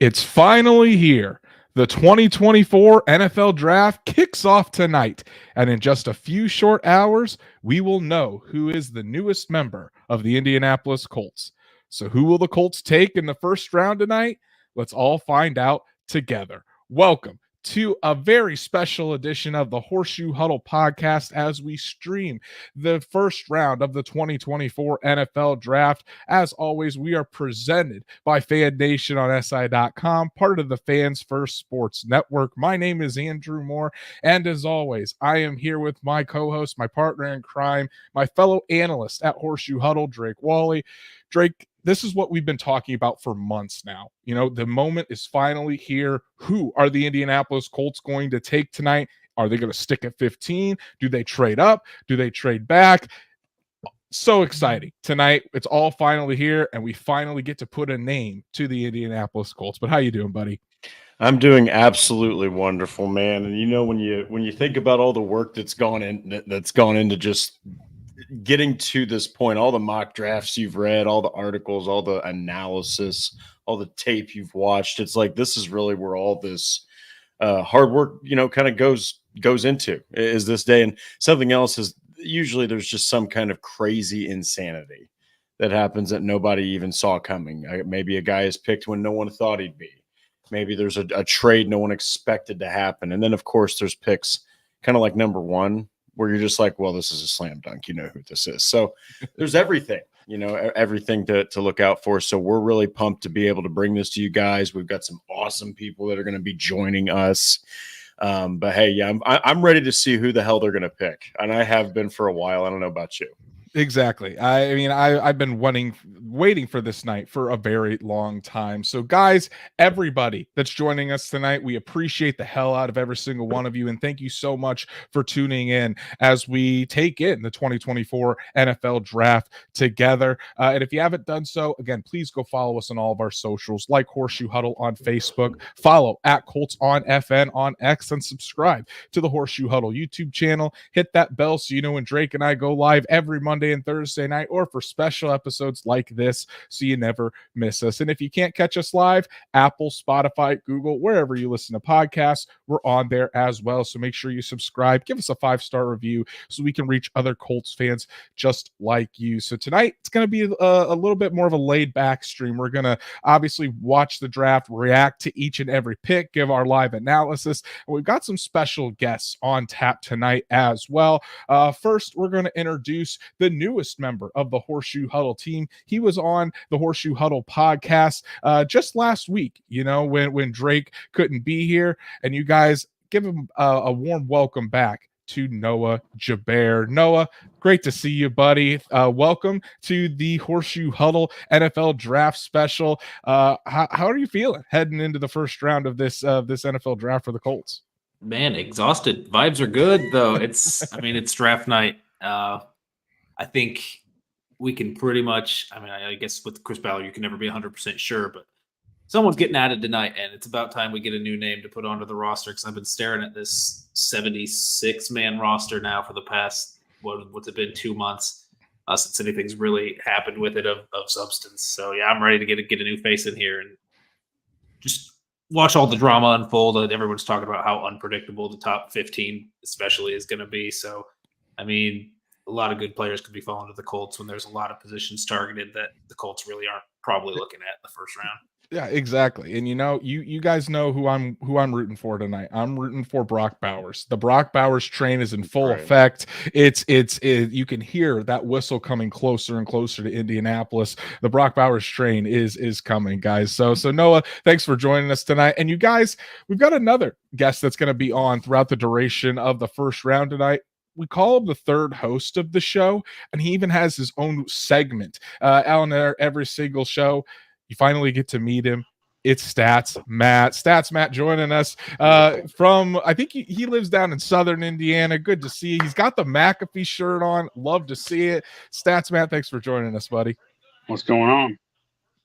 It's finally here. The 2024 NFL Draft kicks off tonight, and in just a few short hours, we will know who is the newest member of the Indianapolis Colts. So who will the Colts take in the first round tonight? Let's all find out together. Welcome to a very special edition of the Horseshoe Huddle Podcast as we stream the first round of the 2024 NFL Draft. As always, we are presented by Fan Nation on SI.com, part of the Fans First Sports Network. My name is Andrew Moore, and as always, I am here with my co-host, my partner in crime, my fellow analyst at Horseshoe Huddle, Drake Wally. Drake, this is what we've been talking about for months now. You know, the moment is finally here. Who are the Indianapolis Colts going to take tonight? Are they going to stick at 15? Do they trade up? Do they trade back? So exciting. Tonight, it's all finally here, and we finally get to put a name to the Indianapolis Colts. But how you doing, buddy? I'm doing absolutely wonderful, man. And you know, when you think about all the work that's gone into just getting to this point, all the mock drafts you've read, all the articles, all the analysis, all the tape you've watched, it's like this is really where all this hard work, you know, kind of goes into is this day. And something else is usually there's just some kind of crazy insanity that happens that nobody even saw coming. Maybe a guy is picked when no one thought he'd be. Maybe there's a trade no one expected to happen. And then, of course, there's picks kind of like number one, where you're just like, well, this is a slam dunk. You know who this is. So there's everything, you know, everything to look out for. So we're really pumped to be able to bring this to you guys. We've got some awesome people that are going to be joining us. But hey, yeah, I'm ready to see who the hell they're going to pick. And I have been for a while. I don't know about you. Exactly. I mean, I've been waiting for this night for a very long time. So guys, everybody that's joining us tonight, we appreciate the hell out of every single one of you. And thank you so much for tuning in as we take in the 2024 NFL Draft together. And if you haven't done so, again, please go follow us on all of our socials, like Horseshoe Huddle on Facebook, follow at Colts on FN on X, and subscribe to the Horseshoe Huddle YouTube channel. Hit that bell so you know when Drake and I go live every Monday and Thursday night, or for special episodes like this, so you never miss us. And if you can't catch us live, Apple, Spotify, Google, wherever you listen to podcasts, we're on there as well. So make sure you subscribe, give us a 5-star review so we can reach other Colts fans just like you. So tonight, it's going to be a little bit more of a laid back stream. We're going to obviously watch the draft, react to each and every pick, give our live analysis. And we've got some special guests on tap tonight as well. First, we're going to introduce the newest member of the Horseshoe Huddle team. He was on the Horseshoe Huddle podcast just last week, you know, when Drake couldn't be here. And you guys give him a warm welcome back to Noah Jaber. Noah, great to see you, buddy. Welcome to the Horseshoe Huddle NFL Draft Special. How are you feeling heading into the first round of this NFL Draft for the Colts? Man, exhausted. Vibes are good, though. It's draft night. I think we can pretty much, I guess with Chris Ballard, you can never be 100% sure, but someone's getting added tonight, and it's about time we get a new name to put onto the roster, because I've been staring at this 76-man roster now for the past, what's it been, 2 months, since anything's really happened with it of substance. So, yeah, I'm ready to get a new face in here and just watch all the drama unfold. Everyone's talking about how unpredictable the top 15 especially is going to be. So, I mean, a lot of good players could be falling to the Colts when there's a lot of positions targeted that the Colts really aren't probably looking at in the first round. Yeah, exactly. And you know, you guys know who I'm rooting for tonight. I'm rooting for Brock Bowers. The Brock Bowers train is in full effect. It's you can hear that whistle coming closer and closer to Indianapolis. The Brock Bowers train is coming, guys. So Noah, thanks for joining us tonight. And you guys, we've got another guest that's going to be on throughout the duration of the first round tonight. We call him the third host of the show, and he even has his own segment on every single show. You finally get to meet him. It's Stats Matt joining us from, I think he lives down in Southern Indiana. Good to see you. He's got the McAfee shirt on. Love to see it. Stats Matt, thanks for joining us, buddy. What's going on?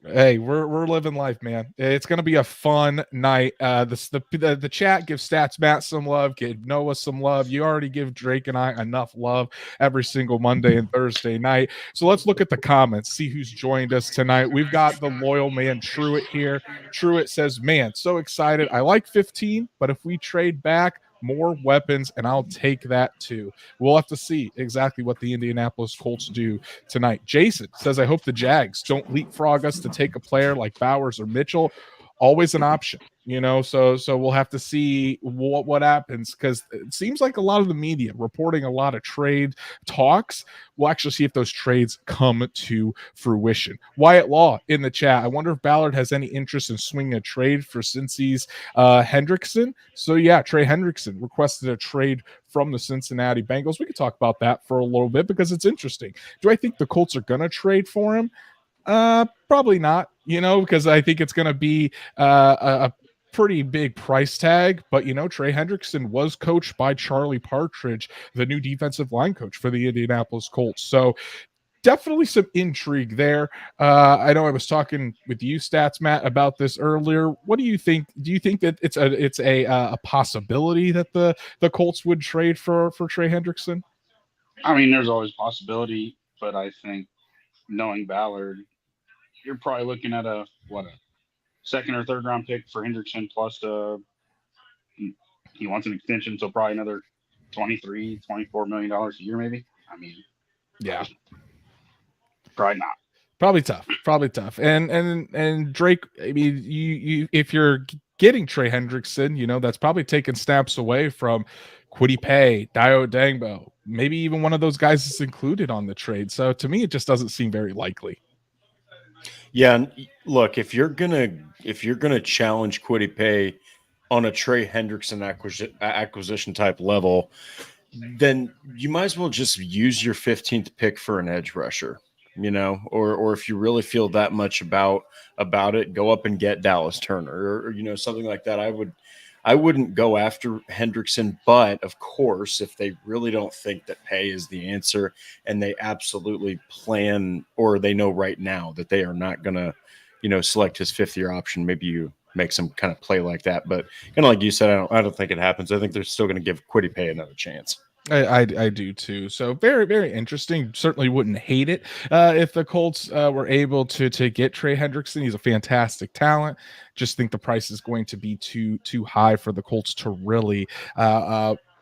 Hey, we're living life, man. It's gonna be a fun night. The chat gives Stats Matt some love, give Noah some love. You already give Drake and I enough love every single Monday and Thursday night. So let's look at the comments, see who's joined us tonight. We've got the loyal man Truitt here. Truitt says, "Man, so excited. I like 15, but if we trade back." More weapons, and I'll take that too. We'll have to see exactly what the Indianapolis Colts do tonight. Jason says, I hope the Jags don't leapfrog us to take a player like Bowers or Mitchell. Always an option, so we'll have to see what happens, because it seems like a lot of the media reporting a lot of trade talks. We'll actually see if those trades come to fruition. Wyatt Law in the chat, I wonder if Ballard has any interest in swinging a trade for Cincy's Hendrickson. So yeah, Trey Hendrickson requested a trade from the Cincinnati Bengals. We could talk about that for a little bit because it's interesting. Do I think the Colts are going to trade for him? Probably not, because I think it's going to be a pretty big price tag. But, Trey Hendrickson was coached by Charlie Partridge, the new defensive line coach for the Indianapolis Colts. So definitely some intrigue there. I know I was talking with you, Stats Matt, about this earlier. What do you think? Do you think that it's a possibility that the Colts would trade for Trey Hendrickson? I mean, there's always possibility, but I think knowing Ballard, you're probably looking at a second or third round pick for Hendrickson, plus he wants an extension, so probably another $23-24 million a year, maybe. I mean, yeah, probably not. Probably tough. And Drake, I mean, you if you're getting Trey Hendrickson, that's probably taking snaps away from Kwity Paye, Dio Dangbo, maybe even one of those guys is included on the trade. So to me, it just doesn't seem very likely. Yeah, and look, if you're gonna challenge Kwity Paye on a Trey Hendrickson acquisition type level, then you might as well just use your 15th pick for an edge rusher, or if you really feel that much about it, go up and get Dallas Turner or something like that. I wouldn't go after Hendrickson, but of course, if they really don't think that Paye is the answer and they absolutely plan, or they know right now that they are not going to, select his fifth-year option, maybe you make some kind of play like that. But kind of like you said, I don't think it happens. I think they're still going to give Kwity Paye another chance. I do too. So very, very interesting. Certainly wouldn't hate it if the Colts were able to get Trey Hendrickson. He's a fantastic talent. Just think the price is going to be too high for the Colts to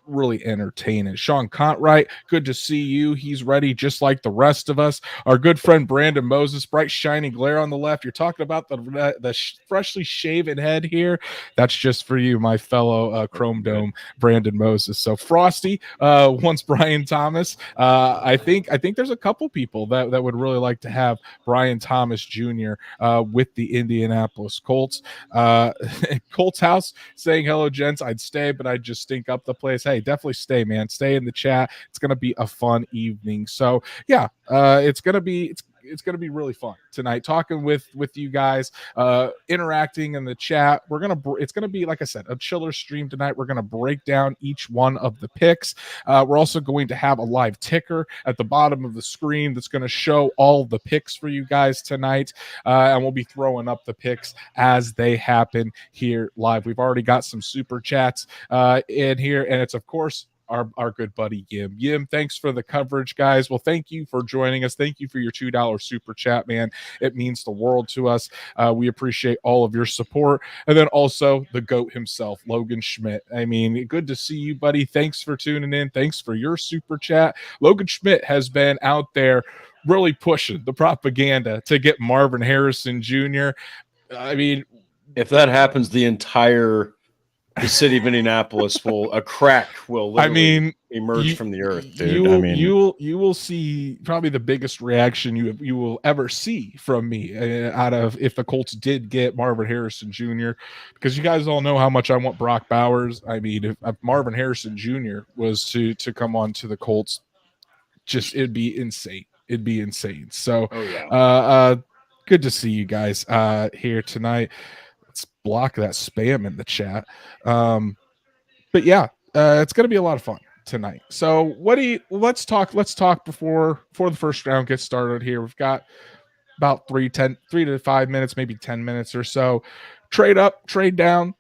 really entertain it. Sean Contright, good to see you. He's ready just like the rest of us. Our good friend Brandon Moses, bright shiny glare on the left. You're talking about the freshly shaven head here. That's just for you, my fellow Chrome Dome Brandon Moses. So Frosty wants Brian Thomas. I think there's a couple people that would really like to have Brian Thomas Jr. With the Indianapolis Colts. Colts House saying hello, gents. I'd stay, but I'd just stink up the place. Hey, definitely stay, man. Stay in the chat. It's going to be a fun evening. So yeah, it's going to be really fun tonight, talking with you guys, interacting in the chat. It's gonna be, like I said, a chiller stream tonight. We're gonna break down each one of the picks. We're also going to have a live ticker at the bottom of the screen that's going to show all the picks for you guys tonight, and we'll be throwing up the picks as they happen here live. We've already got some super chats in here, and it's of course our good buddy Yim. Yim, thanks for the coverage, guys. Well, thank you for joining us. Thank you for your $2 super chat, man. It means the world to us. We appreciate all of your support. And then also the GOAT himself, Logan Schmidt. I mean, good to see you, buddy. Thanks for tuning in. Thanks for your super chat. Logan Schmidt has been out there really pushing the propaganda to get Marvin Harrison Jr. I mean, if that happens, the city of Indianapolis will literally emerge from the earth, dude. You will see probably the biggest reaction you will ever see from me out of if the Colts did get Marvin Harrison Jr., because you guys all know how much I want Brock Bowers. I mean, if Marvin Harrison Jr. was to come on to the Colts, it'd be insane. It'd be insane. So, good to see you guys here tonight. Let's block that spam in the chat. But yeah, it's going to be a lot of fun tonight. So let's talk before the first round gets started here. We've got about 3 to 5 minutes, maybe 10 minutes or so. Trade up, trade down,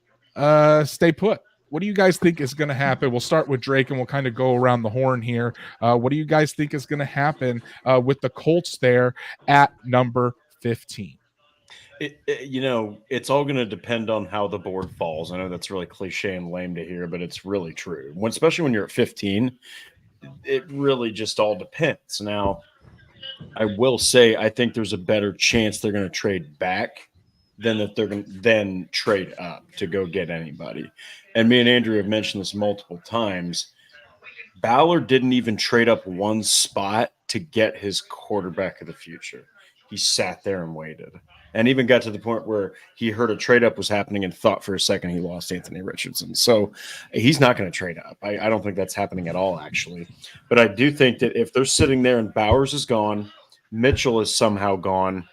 stay put. What do you guys think is going to happen? We'll start with Drake and we'll kind of go around the horn here. What do you guys think is going to happen with the Colts there at number 15? It's all going to depend on how the board falls. I know that's really cliche and lame to hear, but it's really true. Especially when you're at 15, it really just all depends. Now, I will say I think there's a better chance they're going to trade back than that they're going to then trade up to go get anybody. And me and Andrew have mentioned this multiple times. Ballard didn't even trade up one spot to get his quarterback of the future. He sat there and waited, and even got to the point where he heard a trade up was happening and thought for a second he lost Anthony Richardson. So he's not going to trade up. I don't think that's happening at all, actually. But I do think that if they're sitting there and Bowers is gone, Mitchell is somehow gone,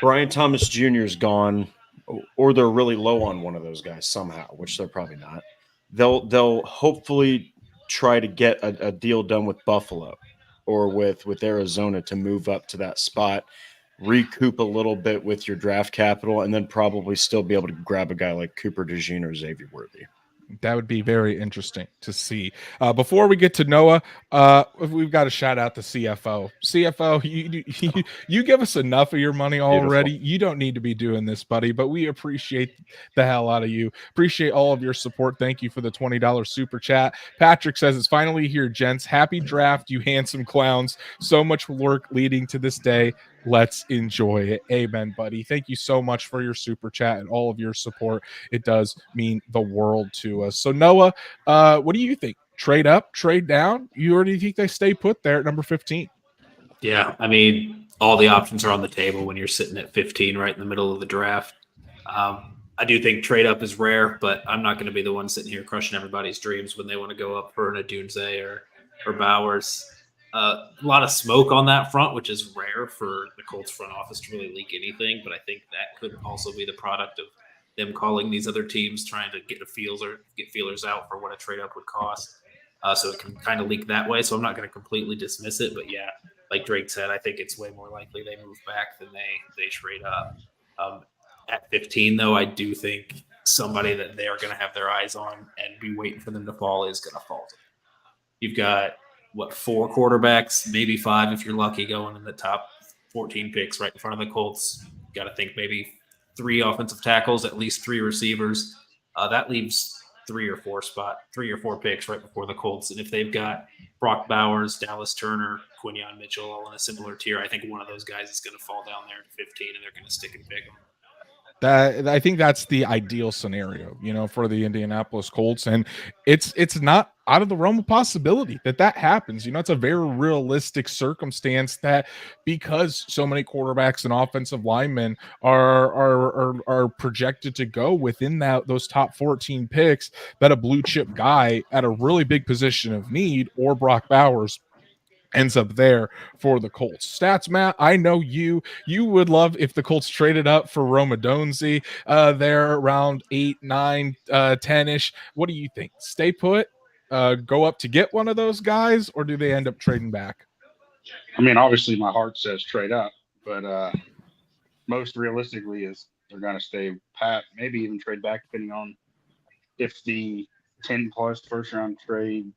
Brian Thomas Jr. is gone, or they're really low on one of those guys somehow, which they're probably not, they'll hopefully try to get a deal done with Buffalo or with Arizona to move up to that spot, recoup a little bit with your draft capital, and then probably still be able to grab a guy like Cooper DeJean or Xavier Worthy. That would be very interesting to see. Before we get to Noah, we've got to shout out the CFO. CFO, you give us enough of your money already. Beautiful. You don't need to be doing this, buddy, but we appreciate the hell out of you. Appreciate all of your support. Thank you for the $20 super chat. Patrick says, it's finally here, gents. Happy draft, you handsome clowns. So much work leading to this day. Let's enjoy it. Amen, buddy. Thank you so much for your super chat and all of your support. It does mean the world to us. So, Noah, what do you think? Trade up, trade down? You already think they stay put there at number 15? Yeah, I mean, all the options are on the table when you're sitting at 15 right in the middle of the draft. I do think trade up is rare, but I'm not going to be the one sitting here crushing everybody's dreams when they want to go up for an Adunze or Bowers. A lot of smoke on that front, which is rare for the Colts front office to really leak anything. But I think that could also be the product of them calling these other teams, trying to get feelers out for what a trade up would cost. So it can kind of leak that way. So I'm not going to completely dismiss it. But yeah, like Drake said, I think it's way more likely they move back than they trade up. At 15, though, I do think somebody that they are going to have their eyes on and be waiting for them to fall is going to fall. You've got 4 quarterbacks, maybe 5 if you're lucky, going in the top 14 picks right in front of the Colts. Got to think maybe 3 offensive tackles, at least 3 receivers. That leaves 3 or 4 picks right before the Colts. And if they've got Brock Bowers, Dallas Turner, Quinyon Mitchell all in a similar tier, I think one of those guys is going to fall down there to 15 and they're going to stick and pick them. I think that's the ideal scenario, for the Indianapolis Colts. And it's not out of the realm of possibility that happens. It's a very realistic circumstance that because so many quarterbacks and offensive linemen are projected to go within those top 14 picks, that a blue chip guy at a really big position of need or Brock Bowers ends up there for the Colts. Stats, Matt, I know you would love if the Colts traded up for Rome Odunze there around 8, 9, 10-ish. What do you think? Stay put, go up to get one of those guys, or do they end up trading back? I mean, obviously my heart says trade up, but most realistically is they're going to stay pat, maybe even trade back depending on if the 10-plus first-round trade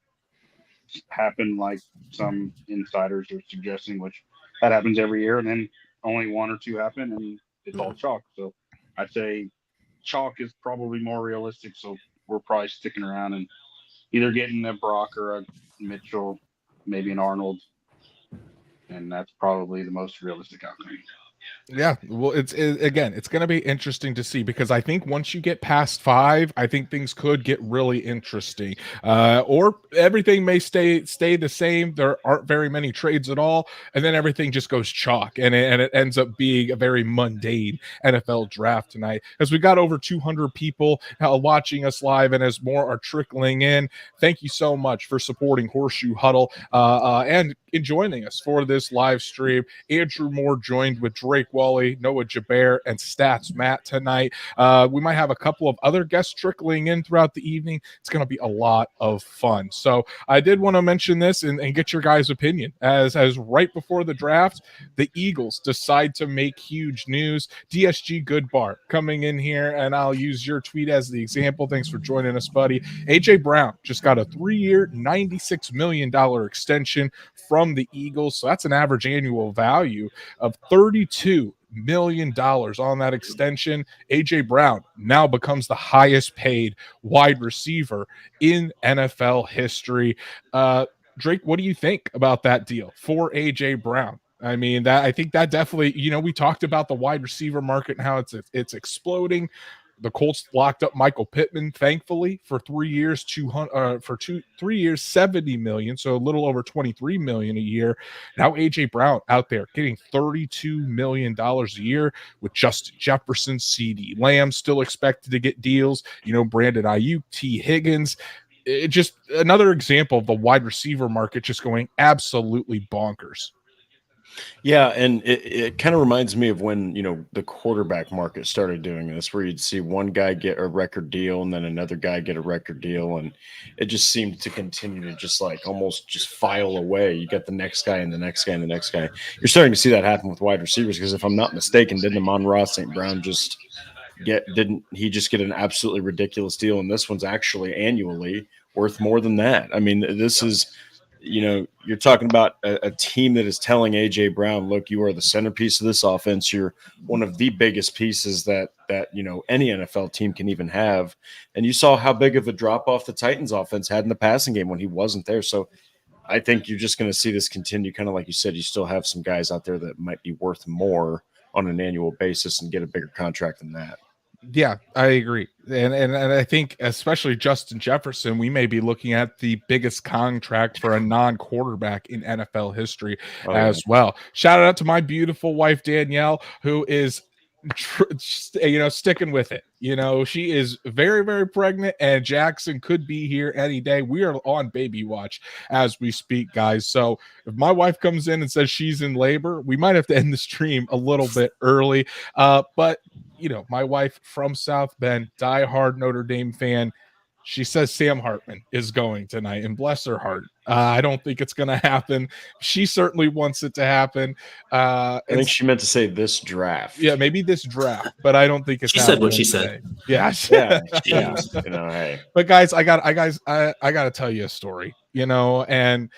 happen like some insiders are suggesting, which that happens every year, and then only 1 or 2 happen and it's all chalk. So I'd say chalk is probably more realistic. So we're probably sticking around and either getting a Brock or a Mitchell, maybe an Arnold. And that's probably the most realistic outcome. Yeah, well, it's going to be interesting to see, because I think once you get past 5, I think things could get really interesting. Or everything may stay the same. There aren't very many trades at all, and then everything just goes chalk, and it ends up being a very mundane NFL draft tonight. As we got over 200 people watching us live, and as more are trickling in, thank you so much for supporting Horseshoe Huddle and joining us for this live stream. Andrew Moore joined with Drake Drake Wally, Noah Jabert, and Stats Matt tonight. We might have a couple of other guests trickling in throughout the evening. It's going to be a lot of fun. So I did want to mention this and get your guys' opinion. As right before the draft, the Eagles decide to make huge news. DSG Goodbar coming in here, and I'll use your tweet as the example. Thanks for joining us, buddy. AJ Brown just got a 3-year, $96 million extension from the Eagles. So that's an average annual value of $32 million on that extension. AJ Brown now becomes the highest paid wide receiver in NFL history. Drake, what do you think about that deal for AJ Brown? I mean, I think that definitely, we talked about the wide receiver market and how it's exploding. The Colts locked up Michael Pittman, thankfully, for 3 years, 3 years, $70 million, so a little over $23 million a year. Now AJ Brown out there getting $32 million a year with Justin Jefferson, CD Lamb still expected to get deals. Brandon Ayuk, T. Higgins. It just another example of the wide receiver market just going absolutely bonkers. Yeah, and it kind of reminds me of when, the quarterback market started doing this, where you'd see one guy get a record deal and then another guy get a record deal, and it just seemed to continue to just almost just file away. You get the next guy and the next guy and the next guy. You're starting to see that happen with wide receivers because if I'm not mistaken, didn't Amon-Ra St. Brown didn't he just get an absolutely ridiculous deal? And this one's actually annually worth more than that. I mean, this is – you're talking about a team that is telling AJ Brown, look, you are the centerpiece of this offense. You're one of the biggest pieces that any NFL team can even have. And you saw how big of a drop off the Titans offense had in the passing game when he wasn't there. So I think you're just going to see this continue. Kind of like you said, you still have some guys out there that might be worth more on an annual basis and get a bigger contract than that. Yeah, I agree. And I think especially Justin Jefferson, we may be looking at the biggest contract for a non-quarterback in NFL history as well. Shout out to my beautiful wife, Danielle, who is sticking with it. She is very, very pregnant, and Jackson could be here any day. We are on baby watch as we speak, guys. So if my wife comes in and says she's in labor, we might have to end the stream a little bit early. But my wife from South Bend, diehard Notre Dame fan, she says Sam Hartman is going tonight, and bless her heart. I don't think it's going to happen. She certainly wants it to happen. I think she meant to say this draft. Yeah, maybe this draft, but I don't think it's. She said what she said. Yeah, yeah. Hey. But guys, I got to tell you a story. And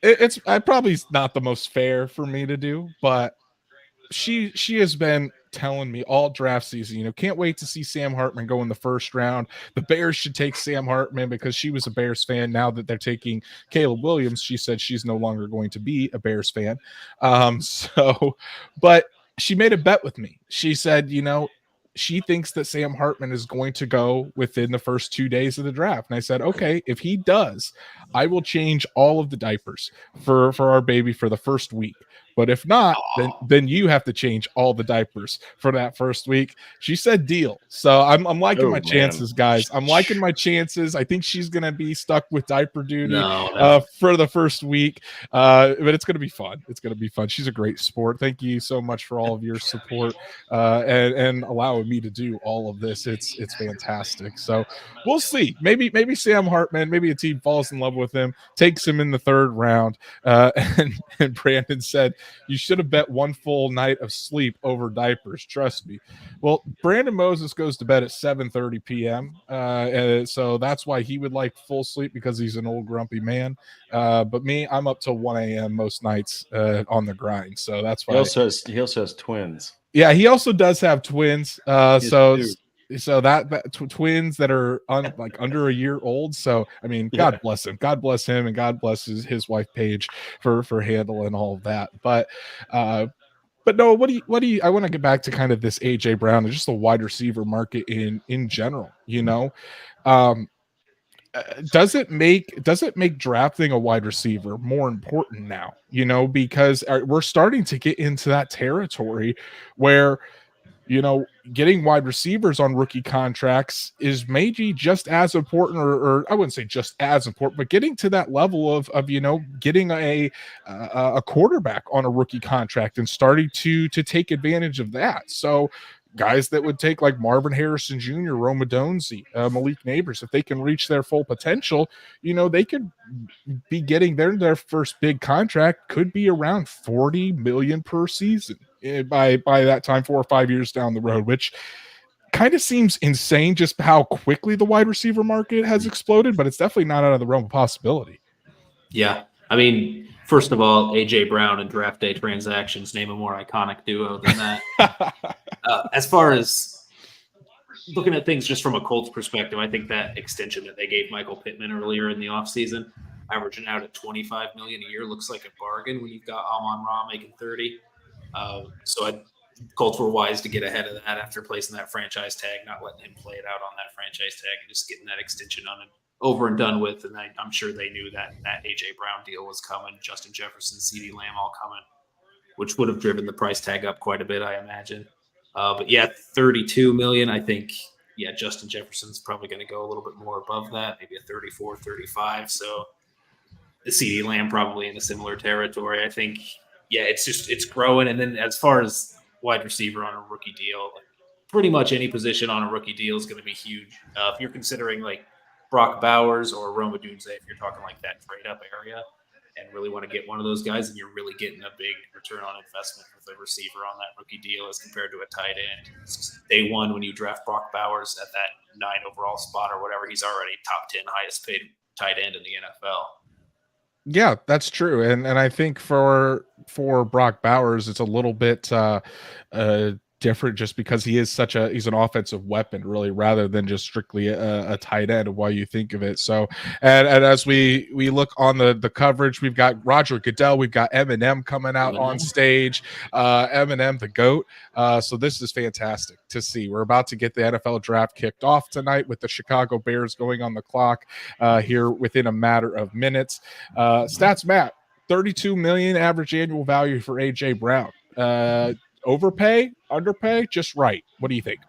it's probably not the most fair for me to do, but she has been telling me all draft season, can't wait to see Sam Hartman go in the first round. The Bears should take Sam Hartman because she was a Bears fan. Now that they're taking Caleb Williams, she said she's no longer going to be a Bears fan. But she made a bet with me. She said, she thinks that Sam Hartman is going to go within the first 2 days of the draft. And I said, okay, if he does, I will change all of the diapers for our baby for the first week. But if not, then you have to change all the diapers for that first week. She said deal. So I'm liking my chances, guys. I'm liking my chances. I think she's going to be stuck with diaper duty for the first week. But it's going to be fun. It's going to be fun. She's a great sport. Thank you so much for all of your support and allowing me to do all of this. It's fantastic. So we'll see. Maybe Sam Hartman, maybe a team falls in love with him, takes him in the third round. And Brandon said, you should have bet one full night of sleep over diapers. Trust me. Well, Brandon Moses goes to bed at 7:30 p.m. And so that's why he would like full sleep, because he's an old grumpy man. But me, I'm up till 1 a.m. most nights on the grind. So that's why he also has twins. Yeah, he also does have twins. So that twins that are under a year old. So I mean, God bless him. God bless him, and God bless his wife Paige for handling all of that. But no, what do you? I want to get back to kind of this AJ Brown and just the wide receiver market in general. Does it make drafting a wide receiver more important now? Because we're starting to get into that territory where getting wide receivers on rookie contracts is maybe just as important, or I wouldn't say just as important, but getting to that level of getting a quarterback on a rookie contract and starting to take advantage of that. So guys that would take like Marvin Harrison Jr., Rome Odunze, Malik Neighbors, if they can reach their full potential, they could be getting their first big contract, could be around $40 million per season by that time, 4 or 5 years down the road, which kind of seems insane just how quickly the wide receiver market has exploded, but it's definitely not out of the realm of possibility. Yeah. I mean, first of all, A.J. Brown and draft day transactions, name a more iconic duo than that. As far as looking at things just from a Colts perspective, I think that extension that they gave Michael Pittman earlier in the offseason, averaging out at $25 million a year, looks like a bargain when you've got Amon-Ra making $30. Colts were wise to get ahead of that after placing that franchise tag, not letting him play it out on that franchise tag and just getting that extension on it over and done with. And I'm sure they knew that A.J. Brown deal was coming, Justin Jefferson, CeeDee Lamb all coming, which would have driven the price tag up quite a bit, I imagine. But yeah, $32 million. I think, Justin Jefferson's probably going to go a little bit more above that, maybe a 34, 35. So the CeeDee Lamb probably in a similar territory. I think, it's growing. And then as far as wide receiver on a rookie deal, pretty much any position on a rookie deal is going to be huge. If you're considering like Brock Bowers or Rome Odunze, if you're talking like that trade up area and really want to get one of those guys, and you're really getting a big return on investment with a receiver on that rookie deal as compared to a tight end. Day one, when you draft Brock Bowers at that 9 overall spot or whatever, he's already top 10 highest paid tight end in the NFL. Yeah, that's true. And I think for Brock Bowers, it's a little bit different just because he's an offensive weapon, really, rather than just strictly a tight end while you think of it. So, and as we look on the coverage, we've got Roger Goodell, we've got Eminem coming out on stage, Eminem the GOAT. So this is fantastic to see. We're about to get the NFL draft kicked off tonight with the Chicago Bears going on the clock here within a matter of minutes. Stats Matt, $32 million average annual value for A.J. Brown. Overpay, underpay, just right. What do you think?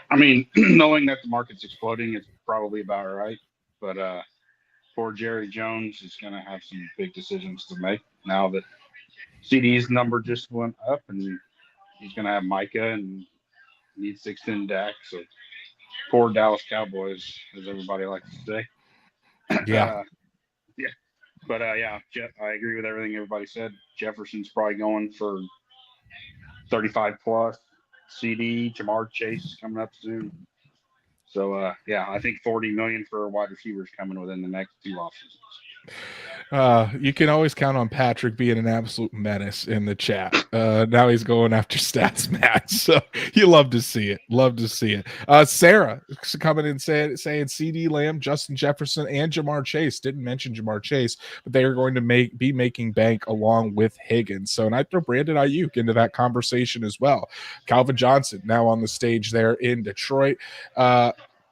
I mean, knowing that the market's exploding, it's probably about right. But poor Jerry Jones is going to have some big decisions to make now that CD's number just went up, and he's going to have Micah and needs to extend Dak. So poor Dallas Cowboys, as everybody likes to say. Yeah. But I agree with everything everybody said. Jefferson's probably going for 35 plus. CD, Jamar Chase is coming up soon. So I think $40 million for wide receivers coming within the next 2 offseasons. You can always count on Patrick being an absolute menace in the chat. Now he's going after Stats Matt. So you love to see it. Love to see it. Sarah coming in saying CeeDee Lamb, Justin Jefferson, and Jamar Chase. Didn't mention Jamar Chase, but they are going to be making bank along with Higgins. So, and I throw Brandon Ayuk into that conversation as well. Calvin Johnson now on the stage there in Detroit.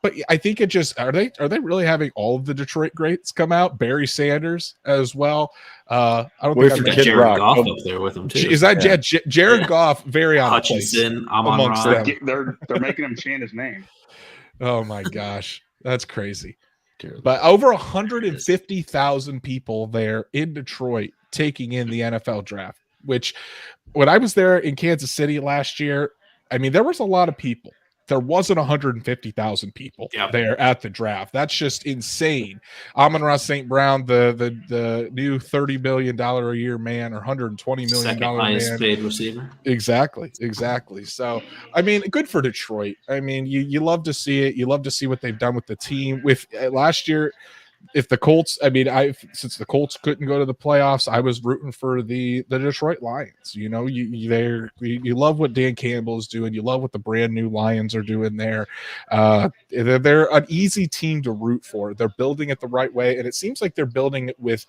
But I think it just are they really having all of the Detroit greats come out? Barry Sanders as well. I don't think I've got Jared Goff up there with him too. Is that Jared Goff? Very on Hutchinson, amongst them. They're making him chant his name. Oh my gosh, that's crazy. But over 150,000 people there in Detroit taking in the NFL draft. Which, when I was there in Kansas City last year, I mean, there was a lot of people. There wasn't 150,000 people there at the draft. That's just insane. Amon-Ra St. Brown, the new $30 million a year man, or $120 million second highest paid receiver. Exactly. So, I mean, good for Detroit. I mean, you love to see it. You love to see what they've done with the team. With last year, if the Colts, since the Colts couldn't go to the playoffs, I was rooting for the Detroit Lions. You know, you love what Dan Campbell is doing. You love what the brand new Lions are doing there. They're an easy team to root for. They're building it the right way, and it seems like they're building it with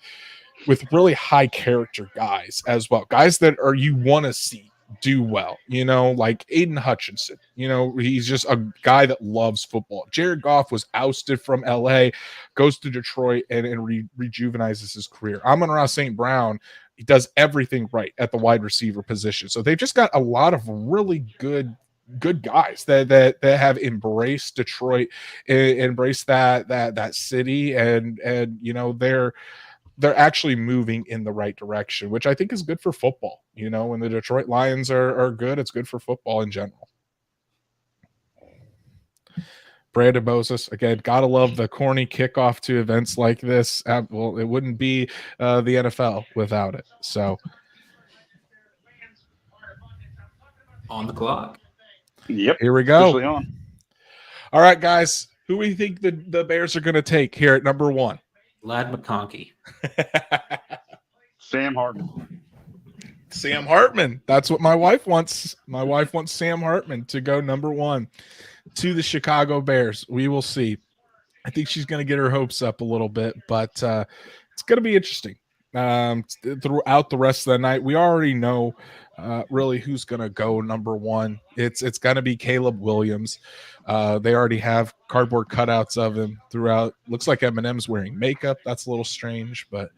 really high character guys as well. Guys that you want to see do well, like Aiden Hutchinson. He's just a guy that loves football. Jared Goff was ousted from LA, goes to Detroit and rejuvenizes his career. Amon-Ra St. Brown, He does everything right at the wide receiver position. So they've just got a lot of really good guys that have embraced Detroit, embraced that city, and they're actually moving in the right direction, which I think is good for football. When the Detroit Lions are good, it's good for football in general. Brandon Moses, again, gotta love the corny kickoff to events like this. Well, it wouldn't be the NFL without it. So on the clock. Yep. Here we go. Officially on. All right, guys. Who we think the Bears are going to take here at number 1? Lad McConkey. Sam Hartman. Sam Hartman. That's what my wife wants. My wife wants Sam Hartman to go number 1 to the Chicago Bears. We will see. I think she's going to get her hopes up a little bit, but it's going to be interesting throughout the rest of the night. We already know really who's going to go number 1. It's going to be Caleb Williams. They already have cardboard cutouts of him throughout. Looks like Eminem's wearing makeup. That's a little strange, but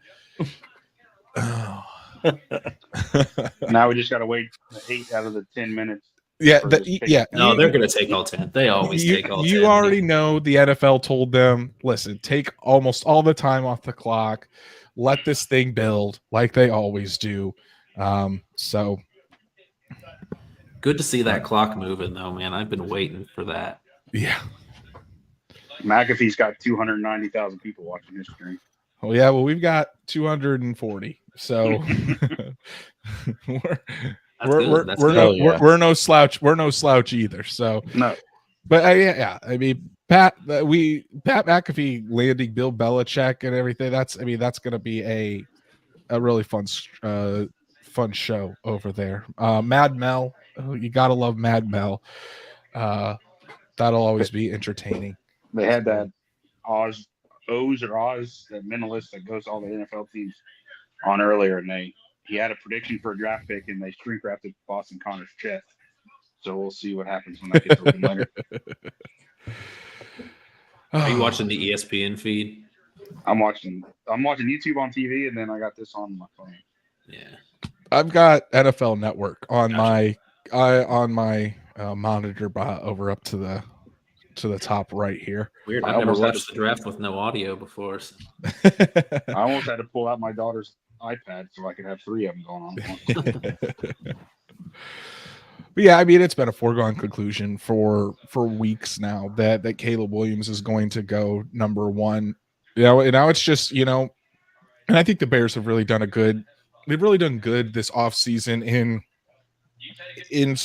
Now we just got to wait 8 out of the 10 minutes. yeah, Yeah. No, they're going to take all 10. They always take all 10. You already know the NFL told them, listen, take almost all the time off the clock. Let this thing build like they always do. So good to see that clock moving, though, man. I've been waiting for that. yeah. McAfee's got 290,000 people watching his stream. Oh yeah, well we've got 240. So we're no slouch. We're no slouch either. So no. But yeah. I mean, Pat McAfee landing Bill Belichick and everything. That's going to be a really fun show over there. Mad Mel, you gotta love Mad Mel. That'll always be entertaining. They had that Oz, that mentalist that goes to all the NFL teams on earlier, and he had a prediction for a draft pick, and they shrink wrapped it Boston Connor's chest. So we'll see what happens when that gets open later. Are you watching the ESPN feed? I'm watching YouTube on TV, and then I got this on my phone. Yeah, I've got NFL Network on my monitor over up to the top right here. Weird. I've never watched the draft with no audio before. So. I almost had to pull out my daughter's iPad so I could have 3 of them going on. But yeah, I mean, it's been a foregone conclusion for weeks now that Caleb Williams is going to go number 1. And now it's just, and I think the Bears have really done good this offseason in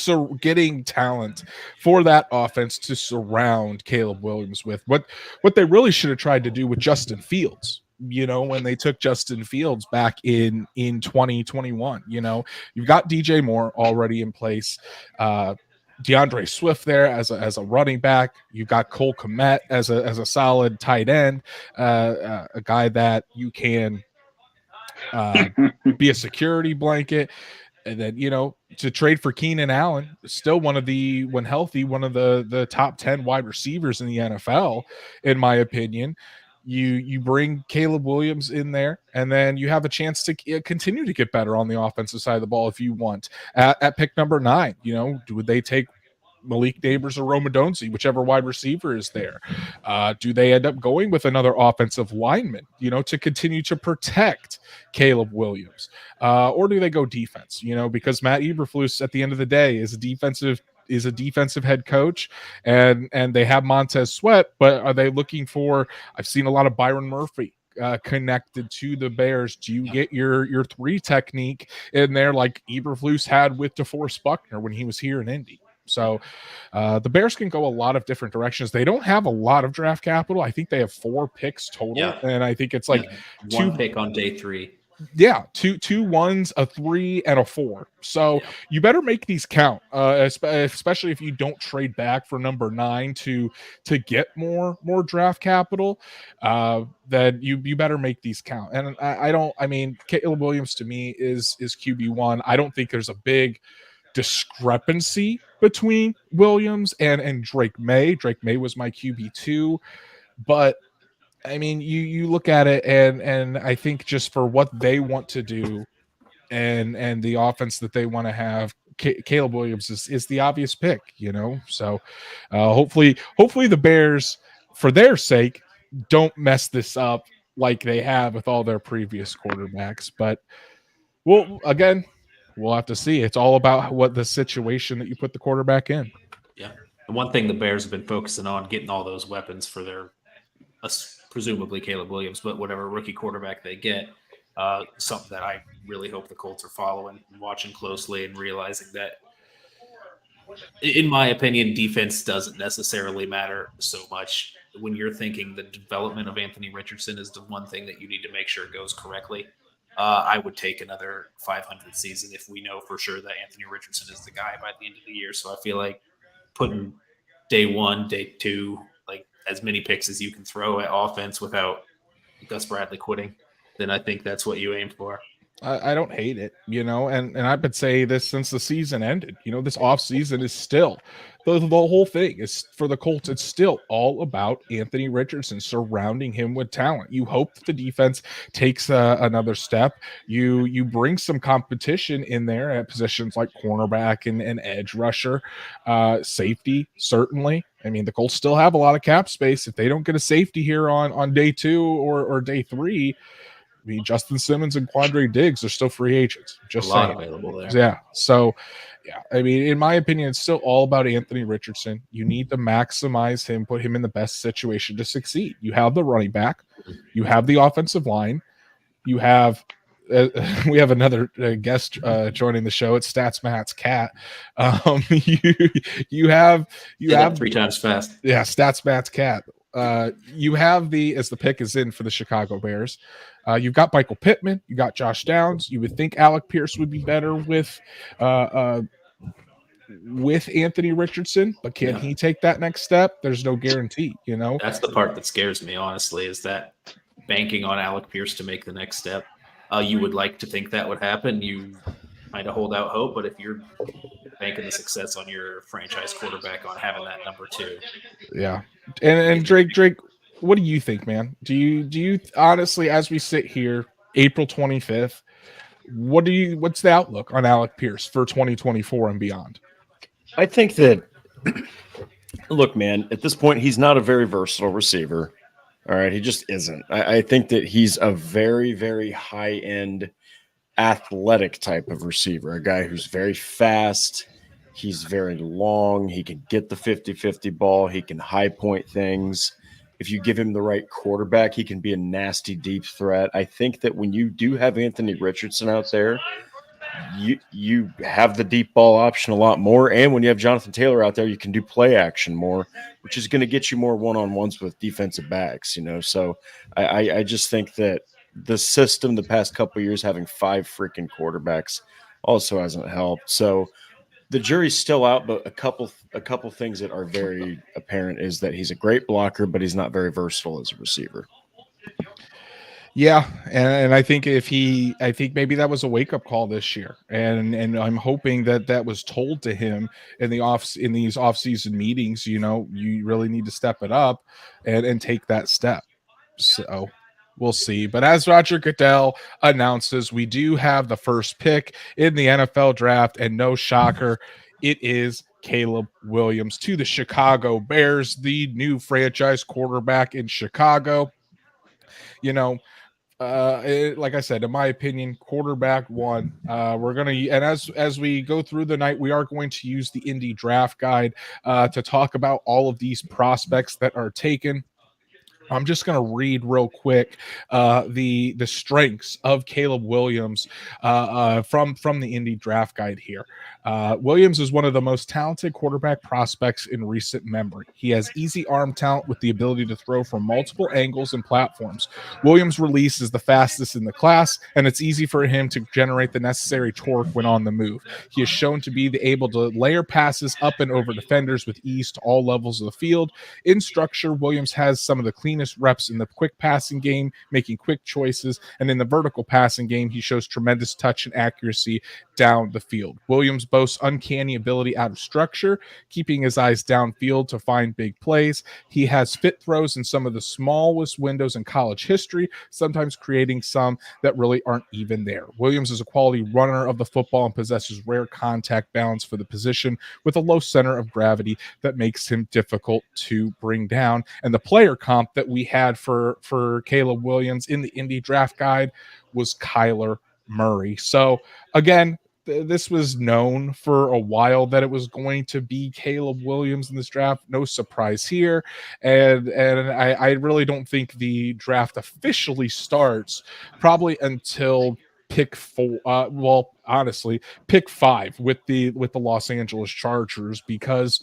getting talent for that offense to surround Caleb Williams with. What they really should have tried to do with Justin Fields, when they took Justin Fields back in 2021. You've got DJ Moore already in place, DeAndre Swift there as a running back. You've got Cole Kmet as a solid tight end, a guy that you can be a security blanket. And then, to trade for Keenan Allen, still when healthy, one of the top 10 wide receivers in the NFL, in my opinion. You bring Caleb Williams in there, and then you have a chance to continue to get better on the offensive side of the ball if you want. At pick number 9, would they take Malik Neighbors or Rome Odunze, whichever wide receiver is there? Do they end up going with another offensive lineman, to continue to protect Caleb Williams? Or do they go defense, because Matt Eberflus at the end of the day is a defensive head coach, and they have Montez Sweat, but are they looking for, I've seen a lot of Byron Murphy connected to the Bears. Do you get your 3 technique in there like Eberflus had with DeForest Buckner when he was here in Indy? So the Bears can go a lot of different directions. They don't have a lot of draft capital. I think they have 4 picks total, and I think it's like 1 pick on day 3. Yeah, two 1s, a 3, and a 4. So you better make these count, especially if you don't trade back for number 9 to get more draft capital. Then you better make these count. And I mean, Caleb Williams to me is QB1. I don't think there's a big discrepancy between Williams and Drake May. Drake May was my QB2, but I mean, you look at it, and I think just for what they want to do and the offense that they want to have, Caleb Williams is the obvious pick, So hopefully the Bears, for their sake, don't mess this up like they have with all their previous quarterbacks. But we'll have to see. It's all about what the situation that you put the quarterback in. Yeah. And one thing the Bears have been focusing on, getting all those weapons for their presumably Caleb Williams, but whatever rookie quarterback they get. Something that I really hope the Colts are following and watching closely and realizing that, in my opinion, defense doesn't necessarily matter so much. When you're thinking the development of Anthony Richardson is the one thing that you need to make sure goes correctly. I would take another 500 season if we know for sure that Anthony Richardson is the guy by the end of the year. So I feel like putting day 1, day 2, like as many picks as you can throw at offense without Gus Bradley quitting, then I think that's what you aim for. I don't hate it, and I've been saying this since the season ended. This offseason is still the whole thing is for the Colts. It's still all about Anthony Richardson, surrounding him with talent. You hope that the defense takes another step. You bring some competition in there at positions like cornerback and edge rusher, safety, certainly. I mean, the Colts still have a lot of cap space. If they don't get a safety here on day 2 or day 3, I mean, Justin Simmons and Quandre Diggs are still free agents. Just a lot saying. Available there. Yeah. So, yeah, I mean, in my opinion, it's still all about Anthony Richardson. You need to maximize him, put him in the best situation to succeed. You have the running back, you have the offensive line, you have. We have another guest joining the show. It's Stats Matt's cat. You have 3 times fast. Yeah, Stats Matt's cat. You have as the pick is in for the Chicago Bears. You've got Michael Pittman. You got Josh Downs. You would think Alec Pierce would be better with Anthony Richardson, but can he take that next step? There's no guarantee. That's the part that scares me, honestly, is that banking on Alec Pierce to make the next step. You would like to think that would happen. You kind of hold out hope, but if you're banking the success on your franchise quarterback on having that number 2, yeah. And Drake, what do you think, man? Do you honestly, as we sit here, April 25th, what's the outlook on Alec Pierce for 2024 and beyond? I think that, look, man, at this point, he's not a very versatile receiver. All right, he just isn't. I think that he's a very, very high-end athletic type of receiver, a guy who's very fast. He's very long. He can get the 50-50 ball. He can high point things. If you give him the right quarterback, he can be a nasty deep threat. I think that when you do have Anthony Richardson out there, you have the deep ball option a lot more. And when you have Jonathan Taylor out there, you can do play action more, which is going to get you more one-on-ones with defensive backs, So I just think that the system the past couple of years, having 5 freaking quarterbacks, also hasn't helped. So the jury's still out, but a couple things that are very apparent is that he's a great blocker, but he's not very versatile as a receiver. Yeah, and I think maybe that was a wake-up call this year, and I'm hoping that was told to him in these off-season meetings. You really need to step it up and take that step. So we'll see. But as Roger Goodell announces, we do have the first pick in the NFL draft, and no shocker, it is Caleb Williams to the Chicago Bears, the new franchise quarterback in Chicago. Like I said, in my opinion, quarterback 1. We're gonna, and as we go through the night, we are going to use the Indy Draft Guide to talk about all of these prospects that are taken. I'm just going to read real quick the strengths of Caleb Williams from the Indy Draft Guide here. Williams is one of the most talented quarterback prospects in recent memory. He has easy arm talent with the ability to throw from multiple angles and platforms. Williams' release is the fastest in the class, and it's easy for him to generate the necessary torque when on the move. He is shown to be able to layer passes up and over defenders with ease to all levels of the field. In structure, Williams has some of the cleanest cleanest reps in the quick passing game, making quick choices. And in the vertical passing game, he shows tremendous touch and accuracy down the field. Williams boasts uncanny ability out of structure, keeping his eyes downfield to find big plays. He has fit throws in some of the smallest windows in college history, sometimes creating some that really aren't even there. Williams is a quality runner of the football and possesses rare contact balance for the position with a low center of gravity that makes him difficult to bring down. And the player comp that we had for Caleb Williams in the Indy draft guide was Kyler Murray. So again, this was known for a while that it was going to be Caleb Williams in this draft. No surprise here. And I really don't think the draft officially starts probably until pick 4. Well, honestly, pick 5 with the Los Angeles Chargers, because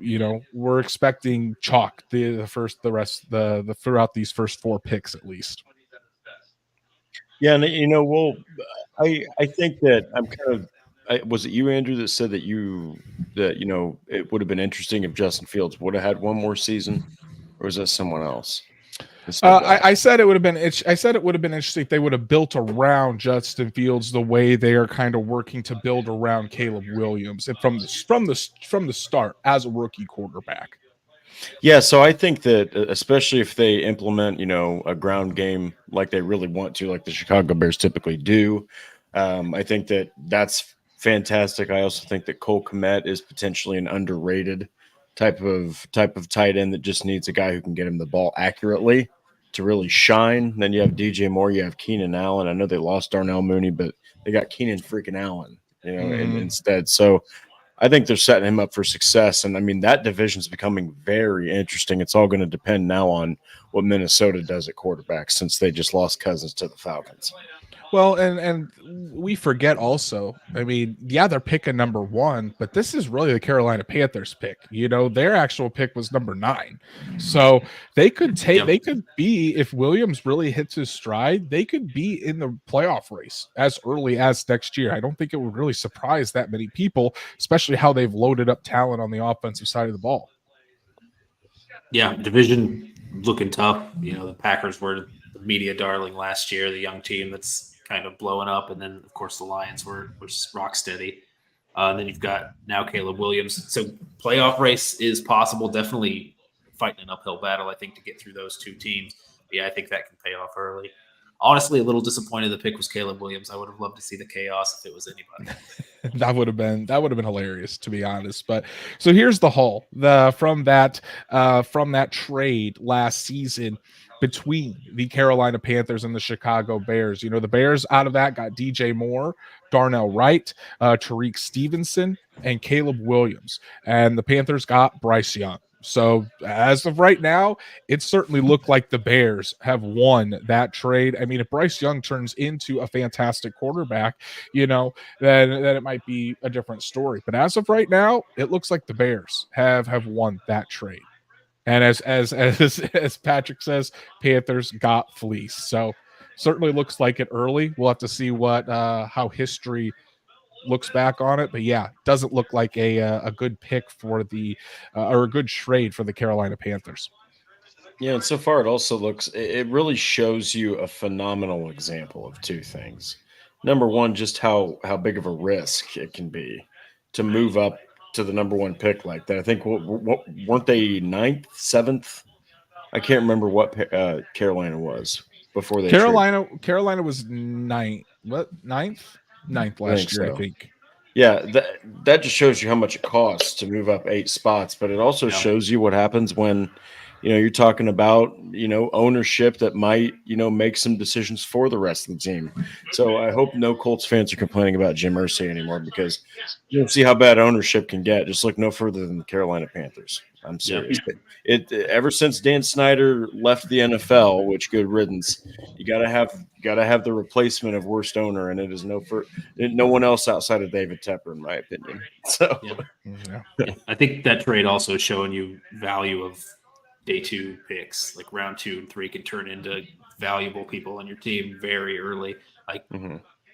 we're expecting chalk throughout these first 4 picks at least. Yeah, and I think that I'm kind of. Was it you, Andrew, that said that it would have been interesting if Justin Fields would have had one more season, or was that someone else? I said it would have been. I said it would have been interesting if they would have built around Justin Fields the way they are kind of working to build around Caleb Williams, and from the start as a rookie quarterback. Yeah, so I think that especially if they implement, a ground game like they really want to, like the Chicago Bears typically do, I think that that's fantastic. I also think that Cole Kmet is potentially an underrated type of tight end that just needs a guy who can get him the ball accurately to really shine. Then you have DJ Moore, you have Keenan Allen. I know they lost Darnell Mooney, but they got Keenan freaking Allen, instead. So I think they're setting him up for success. And I mean, that division is becoming very interesting. It's all going to depend now on what Minnesota does at quarterback, since they just lost Cousins to the Falcons. Well, and we forget also, I mean, yeah, they're picking number 1, but this is really the Carolina Panthers pick. Their actual pick was number 9. So they could be, if Williams really hits his stride, they could be in the playoff race as early as next year. I don't think it would really surprise that many people, especially how they've loaded up talent on the offensive side of the ball. Yeah, division looking tough. The Packers were the media darling last year, the young team that's kind of blowing up, and then of course the Lions were rock steady. And then you've got now Caleb Williams. So playoff race is possible. Definitely fighting an uphill battle, I think, to get through those 2 teams. But yeah, I think that can pay off early. Honestly, a little disappointed the pick was Caleb Williams. I would have loved to see the chaos if it was anybody. that would have been hilarious, to be honest. But so here's the haul from that trade last season between the Carolina Panthers and the Chicago Bears. The Bears out of that got DJ Moore, Darnell Wright, Tariq Stevenson, and Caleb Williams. And the Panthers got Bryce Young. So as of right now, it certainly looked like the Bears have won that trade. I mean, if Bryce Young turns into a fantastic quarterback, then it might be a different story. But as of right now, it looks like the Bears have won that trade. And as Patrick says, Panthers got fleeced. So certainly looks like it early. We'll have to see how history looks back on it, but yeah, doesn't look like a good pick for or a good trade for the Carolina Panthers. Yeah, and so far it really shows you a phenomenal example of 2 things. Number one, just how big of a risk it can be to move up to the number 1 pick like that. I think what weren't they 9th, 7th? I can't remember what Carolina was before they Carolina was 9th. What, 9th? 9th last year, I think. Yeah, that just shows you how much it costs to move up 8 spots, but it also shows you what happens when you're talking about ownership that might make some decisions for the rest of the team. So I hope no Colts fans are complaining about Jim Irsay anymore, because you see how bad ownership can get. Just look no further than the Carolina Panthers. I'm serious. It ever since Dan Snyder left the NFL, which good riddance, you gotta have the replacement of worst owner, and it is no one else outside of David Tepper, in my opinion. So yeah. I think that trade also showing you value of day 2 picks, like round 2 and 3 can turn into valuable people on your team very early. Like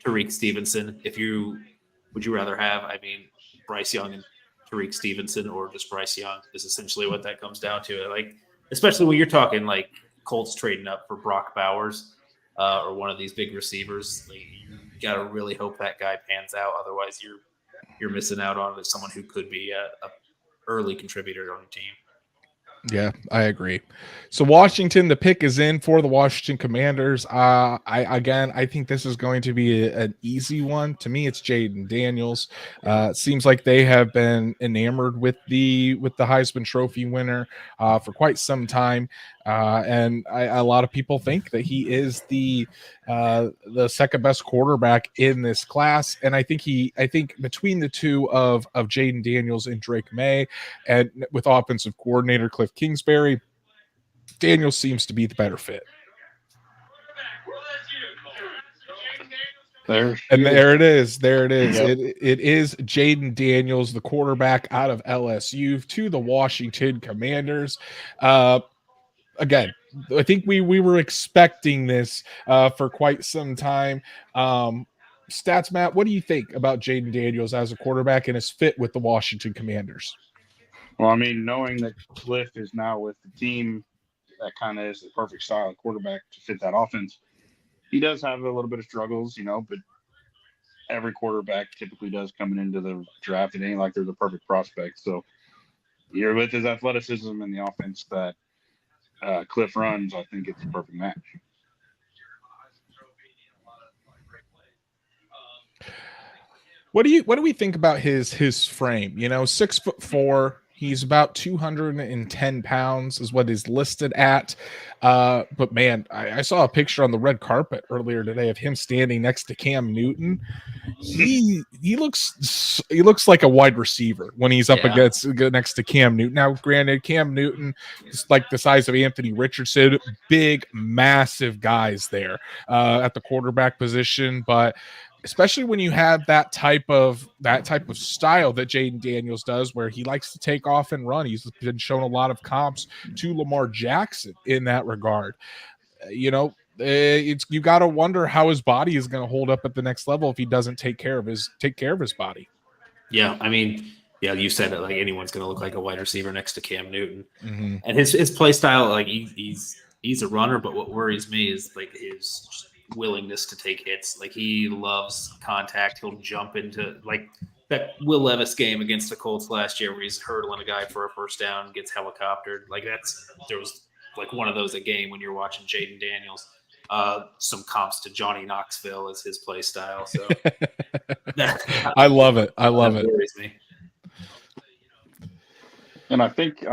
Tariq Stevenson. Would you rather have, Bryce Young and Tariq Stevenson, or just Bryce Young is essentially what that comes down to. Like, especially when you're talking like Colts trading up for Brock Bowers or one of these big receivers. Like, you got to really hope that guy pans out. Otherwise, you're missing out on someone who could be a early contributor on your team. Yeah, I agree. So Washington, the pick is in for the Washington Commanders. I think this is going to be an easy one. To me, it's Jaden Daniels. Seems like they have been enamored with the Heisman Trophy winner for quite some time, and a lot of people think that he is the second best quarterback in this class. And I think between the two of Jaden Daniels and Drake May, and with offensive coordinator Cliff Kingsbury, Daniels seems to be the better fit. There it is. Yep. It is Jaden Daniels, the quarterback out of LSU, to the Washington Commanders. Again, I think we were expecting this for quite some time. Stats, Matt, what do you think about Jaden Daniels as a quarterback and his fit with the Washington Commanders? Well, I mean, knowing that Cliff is now with the team, that kind of is the perfect style of quarterback to fit that offense. He does have a little bit of struggles, but every quarterback typically does coming into the draft. It ain't like they're the perfect prospect. So you're with his athleticism and the offense that Cliff runs, I think it's a perfect match. What do we think about his frame? 6'4". He's about 210 pounds is what he's listed at. But man, I saw a picture on the red carpet earlier today of him standing next to Cam Newton. He looks like a wide receiver when he's up against next to Cam Newton. Now, granted, Cam Newton is like the size of Anthony Richardson, big, massive guys there at the quarterback position, but especially when you have that type of style that Jaden Daniels does, where he likes to take off and run. He's been shown a lot of comps to Lamar Jackson in that regard. You got to wonder how his body is going to hold up at the next level if he doesn't take care of his body. Yeah, I mean, you said it. Like, anyone's going to look like a wide receiver next to Cam Newton, mm-hmm. And his play style, like he's a runner, but what worries me is like his willingness to take hits. Like, he loves contact. He'll jump into, like, that Will Levis game against the Colts last year where he's hurdling a guy for a first down, gets helicoptered. Like, there was like one of those a game when you're watching Jaden Daniels. Some comps to Johnny Knoxville as his play style. So I love it. That worries me. And I think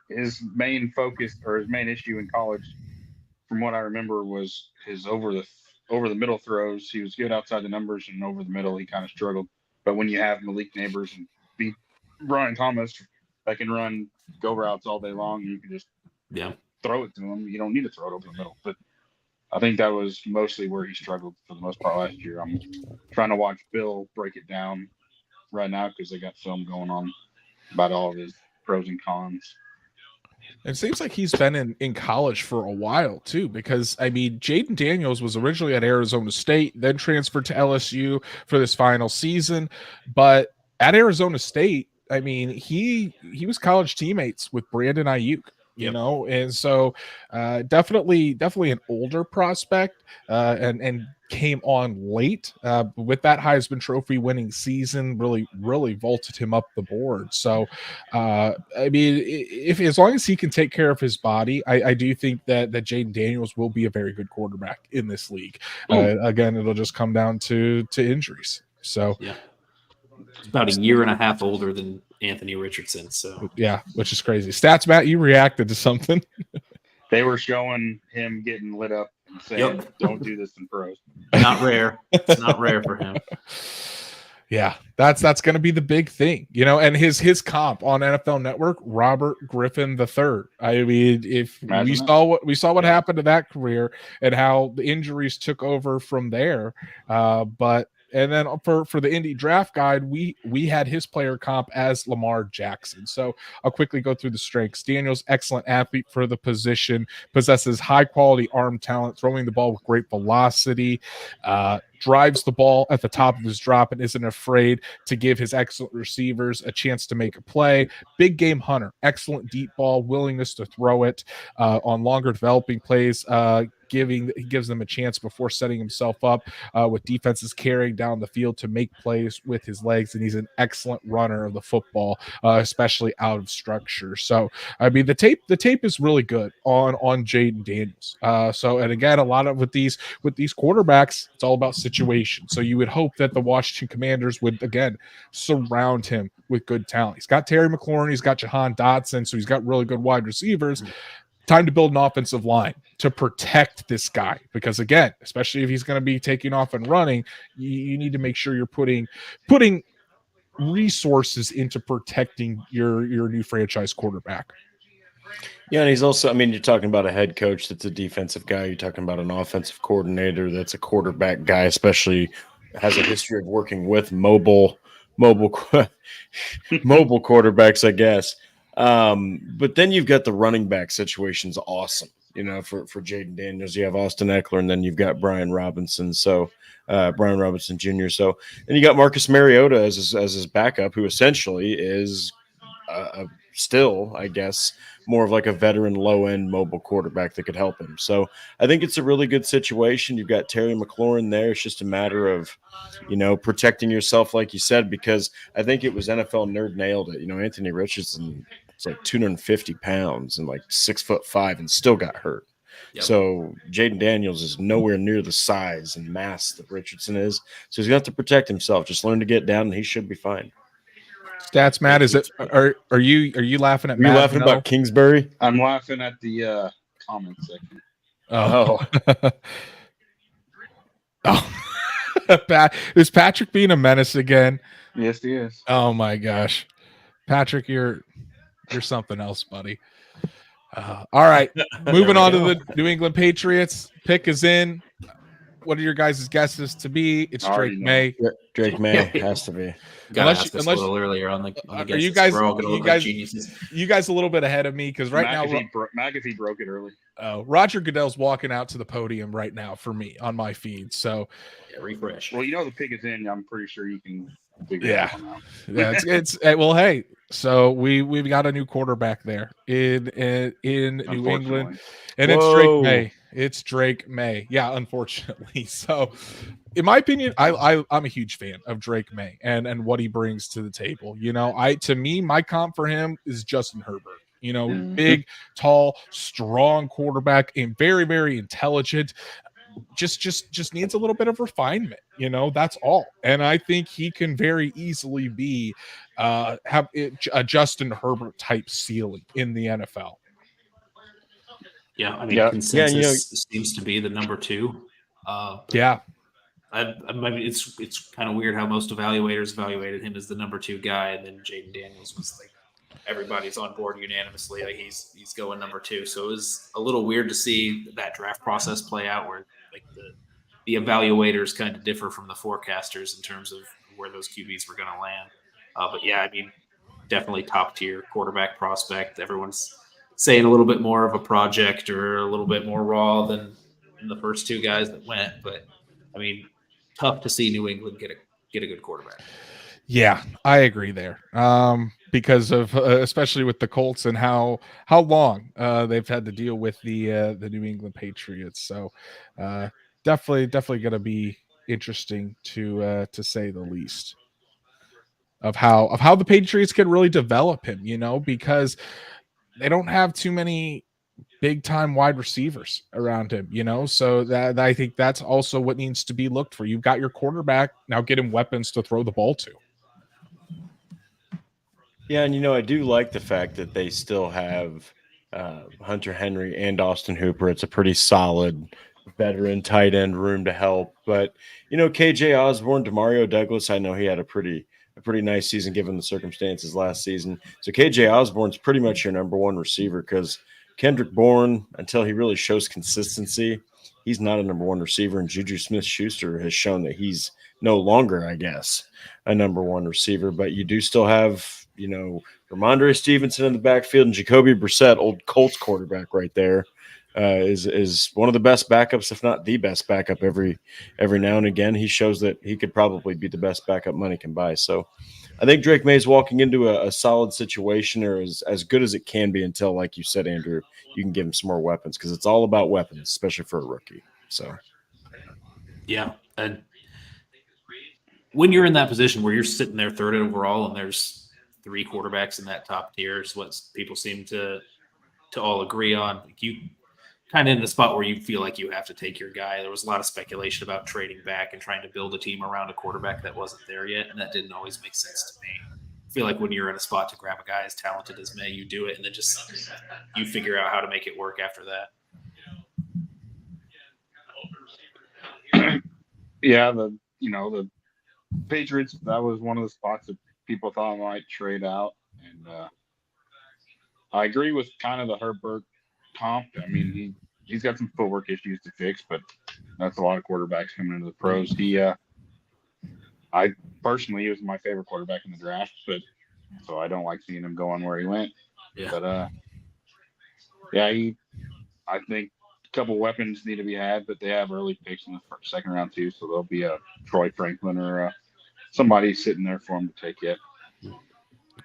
his main focus or his main issue in college, from what I remember, was his over the middle throws. He was good outside the numbers, and over the middle he kind of struggled. But when you have Malik Neighbors and beat Brian Thomas that can run go routes all day long, you can just throw it to him. You don't need to throw it over the middle. But I think that was mostly where he struggled for the most part last year. I'm trying to watch Bill break it down right now because they got film going on about all of his pros and cons. It seems like he's been in college for a while too, because I mean, Jaden Daniels was originally at Arizona State, then transferred to LSU for this final season. But at Arizona State, I mean, he was college teammates with Brandon Ayuk. And so definitely an older prospect and came on late with that Heisman Trophy winning season, really vaulted him up the board. So, I mean, if as long as he can take care of his body, I do think that Jaden Daniels will be a very good quarterback in this league. Again, it'll just come down to injuries. So, it's about a year and a half older than Anthony Richardson. So which is crazy. Stats, Matt, you reacted to something. They were showing him getting lit up and saying, "Don't do this in pros." Not rare. It's not rare for him. Yeah, that's going to be the big thing, and his comp on NFL Network, Robert Griffin III. I mean, if we saw what happened to that career and how the injuries took over from there, but And then for the Indy draft guide, we had his player comp as Lamar Jackson. So I'll quickly go through the strengths. Daniels, excellent athlete for the position, possesses high quality arm talent, throwing the ball with great velocity, drives the ball at the top of his drop and isn't afraid to give his excellent receivers a chance to make a play. Big game hunter, excellent deep ball, willingness to throw it on longer developing plays. He gives them a chance before setting himself up with defenses carrying down the field to make plays with his legs, and he's an excellent runner of the football, especially out of structure. So I mean, the tape is really good on Jaden Daniels. And again, a lot of with these quarterbacks, it's all about situation. So you would hope that the Washington Commanders would again surround him with good talent. He's got Terry McLaurin, he's got Jahan Dotson, so he's got really good wide receivers. Time to build an offensive line to protect this guy, because again, especially if he's going to be taking off and running, you need to make sure you're putting resources into protecting your new franchise quarterback. Yeah, and he's also, I mean, you're talking about a head coach that's a defensive guy. You're talking about an offensive coordinator that's a quarterback guy, especially has a history of working with mobile quarterbacks, I guess. But then you've got the running back situation's awesome. You know, for Jaden Daniels, you have Austin Eckler, and then you've got Brian Robinson. So Brian Robinson Jr. So, and you got Marcus Mariota as his backup, who essentially is still, I guess, more of like a veteran low-end mobile quarterback that could help him. So I think it's a really good situation. You've got Terry McLaurin there. It's just a matter of, you know, protecting yourself, like you said, because I think it was NFL Nerd nailed it. You know, Anthony Richardson is like 250 pounds and like 6'5" and still got hurt. Yep. So Jaden Daniels is nowhere near the size and mass that Richardson is. So he's got to protect himself. Just learn to get down, and he should be fine. Stats, Matt. Is it? Are you laughing at? Are you Matt? laughing about Kingsbury? I'm laughing at the comment section. Oh. Is Patrick being a menace again? Yes, he is. Oh my gosh, Patrick, you're something else, buddy. All right, moving on to the New England Patriots. Pick is in. What are your guys' guesses to be? It's Drake May. Drake May has to be. Unless a little earlier on the are you guys a little bit ahead of me, because right now McAfee broke it early. Roger Goodell's walking out to the podium right now for me on my feed. So refresh. Well, you know the pick is in. I'm pretty sure you can figure it out. Yeah, it's well, hey. So we've got a new quarterback there in New England, and it's Drake May. It's Drake May. Yeah, unfortunately. So, in my opinion, I'm a huge fan of Drake May and what he brings to the table. You know, to me, my comp for him is Justin Herbert. You know, big, tall, strong quarterback, and very, very intelligent. Just needs a little bit of refinement. You know, that's all. And I think he can very easily be have a Justin Herbert type ceiling in the NFL. Yeah, I mean, consensus seems to be the number 2. I mean, it's kind of weird how most evaluators evaluated him as the number 2 guy, and then Jaden Daniels was like, everybody's on board unanimously. Like he's going number 2. So it was a little weird to see that draft process play out, where like the evaluators kind of differ from the forecasters in terms of where those QBs were going to land. But yeah, I mean, definitely top tier quarterback prospect. Everyone's saying a little bit more of a project or a little bit more raw than the first 2 guys that went. But I mean, tough to see New England get a good quarterback. Yeah, I agree there. Because of especially with the Colts and how long they've had to deal with the New England Patriots. So definitely going to be interesting to say the least of how the Patriots can really develop him. You know, because they don't have too many big time wide receivers around him, you know, so that I think that's also what needs to be looked for. You've got your quarterback, now get him weapons to throw the ball to. Yeah, and you know, I do like the fact that they still have Hunter Henry and Austin Hooper. It's a pretty solid veteran tight end room to help. But you know, KJ Osborne, Demario Douglas, I know he had a pretty nice season given the circumstances last season. So KJ Osborne's pretty much your number 1 receiver, because Kendrick Bourne, until he really shows consistency, he's not a number 1 receiver. And Juju Smith-Schuster has shown that he's no longer, I guess, a number one receiver. But you do still have, Ramondre Stevenson in the backfield, and Jacoby Brissett, old Colts quarterback right there, is one of the best backups, if not the best backup every now and again. He shows that he could probably be the best backup money can buy. So I think Drake May is walking into a solid situation, or as good as it can be until, like you said, Andrew, you can give him some more weapons, because it's all about weapons, especially for a rookie. So, yeah. And when you're in that position where you're sitting there third overall and there's 3 quarterbacks in that top tier is what people seem to all agree on. Like, you kind of in the spot where you feel like you have to take your guy. There was a lot of speculation about trading back and trying to build a team around a quarterback that wasn't there yet, and that didn't always make sense to me. I feel like when you're in a spot to grab a guy as talented as May, you do it, and then just you figure out how to make it work after that. Yeah, the Patriots, that was one of the spots that people thought might trade out, and I agree with kind of the Herbert comp. I mean, he's got some footwork issues to fix, but that's a lot of quarterbacks coming into the pros. I personally, he was my favorite quarterback in the draft, but so I don't like seeing him going where he went. Yeah. But I think a couple weapons need to be had, but they have early picks in the second round too, so there'll be a Troy Franklin or somebody sitting there for him to take it.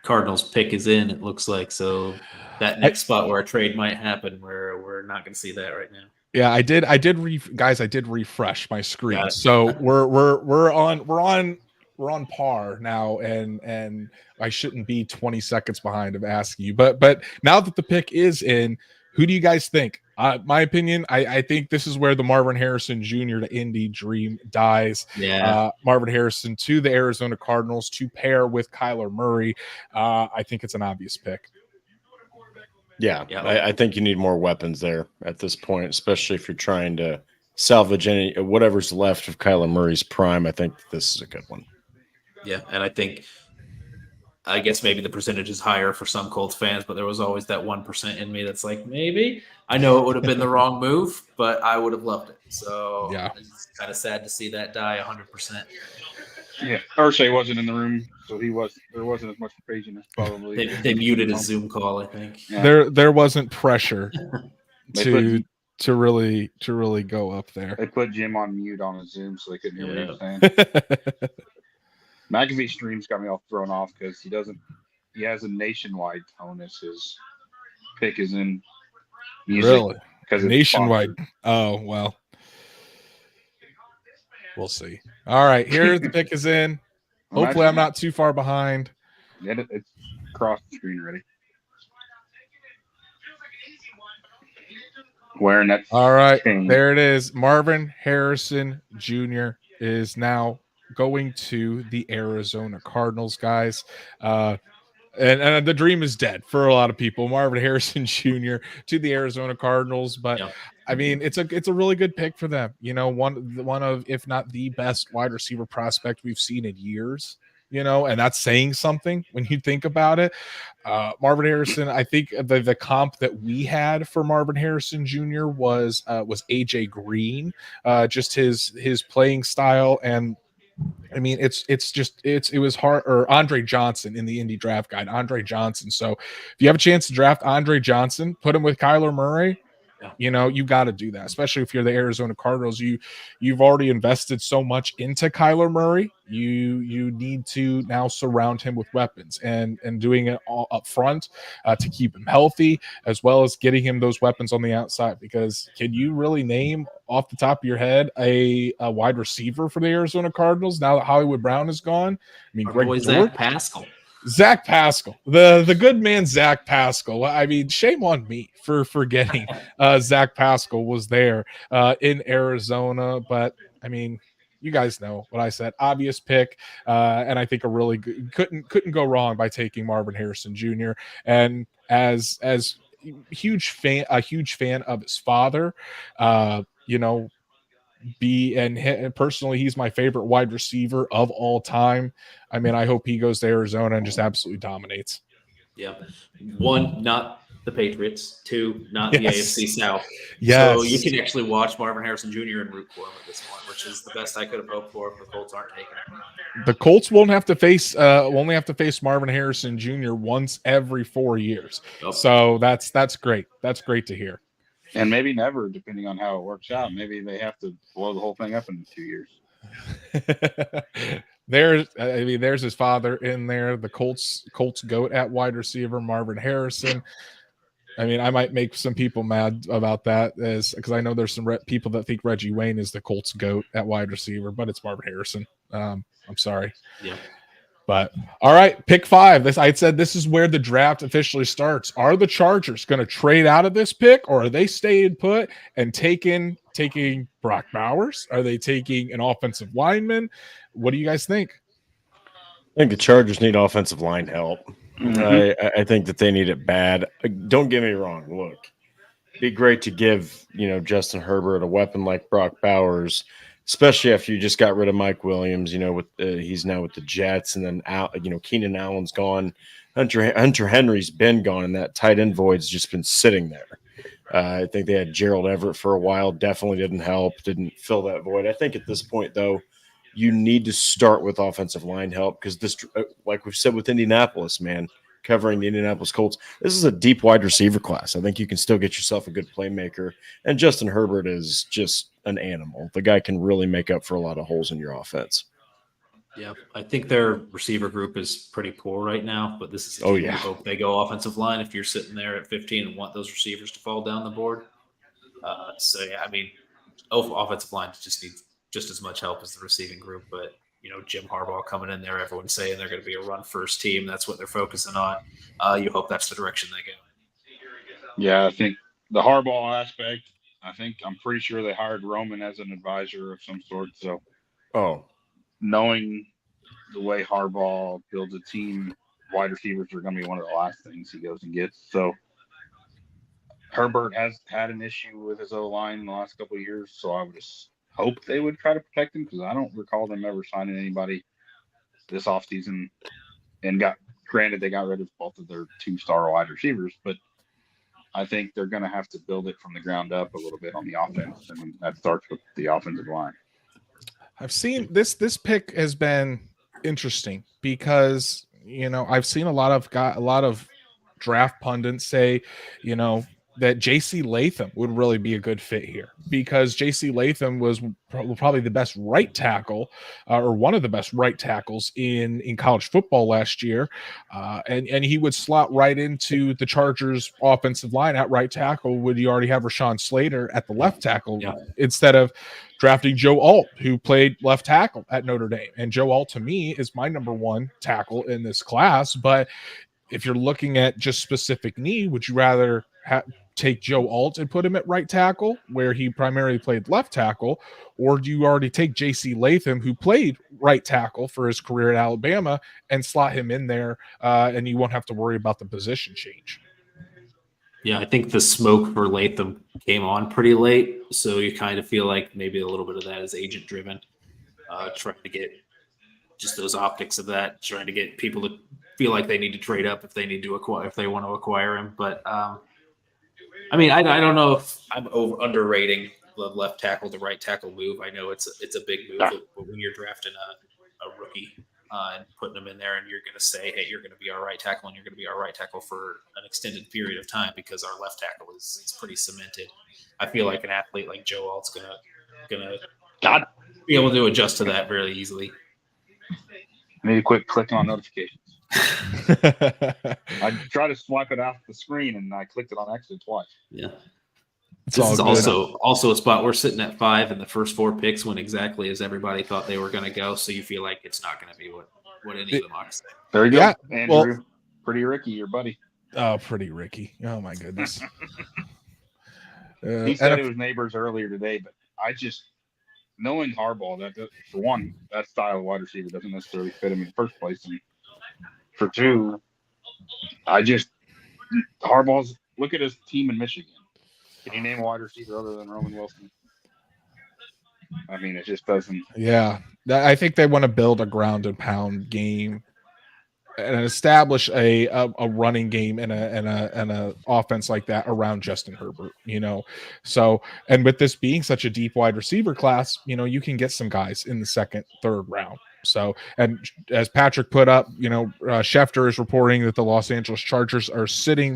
Cardinals pick is in, it looks like. So that next spot where a trade might happen, where we're not going to see that right now. Yeah, I did refresh my screen. So we're on par now, and I shouldn't be 20 seconds behind of asking you. But now that the pick is in, who do you guys think? My opinion, I think this is where the Marvin Harrison Jr. to Indy dream dies. Yeah. Marvin Harrison to the Arizona Cardinals to pair with Kyler Murray. I think it's an obvious pick. Yeah. I think you need more weapons there at this point, especially if you're trying to salvage whatever's left of Kyler Murray's prime. I think this is a good one. Yeah, and I guess maybe the percentage is higher for some Colts fans, but there was always that 1% in me that's like, maybe. I know it would have been the wrong move, but I would have loved it. So yeah, it's kind of sad to see that die 100%. Yeah, Ursay wasn't in the room, so there wasn't as much craziness probably. They muted his Zoom call, I think. Yeah. There wasn't pressure to really go up there. They put Jim on mute on a Zoom so they couldn't hear what he was saying. McAfee streams got me all thrown off because he has a nationwide tone as his pick is in music. Really? Because nationwide. Oh, well. We'll see. All right, here the pick is in. Hopefully I'm not too far behind. It's across the screen ready. Wearing that. All right, chain. there it is. Marvin Harrison Jr. is now going to the Arizona Cardinals, guys. And the dream is dead for a lot of people. Marvin Harrison Jr. to the Arizona Cardinals, but I mean, it's a really good pick for them. One of, if not the best wide receiver prospect we've seen in years. And that's saying something when you think about it. Marvin Harrison, I think the comp that we had for Marvin Harrison Jr. was AJ Green, just his playing style. And I mean, it was hard, or Andre Johnson in the Indy draft guide, Andre Johnson. So if you have a chance to draft Andre Johnson, put him with Kyler Murray, you got to do that, especially if you're the Arizona Cardinals. You've already invested so much into Kyler Murray. You need to now surround him with weapons and doing it all up front to keep him healthy, as well as getting him those weapons on the outside. Because can you really name off the top of your head a wide receiver for the Arizona Cardinals now that Hollywood Brown is gone? I mean, Greg Zach Pascal. Zach Pascal, the good man, Zach Pascal. I mean, shame on me for forgetting Zach Pascal was there in Arizona. But I mean, you guys know what I said. Obvious pick, and I think a really good, couldn't go wrong by taking Marvin Harrison Jr. And as a huge fan of his father, and personally, he's my favorite wide receiver of all time. I mean, I hope he goes to Arizona and just absolutely dominates. Yeah. One, not the Patriots. 2, not the AFC South. Yes. So you can actually watch Marvin Harrison Jr. and root for him at this point, which is the best I could have hoped for if the Colts aren't taking him. The Colts won't have to face only have to face Marvin Harrison Jr. once every 4 years. Nope. So that's great. That's great to hear. And maybe never, depending on how it works out. Maybe they have to blow the whole thing up in 2 years. There's his father in there. The Colts goat at wide receiver, Marvin Harrison. I mean, I might make some people mad about that, because I know there's some people that think Reggie Wayne is the Colts goat at wide receiver, but it's Marvin Harrison. I'm sorry. Yeah. But all right, pick 5. I said this is where the draft officially starts. Are the Chargers going to trade out of this pick, or are they staying put and taking Brock Bowers? Are they taking an offensive lineman? What do you guys think? I think the Chargers need offensive line help. Mm-hmm. I think that they need it bad. Don't get me wrong. Look, it'd be great to give Justin Herbert a weapon like Brock Bowers, especially after you just got rid of Mike Williams. He's now with the Jets, and then Keenan Allen's gone. Hunter Henry's been gone, and that tight end void's just been sitting there. I think they had Gerald Everett for a while. Definitely didn't help. Didn't fill that void. I think at this point, though, you need to start with offensive line help, because this, like we've said with Indianapolis, man, covering the Indianapolis Colts, this is a deep wide receiver class. I think you can still get yourself a good playmaker, and Justin Herbert is just an animal. The guy can really make up for a lot of holes in your offense. Yeah, I think their receiver group is pretty poor right now, but this is you hope they go offensive line if you're sitting there at 15 and want those receivers to fall down the board. Offensive line just needs just as much help as the receiving group, but Jim Harbaugh coming in there, everyone's saying they're going to be a run first team. That's what they're focusing on. You hope that's the direction they go. Yeah, I think the Harbaugh aspect, I'm pretty sure they hired Roman as an advisor of some sort. So, knowing the way Harbaugh builds a team, wide receivers are going to be one of the last things he goes and gets. So, Herbert has had an issue with his O-line in the last couple of years, so I would just hope they would try to protect him, because I don't recall them ever signing anybody this offseason. And granted, they got rid of both of their 2-star wide receivers, but I think they're going to have to build it from the ground up a little bit on the offense, and that starts with the offensive line. I've seen this pick has been interesting because I've seen a lot of draft pundits say that J.C. Latham would really be a good fit here, because J.C. Latham was probably the best right tackle, or one of the best right tackles in college football last year. And he would slot right into the Chargers offensive line at right tackle. Would you already have Rashawn Slater at the left tackle instead of drafting Joe Alt, who played left tackle at Notre Dame? And Joe Alt, to me, is my number 1 tackle in this class. But if you're looking at just specific need, would you rather take Joe Alt and put him at right tackle, where he primarily played left tackle, or do you already take J.C. Latham, who played right tackle for his career at Alabama, and slot him in there, and you won't have to worry about the position change? Yeah, I think the smoke for Latham came on pretty late, so you kind of feel like maybe a little bit of that is agent-driven, trying to get just those optics of that, trying to get people to feel like they need to trade up if they want to acquire him. But I don't know if I'm underrating the left tackle to right tackle move. I know it's a big move, but when you're drafting a rookie and putting them in there, and you're going to say, hey, you're going to be our right tackle, and you're going to be our right tackle for an extended period of time, because our left tackle is pretty cemented. I feel like an athlete like Joe Alt's gonna be able to adjust to that very easily. I need a quick click on notifications. I tried to swipe it off the screen, and I clicked it on accident twice. Yeah. This is also a spot we're sitting at 5, and the first 4 picks went exactly as everybody thought they were going to go. So you feel like it's not going to be what any of the mocks say. There you go, Andrew. Pretty Ricky, your buddy. Oh, Pretty Ricky. Oh my goodness. He said it was neighbors earlier today, but I just, knowing Harbaugh, that for one, that style of wide receiver doesn't necessarily fit him in the first place, and for 2, Harbaugh's, look at his team in Michigan. Can you name a wide receiver other than Roman Wilson? It just doesn't. Yeah, I think they want to build a ground and pound game. establish a running game and a offense like that around Justin Herbert, So, and with this being such a deep wide receiver class, you can get some guys in the second, third round. So, and as Patrick put up, Schefter is reporting that the Los Angeles Chargers are staying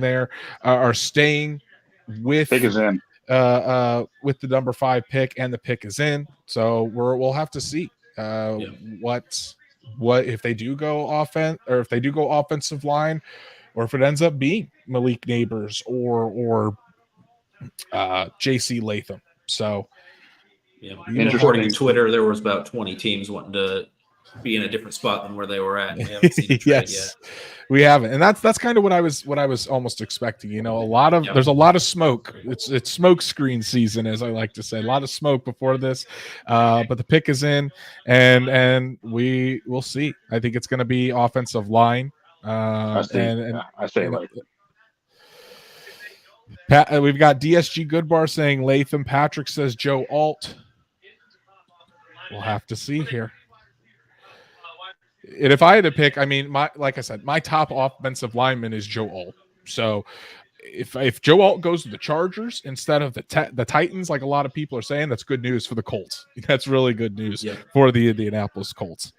with Pick is in. With the number 5 pick, and the pick is in. So we'll have to see what if they do go offense, or if they do go offensive line, or if it ends up being Malik Neighbors or JC Latham. So according to Twitter, there was about 20 teams wanting to be in a different spot than where they were at. We haven't seen a trade yet. We haven't, and that's kind of what I was almost expecting. There's a lot of smoke. It's smoke screen season, as I like to say. A lot of smoke before this, but the pick is in, and we'll see. I think it's going to be offensive line. I say Latham. We've got DSG Goodbar saying Latham. Patrick says Joe Alt. We'll have to see here. And if I had to pick, like I said, my top offensive lineman is Joe Alt. So if Joe Alt goes to the Chargers instead of the Titans, like a lot of people are saying, that's good news for the Colts. That's really good news for the Indianapolis Colts.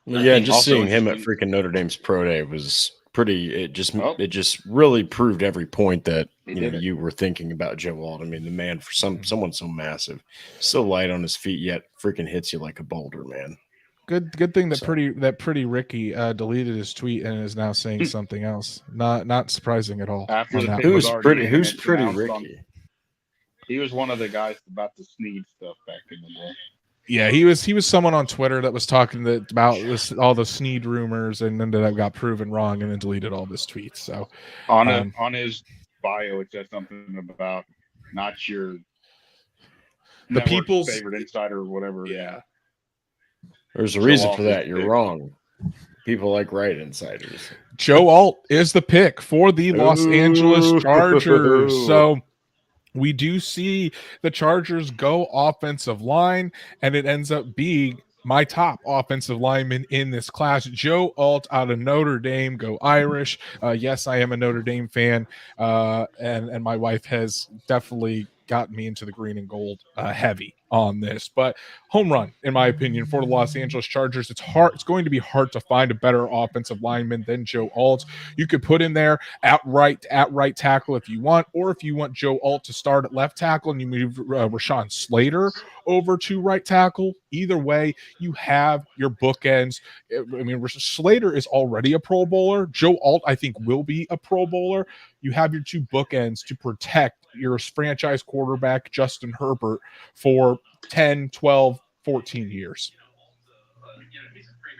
Yeah, just seeing him at freaking Notre Dame's pro day was pretty. It just really proved every point that you were thinking about Joe Alt. I mean, the man, for someone so massive, so light on his feet, yet freaking hits you like a boulder, man. Good thing that pretty Ricky deleted his tweet and is now saying something else. Not surprising at all. Who's pretty Ricky? He was one of the guys about the Sneed stuff back in the day. Yeah, he was someone on Twitter that was talking about all the Sneed rumors, and then that got proven wrong, and then deleted all his tweets. So on his bio, it says something about not your the people's favorite insider or whatever. Yeah. There's a reason for that. You're wrong. People like right insiders. Joe Alt is the pick for the Los Angeles Chargers. So we do see the Chargers go offensive line, and it ends up being my top offensive lineman in this class, Joe Alt out of Notre Dame. Go Irish. Yes, I am a Notre Dame fan, and my wife has definitely gotten me into the green and gold heavy on this. But home run, in my opinion, for the Los Angeles Chargers. It's going to be hard to find a better offensive lineman than Joe Alt. You could put him there at right tackle if you want, or if you want Joe Alt to start at left tackle and you move Rashawn Slater over to right tackle. Either way, you have your bookends. I mean, Slater is already a Pro Bowler. Joe Alt, I think, will be a Pro Bowler. You have your two bookends to protect your franchise quarterback, Justin Herbert, for 10, 12, 14 years.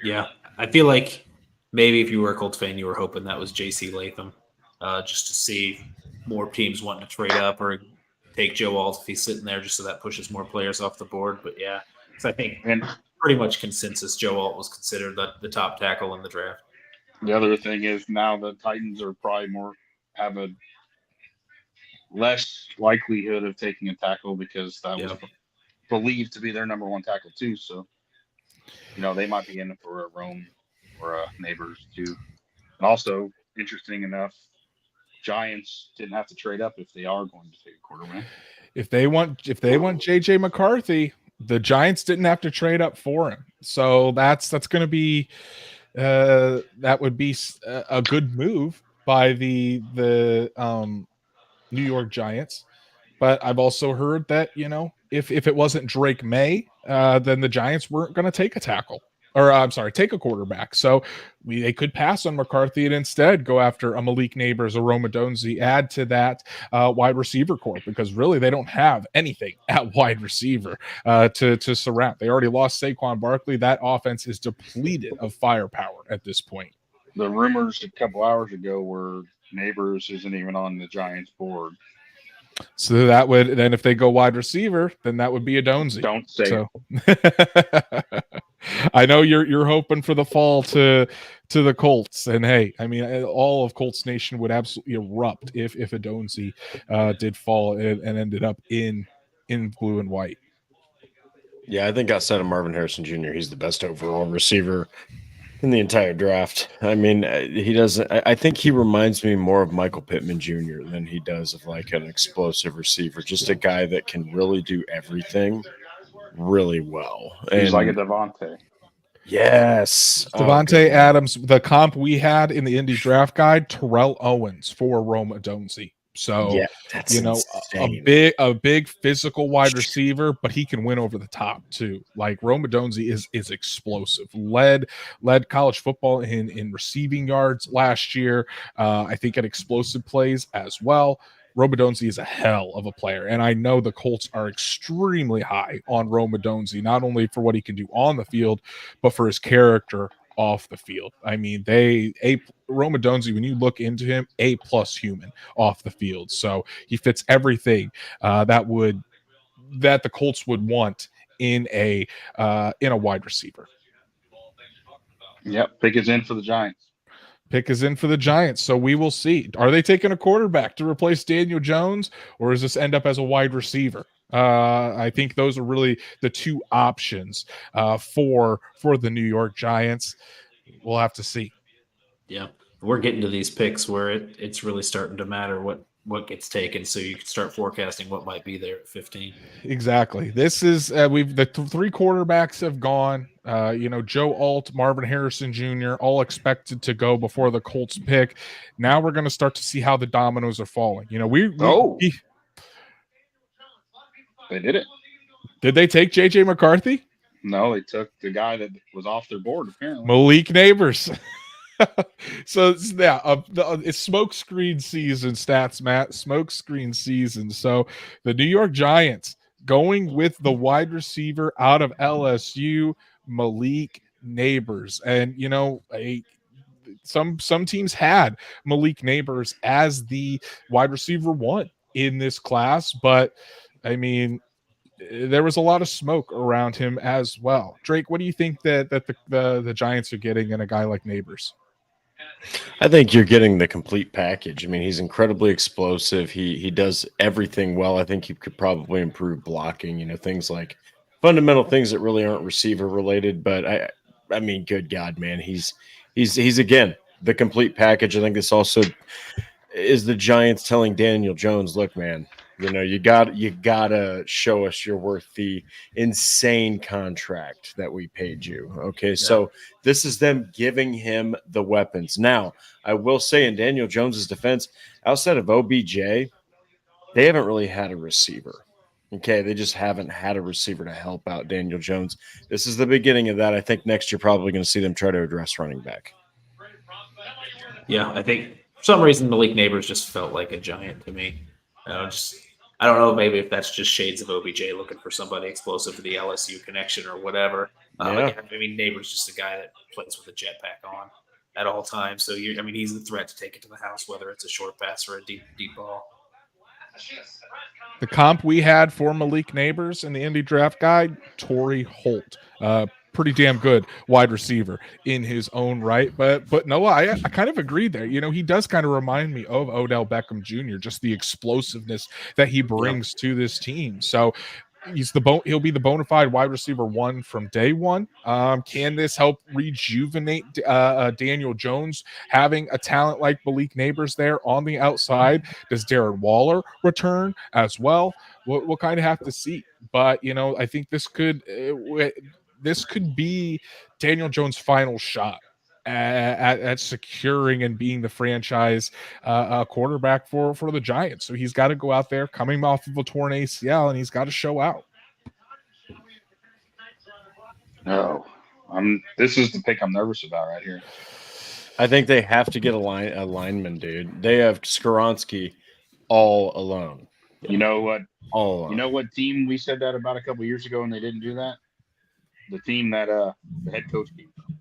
Yeah, I feel like maybe if you were a Colts fan, you were hoping that was JC Latham, just to see more teams wanting to trade up or take Joe Alt if he's sitting there, just so that pushes more players off the board. But yeah, so I think pretty much consensus Joe Alt was considered the top tackle in the draft. The other thing is now the Titans are probably have a less likelihood of taking a tackle because that was believed to be their number one tackle too. So, they might be in for a Rome or a Neighbors too. And also, interesting enough, Giants didn't have to trade up if they are going to take a quarterback. If they want JJ McCarthy, the Giants didn't have to trade up for him. So that's going to be that would be a good move by the New York Giants. But I've also heard that, if it wasn't Drake May, then the Giants weren't going to take a tackle. Or I'm sorry, take a quarterback. So they could pass on McCarthy and instead go after a Malik Neighbors, a Rome Odunze, add to that wide receiver core, because really they don't have anything at wide receiver to surround. They already lost Saquon Barkley. That offense is depleted of firepower at this point. The rumors a couple hours ago were Neighbors isn't even on the Giants board. So that would then, if they go wide receiver, then that would be a Odunze. Don't say so. I know you're hoping for the fall to the Colts, and hey, I mean, all of Colts Nation would absolutely erupt if Odunze did fall and ended up in blue and white. Yeah, I think outside of Marvin Harrison Jr., he's the best overall receiver in the entire draft. I mean, he doesn't. I think he reminds me more of Michael Pittman Jr. than he does of like an explosive receiver. Just a guy that can really do everything really well. He's like a And Devontae. yes, Devontae good. Adams, the comp we had in the Indy draft guide, Terrell Owens for Rome Odunze. So, Yeah, that's you know, insane. a big physical wide receiver, but he can win over the top too. Like Rome Odunze is explosive. Led college football in receiving yards last year. I think at explosive plays as well. Rome Odunze is a hell of a player, and I know the Colts are extremely high on Rome Odunze, not only for what he can do on the field, but for his character off the field. I mean, Rome Odunze, when you look into him, A+ human off the field. So he fits everything that the Colts would want in a wide receiver. Yep, pick is in for the Giants. Pick is in for the Giants. So we will see. Are they taking a quarterback to replace Daniel Jones, or does this end up as a wide receiver? I think those are really the two options for the New York Giants. We'll have to see. Yeah, we're getting to these picks where it's really starting to matter what gets taken, so you can start forecasting what might be there at 15. Exactly. This is the three quarterbacks have gone. Joe Alt, Marvin Harrison Jr. all expected to go before the Colts pick. Now we're going to start to see how the dominoes are falling. You know, they did it. Did they take JJ McCarthy? No, they took the guy that was off their board apparently. Malik Neighbors. So it's smoke screen season stats, Matt. Smoke screen season. So the New York Giants going with the wide receiver out of LSU, Malik Neighbors. And some teams had Malik Neighbors as the wide receiver one in this class, but I mean, there was a lot of smoke around him as well. Drake, what do you think that the Giants are getting in a guy like Neighbors? I think you're getting the complete package. I mean, he's incredibly explosive. He does everything well. I think he could probably improve blocking, things like fundamental things that really aren't receiver related. But I mean, good God, man, he's again the complete package. I think this also is the Giants telling Daniel Jones, look, man, you gotta show us you're worth the insane contract that we paid you. Okay. Yeah. So this is them giving him the weapons. Now, I will say in Daniel Jones's defense, outside of OBJ, they haven't really had a receiver. Okay. They just haven't had a receiver to help out Daniel Jones. This is the beginning of that. I think next year probably going to see them try to address running back. Yeah, I think for some reason Malik Neighbors just felt like a Giant to me. I don't know, maybe if that's just shades of OBJ looking for somebody explosive for the LSU connection or whatever. I mean, Neighbors just a guy that plays with a jetpack on at all times. So he's the threat to take it to the house, whether it's a short pass or a deep ball. The comp we had for Malik Neighbors in the Indy draft guide, Torrey Holt. Pretty damn good wide receiver in his own right. But Noah, I kind of agree there. He does kind of remind me of Odell Beckham Jr., just the explosiveness that he brings to this team. So he'll be the bona fide wide receiver one from day one. Can this help rejuvenate Daniel Jones having a talent like Malik Neighbors there on the outside? Does Darren Waller return as well? We'll kind of have to see. But I think this could be Daniel Jones' final shot at securing and being the franchise quarterback for the Giants. So he's got to go out there coming off of a torn ACL, and he's got to show out. No, this is the pick I'm nervous about right here. I think they have to get a lineman, dude. They have Skoronski all alone. You know what? All alone. You know what team we said that about a couple years ago and they didn't do that? The team that the head coach came from.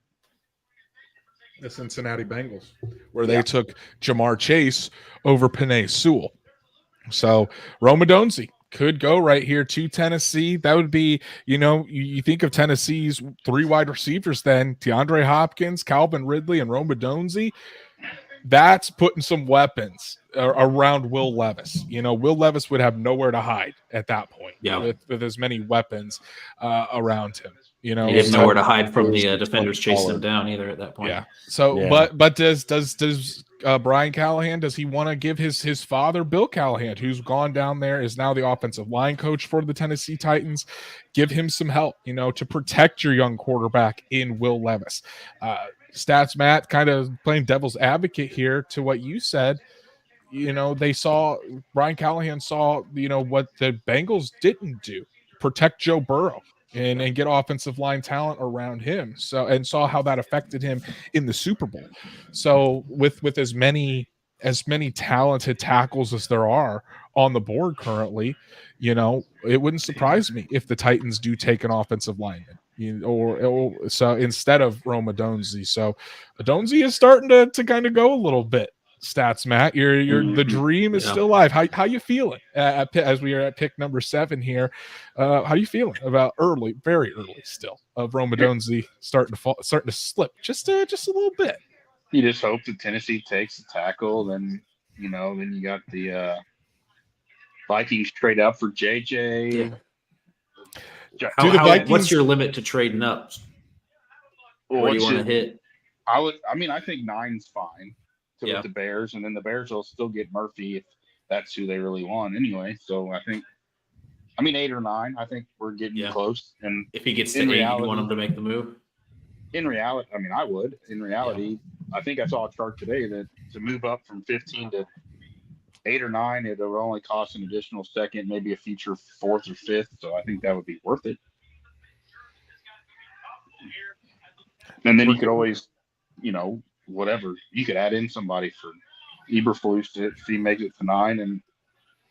The Cincinnati Bengals, where they took Jamar Chase over Penei Sewell. So Rome Odunze could go right here to Tennessee. That would be, you think of Tennessee's three wide receivers then, DeAndre Hopkins, Calvin Ridley, and Rome Odunze. that's putting some weapons around Will Levis. Will Levis would have nowhere to hide at that point with as many weapons around him. He didn't know where to hide from the defenders chasing him down either at that point. Yeah. So, but does Brian Callahan, does he want to give his father, Bill Callahan, who's gone down there, is now the offensive line coach for the Tennessee Titans, give him some help, to protect your young quarterback in Will Levis? Stats Matt, kind of playing devil's advocate here to what you said. Brian Callahan saw, what the Bengals didn't do, protect Joe Burrow and get offensive line talent around him. So, and saw how that affected him in the Super Bowl. So with as many talented tackles as there are on the board currently, it wouldn't surprise me if the Titans do take an offensive lineman. Or so instead of Rome Odunze. So Odunze is starting to kind of go a little bit. Stats Matt, the dream is still alive. How you feeling as we are at pick number 7 here? How you feeling about very early still of Rome Odunze starting to slip just a little bit? You just hope that Tennessee takes the tackle, then you got the Vikings trade up for JJ. Yeah. What's your limit to trading up? Where do you want to hit? I think 9's fine. With the Bears, and then the Bears will still get Murphy if that's who they really want anyway. So I think, 8 or 9, I think we're getting close. And if he gets to 8, you want him to make the move? In reality, I would. In reality, I think I saw a chart today that to move up from 15 to 8 or 9, it would only cost an additional second, maybe a future 4th or 5th. So I think that would be worth it. And then you could always, whatever, you could add in somebody for Eberflus if he makes it to 9 and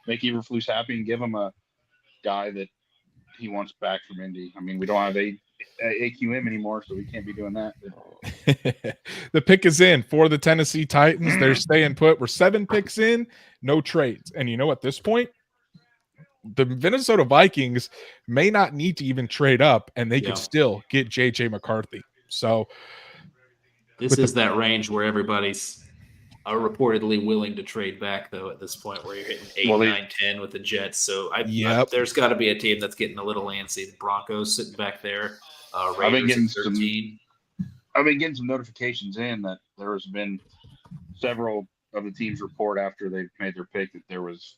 make Eberflus happy and give him a guy that he wants back from Indy. We don't have AQM anymore, so we can't be doing that. The pick is in for the Tennessee Titans. They're staying put. We're 7 picks in, no trades. And at this point, the Minnesota Vikings may not need to even trade up, and they could still get JJ McCarthy. So this is that range where everybody's reportedly willing to trade back, though, at this point where you're hitting 8, 9, 10 with the Jets. So there's got to be a team that's getting a little antsy. The Broncos sitting back there. Raiders 13. I've been getting some notifications in that there has been several of the teams report after they made their pick that there was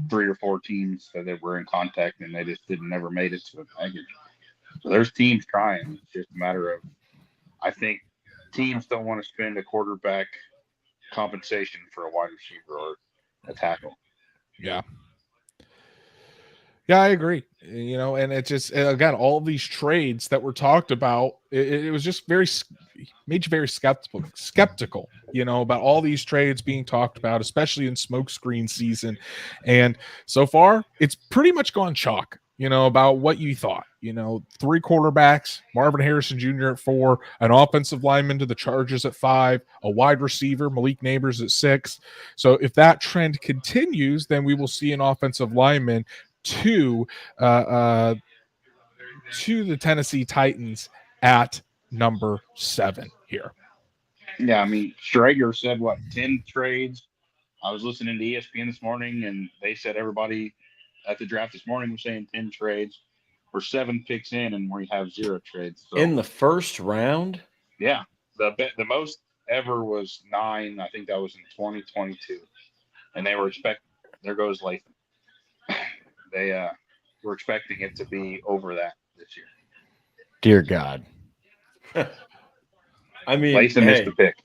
3 or 4 teams that they were in contact and they just never made it to a package. So there's teams trying. It's just a matter of, I think, teams don't want to spend a quarterback compensation for a wide receiver or a tackle. Yeah, I agree. And it just, again, all these trades that were talked about, it was just made you very skeptical, about all these trades being talked about, especially in smokescreen season. And so far, it's pretty much gone chalk. About what you thought, 3 quarterbacks, Marvin Harrison Jr. at 4, an offensive lineman to the Chargers at 5, a wide receiver, Malik Neighbors at 6. So if that trend continues, then we will see an offensive lineman to the Tennessee Titans at number 7 here. Yeah. Strager said 10 trades. I was listening to ESPN this morning and they said everybody at the draft this morning was saying 10 trades. We're 7 picks in and we have 0 trades. So, in the first round? Yeah. The most ever was 9. I think that was in 2022. And they were there goes Latham. They were expecting it to be over that this year. Dear God. Latham missed the pick.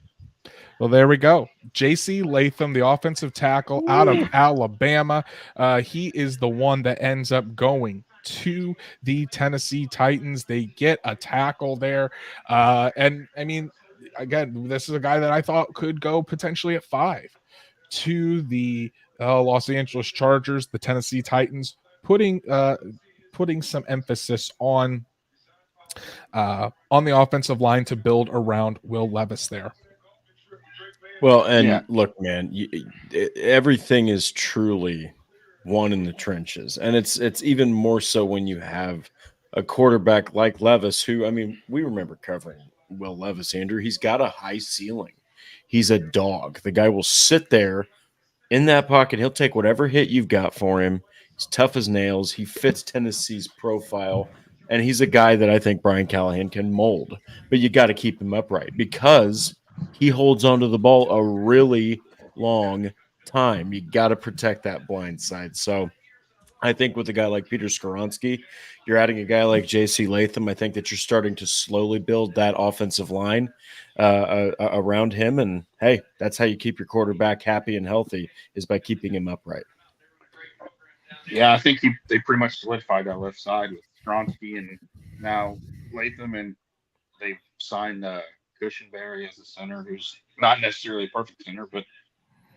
Well, there we go. J.C. Latham, the offensive tackle out of Alabama. He is the one that ends up going to the Tennessee Titans. They get a tackle there. And again, this is a guy that I thought could go potentially at 5 to the Los Angeles Chargers. The Tennessee Titans putting some emphasis on the offensive line to build around Will Levis there. Well, and look, man, everything is truly won in the trenches, and it's even more so when you have a quarterback like Levis, who, we remember covering Will Levis, Andrew. He's got a high ceiling. he's a dog. The guy will sit there in that pocket. He'll take whatever hit you've got for him. He's tough as nails. He fits Tennessee's profile. And he's a guy that I think Brian Callahan can mold. But you got to keep him upright because he holds onto the ball a really long time. You got to protect that blind side. So I think with a guy like Peter Skoronski, you're adding a guy like J.C. Latham. I think that you're starting to slowly build that offensive line around him. And, hey, that's how you keep your quarterback happy and healthy is by keeping him upright. Yeah, I think they pretty much solidified that left side with Stronsky and now Latham, and they've signed Cushenberry as a center, who's not necessarily a perfect center, but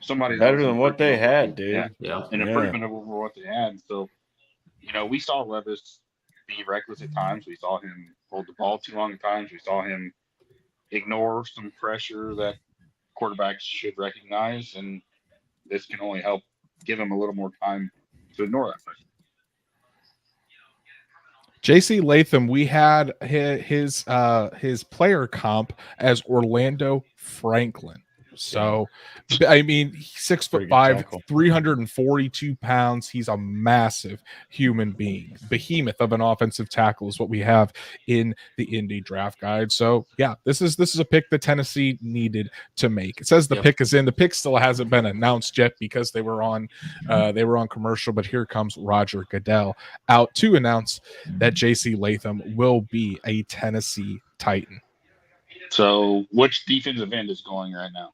somebody better than what they had, dude. Yeah. An improvement over what they had. So, we saw Levis be reckless at times. We saw him hold the ball too long at times. We saw him ignore some pressure that quarterbacks should recognize, and this can only help give him a little more time to ignore that pressure. JC Latham, we had his player comp as Orlando Franklin. So, I mean, 6'5", 342 pounds. He's a massive human being. Behemoth of an offensive tackle is what we have in the Indy draft guide. So, yeah, this is a pick that Tennessee needed to make. It says the pick is in. The pick still hasn't been announced yet because they were on commercial. But here comes Roger Goodell out to announce that J.C. Latham will be a Tennessee Titan. So, which defensive end is going right now?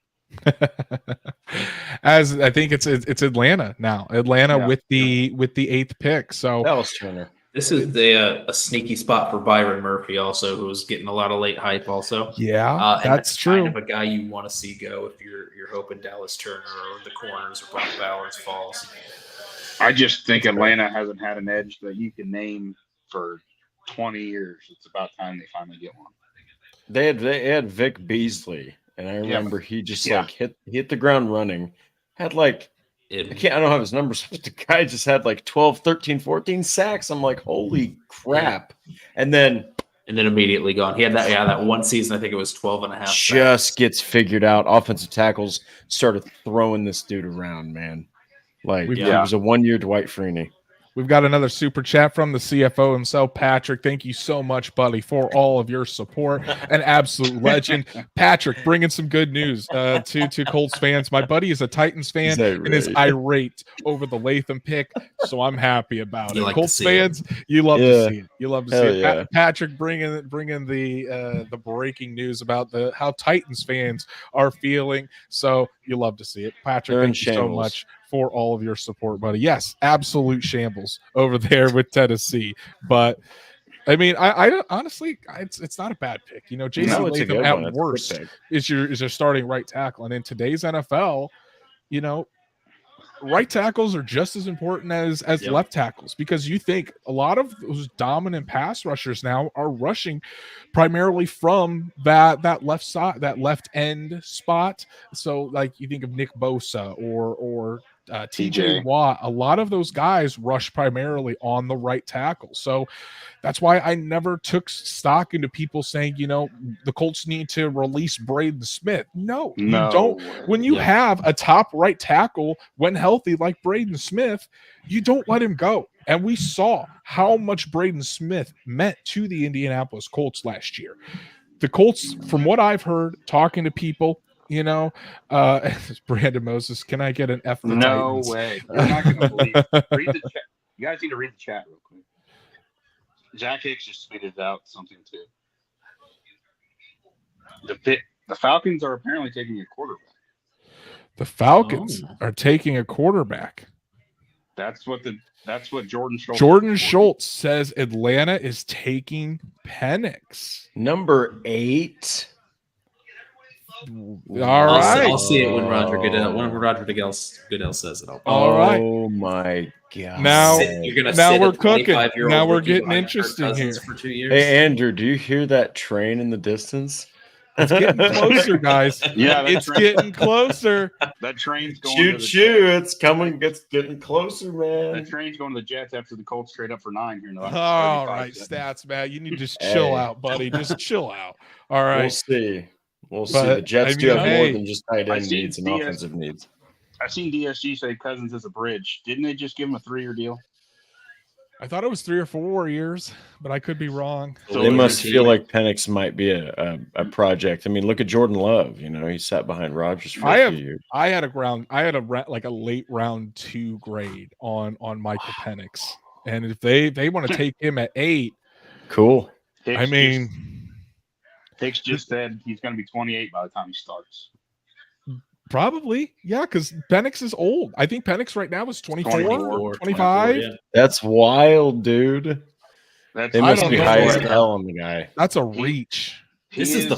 As I think it's Atlanta now. Atlanta with the 8th pick. So that was Turner. This is a sneaky spot for Byron Murphy, also, who's getting a lot of late hype. Also, that's true. Kind of a guy you want to see go if you're hoping Dallas Turner or the corners or Brock Bowers falls. I just think Atlanta hasn't had an edge that you can name for 20 years. It's about time they finally get one. They had Vic Beasley. And I remember he just hit the ground running. Had I don't have his numbers, but the guy just had 12, 13, 14 sacks. I'm like, holy crap. And then immediately gone. He had that one season, I think it was 12 and a half. Just sacks. Gets figured out. Offensive tackles started throwing this dude around, man. He was a 1-year Dwight Freeney. We've got another super chat from the CFO himself, Patrick. Thank you so much, buddy, for all of your support. An absolute legend. Patrick, bringing some good news to Colts fans. My buddy is a Titans fan and is irate over the Latham pick, so I'm happy about it. Colts fans, you love to see it. You love to see it. Patrick bringing the breaking news about how Titans fans are feeling, so you love to see it. Patrick, thank you so much for all of your support, buddy. Yes, absolute shambles over there with Tennessee. But I mean, I honestly, it's not a bad pick. J.C. Latham at worst is your starting right tackle, and in today's NFL, right tackles are just as important as left tackles, because you think a lot of those dominant pass rushers now are rushing primarily from that left side, that left end spot. So you think of Nick Bosa or TJ Watt. A lot of those guys rush primarily on the right tackle. So that's why I never took stock into people saying, the Colts need to release Braden Smith. No, you don't. When you have a top right tackle when healthy like Braden Smith, you don't let him go. And we saw how much Braden Smith meant to the Indianapolis Colts last year. The Colts, from what I've heard, talking to people, Brandon Moses, can I get an F? No way. You're not going to believe it. Read the chat. You guys need to read the chat real quick. Jack Hicks just tweeted out something too. The Falcons are apparently taking a quarterback. The Falcons are taking a quarterback. That's what Jordan Schultz. Jordan Schultz says Atlanta is taking Penix. Number 8. All right. I'll see it when Roger Goodell says it. All right. Oh my God. Now we're cooking. Now we're getting interesting here. For 2 years. Hey Andrew, do you hear that train in the distance? It's getting closer, guys. Yeah, it's getting closer. That train's going. Choo-choo! It's coming. It's getting closer, man. That train's going to the Jets after the Colts trade up for 9 here in the last. All right, stats, man. You need to just chill out, buddy. Just chill out. All right. We'll see. We'll see. The Jets do have more than just tight end needs and offensive needs. I've seen DSG say Cousins is a bridge. Didn't they just give him a 3-year deal? I thought it was 3 or 4 years, but I could be wrong. So they must feel like Penix might be a project. I mean, look at Jordan Love. You know, he sat behind Rodgers for a few years. I had a late round 2 grade on Michael Penix, and if they want to take him at 8, cool. Hicks just said he's going to be 28 by the time he starts. Probably, yeah, because Penix is old. I think Penix right now is 24, 25. 24, yeah. That's wild, dude. They must be high as hell on the guy. That's a reach. This is the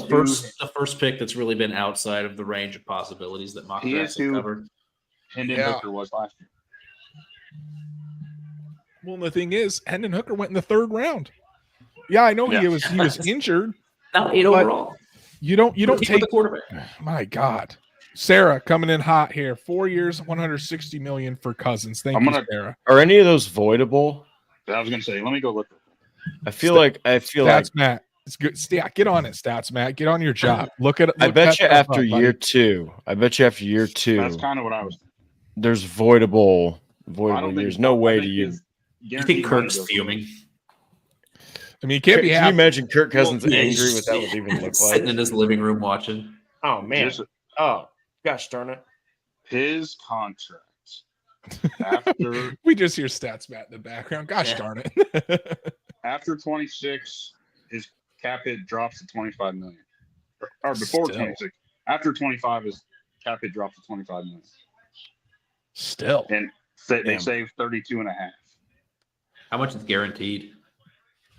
first pick that's really been outside of the range of possibilities that mock drafts have covered. Hendon Hooker was last year. Well, the thing is, Hendon Hooker went in the 3rd round. Yeah, I know he was injured. Not 8 overall. You don't take the quarterback. My God. Sarah coming in hot here. 4 years, $160 million for Cousins. Thank you, Sarah. Are any of those voidable? I was going to say, let me go look. I feel like Stats Matt. It's good. Get on it, Stats Matt. Get on your job. Look at it. I bet you after year 2. That's kind of what I was thinking. There's voidable years. No way to use. You think Kirk's fuming? I mean, can you imagine Kirk Cousins angry what that would even look like? Sitting in his living room watching. Oh man. Gosh darn it. His contract after we just hear Stats Matt in the background. Gosh darn it. After 26, his cap hit drops to 25 million. Or before 26. After 25, his cap hit drops to 25 million. Still. And they save 32 and a half. How much is guaranteed?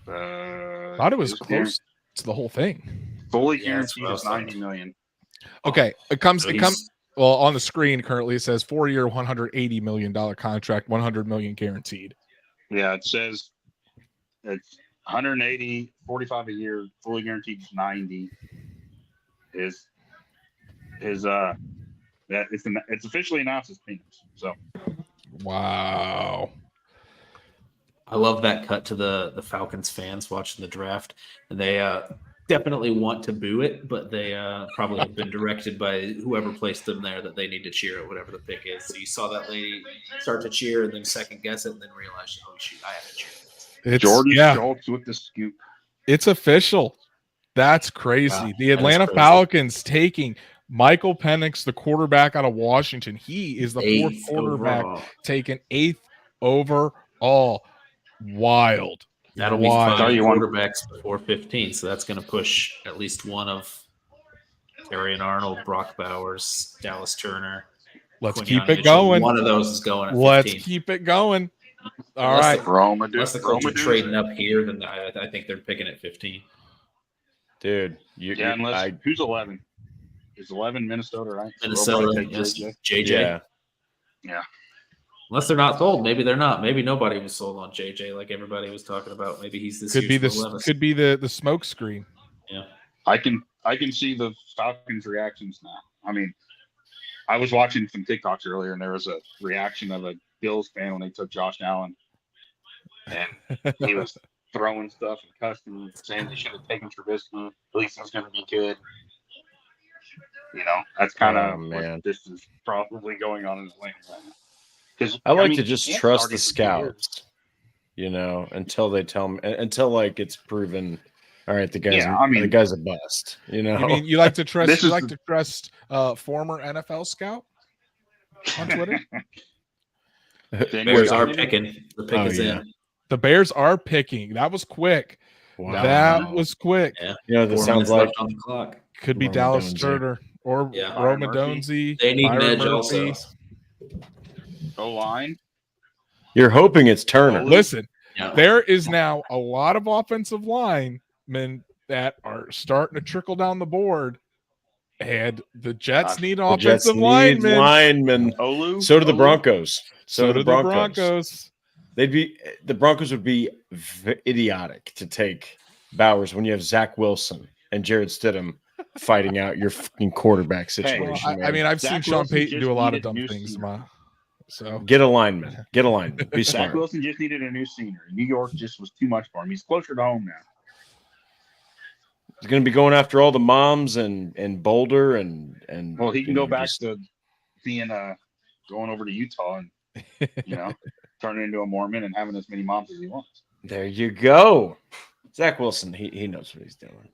Thought it was close to the whole thing. Fully guaranteed is 90 million. Okay, it comes. Well, on the screen currently it says 4-year, $180 million contract, $100 million guaranteed. Yeah, it says it's 180, 45 a year, fully guaranteed is 90. It's officially announced as peanuts. So, wow. I love that cut to the Falcons fans watching the draft. They definitely want to boo it, but they probably have been directed by whoever placed them there that they need to cheer at whatever the pick is. So you saw that lady start to cheer and then second guess it and then realize, oh shoot, I have to cheer. It's Jordan Schultz with the scoop. It's official. That's crazy. Wow, the Atlanta Falcons taking Michael Penix, the quarterback out of Washington. He is the 4th quarterback taken 8th overall. Wild. That'll be 5 quarterbacks before 15, so that's going to push at least one of Terry and Arnold, Brock Bowers, Dallas Turner. Let's keep it going. One of those is going at 15. Let's keep it going. All right. Unless the Colts are trading up here, then I think they're picking at 15. Dude. Who's 11? Is 11 Minnesota, right? Minnesota, JJ. Yeah. Unless they're not sold, maybe they're not. Maybe nobody was sold on JJ like everybody was talking about. Maybe he's this could be the smoke screen. Yeah, I can see the Falcons' reactions now. I mean, I was watching some TikToks earlier, and there was a reaction of a Bills fan when they took Josh Allen, and he was throwing stuff and cussing, saying they should have taken Trubisky. At least it's going to be good. You know, that's kind of what this is probably going on in Atlanta right now. I like to just trust the scouts, you know, until they tell me, until like it's proven. All right, the guy's a bust. You know, I mean, you like to trust. Former NFL scout on Twitter. Bears are picking. The pick is in. The Bears are picking. That was quick. Wow. That was quick. Yeah, you know, that sounds like on the clock. Could be Dallas Turner or Roma Donzi. They need an edge also. O-line. You're hoping it's Turner. Listen, there is now a lot of offensive linemen that are starting to trickle down the board, and the Jets need offensive linemen. So do the Broncos. So do the Broncos. The Broncos would be idiotic to take Bowers when you have Zach Wilson and Jared Stidham fighting out your fucking quarterback situation. I mean, I've seen Sean Payton do a lot of dumb things, So get a lineman. Be smart. Zach Wilson just needed a new scenery. New York just was too much for him. He's closer to home now. He's going to be going after all the moms and Boulder and Well, he can go back just, to being going over to Utah and turning into a Mormon and having as many moms as he wants. there you go. Zach Wilson, he knows what he's doing.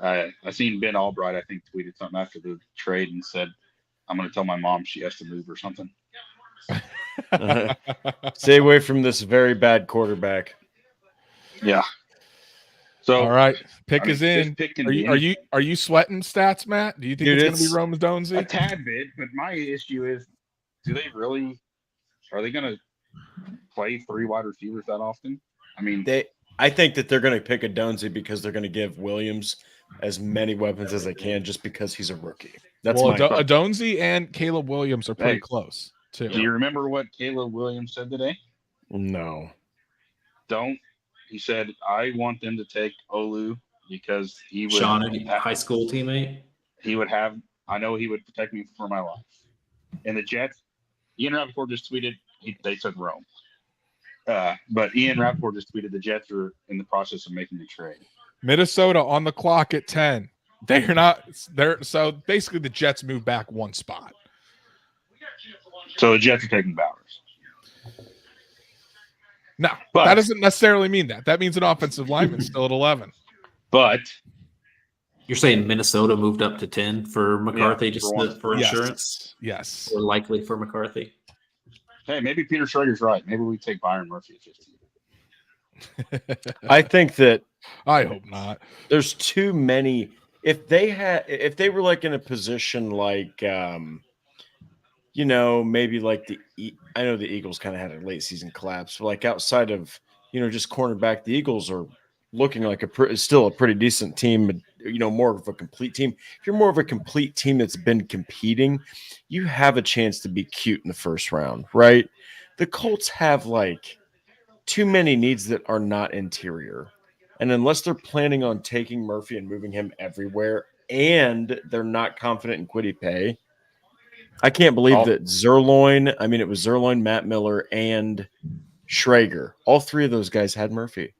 I seen Ben Albright, I think, tweeted something after the trade and said, "I'm going to tell my mom she has to move or something." Stay away from this very bad quarterback. Yeah. So all right, pick I mean, is in. this pick can Are be you sweating stats, Matt? Do you think Dude, it's going to be Rome a Jonesy? tad bit, but my issue is, are they going to play 3 wide receivers that often? I mean, I think that they're going to pick a Donesy because they're going to give Williams as many weapons as they can just because he's a rookie. That's my Adonzi and Caleb Williams are pretty close too. do you remember what Caleb Williams said today? No. He said, I want them to take Olu because he would Sean, a high school teammate. I know he would protect me for my life. And the Jets, Ian Rappaport just tweeted they took Rome. But Ian Rappaport just tweeted the Jets are in the process of making the trade. Minnesota on the clock at 10. They're not there. So basically the Jets move back one spot. So the Jets are taking Bowers. No, But- that doesn't necessarily mean that. That means an offensive lineman still at 11. But You're saying Minnesota moved up to 10 for McCarthy for Yes. insurance? Yes. Or likely for McCarthy? hey, maybe Peter Schrager's right. Maybe we take Byron Murphy at 15. I think that I hope not. there's too many. If they were like in a position like maybe like I know the Eagles kind of had a late season collapse, but like outside of just cornerback, the Eagles are looking like still a pretty decent team, more of a complete team. If you're more of a complete team that's been competing, you have a chance to be cute in the first round, right? The Colts have like too many needs that are not interior. And unless they're planning on taking Murphy and moving him everywhere and they're not confident in Quiddy Pay, I can't believe that it was Zerloin, Matt Miller, and Schrager. All 3 of those guys had Murphy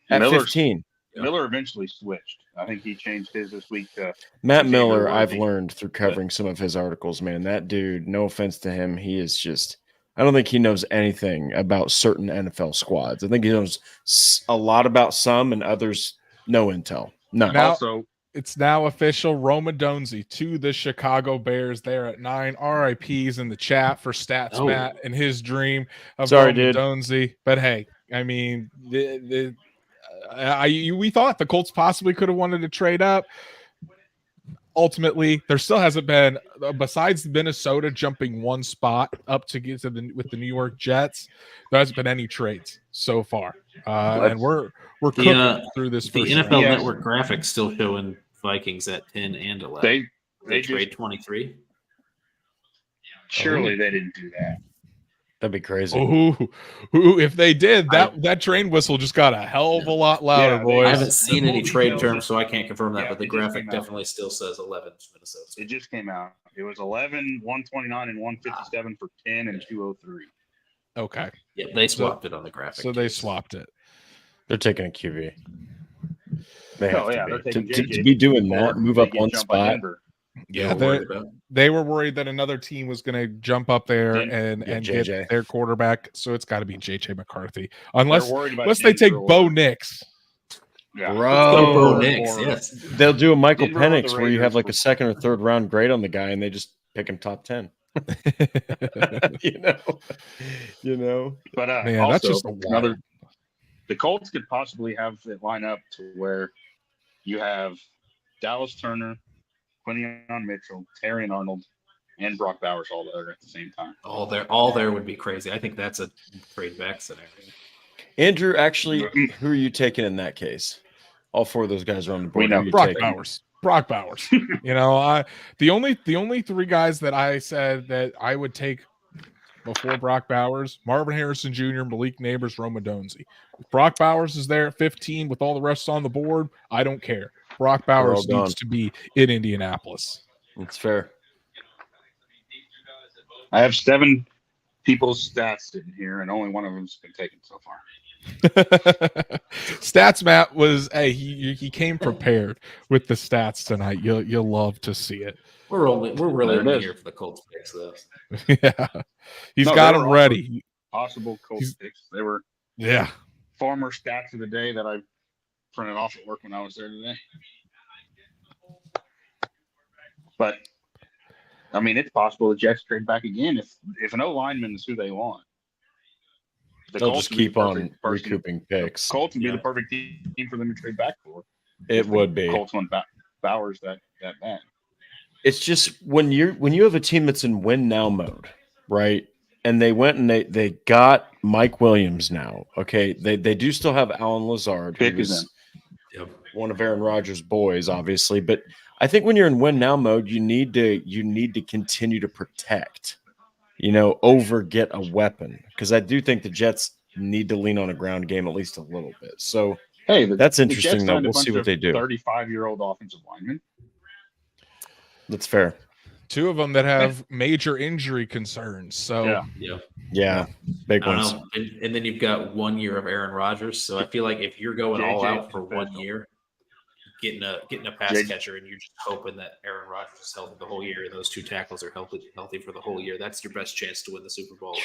at 15. Miller eventually switched. I think he changed his this week to Matt Xavier Miller, Worthy. I've learned through covering some of his articles, man, that dude, no offense to him, he is just – I don't think he knows anything about certain NFL squads. I think he knows a lot about some and others no intel. No. Now- Also, It's now official. Rome Odonzi to the Chicago Bears there at 9. RIPs in the chat for Stats Matt and his dream of Sorry, Rome dude. Odonzi. But hey, I mean, we thought the Colts possibly could have wanted to trade up. Ultimately, there still hasn't been, besides Minnesota jumping one spot up to get to with the New York Jets, there hasn't been any trades so far. And we're cooking through this. The first NFL round. Network graphics still showing Vikings at 10 and 11. They trade 23. surely they didn't do that. That'd be crazy. Ooh, if they did, that train whistle just got a hell of a lot louder, Yeah, boys. I haven't seen any trade terms, so I can't confirm that, Yeah, but the it just graphic came out. definitely still says 11 Minnesota. It just came out. It was 11, 129, and 157 for 10 and 203. Okay, Yeah, they swapped it on the graphic. so they swapped it. They're taking a QB. They have they're to be. taking To JJ be doing before that, move they up get one jumped by spot. Denver. Yeah, worried about. they were worried that another team was going to jump up there and JJ. get their quarterback. So it's got to be JJ McCarthy, They're unless worried about they take Denver Bo or- Nix. Yeah. Bro. Bo Nix, or- yes. They'll do a Michael Denver or the Penix where you have Raiders like a were- second or third round grade on the guy and they just pick him top 10. you know. But Man, also, that's just a wild. the Colts could possibly have it line up to where you have Dallas Turner, Quinion Mitchell, Terrion Arnold, and Brock Bowers all there at the same time. All there would be crazy. I think that's a trade back scenario. Andrew, actually, who are you taking in that case? All 4 of those guys are on the board. We know. Who are you Brock taking? Bowers. Brock Bowers. The only 3 guys that I said that I would take before Brock Bowers: Marvin Harrison Jr., Malik Neighbors, Rome Odonzi. If Brock Bowers is there at 15 with all the rest on the board, I don't care. Brock Bowers gone. needs to be in Indianapolis. That's fair. I have 7 people's stats sitting here, and only one of them's been taken so far. Stats Matt was he came prepared with the stats tonight. You'll love to see it. We're really There it only is. here for the Colts picks, though. Yeah, he's No, got they them were also ready. Possible Colts picks. They were Yeah, former stats of the day that I printed off at work when I was there today. But I mean, it's possible the Jets trade back again if an O lineman is who they want. The They'll Colts just would be keep the on perfect person. recouping picks. The Colts would be Yeah. the perfect team for them to trade back for. It if the would be. Colts want Bowers that bad. It's just when you have a team that's in win now mode, right? And they went and they got Mike Williams now. Okay, they do still have Alan Lazard, who Pick is was Yep. one of Aaron Rodgers' boys, obviously. But I think when you're in win now mode, you need to continue to protect, over get a weapon, because I do think the Jets need to lean on a ground game at least a little bit. So Hey, that's the interesting, Jets though. signed a We'll see bunch what of they do. 35-year-old offensive linemen. That's fair. two of them that have major injury concerns. So Yeah. Yeah, big I don't ones. know. And then you've got 1 year of Aaron Rodgers. So I feel like if you're going all JJ out for 1 year, getting a pass JJ catcher, and you're just hoping that Aaron Rodgers is healthy the whole year, and those two tackles are healthy for the whole year, that's your best chance to win the Super Bowl.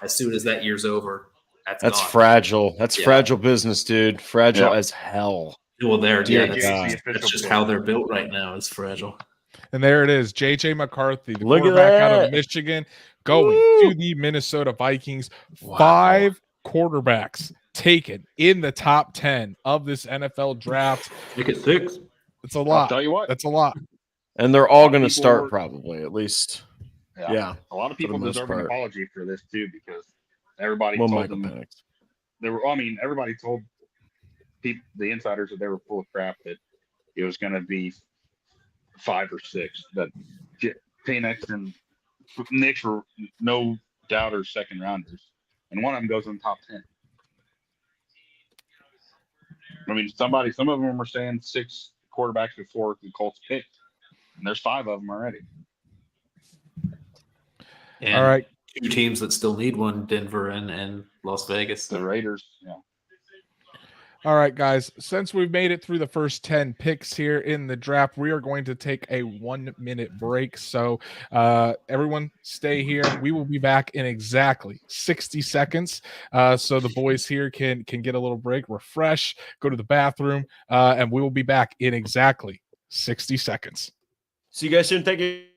As soon as that year's over, that's gone. Fragile. That's fragile business, dude. Fragile Yeah. as hell. Well, there, Dear yeah, God. that's just how they're built right now. It's fragile. and there it is, JJ McCarthy, the Look at quarterback out of that. Michigan, going Woo. to the Minnesota Vikings. Wow. 5 quarterbacks taken in the top 10 of this NFL draft. Make it 6. It's a I'll lot. tell you what. That's a lot. And they're A all lot of going to people start were- probably, at least. Yeah. A lot of for the people most deserve an part. apology for this too, because everybody Well, told Michael them Penix. everybody told the insiders that they were full of crap, that it was going to be 5 or 6. That Penix and Knicks were no doubters second rounders, and one of them goes in the top 10. I mean, some of them were saying 6 quarterbacks before the Colts picked, and there's 5 of them already. And All right. 2 teams that still need one, Denver and Las Vegas. The Raiders, yeah. All right, guys. Since we've made it through the first 10 picks here in the draft, we are going to take a 1-minute break. So everyone stay here. We will be back in exactly 60 seconds. So the boys here can get a little break, refresh, go to the bathroom, and we will be back in exactly 60 seconds. See you guys soon. Thank you.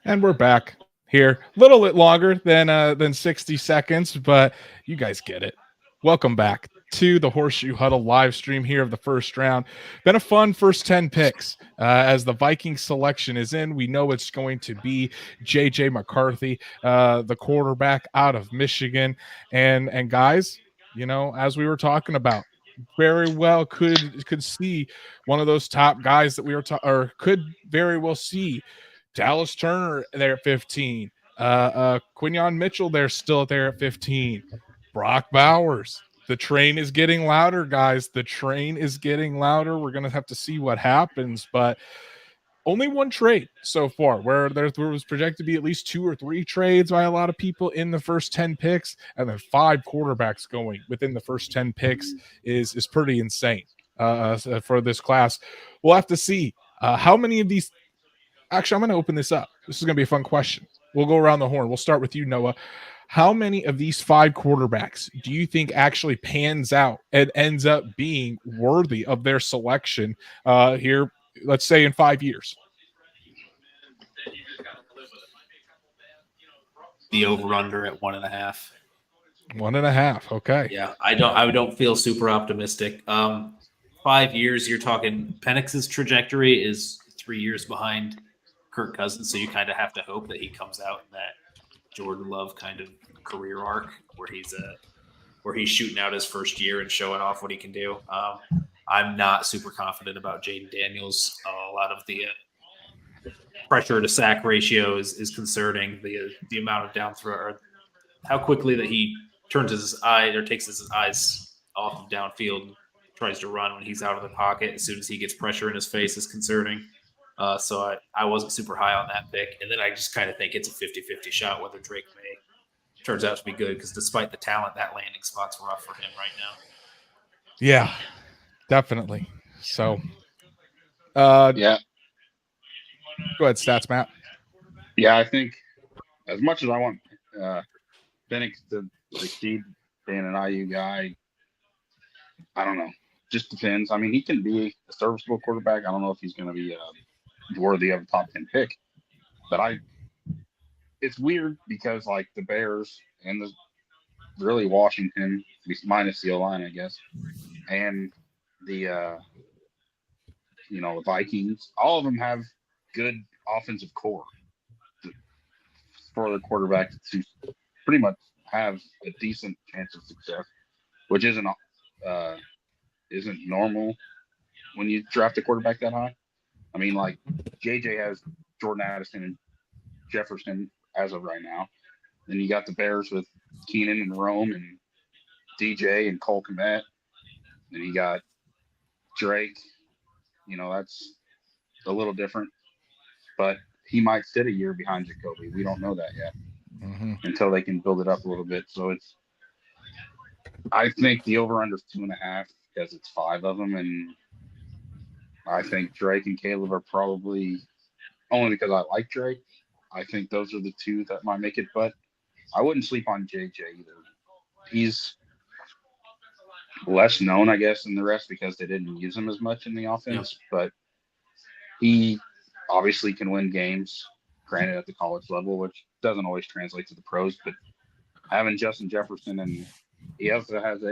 And we're back here. A little bit longer than 60 seconds, but you guys get it. Welcome back to the Horseshoe Huddle live stream here of the first round. Been a fun first 10 picks. As the Vikings selection is in, we know it's going to be J.J. McCarthy, the quarterback out of Michigan. And guys, you know, as we were talking about, very well could see one of those top guys that we were or could very well see Dallas Turner there at 15. Quinyon Mitchell there still there at 15. Brock Bowers. The train is getting louder, guys. The train is getting louder. We're going to have to see what happens, but only one trade so far where there was projected to be at least 2 or 3 trades by a lot of people in the first 10 picks, and then 5 quarterbacks going within the first 10 picks is pretty insane for this class. We'll have to see how many of these. Actually, I'm going to open this up. This is going to be a fun question. We'll go around the horn. We'll start with you, Noah. How many of these 5 quarterbacks do you think actually pans out and ends up being worthy of their selection here, let's say in 5 years? The over-under at 1.5. 1.5. Okay. Yeah, I don't feel super optimistic. 5 years, you're talking Penix's trajectory is 3 years behind Kirk Cousins, so you kind of have to hope that he comes out in that Jordan Love kind of career arc where he's shooting out his first year and showing off what he can do. I'm not super confident about Jaden Daniels. A lot of the pressure to sack ratio is concerning. The amount of down throw, or how quickly that he turns his eye or takes his eyes off of downfield and tries to run when he's out of the pocket as soon as he gets pressure in his face is concerning. So I wasn't super high on that pick. And then I just kind of think it's a 50-50 shot whether Drake May turns out to be good, because despite the talent, that landing spot's rough for him right now. Yeah, definitely. So, Yeah. Go ahead, Stats Matt. Yeah, I think as much as I want Penix to succeed being an IU guy, I don't know. Just depends. I mean, he can be a serviceable quarterback. I don't know if he's going to be worthy of a top 10 pick. But it's weird because like the Bears and really Washington, minus the O-line, I guess, and the the Vikings, all of them have good offensive core for the quarterback to pretty much have a decent chance of success, which isn't normal when you draft a quarterback that high. I mean, like JJ has Jordan Addison and Jefferson as of right now. Then you got the Bears with Keenan and Rome and DJ and Cole Kmet. Then you got Drake. That's a little different, but he might sit a year behind Jacoby. We don't know that yet until they can build it up a little bit. So I think the over-under is 2.5 because it's 5 of them, and I think Drake and Caleb are probably, only because I like Drake, I think those are the 2 that might make it, but I wouldn't sleep on JJ either. He's less known, I guess, than the rest because they didn't use him as much in the offense, but he obviously can win games, granted at the college level, which doesn't always translate to the pros, but having Justin Jefferson, and he also has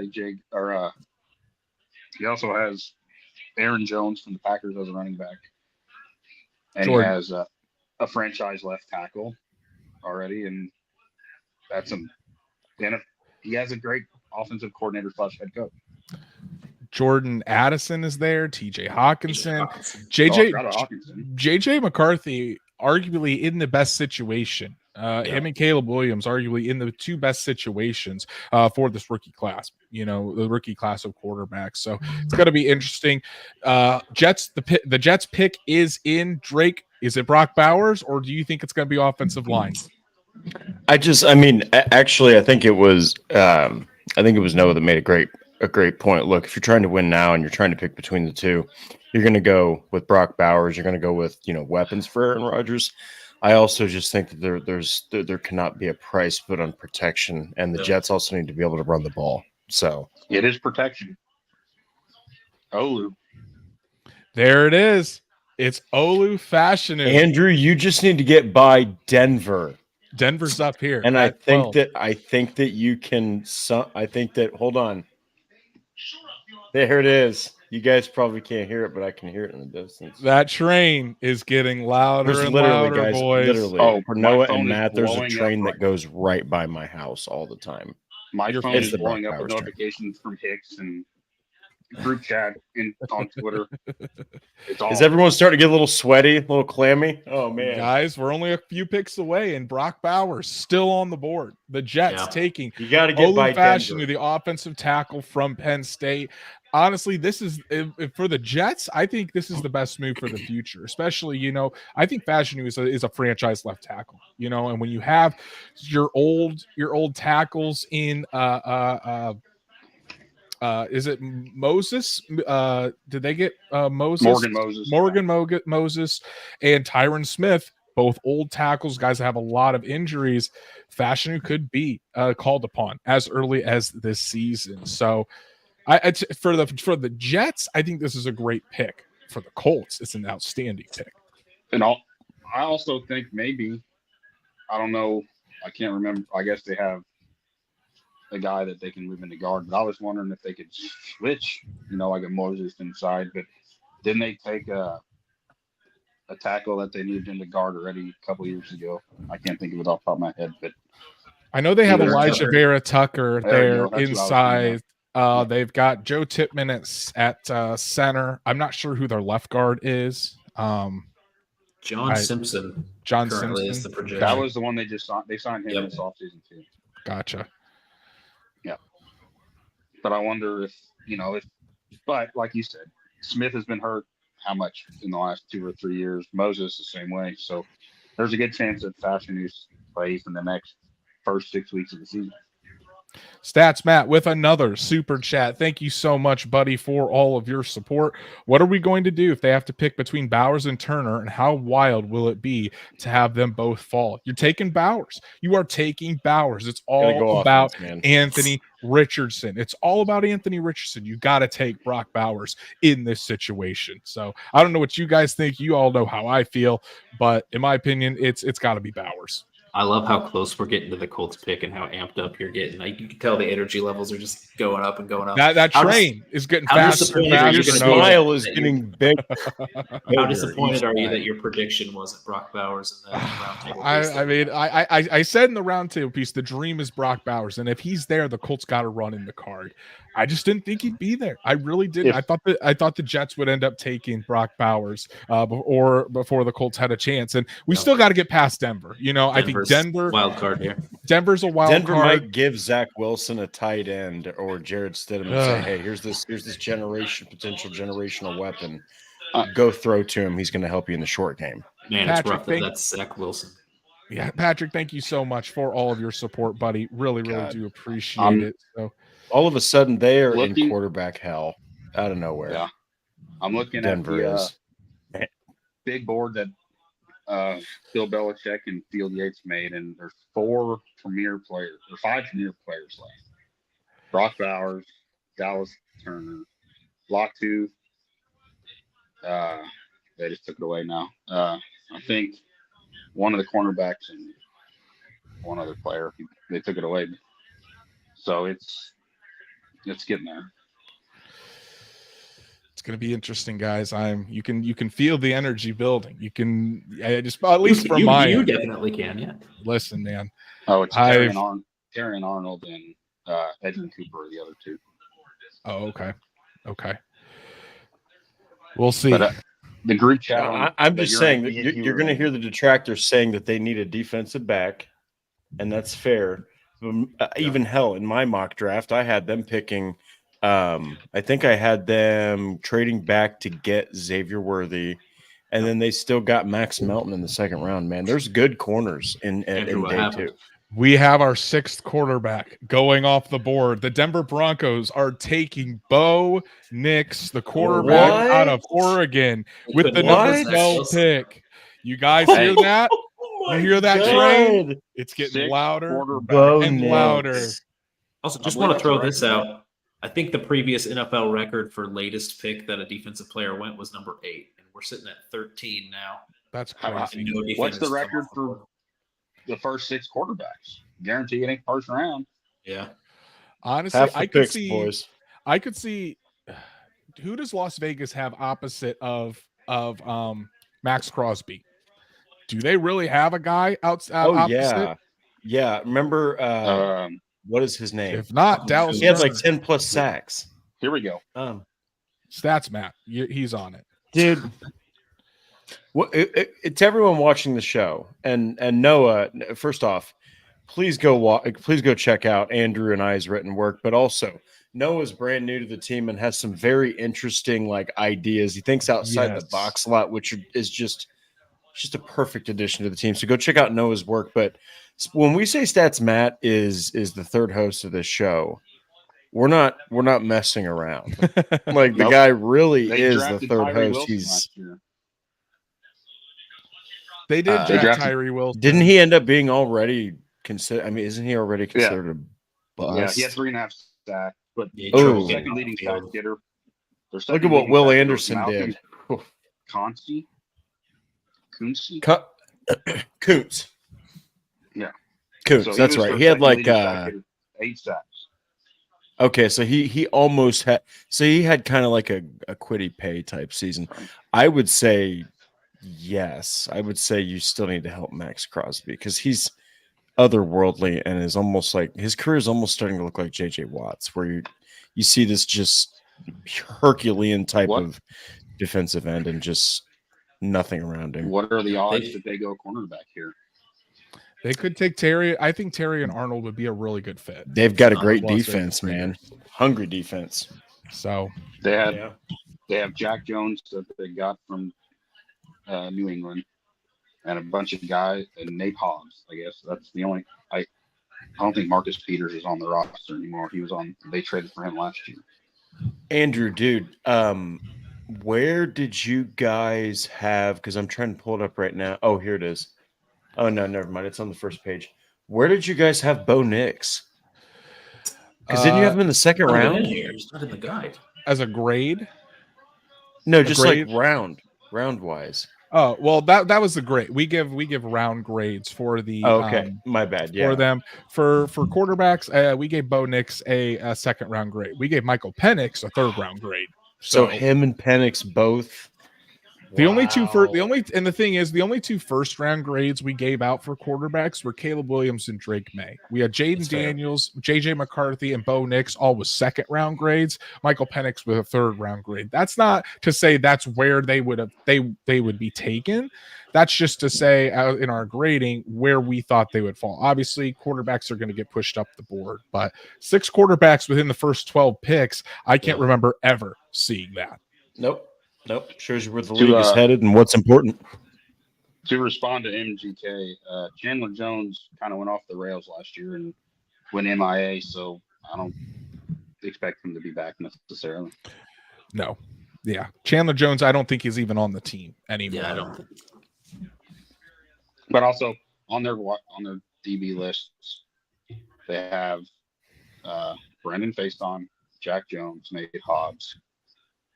he also has Aaron Jones from the Packers as a running back, and Jordan. He has a franchise left tackle already, and he has a great offensive coordinator / head coach. Jordan Addison is there, TJ Hawkinson, JJ McCarthy, arguably in the best situation. Him and Caleb Williams, arguably in the 2 best situations for this rookie class, the rookie class of quarterbacks. So it's going to be interesting. The Jets pick is in. Drake, is it Brock Bowers, or do you think it's going to be offensive line? Actually, I think it was Noah that made a great point. Look, if you're trying to win now and you're trying to pick between the 2, you're going to go with Brock Bowers. You're going to go with, weapons for Aaron Rodgers. I also just think that there cannot be a price put on protection, and the Jets also need to be able to run the ball. So it is protection. Oh, There it is. It's Olu Fashanu. Andrew, you just need to get by Denver. Denver's up here. And I at think 12. that you can. Hold on. There it is. You guys probably can't hear it, but I can hear it in the distance. That train is getting louder There's and literally, louder, guys. boys. Literally, Oh, for my Noah phone and is Matt, there's a blowing train up that goes right by my house all the time. My Your phone phone is is the blowing Brock up with Bowers train. notifications from Hicks and group chat on Twitter. It's all Is everyone starting to get a little sweaty, a little clammy? Oh man, Guys, we're only a few picks away, and Brock Bowers still on the board. The Jets taking you got to get by Olu Fashanu, Denver. the offensive tackle from Penn State. Honestly, this is for the Jets. I think this is the best move for the future, especially I think Fashanu is a franchise left tackle. And when you have your old tackles in is it Moses? Did they get Moses? Morgan Moses and Tyron Smith, both old tackles, guys that have a lot of injuries. Fashanu could be called upon as early as this season. So, for the Jets, I think this is a great pick. For the Colts, it's an outstanding pick. And I also think maybe, I don't know, I can't remember. I guess they have a guy that they can move into guard, but I was wondering if they could switch, like a Moses inside. But didn't they take a tackle that they moved into guard already a couple years ago? I can't think of it off the top of my head, but I know they have Elijah Tucker. Vera Tucker there inside. Yeah. They've got Joe Tippmann at center. I'm not sure who their left guard is. John Simpson. John currently Simpson. is the projection. that was the one they just signed. They signed him this offseason too. Gotcha. Yeah. But I wonder if, but like you said, Smith has been hurt how much in the last 2 or 3 years? Moses the same way. So there's a good chance that Fashanu plays in the next first 6 weeks of the season. Stats Matt with another super chat. Thank you so much, buddy, for all of your support. What are we going to do if they have to pick between Bowers and Turner, and how wild will it be to have them both fall? You're taking Bowers. You are taking Bowers. It's all about Anthony Richardson. It's all about Anthony Richardson. You got to take Brock Bowers in this situation. So I don't know what you guys think. You all know how I feel, but in my opinion, it's got to be Bowers. I love how close we're getting to the Colts pick and how amped up you're getting. Like, you can tell the energy levels are just going up and going up. That train is getting faster and faster. Your smile is getting big. How disappointed are you that your prediction wasn't Brock Bowers in the roundtable? I said in the roundtable piece, the dream is Brock Bowers, and if he's there, the Colts got to run in the card. I just didn't think he'd be there. I really didn't. I thought the Jets would end up taking Brock Bowers before the Colts had a chance, and we still got to get past Denver. I think Denver wild card here. Denver's a wild Denver card. might give Zach Wilson a tight end or Jared Stidham and say, "Hey, here's this potential generational weapon. Go throw to him. He's going to help you in the short game." Man, Patrick, it's rough. That's Zach Wilson. Yeah, Patrick, thank you so much for all of your support, buddy. Really do appreciate it. So all of a sudden, they are in quarterback hell out of nowhere. Yeah, I'm looking Denver at the big board that Bill Belichick and Field Yates made, and there's 5 premier players left. Brock Bowers, Dallas Turner, Latu. They just took it away now. I think one of the cornerbacks and one other player, they took it away. So it's getting there. it's going to be interesting, guys. You can feel the energy building. You can at least from my you end. definitely can. Yeah. Listen, man. Oh, it's Terry Arnold and Edmund Cooper are the other two. Oh, okay. We'll see. But, the group chat. I'm just saying that you're going to hear the detractors saying that they need a defensive back, and that's fair. Even hell, in my mock draft, I had them picking. I think I had them trading back to get Xavier Worthy, and then they still got Max Melton in the second round. Man, there's good corners in day 2. We have our 6th quarterback going off the board. The Denver Broncos are taking Bo Nix, the quarterback out of Oregon, with the number 12 pick. You guys hear that? You hear that train? It's getting louder and louder. Also, just want to throw this out. I think the previous NFL record for latest pick that a defensive player went was number 8, and we're sitting at 13 now. That's How- crazy. No What's the defenders come record off the for board. the first 6 quarterbacks? Guarantee it ain't first round. Yeah. Honestly, Half the I could picks, see. boys. I could see. Who does Las Vegas have opposite of Max Crosby? Do they really have a guy outside? Opposite? Yeah. Remember what is his name? If not, Dallas. He had like Turner. 10 plus sacks. Here we go. Stats, Matt. He's on it, Dude. Well, it's everyone watching the show, and Noah. First off, please go check out Andrew and I's written work. But also, Noah's brand new to the team and has some very interesting ideas. He thinks outside the box a lot, which is just a perfect addition to the team. So go check out Noah's work. But when we say Stats Matt is the third host of this show, we're not messing around. The Nope. guy really They is the drafted third Tyree host. Wilson last year. They did They draft drafted- Tyree Wilson. Didn't he end up being already considered? I mean, isn't he already considered a bust? Yeah, he had 3.5 sacks, but Oh. their second leading sack getter. Look at what Will Anderson did. Consti. Kunsti. Koontz. Yeah. Koontz. So That's was right. their He had second leading sack getter, 8 sacks. okay, so he almost had. So he had kind of like a Quiddy Pay type season. I would say yes. I would say you still need to help Max Crosby because he's otherworldly and is almost like his career is almost starting to look like JJ Watt's, where you see this just Herculean type of defensive end and just nothing around him. What are the odds that they go cornerback here? They could take Terry. I think Terry and Arnold would be a really good fit. They've got a great Las Vegas defense, man. Raiders. Hungry defense. So They have Jack Jones that they got from New England, and a bunch of guys, and Nate Hobbs. I guess that's the only. I don't think Marcus Peters is on the roster anymore. He was on. They traded for him last year. Andrew, dude, where did you guys have? Because I'm trying to pull it up right now. Oh, here it is. Oh no, never mind. It's on the first page. Where did you guys have Bo Nix? Because didn't you have him in the second round? He's not in the guide. as a grade. No, just grade? like round wise. Oh well, that was the grade. We give round grades for the. Oh, okay, my bad. Yeah, For them for quarterbacks, we gave Bo Nix a second round grade. We gave Michael Penix a third round grade. So him and Penix both. The only two and the thing is the only 2 first round grades we gave out for quarterbacks were Caleb Williams and Drake May. We had Jaden Daniels, JJ McCarthy, and Bo Nix all with second round grades. Michael Penix with a third round grade. That's not to say that's where they would be taken. That's just to say in our grading where we thought they would fall. Obviously, quarterbacks are going to get pushed up the board, but 6 quarterbacks within the first 12 picks, I can't remember ever seeing that. Nope. Shows you where the league is headed and what's important. To respond to MGK, Chandler Jones kind of went off the rails last year and went MIA, so I don't expect him to be back necessarily. No. Yeah. Chandler Jones, I don't think he's even on the team anymore. Yeah, I don't think. But also on their DB lists, they have Brendan Faiston, Jack Jones, Nate Hobbs.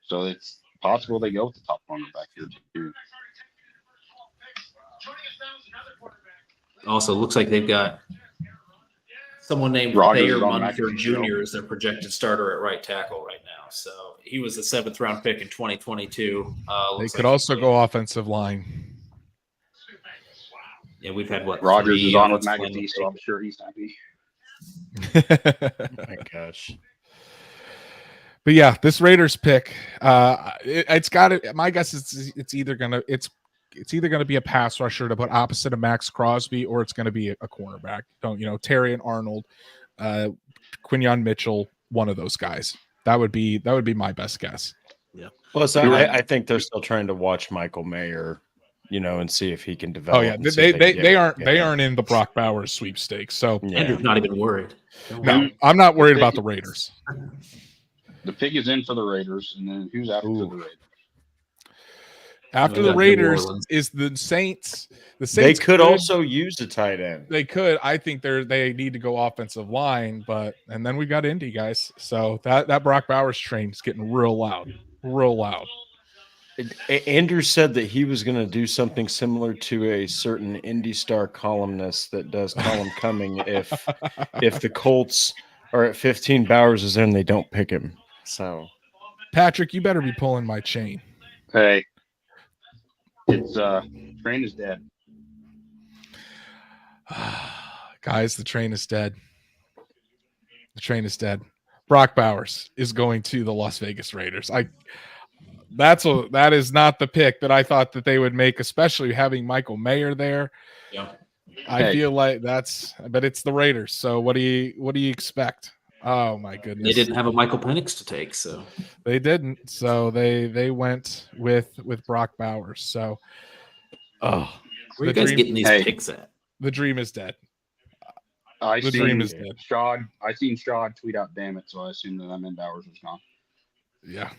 So it's possible they go with the top cornerback here too. Also, looks like they've got someone named Rogers Thayer is on Munford McAfee Jr. as their projected starter at right tackle right now. So he was a 7th round pick in 2022. They could also go offensive line. Yeah, we've had what? Rogers 3 is on with offensive linemen McAfee, so I'm sure he's happy. My gosh. But yeah, this Raiders pick, it's got it. My guess is it's either gonna be a pass rusher to put opposite of Max Crosby, or it's gonna be a cornerback. Terry and Arnold, Quinyon Mitchell, one of those guys. That would be my best guess. Yeah. Plus, I think they're still trying to watch Michael Mayer, and see if he can develop. Oh yeah, they aren't in the Brock Bowers sweepstakes. So Andrew's not even worried. no, I'm not worried about the Raiders. The pick is in for the Raiders, and then who's after the Raiders? After We the got New Raiders Orleans. is the Saints. The They Saints could also use a tight end. They could. I think they need to go offensive line, and then we got Indy guys. So that Brock Bowers train is getting real loud, real loud. Andrew said that he was going to do something similar to a certain Indy Star columnist that does column coming if the Colts are at 15, Bowers is in, they don't pick him. So, Patrick, you better be pulling my chain. Hey, it's train is dead. Guys, the train is dead. The train is dead. Brock Bowers is going to the Las Vegas Raiders. That is not the pick that I thought that they would make, especially having Michael Mayer there. Yeah. I feel like but it's the Raiders. So what do you expect? Oh my goodness. They didn't have a Michael Penix to take, so they didn't. So they went with Brock Bowers. So where are you guys getting these picks at? The dream is dead. The dream is dead. I seen Shad tweet out, damn it, so I assume that I'm in Bowers was gone. Yeah.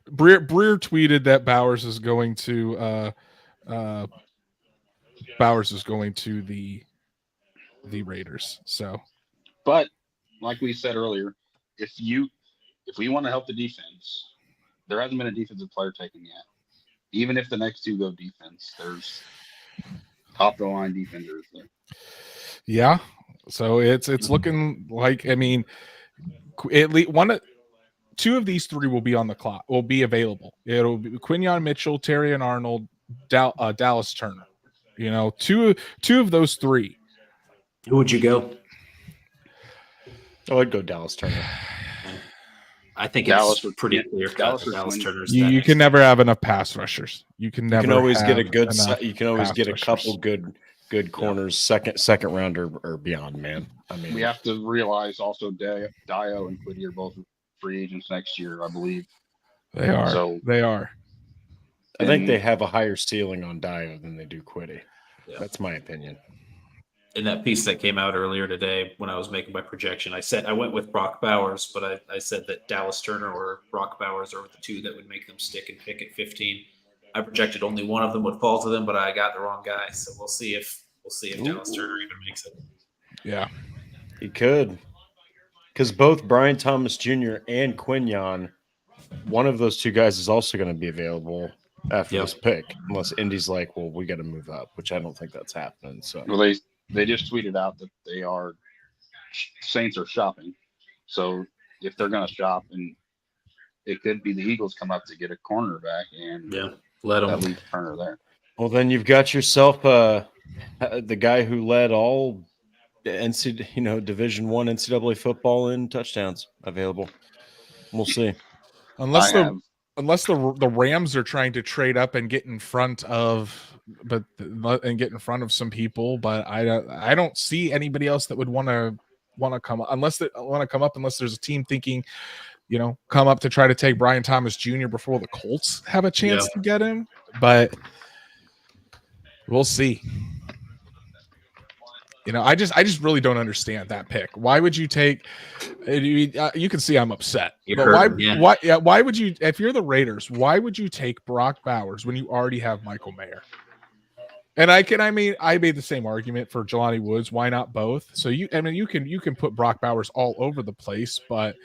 Breer tweeted that Bowers is going to the Raiders. So, but like we said earlier, if we want to help the defense, there hasn't been a defensive player taken yet. Even if the next two go defense, there's top of the line defenders there. Yeah. So it's looking like, I mean, at least two of these three will be on the clock, will be available. It'll be Quinyon Mitchell, Terry and Arnold, Dallas Turner. You know, two of those three. Who would you go? I'd go Dallas Turner. I think Dallas it's pretty clear. Dallas Turner's you can never have enough pass rushers. You can always get a good. You can always get a couple good corners, second round or beyond. Man, I mean, we have to realize also Dio and Quiddy are both free agents next year, I believe. They are. So they are. I think they have a higher ceiling on Dio than they do Quiddy. Yeah. That's my opinion. In that piece that came out earlier today, when I was making my projection, I went with Brock Bowers, but I said that Dallas Turner or Brock Bowers are the two that would make them stick and pick at 15. I projected only one of them would fall to them, but I got the wrong guy. So we'll see if Dallas Turner even makes it. Yeah, he could, because both Brian Thomas Jr. and Quinyon, one of those two guys is also going to be available after this pick, unless Indy's like, well, we got to move up, which I don't think that's happening. So they just tweeted out that Saints are shopping. So if they're going to shop, and it could be the Eagles come up to get a cornerback, and let them leave Turner there. Well, then you've got yourself the guy who led all Division I NCAA football in touchdowns available. We'll see. Unless the Rams are trying to trade up and get in front of some people, but I don't see anybody else that would want to come up unless there's a team thinking, come up to try to take Brian Thomas Jr. before the Colts have a chance to get him. But we'll see. I just really don't understand that pick. Why would you take? You can see I'm upset. Why would you? If you're the Raiders, why would you take Brock Bowers when you already have Michael Mayer? And I made the same argument for Jelani Woods. Why not both? So you can put Brock Bowers all over the place, but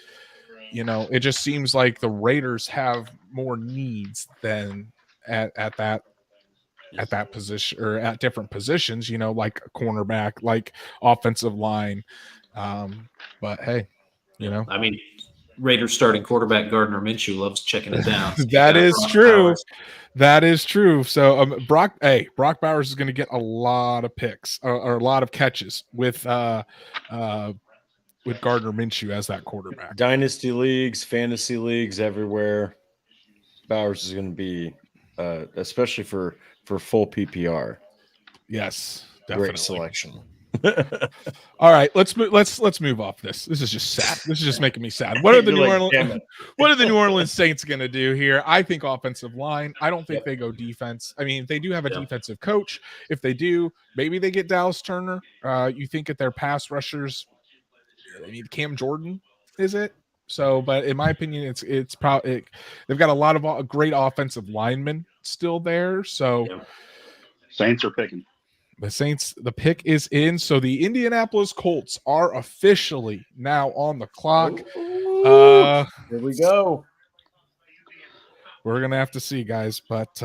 it just seems like the Raiders have more needs than at that position or at different positions, like a cornerback, like offensive line. But hey, I mean, Raiders starting quarterback Gardner Minshew loves checking it down. That is true. Bowers. That is true. So Brock Bowers is going to get a lot of picks or a lot of catches with Gardner Minshew as that quarterback. Dynasty leagues, fantasy leagues, everywhere. Bowers is going to be, especially for full PPR. Yes, definitely. Great selection. All right, let's move off this. This is just sad. This is just making me sad. What are the New Orleans Saints going to do here? I think offensive line. I don't think they go defense. I mean, they do have a defensive coach. If they do, maybe they get Dallas Turner. You think at their pass rushers, I mean, Cam Jordan, is it? So, but in my opinion, it's probably they've got a lot of great offensive linemen still there. So Yeah. Saints are picking. the Saints, the pick is in. So the Indianapolis Colts are officially now on the clock. Here we go. We're going to have to see, guys. But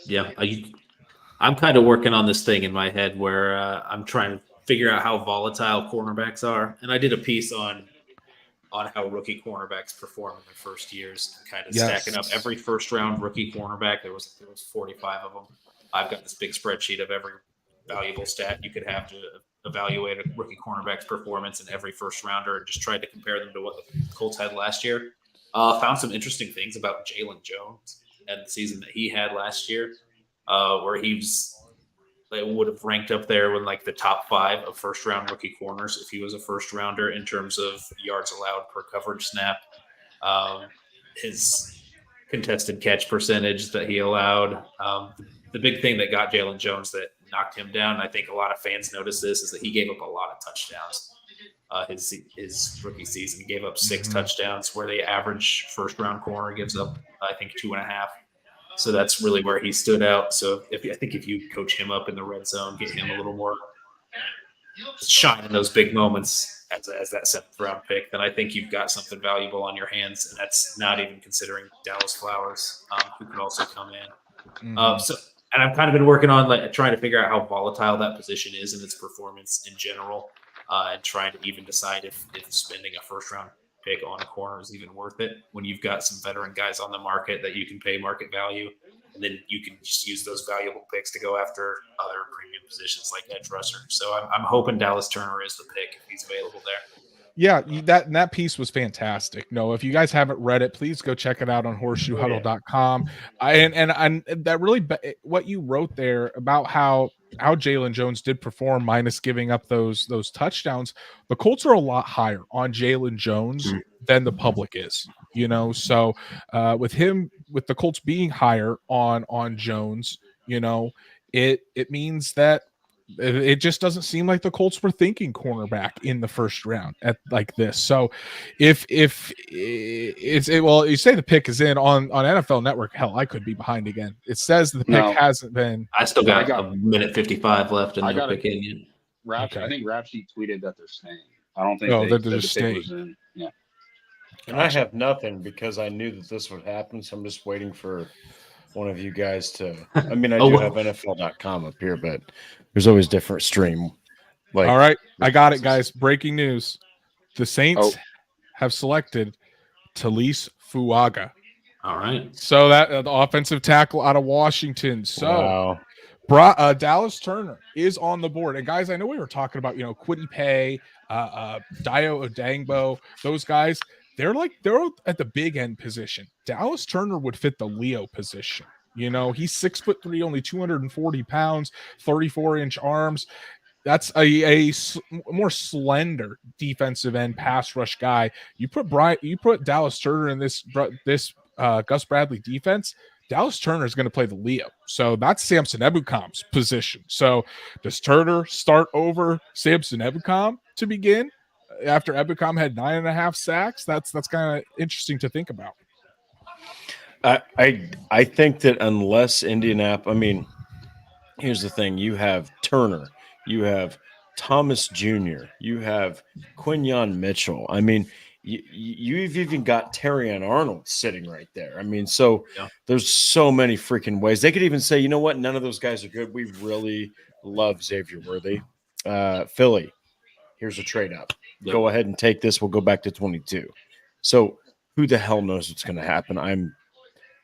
Yeah, I'm kind of working on this thing in my head where I'm trying to figure out how volatile cornerbacks are, and I did a piece on how rookie cornerbacks perform in their first years, and kind of stacking up every first round rookie cornerback. There was 45 of them. I've got this big spreadsheet of every valuable stat you could have to evaluate a rookie cornerback's performance in every first rounder, and just tried to compare them to what the Colts had last year. Found some interesting things about Jalen Jones and the season that he had last year, where they would have ranked up there with like the top 5 of first round rookie corners if he was a first rounder in terms of yards allowed per coverage snap. His contested catch percentage that he allowed. The big thing that got Jalen Jones that knocked him down, and I think a lot of fans noticed this, is that he gave up a lot of touchdowns. His rookie season, he gave up 6 touchdowns, where the average first round corner gives up, I think, 2.5. So that's really where he stood out. So I think if you coach him up in the red zone, get him a little more shine in those big moments as that 7th round pick, then I think you've got something valuable on your hands. And that's not even considering Dallas Flowers, who could also come in. And I've kind of been working on trying to figure out how volatile that position is in its performance in general, and trying to even decide if spending a first round pick on a corner is even worth it when you've got some veteran guys on the market that you can pay market value, and then you can just use those valuable picks to go after other premium positions like edge rusher. So I'm hoping Dallas Turner is the pick if he's available there. Yeah, that piece was fantastic. No, if you guys haven't read it, please go check it out on horseshoehuddle.com. And that really, what you wrote there about how Jalen Jones did perform minus giving up those touchdowns, the Colts are a lot higher on Jalen Jones than the public is, so with the Colts being higher on Jones, it means that it just doesn't seem like the Colts were thinking cornerback in the first round at like this. So if you say the pick is in on NFL Network, hell, I could be behind again. It says the pick hasn't been. I still got a minute 55 left and no pick in yet. I think Rapsy tweeted that they're staying. I don't think they're staying. Yeah. And I have nothing because I knew that this would happen, so I'm just waiting for one of you guys to. I mean, I do have NFL.com up here, but there's always different stream. All right, I got it, guys. Breaking news: the Saints have selected Talise Fuaga. All right, so that the offensive tackle out of Washington. So, Dallas Turner is on the board. And guys, I know we were talking about Kwity Paye, Dio Odangbo, those guys. They're at the big end position. Dallas Turner would fit the Leo position. He's 6'3", only 240 pounds, 34-inch arms. That's a more slender defensive end pass rush guy. You put Dallas Turner in this Gus Bradley defense. Dallas Turner is going to play the Leo. So that's Samson Ebukam's position. So does Turner start over Samson Ebukam to begin? After Ebukam had 9.5 sacks, that's kind of interesting to think about. I think that unless Indianapolis, I mean, here's the thing: you have Turner, you have Thomas Jr., you have Quinyon Mitchell. I mean, you've even got Terrion Arnold sitting right there. I mean, so there's so many freaking ways they could even say, you know what, none of those guys are good. We really love Xavier Worthy. Philly, here's a trade up. Yep. Go ahead and take this. We'll go back to 22. So who the hell knows what's going to happen?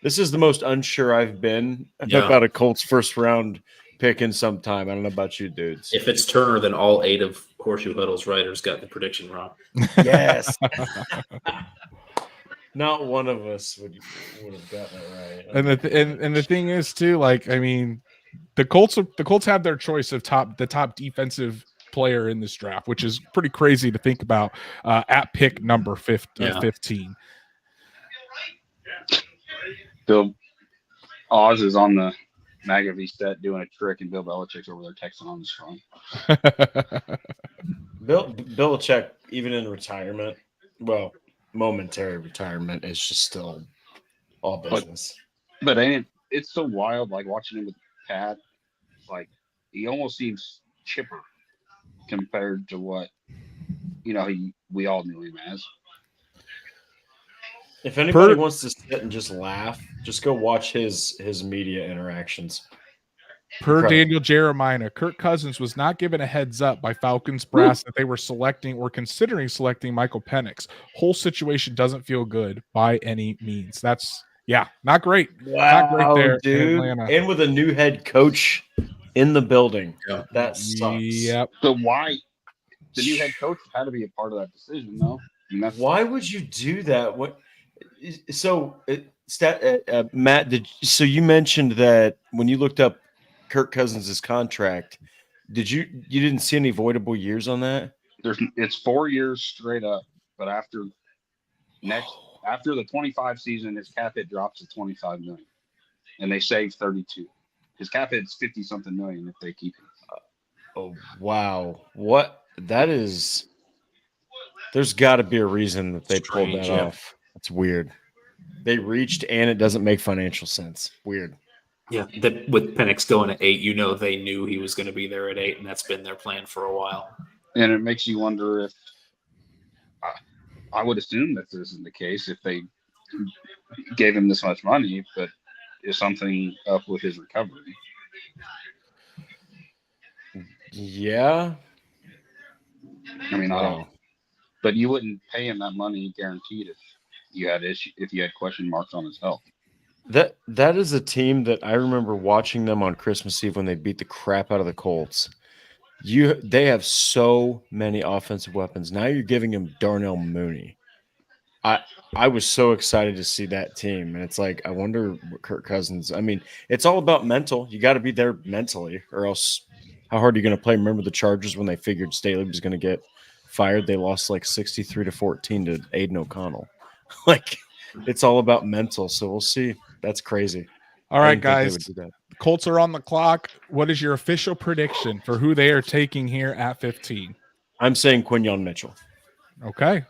This is the most unsure I've been about a Colts first round pick in some time. I don't know about you dudes. If it's Turner, then all 8 of Horseshoe Huddle's writers got the prediction wrong. Yes. Not one of us would have gotten it right. And the thing is too, the Colts have their choice of the top defensive player in this draft, which is pretty crazy to think about at pick number 15. Bill Oz is on the McAfee set doing a trick, and Bill Belichick's over there texting on his phone. Bill Belichick, even in retirement, well, momentary retirement, is just still All business. But it's so wild, like watching him with Pat. Like he almost seems chipper compared to what we all knew him as. If anybody wants to sit and just laugh, just go watch his media interactions. Per Incredible. Daniel Jeremiah, Kirk Cousins was not given a heads up by Falcons brass that they were selecting or considering selecting Michael Penix. Whole situation doesn't feel good by any means. That's not great. Not great there dude. in Atlanta. And with a new head coach in the building. Yeah. That sucks. Yep. So why the new head coach had to be a part of that decision, though? Why would you do that? What? So, Matt, you mentioned that when you looked up Kirk Cousins' contract, you didn't see any voidable years on that? It's 4 years straight up, but after the 25 season, his cap hit drops to $25 million, and they save 32. His cap hit's 50 something million if they keep him. Oh wow! What that is? There's got to be a reason that they pulled that off. It's weird. They reached, and it doesn't make financial sense. Weird. Yeah, that with Penix going at 8, they knew he was going to be there at 8, and that's been their plan for a while. And it makes you wonder if I would assume that this isn't the case if they gave him this much money, but is something up with his recovery? Yeah. I mean, I don't know. But you wouldn't pay him that money guaranteed if you had question marks on his health. That is a team that I remember watching them on Christmas Eve when they beat the crap out of the Colts. They have so many offensive weapons. Now you're giving him Darnell Mooney. I was so excited to see that team, and it's like I wonder what Kirk Cousins. I mean, it's all about mental. You got to be there mentally, or else how hard are you going to play? Remember the Chargers when they figured Staley was going to get fired? They lost like 63-14 to Aiden O'Connell. Like it's all about mental. So we'll see. That's crazy. All right, guys. The Colts are on the clock. What is your official prediction for who they are taking here at 15? I'm saying Quinyon Mitchell. Okay.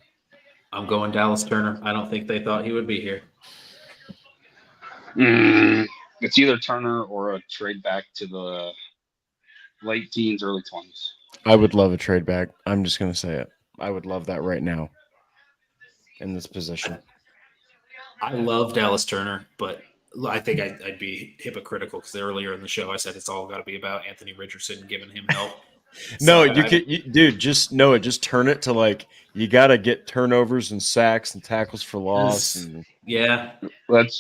I'm going Dallas Turner. I don't think they thought he would be here. It's either Turner or a trade back to the late teens, early 20s. I would love a trade back. I'm just going to say it. I would love that right now in this position. I love Dallas Turner, but I think I'd be hypocritical because earlier in the show I said it's all got to be about Anthony Richardson giving him help. Just turn it to like you got to get turnovers and sacks and tackles for loss. And, but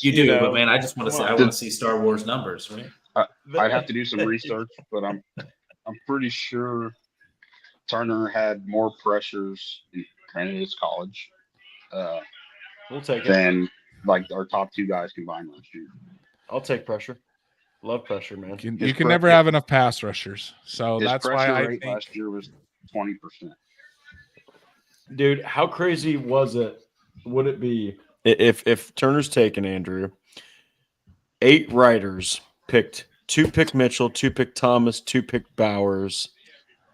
man, I just want to say I want to see Star Wars numbers, right? I'd have to do some research, but I'm pretty sure Turner had more pressures in his college. We'll take it. Than like our top two guys combined last year. I'll take pressure. Love pressure, man. You can never have enough pass rushers, so that's why I think last year was 20%. Dude, how crazy would it be if Turner's taken, Andrew? 8 riders picked 2 pick Mitchell, 2 pick Thomas, 2 pick Bowers,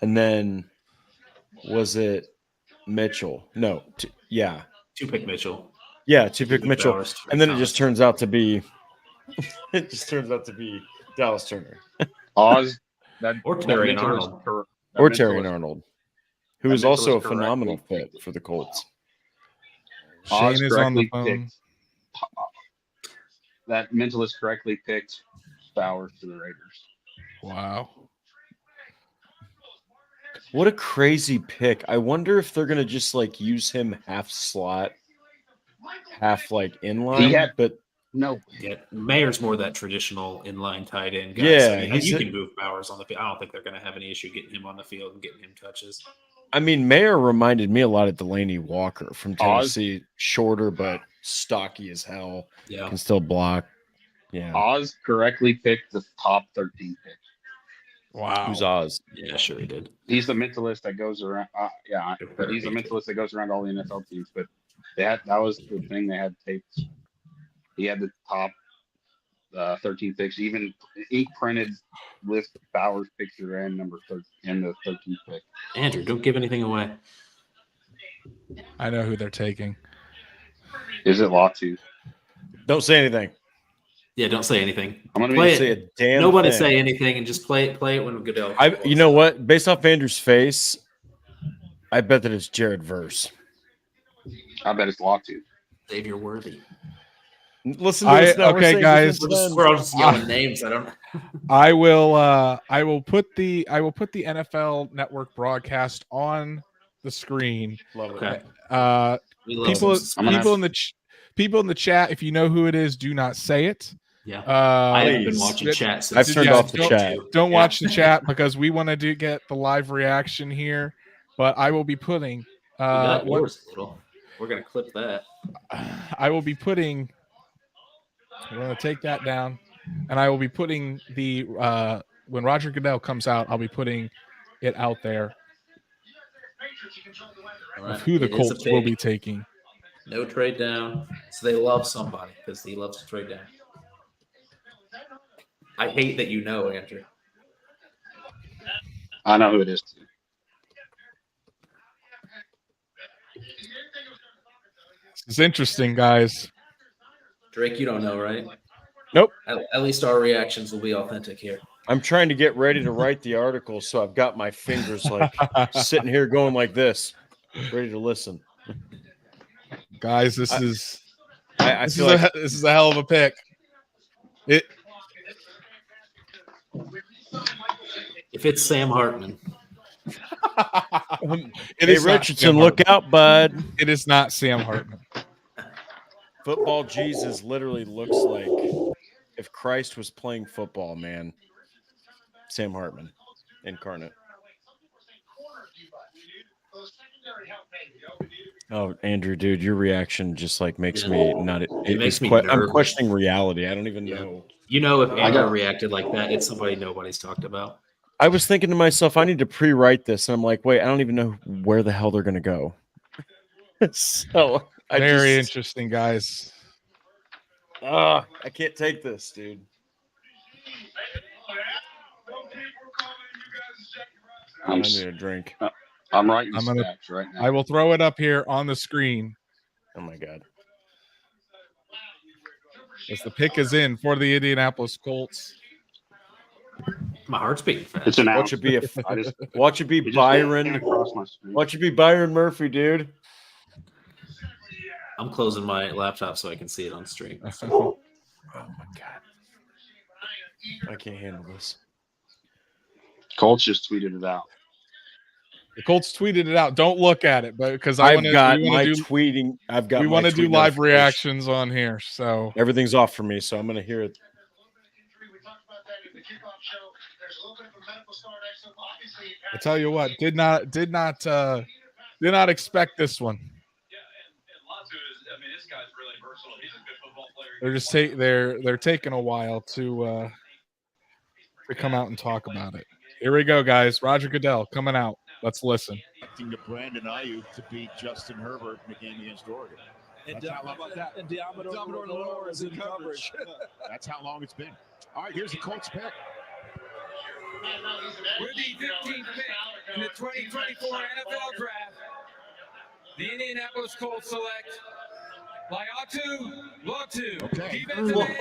and then was it Mitchell? No, 2 pick Mitchell. Yeah, 2 pick Mitchell, Bowers, and then Thomas. it just turns out to be Dallas Turner, Oz, or Terry Arnold, who is also a phenomenal fit for the Colts. Oz Shane is on the phone. That mentalist correctly picked Bowers to the Raiders. Wow. What a crazy pick. I wonder if they're going to just like use him half slot, half like inline. No. Yeah, Mayer's more that traditional inline tight end guy. Yeah, you can move Bowers on the field. I don't think they're going to have any issue getting him on the field and getting him touches. I mean, Mayer reminded me a lot of Delaney Walker from Tennessee. Shorter, but stocky as hell. Yeah. Can still block. Yeah. Oz correctly picked the top 13 pick. Wow. Who's Oz? Yeah, sure he did. He's the mentalist that goes around. But he's the mentalist that goes around all the NFL teams. But that was the thing they had taped. He had the top 13 picks, even ink printed with Bowers' picture and number 13 and the 13th pick. Andrew, don't give anything away. I know who they're taking. Is it Latu? Don't say anything. Yeah, don't say anything. I'm gonna Play Say it. a damn Nobody thing. say anything and just play it when Goodell. You know what? Based off Andrew's face, I bet that it's Jared Verse. I bet it's Latu. Xavier Worthy. Listen to this now. We're okay, saying guys. defensive ends. We're all just yelling names. I don't. I will put the NFL Network broadcast on the screen. Love it. Okay. We love People some- people in the chat, if you know who it is, do not say it. Yeah. I haven't been please. watching chat since. I've turned off the don't- chat. Don't watch the chat because we want to get the live reaction here. But I will be putting We got what- yours a little. We're gonna clip that. I will be putting. I'm going to take that down, and I will be putting the when Roger Goodell comes out, I'll be putting it out there All of right. who the It is a Colts will pick. be taking. No trade down. So they love somebody because he loves to trade down. I hate that you know, Andrew. I know who it is. Too. This is interesting, guys. Drake, you don't know, right? Nope. At least our reactions will be authentic here. I'm trying to get ready to write the article, so I've got my fingers like sitting here going like this, ready to listen. Guys, this is I this feel is like this is a hell of a pick. It If it's Sam Hartman, it hey is not Richardson, Sam look Hartman. out, bud. It is not Sam Hartman. Football Jesus literally looks like if Christ was playing football, man. Sam Hartman incarnate. Oh, Andrew, dude, your reaction just like makes me not. It makes me I'm nervous. questioning reality. I don't even know. you know, if Andrew got- reacted like that, it's somebody nobody's talked about. I was thinking to myself, I need to pre-write this, and I'm like, wait, I don't even know where the hell they're gonna go. So Very interesting, guys. I can't take this, dude. I I'm, need a drink. I'm writing I'm gonna- stats right now. I will throw it up here on the screen Oh my god. as the pick is in for the Indianapolis Colts. My heart's beating fast. It's an Watch ounce. it be I just watch it be it just came Byron. across my screen. Watch it be Byron Murphy, dude. I'm closing my laptop so I can see it on stream. Oh my god. I can't handle this. Colts just tweeted it out. The Colts tweeted it out. Don't look at it, but because I I've want got to my do tweeting. I've got we my want to do tweet live notification. reactions on here. So Everything's off for me, so I'm gonna hear it. I tell you what, did not expect this one. They're just they're taking a while to come out and talk about it. Here we go, guys. Roger Goodell coming out. Let's listen. To Brandon Ayuk to beat Justin Herbert in the game against Oregon. And That's how long- and Diamador Lower is in coverage. That's how long it's been. All right, here's the Colts pick. With the 15th pick in the 2024 NFL Draft, the Indianapolis Colts select Latu, Okay. defensive end,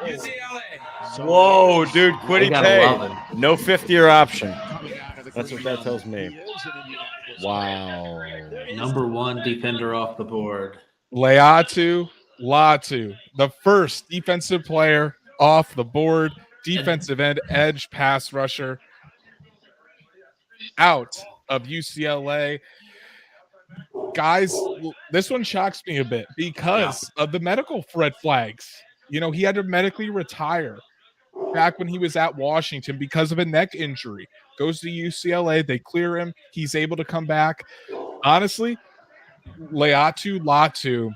UCLA. So Whoa, dude, Quiddy You gotta Pay. love him. No 50-year option. coming out of the That's what green that tells zone. me. He is an Indianapolis Wow. Number one defender off the board. Latu, the first defensive player off the board, defensive end, edge, pass rusher out of UCLA. Guys, this one shocks me a bit because of the medical red flags. You know, he had to medically retire back when he was at Washington because of a neck injury. Goes to UCLA, they clear him. He's able to come back. Honestly, Latu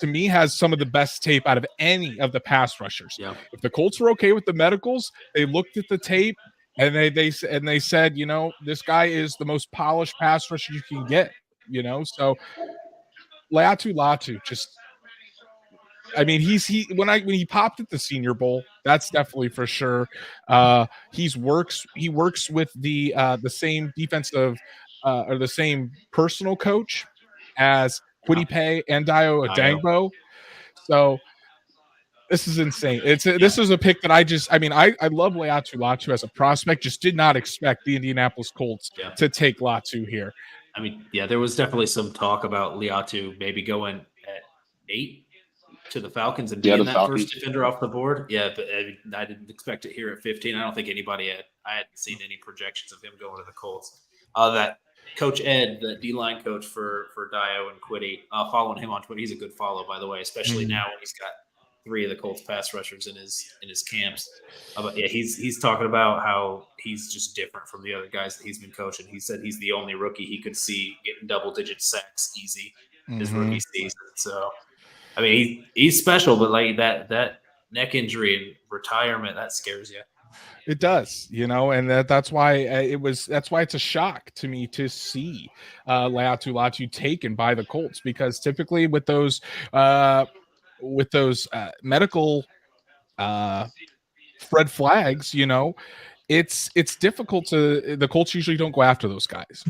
to me has some of the best tape out of any of the pass rushers. Yeah. If the Colts were okay with the medicals, they looked at the tape and they said, you know, this guy is the most polished pass rusher you can get, you know. So Latu just, I mean, when he popped at the Senior Bowl, that's definitely for sure. He works with the same defensive or the same personal coach as Quiddy Pay and Dio Adangbo. So this is insane. This is a pick that I love Leatu Latu as a prospect. Just did not expect the Indianapolis Colts to take Latu here. I mean, yeah, there was definitely some talk about Leatu maybe going at 8 to the Falcons and being that first defender off the board. Yeah, but I didn't expect it here at 15. I don't think I hadn't seen any projections of him going to the Colts. That Coach Ed, the D-line coach for Dio and Quiddy, following him on Twitter. He's a good follow, by the way, especially now when he's got 3 of the Colts pass rushers in his camps. But yeah, he's talking about how he's just different from the other guys that he's been coaching. He said he's the only rookie he could see getting double-digit sacks easy his rookie season. So, I mean, he's special, but like that neck injury and retirement, that scares you. It does, and that's why it's a shock to me to see Leatu Latu taken by the Colts, because typically with those medical red flags, it's difficult to. The Colts usually don't go after those guys.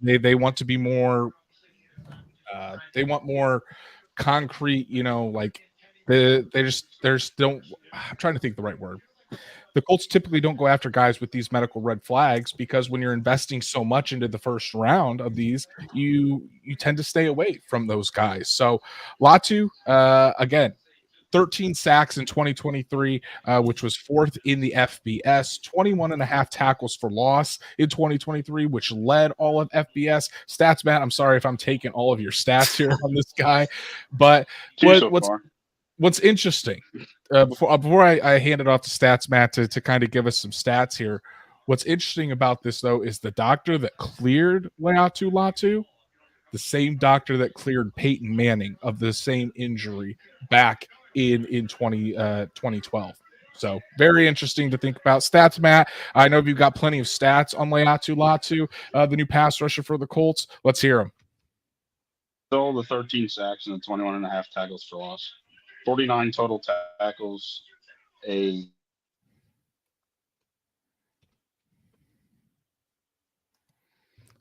They want to be more. They want more concrete. Like they just don't. I'm trying to think the right word. The Colts typically don't go after guys with these medical red flags, because when you're investing so much into the first round of these, you tend to stay away from those guys. So Latu, again, 13 sacks in 2023, which was 4th in the FBS, 21.5 tackles for loss in 2023, which led all of FBS. Stats, Matt, I'm sorry if I'm taking all of your stats here on this guy, but what's interesting, before I hand it off to Stats Matt to kind of give us some stats here, what's interesting about this, though, is the doctor that cleared Leatu Latu, the same doctor that cleared Peyton Manning of the same injury back in 2012. So very interesting to think about. Stats, Matt. I know you've got plenty of stats on Leatu Latu, the new pass rusher for the Colts. Let's hear them. Still the 13 sacks and the 21.5 tackles for loss. 49 total tackles,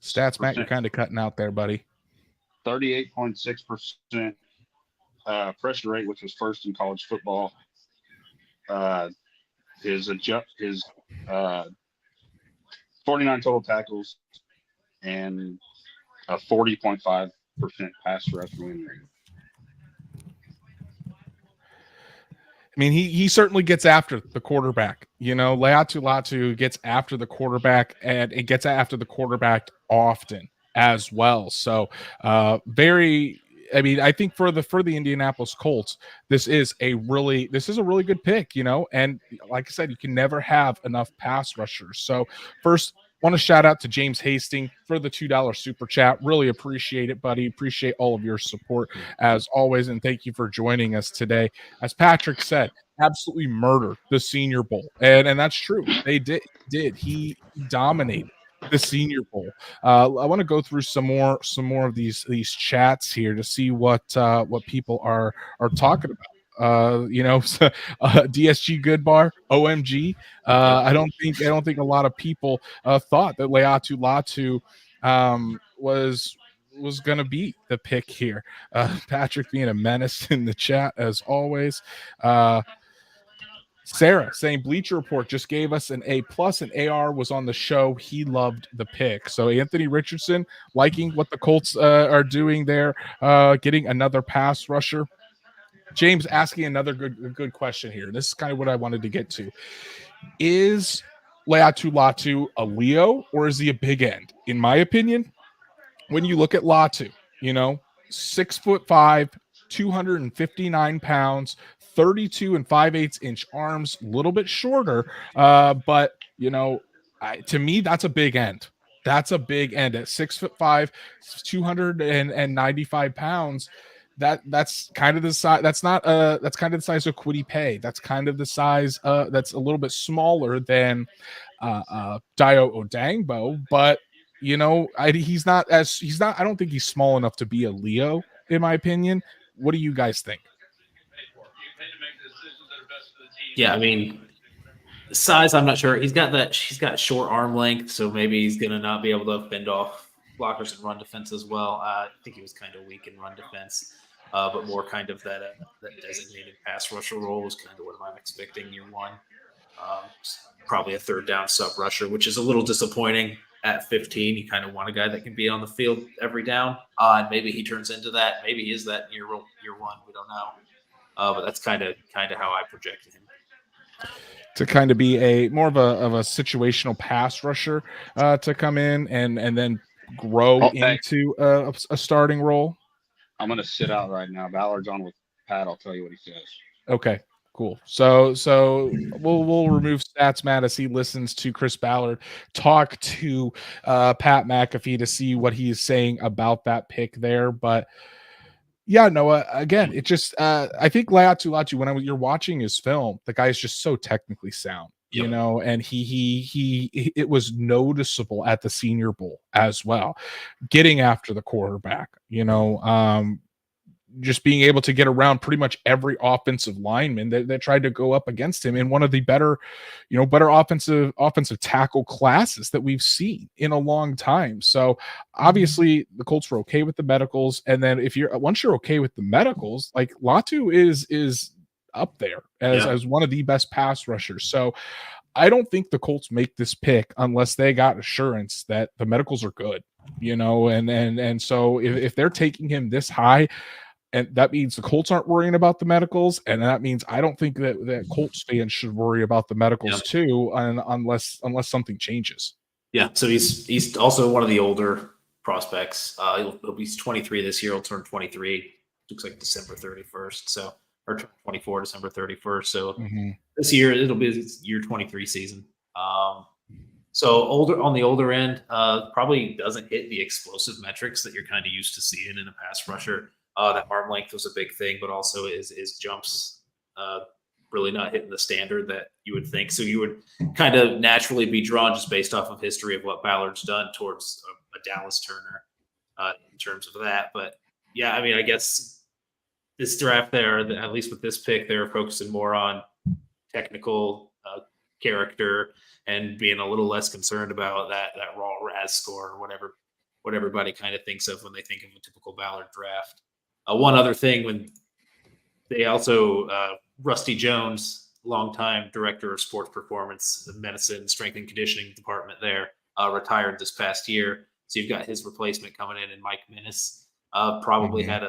Stats, Matt, you're kind of cutting out there, buddy. 38.6% pressure rate, which was first in college football. His 49 total tackles and a 40.5% pass rush win rate. I mean, he certainly gets after the quarterback. Leatu Latu gets after the quarterback, and it gets after the quarterback often as well. So, I think for the Indianapolis Colts, this is a really good pick, and like I said, you can never have enough pass rushers. So first, want to shout out to James Hastings for the $2 super chat. Really appreciate it, buddy. Appreciate all of your support as always. And thank you for joining us today. As Patrick said, absolutely murdered the Senior Bowl. And that's true. They did. He dominated the Senior Bowl. I want to go through some more of these chats here to see what people are talking about. DSG Goodbar, OMG. I don't think a lot of people thought that Leatu Latu was going to be the pick here. Patrick being a menace in the chat as always. Sarah saying Bleacher Report just gave us an A+, and AR was on the show. He loved the pick. So Anthony Richardson liking what the Colts are doing there, getting another pass rusher. James asking another good question here. This is kind of what I wanted to get to. Is Leatu Latu a Leo, or is he a big end? In my opinion, when you look at Latu, 6'5", 259 pounds, 32 and 5/8 inch arms, a little bit shorter, but to me, that's a big end. That's a big end at 6'5", 295 pounds. That's kind of the size. That's kind of the size of Kwity Paye. That's kind of the size. That's a little bit smaller than Dio Odangbo, but I don't think he's small enough to be a Leo, in my opinion. What do you guys think? Yeah, I mean, size, I'm not sure. He's got short arm length, so maybe he's gonna not be able to fend off blockers and run defense as well. I think he was kind of weak in run defense. but more kind of that designated pass rusher role is kind of what I'm expecting year one. Probably a third down sub rusher, which is a little disappointing at 15. You kind of want a guy that can be on the field every down, and maybe he turns into that. Maybe he is that year one. We don't know, but that's kind of how I projected him to kind of be a more of a situational pass rusher to come in and then grow into a starting role. I'm going to sit out right now. Ballard's on with Pat. I'll tell you what he says. Okay, cool. So we'll remove Stats Matt as he listens to Chris Ballard talk to Pat McAfee to see what he is saying about that pick there. But yeah, Noah, again, it just I think Latu, when you're watching his film, the guy is just so technically sound. Yep. You know, and he it was noticeable at the Senior Bowl as well, getting after the quarterback, you know, just being able to get around pretty much every offensive lineman that tried to go up against him in one of the better offensive tackle classes that we've seen in a long time. So obviously the Colts were okay with the medicals. And then once you're okay with the medicals, like Latu is up there as one of the best pass rushers. So I don't think the Colts make this pick unless they got assurance that the medicals are good, you know, and so if they're taking him this high, and that means the Colts aren't worrying about the medicals, and that means I don't think that Colts fans should worry about the medicals too, unless something changes. Yeah, so he's also one of the older prospects. He's 23 this year. He'll turn 23. Looks like December 31st. So or 24 December 31st. So this year it'll be his year 23 season. So on the older end, probably doesn't hit the explosive metrics that you're kind of used to seeing in a pass rusher. That arm length was a big thing, but also is jumps really not hitting the standard that you would think. So you would kind of naturally be drawn just based off of history of what Ballard's done towards a Dallas Turner in terms of that. But yeah, I mean, I guess this draft there, at least with this pick, they're focusing more on technical character and being a little less concerned about that raw RAS score or what everybody kind of thinks of when they think of a typical Ballard draft. One other thing, when they also Rusty Jones, longtime director of sports performance medicine, strength and conditioning department there, retired this past year. So you've got his replacement coming in, and Mike Minnis probably had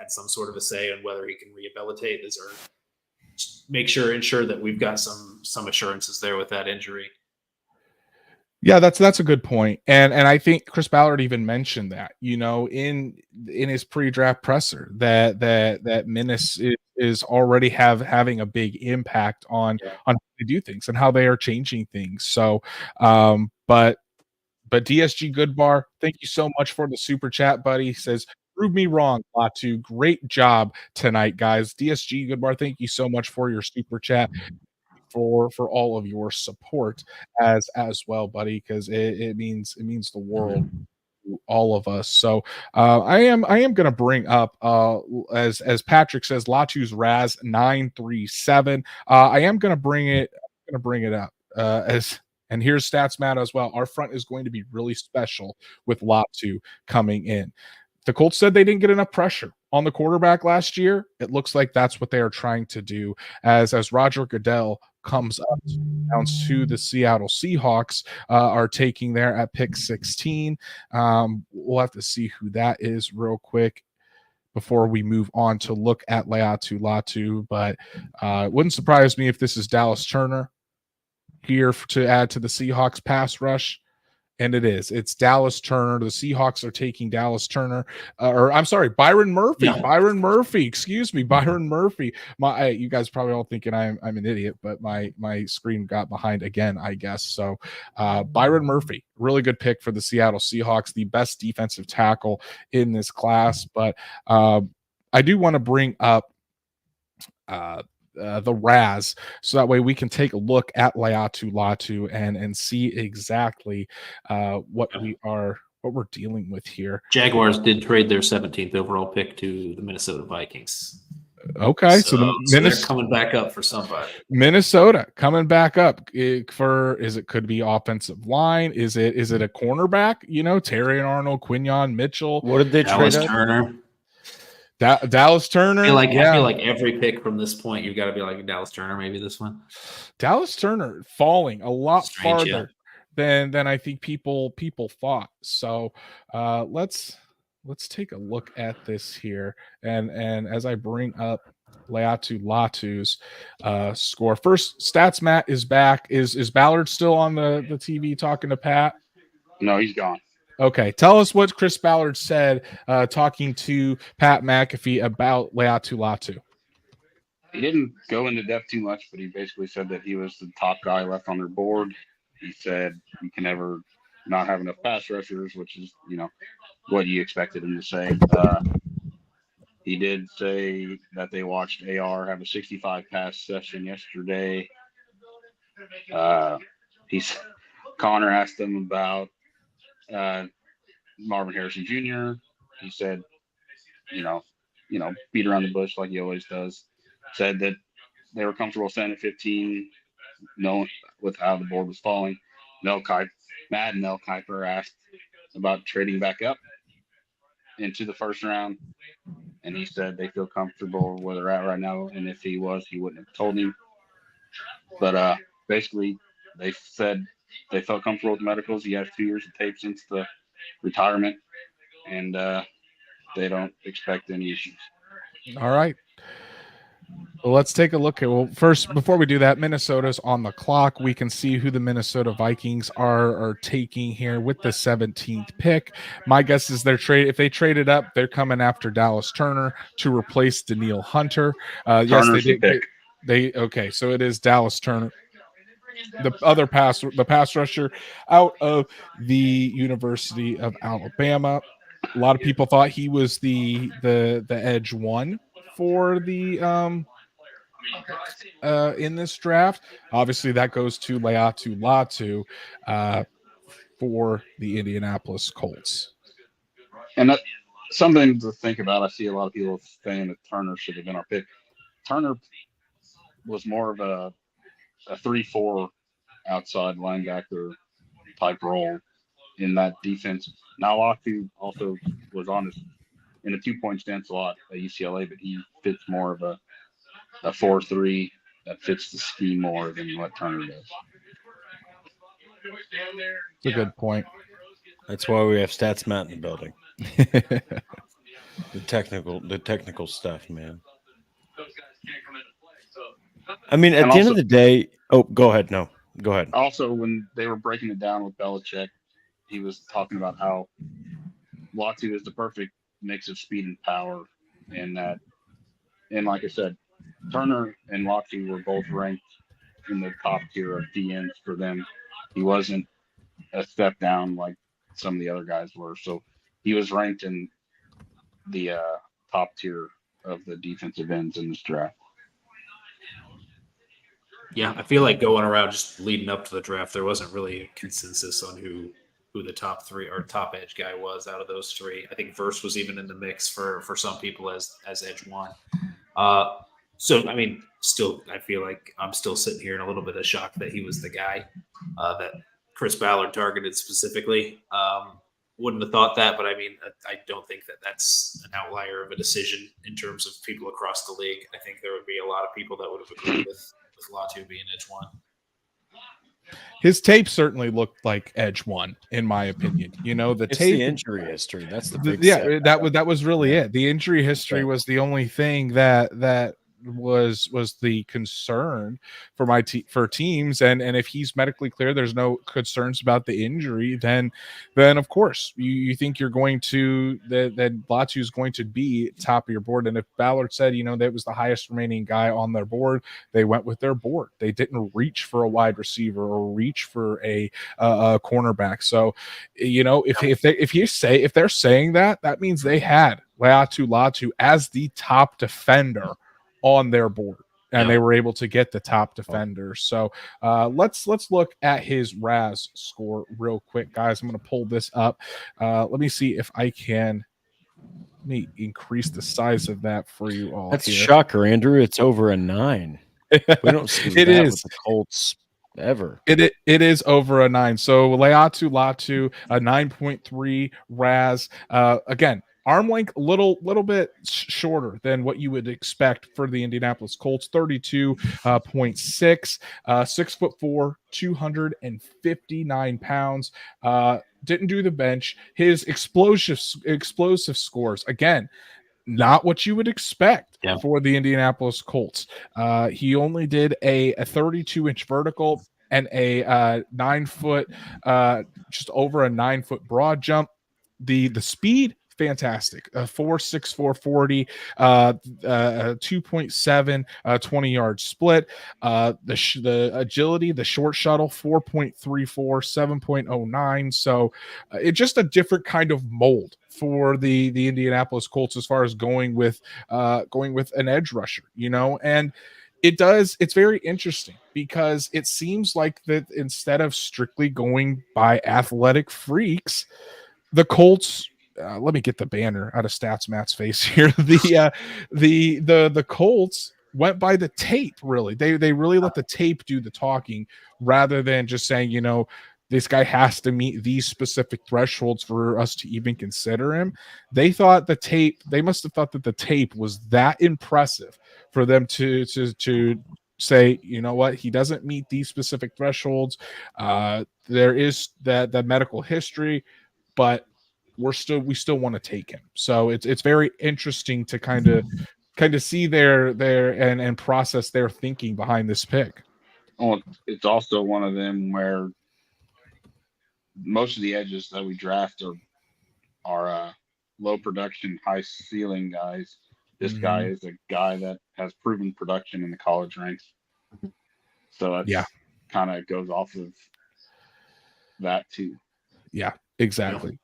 some sort of a say on whether he can rehabilitate this or ensure that we've got some assurances there with that injury. Yeah, that's a good point. And I think Chris Ballard even mentioned that, you know, in his pre-draft presser that Minnis is already having a big impact on how they do things and how they are changing things. So but DSG Goodbar, thank you so much for the super chat, buddy. He says, prove me wrong, Latu. Great job tonight, guys. DSG Goodbar, thank you so much for your super chat. For all of your support as well, buddy, because it means the world to all of us. So I am going to bring up as Patrick says, Latu's RAS 937. I am going to bring it up and here's Stats Matt as well. Our front is going to be really special with Latu coming in. The Colts said they didn't get enough pressure on the quarterback last year. It looks like that's what they are trying to do as Roger Goodell comes up down to the Seattle Seahawks are taking there at pick 16. We'll have to see who that is real quick before we move on to look at Latu. But it wouldn't surprise me if this is Dallas Turner here to add to the Seahawks pass rush. And it's Dallas Turner. The Seahawks are taking Dallas Turner, Byron Murphy. Yeah. Byron Murphy. Excuse me, Byron Murphy. You guys probably all thinking I'm an idiot, but my screen got behind again, I guess. So Byron Murphy, really good pick for the Seattle Seahawks, the best defensive tackle in this class. But I do want to bring up the RAS, so that way we can take a look at Latu and see exactly what we're dealing with here. Jaguars did trade their 17th overall pick to the Minnesota Vikings. Okay, so they're coming back up for somebody. Minnesota coming back up could be offensive line? Is it a cornerback? You know, Terry Arnold, Quinyon Mitchell. What did they trade up? Turner. Dallas Turner. I feel like every pick from this point, you've got to be like Dallas Turner. Maybe this one. Dallas Turner falling a lot Strange, farther than I think people thought. So let's take a look at this here. And as I bring up Laiatu Latu's score. First, Stats Matt is back. Is Ballard still on the TV talking to Pat? No, he's gone. Okay, tell us what Chris Ballard said talking to Pat McAfee about Laiatu Latu. He didn't go into depth too much, but he basically said that he was the top guy left on their board. He said you can never not have enough pass rushers, which is, what you expected him to say. He did say that they watched AR have a 65 pass session yesterday. Connor asked him about Marvin Harrison Jr. He said, beat around the bush like he always does. Said that they were comfortable staying at 15, knowing with how the board was falling. Matt and Mel Kiper asked about trading back up into the first round, and he said they feel comfortable where they're at right now. And if he wouldn't have told him. But basically, they said they felt comfortable with medicals. He has 2 years of tape since the retirement, and they don't expect any issues. All right. Well, let's take a look at. Well, first, before we do that, Minnesota's on the clock. We can see who the Minnesota Vikings are taking here with the 17th pick. My guess is if they traded up, they're coming after Dallas Turner to replace Danielle Hunter. Yes, they did. Okay, so it is Dallas Turner, the pass rusher out of the University of Alabama. A lot of people thought he was the edge one for the in this draft. Obviously, that goes to Laiatu Latu for the Indianapolis Colts. And that's something to think about. I see a lot of people saying that Turner should have been our pick. Turner was more of a 3-4 outside linebacker type role in that defense. Now, Latu also was in a 2-point stance a lot at UCLA, but he fits more of a 4-3 that fits the scheme more than what Turner does. It's a good point. That's why we have Stats Matt in the building. the technical stuff, man. I mean, at the end of the day, go ahead. No, go ahead. Also, when they were breaking it down with Belichick, he was talking about how Latu is the perfect mix of speed and power, and like I said, Turner and Latu were both ranked in the top tier of DNs for them. He wasn't a step down like some of the other guys were, so he was ranked in the top tier of the defensive ends in this draft. Yeah, I feel like going around just leading up to the draft, there wasn't really a consensus on who the top three or top edge guy was out of those three. I think Verse was even in the mix for some people as edge one. So, I mean, still, I feel like I'm still sitting here in a little bit of shock that he was the guy that Chris Ballard targeted specifically. Wouldn't have thought that, but I mean, I don't think that that's an outlier of a decision in terms of people across the league. I think there would be a lot of people that would have agreed with Latu being edge one. His tape certainly looked like edge one, in my opinion. It's tape, the injury history. That's the big that was really it. The injury history was the only thing that was the concern for for teams, and if he's medically clear, there's no concerns about the injury, then of course you think you're going to that Latu is going to be top of your board. And if Ballard said that was the highest remaining guy on their board, they went with their board. They didn't reach for a wide receiver or reach for a cornerback. So if they're saying that means they had Laiatu Latu as the top defender on their board, and they were able to get the top defender. So let's look at his RAS score real quick, guys. I'm going to pull this up. Let me see if I can increase the size of that for you all. That's a shocker, Andrew. It's over a 9. We don't see that with the Colts ever. It is over a 9. So Laiatu Latu, a 9.3 RAS. Again, arm length, little bit shorter than what you would expect for the Indianapolis Colts. 32.6, 6'4", 259 pounds. Didn't do the bench. His explosive scores, again, not what you would expect for the Indianapolis Colts. He only did a 32-inch vertical and a 9 foot, just over a 9 foot broad jump. The speed, fantastic. 4.64 40, 2.7 20-yard split. The agility, the short shuttle, 4.34, 7.09. So it's just a different kind of mold for the Indianapolis Colts as far as going with an edge rusher, and it's very interesting because it seems like that instead of strictly going by athletic freaks, the Colts, let me get the banner out of Stats Matt's face here. The Colts went by the tape. Really, they really let the tape do the talking rather than just saying, this guy has to meet these specific thresholds for us to even consider him. They must have thought that the tape was that impressive for them to say, you know what, he doesn't meet these specific thresholds. There is that medical history, but we still want to take him. So it's very interesting to kind of see their and process their thinking behind this pick. Well, it's also one of them where most of the edges that we draft are low production, high ceiling guys. This guy is a guy that has proven production in the college ranks. So that's kind of goes off of that too. Yeah, exactly.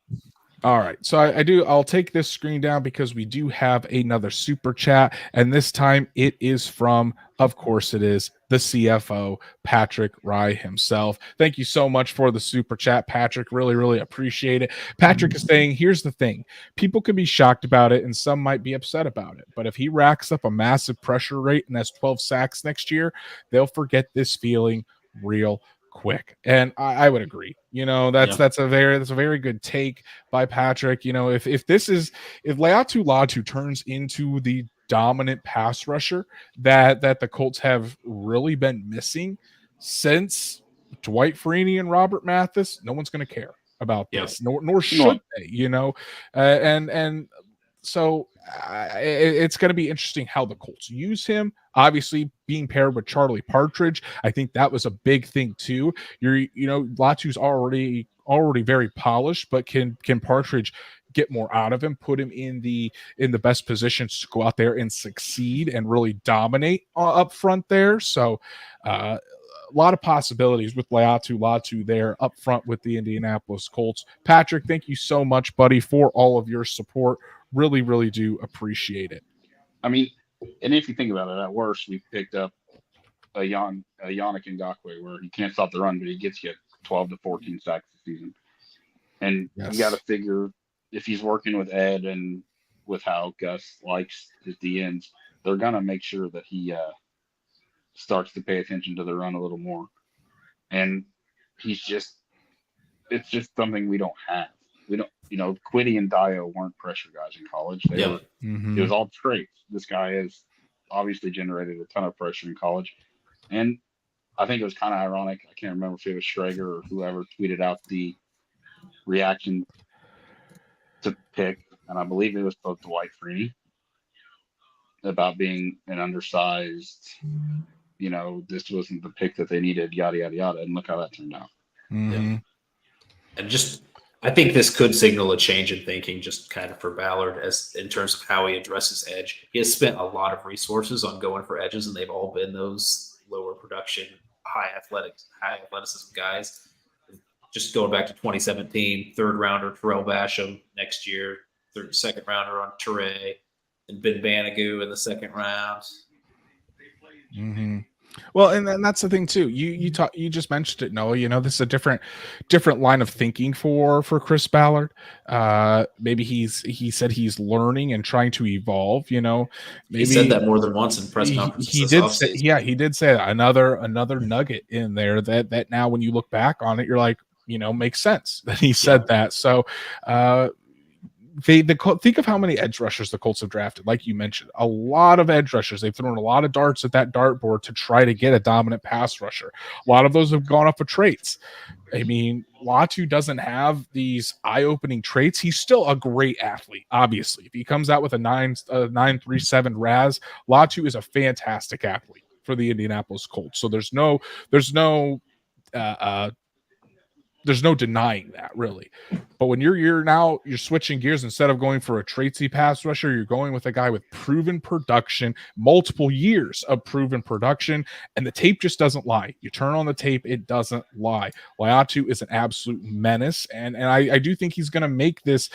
All right. So I'll take this screen down because we do have another super chat. And this time it is from, of course it is, the CFO, Patrick Rye himself. Thank you so much for the super chat, Patrick. Really, really appreciate it. Patrick is saying, here's the thing. People can be shocked about it and some might be upset about it. But if he racks up a massive pressure rate and has 12 sacks next year, they'll forget this feeling real quick. And I would agree. That's a very good take by Patrick. If Laiatu Latu turns into the dominant pass rusher that the Colts have really been missing since Dwight Freeney and Robert Mathis, no one's going to care about this, nor should they. And so it's going to be interesting how the Colts use him. Obviously, being paired with Charlie Partridge, I think that was a big thing too. Latu's already very polished, but can Partridge get more out of him, put him in the best positions to go out there and succeed and really dominate up front there? So a lot of possibilities with Laiatu Latu there up front with the Indianapolis Colts. Patrick, thank you so much, buddy, for all of your support. Really, really do appreciate it. I mean, and if you think about it, at worst, we picked up a Yannick Ngakoue where he can't stop the run, but he gets you 12 to 14 sacks a season. And you got to figure if he's working with Ed and with how Gus likes his DNs, they're going to make sure that he starts to pay attention to the run a little more. And it's just something we don't have. We don't, Quiddy and Dio weren't pressure guys in college. It was all traits. This guy has obviously generated a ton of pressure in college. And I think it was kind of ironic. I can't remember if it was Schrager or whoever tweeted out the reaction to pick, and I believe it was both Dwight Freeney, about being an undersized, this wasn't the pick that they needed, yada, yada, yada. And look how that turned out. And I think this could signal a change in thinking just kind of for Ballard as in terms of how he addresses edge. He has spent a lot of resources on going for edges, and they've all been those lower production, high athleticism guys. Just going back to 2017, third rounder Terrell Basham next year, second rounder on Toure, and Ben Banigou in the second round. Well, and that's the thing too. You just mentioned it, Noah. This is a different line of thinking for Chris Ballard. Maybe he said he's learning and trying to evolve. Maybe he said that more than once in press conferences. He did say that. Another nugget in there that now when you look back on it, you're like, makes sense that he said that. So think of how many edge rushers the Colts have drafted. Like you mentioned, a lot of edge rushers. They've thrown a lot of darts at that dartboard to try to get a dominant pass rusher. A lot of those have gone off of traits. I mean, Latu doesn't have these eye-opening traits. He's still a great athlete, obviously. If he comes out with a 9.37 RAS, Latu is a fantastic athlete for the Indianapolis Colts. So there's no denying that, really. But when you're switching gears, instead of going for a traitsy pass rusher, you're going with a guy with proven production, multiple years of proven production, and the tape just doesn't lie. You turn on the tape, it doesn't lie. Laiatu is an absolute menace, and I do think he's going to make this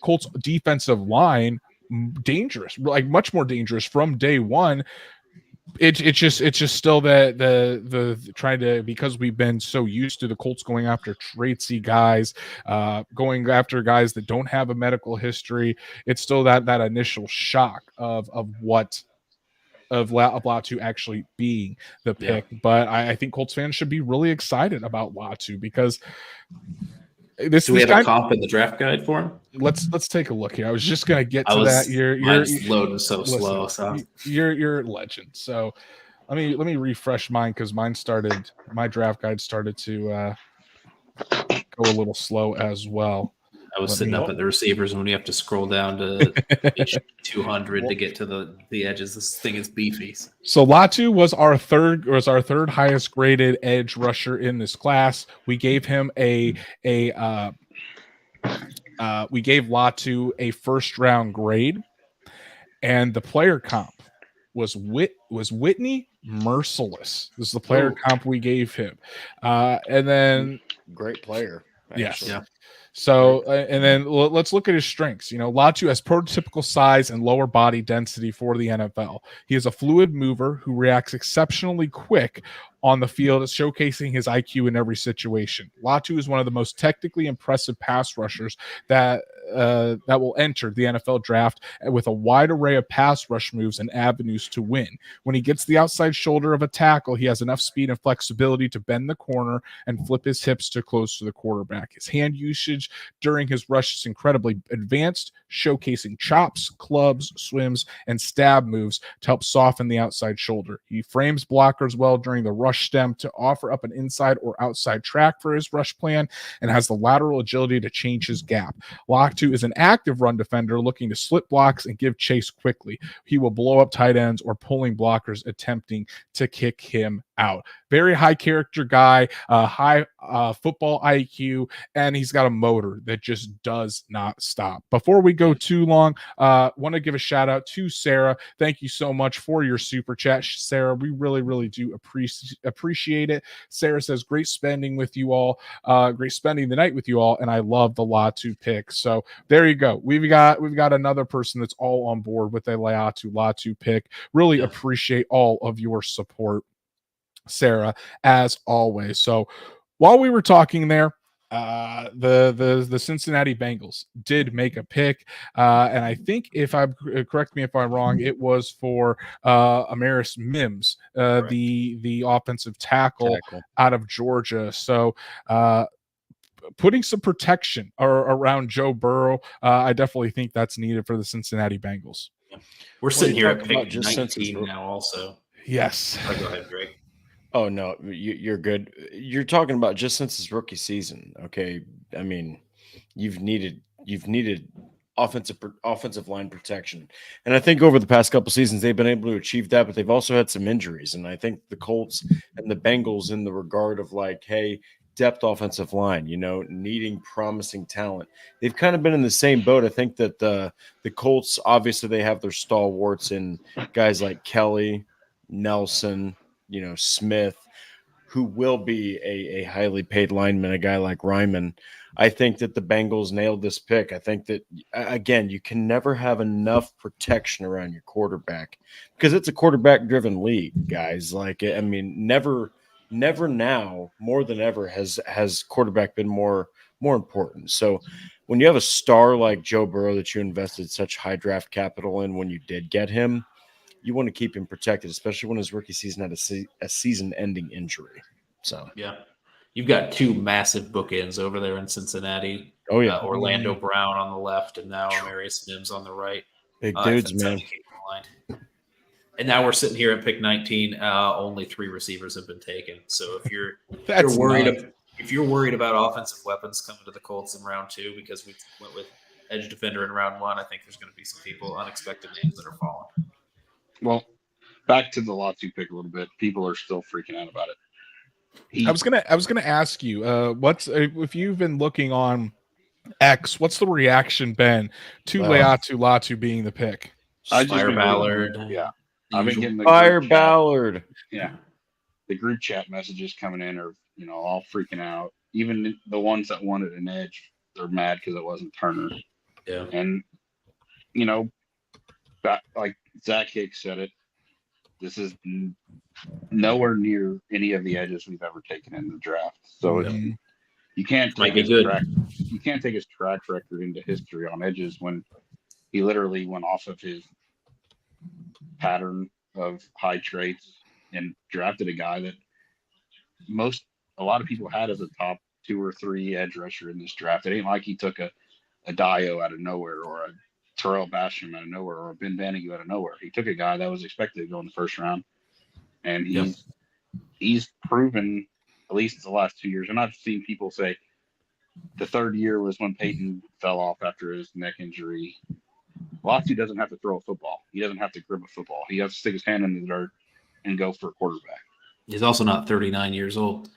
Colts defensive line dangerous, like much more dangerous from day one. It's just still the trying to, because we've been so used to the Colts going after traitsy guys, going after guys that don't have a medical history. It's still that initial shock of Latu actually being the pick. Yeah. But I think Colts fans should be really excited about Latu, because do we have a comp in the draft guide for him? Let's take a look here. I was just gonna get to that. You're loading so slow. So you're a legend. So let me refresh mine, because my draft guide started to go a little slow as well. I was sitting up at the receivers, and when you have to scroll down to page 200 to get to the edges, this thing is beefy. So Latu was our third highest graded edge rusher in this class. We gave him we gave Latu a first round grade, and the player comp was Whitney Merciless. This is the player comp we gave him, and then great player. Yes. Yeah. So, and then let's look at his strengths. Latu has prototypical size and lower body density for the NFL. He is a fluid mover who reacts exceptionally quick on the field, showcasing his IQ in every situation. Latu is one of the most technically impressive pass rushers that will enter the NFL draft, with a wide array of pass rush moves and avenues to win. When he gets the outside shoulder of a tackle, he has enough speed and flexibility to bend the corner and flip his hips to close to the quarterback. His hand usage during his rush is incredibly advanced, showcasing chops, clubs, swims, and stab moves to help soften the outside shoulder. He frames blockers well during the rush stem to offer up an inside or outside track for his rush plan, and has the lateral agility to change his gap. Latu is an active run defender looking to slip blocks and give chase quickly. He will blow up tight ends or pulling blockers attempting to kick him out. Very high character guy, high football IQ, and he's got a motor that just does not stop. Before we go too long, want to give a shout out to Sarah. Thank you so much for your super chat, Sarah. We really, really do appreciate it. Sarah says, great spending with you all, great spending the night with you all, and I love the Latu pick. So there you go. We've got another person that's all on board with a Latu pick. Really appreciate all of your support, Sarah, as always. So while we were talking there, the Cincinnati Bengals did make a pick, and I think, correct me if I'm wrong, it was for Amaris Mims, the offensive tackle out of Georgia. So putting some protection around Joe Burrow, I definitely think that's needed for the Cincinnati Bengals. We're sitting here at pick 19 now also. Yes. Go ahead, Drake. Oh, no, you're good. You're talking about just since his rookie season. Okay. I mean, you've needed offensive line protection. And I think over the past couple seasons, they've been able to achieve that, but they've also had some injuries. And I think the Colts and the Bengals, in the regard of like, hey, depth offensive line, needing promising talent, they've kind of been in the same boat. I think that the Colts, obviously they have their stalwarts in guys like Kelly, Nelson, Smith, who will be a highly paid lineman, a guy like Ryman. I think that the Bengals nailed this pick. I think that, again, you can never have enough protection around your quarterback, because it's a quarterback-driven league, guys. Like, I mean, never now, more than ever, has quarterback been more important. So when you have a star like Joe Burrow that you invested such high draft capital in when you did get him, you want to keep him protected, especially when his rookie season had a season-ending injury. So yeah, you've got two massive bookends over there in Cincinnati. Oh yeah, Orlando Brown on the left, and now Amarius Mims on the right. big dudes, that's how man. you keep the line. And now we're sitting here at pick 19. Only 3 receivers have been taken. So if you're worried about offensive weapons coming to the Colts in round 2 because we went with edge defender in round 1, I think there's going to be some unexpected names that are falling. Well, back to the Latu pick a little bit. People are still freaking out about it. I was gonna ask you, what's if you've been looking on X, what's the reaction been to Latu being the pick? Fire Ballard. Yeah. I've been getting the Fire Ballard. Yeah. The group chat messages coming in are, all freaking out. Even the ones that wanted an edge, they're mad because it wasn't Turner. Yeah. And, like Zach Hicks said it, this is nowhere near any of the edges we've ever taken in the draft. So you can't take his track record into history on edges when he literally went off of his pattern of high traits and drafted a guy that a lot of people had as a top 2 or 3 edge rusher in this draft. It ain't like he took a Dio out of nowhere or a Terrell Basham out of nowhere or a Ben Bannigu out of nowhere. He took a guy that was expected to go in the first round, and he's proven, at least the last 2 years, and I've seen people say the third year was when Peyton fell off after his neck injury. Latu doesn't have to throw a football. He doesn't have to grip a football. He has to stick his hand in the dirt and go for a quarterback. He's also not 39 years old.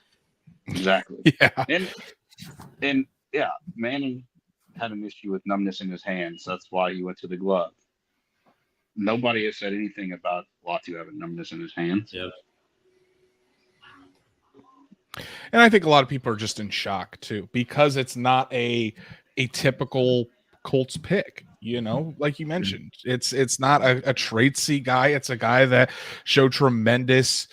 Exactly. Yeah. And yeah, Manning had an issue with numbness in his hands. That's why he went to the glove. Nobody has said anything about Latu having numbness in his hands. Yeah. And I think a lot of people are just in shock too, because it's not a typical Colts pick. Like you mentioned, it's not a tradesy guy. It's a guy that showed tremendous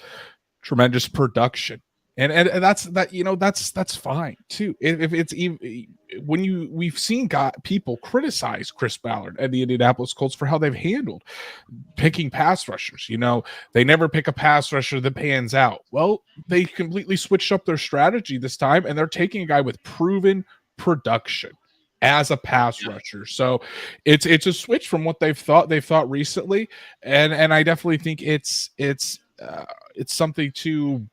production. And that's fine too. If it's even we've seen people criticize Chris Ballard and the Indianapolis Colts for how they've handled picking pass rushers. They never pick a pass rusher that pans out. Well, they completely switched up their strategy this time, and they're taking a guy with proven production as a pass rusher. So it's a switch from what they've thought recently, and I definitely think it's something to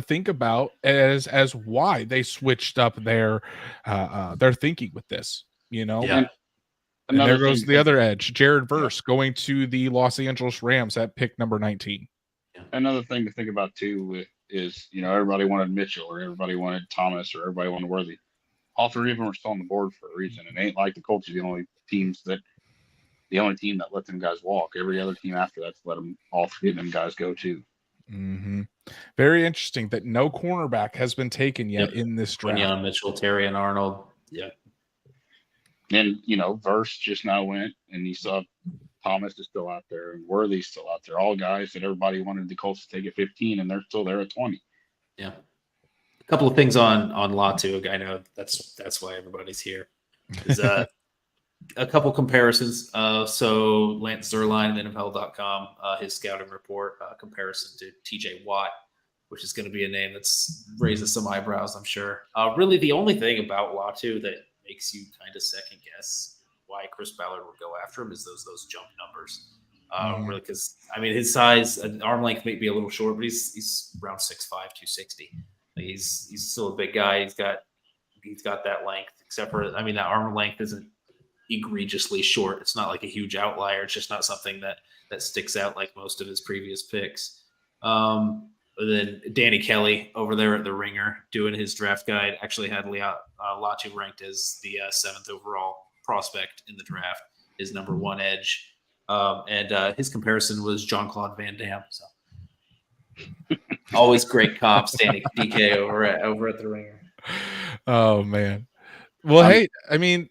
think about as why they switched up their thinking with this, And there goes the other edge, Jared Verse going to the Los Angeles Rams at pick number 19. Another thing to think about too is, everybody wanted Mitchell or everybody wanted Thomas or everybody wanted Worthy. All 3 of them are still on the board for a reason. It ain't like the Colts are the only team that let them guys walk. Every other team after that's let them, all 3 of them guys go too. Mm-hmm. Very interesting that no cornerback has been taken yet in this draft. Quinyon Mitchell, Terry, and Arnold. Yeah. And, Verse just now went, and you saw Thomas is still out there, and Worthy's still out there. All guys that everybody wanted the Colts to take at 15, and they're still there at 20. Yeah. A couple of things on Latu. I know that's why everybody's here. Is a couple comparisons. So Lance Zerline of NFL.com, his scouting report comparison to TJ Watt, which is going to be a name that's raises some eyebrows, I'm sure. Really, the only thing about Latu that makes you kind of second guess why Chris Ballard would go after him is those jump numbers. Really, because his size and arm length may be a little short, but he's around 6'5", 260. He's still a big guy. He's got that length, except for that arm length isn't egregiously short. It's not like a huge outlier. It's just not something that sticks out like most of his previous picks. Then Danny Kelly over there at the Ringer doing his draft guide actually had Latu ranked as the 7th overall prospect in the draft, his number 1 edge. And his comparison was Jean-Claude Van Damme. So always great comps, Danny DK over at the Ringer. Oh man. Well, hey,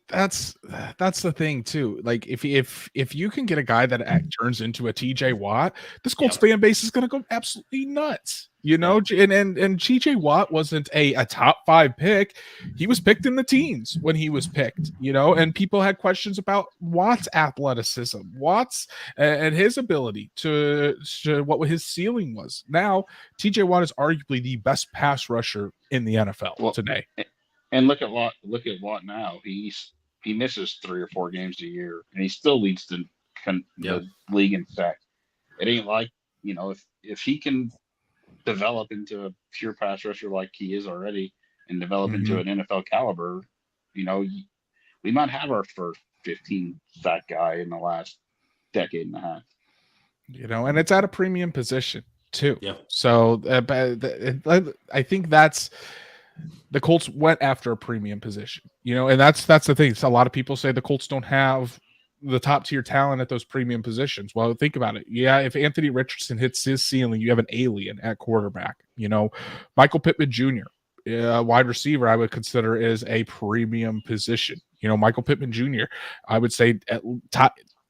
that's the thing too. Like if you can get a guy that turns into a TJ Watt, this Colts fan base is going to go absolutely nuts. you know, and TJ Watt wasn't a top 5 pick. He was picked in the teens when he was picked, you know, and people had questions about Watt's athleticism, Watt's and his ability to what his ceiling was. Now, TJ Watt is arguably the best pass rusher in the NFL today. And look at Watt now. He misses 3 or 4 games a year, and he still leads the league in sacks. It ain't like, you know, if he can develop into a pure pass rusher like he is already, and develop into an NFL caliber, you know, we might have our first 15 sack guy in the last decade and a half. You know, and it's at a premium position too. Yeah. So I think that's the Colts went after a premium position, you know, and that's the thing. So a lot of people say the Colts don't have the top tier talent at those premium positions. Well, think about it. Yeah, if Anthony Richardson hits his ceiling, you have an alien at quarterback. You know, Michael Pittman Jr., wide receiver, I would consider is a premium position. You know, Michael Pittman Jr., I would say at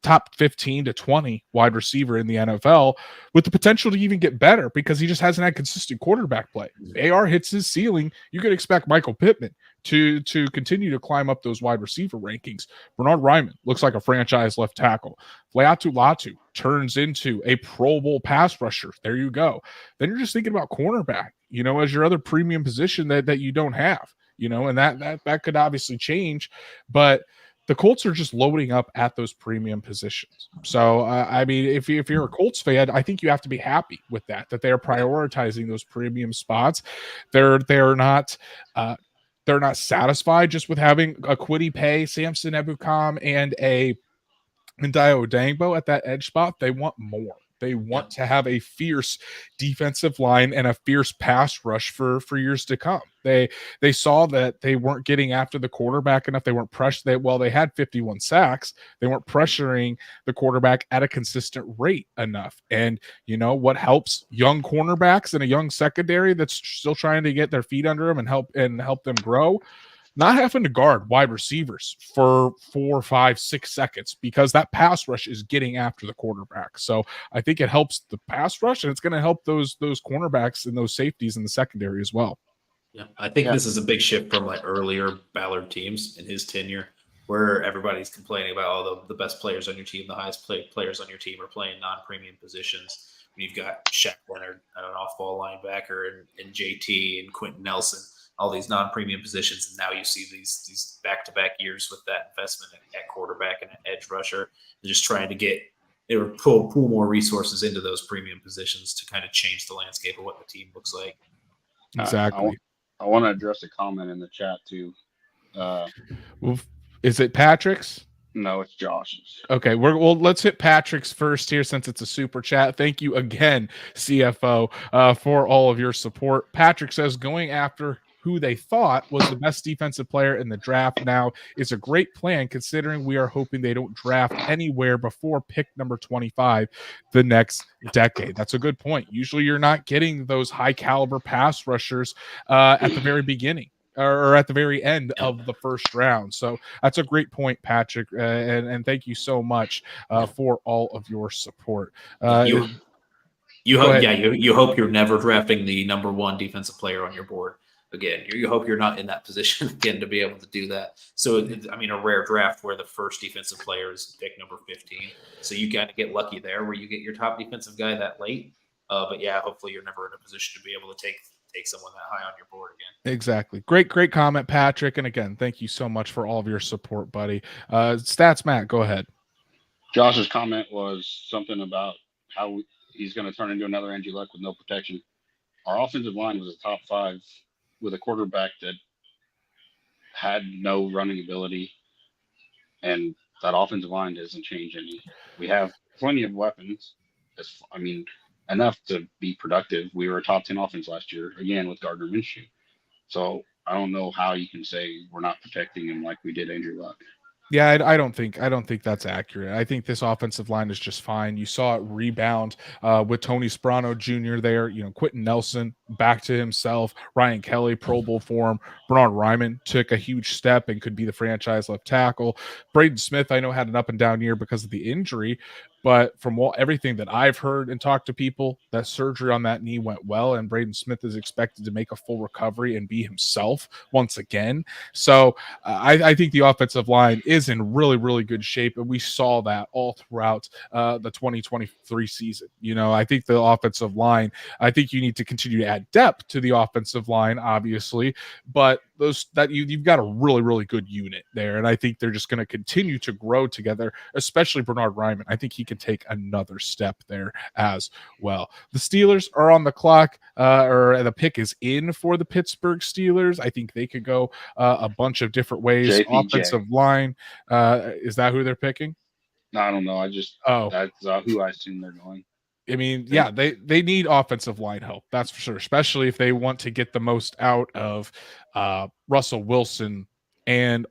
top 15 to 20 wide receiver in the NFL, with the potential to even get better because he just hasn't had consistent quarterback play. If AR hits his ceiling, you could expect Michael Pittman to continue to climb up those wide receiver rankings. Bernard Ryman looks like a franchise left tackle. Laiatu Latu turns into a Pro Bowl pass rusher. There you go. Then you're just thinking about cornerback, you know, as your other premium position that you don't have, you know, and that could obviously change, but the Colts are just loading up at those premium positions. So, I mean, if you're a Colts fan, I think you have to be happy with that they are prioritizing those premium spots. They're not satisfied just with having a Kwity Paye, Samson Ebukam, and a Ndayo Dangbo at that edge spot. They want more. They want to have a fierce defensive line and a fierce pass rush for years to come. They saw that they weren't getting after the quarterback enough. They weren't pressuring. They had 51 sacks. They weren't pressuring the quarterback at a consistent rate enough. And you know what helps young cornerbacks and a young secondary that's still trying to get their feet under them and help them grow? Not having to guard wide receivers for 4, 5, 6 seconds because that pass rush is getting after the quarterback. So I think it helps the pass rush, and it's going to help those cornerbacks and those safeties in the secondary as well. Yeah, I think this is a big shift from like earlier Ballard teams in his tenure, where everybody's complaining about all the best players on your team, the highest players on your team are playing non-premium positions. When you've got Shaq Leonard, an off-ball linebacker, and JT and Quentin Nelson, all these non-premium positions, and now you see these back-to-back years with that investment at quarterback and an edge rusher. They're just trying to pull more resources into those premium positions to kind of change the landscape of what the team looks like. Exactly. I want to address a comment in the chat too. Is it Patrick's? No, it's Josh's. Okay, let's hit Patrick's first here since it's a super chat. Thank you again, CFO, for all of your support. Patrick says going after who they thought was the best defensive player in the draft now is a great plan, considering we are hoping they don't draft anywhere before pick number 25 the next decade. That's a good point. Usually you're not getting those high caliber pass rushers at the very beginning or at the very end of the first round. So that's a great point, Patrick. And thank you so much for all of your support. You hope you're never drafting the number 1 defensive player on your board again. You hope you're not in that position again to be able to do that. So, a rare draft where the first defensive player is pick number 15. So you got to get lucky there where you get your top defensive guy that late. But yeah, hopefully you're never in a position to be able to take someone that high on your board again. Exactly. Great comment, Patrick. And again, thank you so much for all of your support, buddy. Stats Matt, go ahead. Josh's comment was something about how he's going to turn into another Andrew Luck with no protection. Our offensive line was a top 5 with a quarterback that had no running ability, and that offensive line doesn't change any. We have plenty of weapons. Enough to be productive. We were a top 10 offense last year, again, with Gardner Minshew. So I don't know how you can say we're not protecting him like we did Andrew Luck. Yeah, I don't think that's accurate. I think this offensive line is just fine. You saw it rebound with Tony Sprono Jr. there. You know, Quentin Nelson back to himself. Ryan Kelly, Pro Bowl form. Bernard Ryman took a huge step and could be the franchise left tackle. Braden Smith, I know, had an up and down year because of the injury, but from everything that I've heard and talked to people, that surgery on that knee went well, and Braden Smith is expected to make a full recovery and be himself once again. So I think the offensive line is in really, really good shape, and we saw that all throughout the 2023 season. I think the offensive line, I think you need to continue to add depth to the offensive line, obviously, but you've got a really, really good unit there, and I think they're just going to continue to grow together, especially Bernard Ryman. I think he can take another step there as well. The Steelers are on the clock, or the pick is in for the Pittsburgh Steelers. I think they could go a bunch of different ways. JPJ. Offensive line, is that who they're picking? No, I don't know. That's who I assume they're going. I mean, yeah, they need offensive line help. That's for sure, especially if they want to get the most out of Russell Wilson and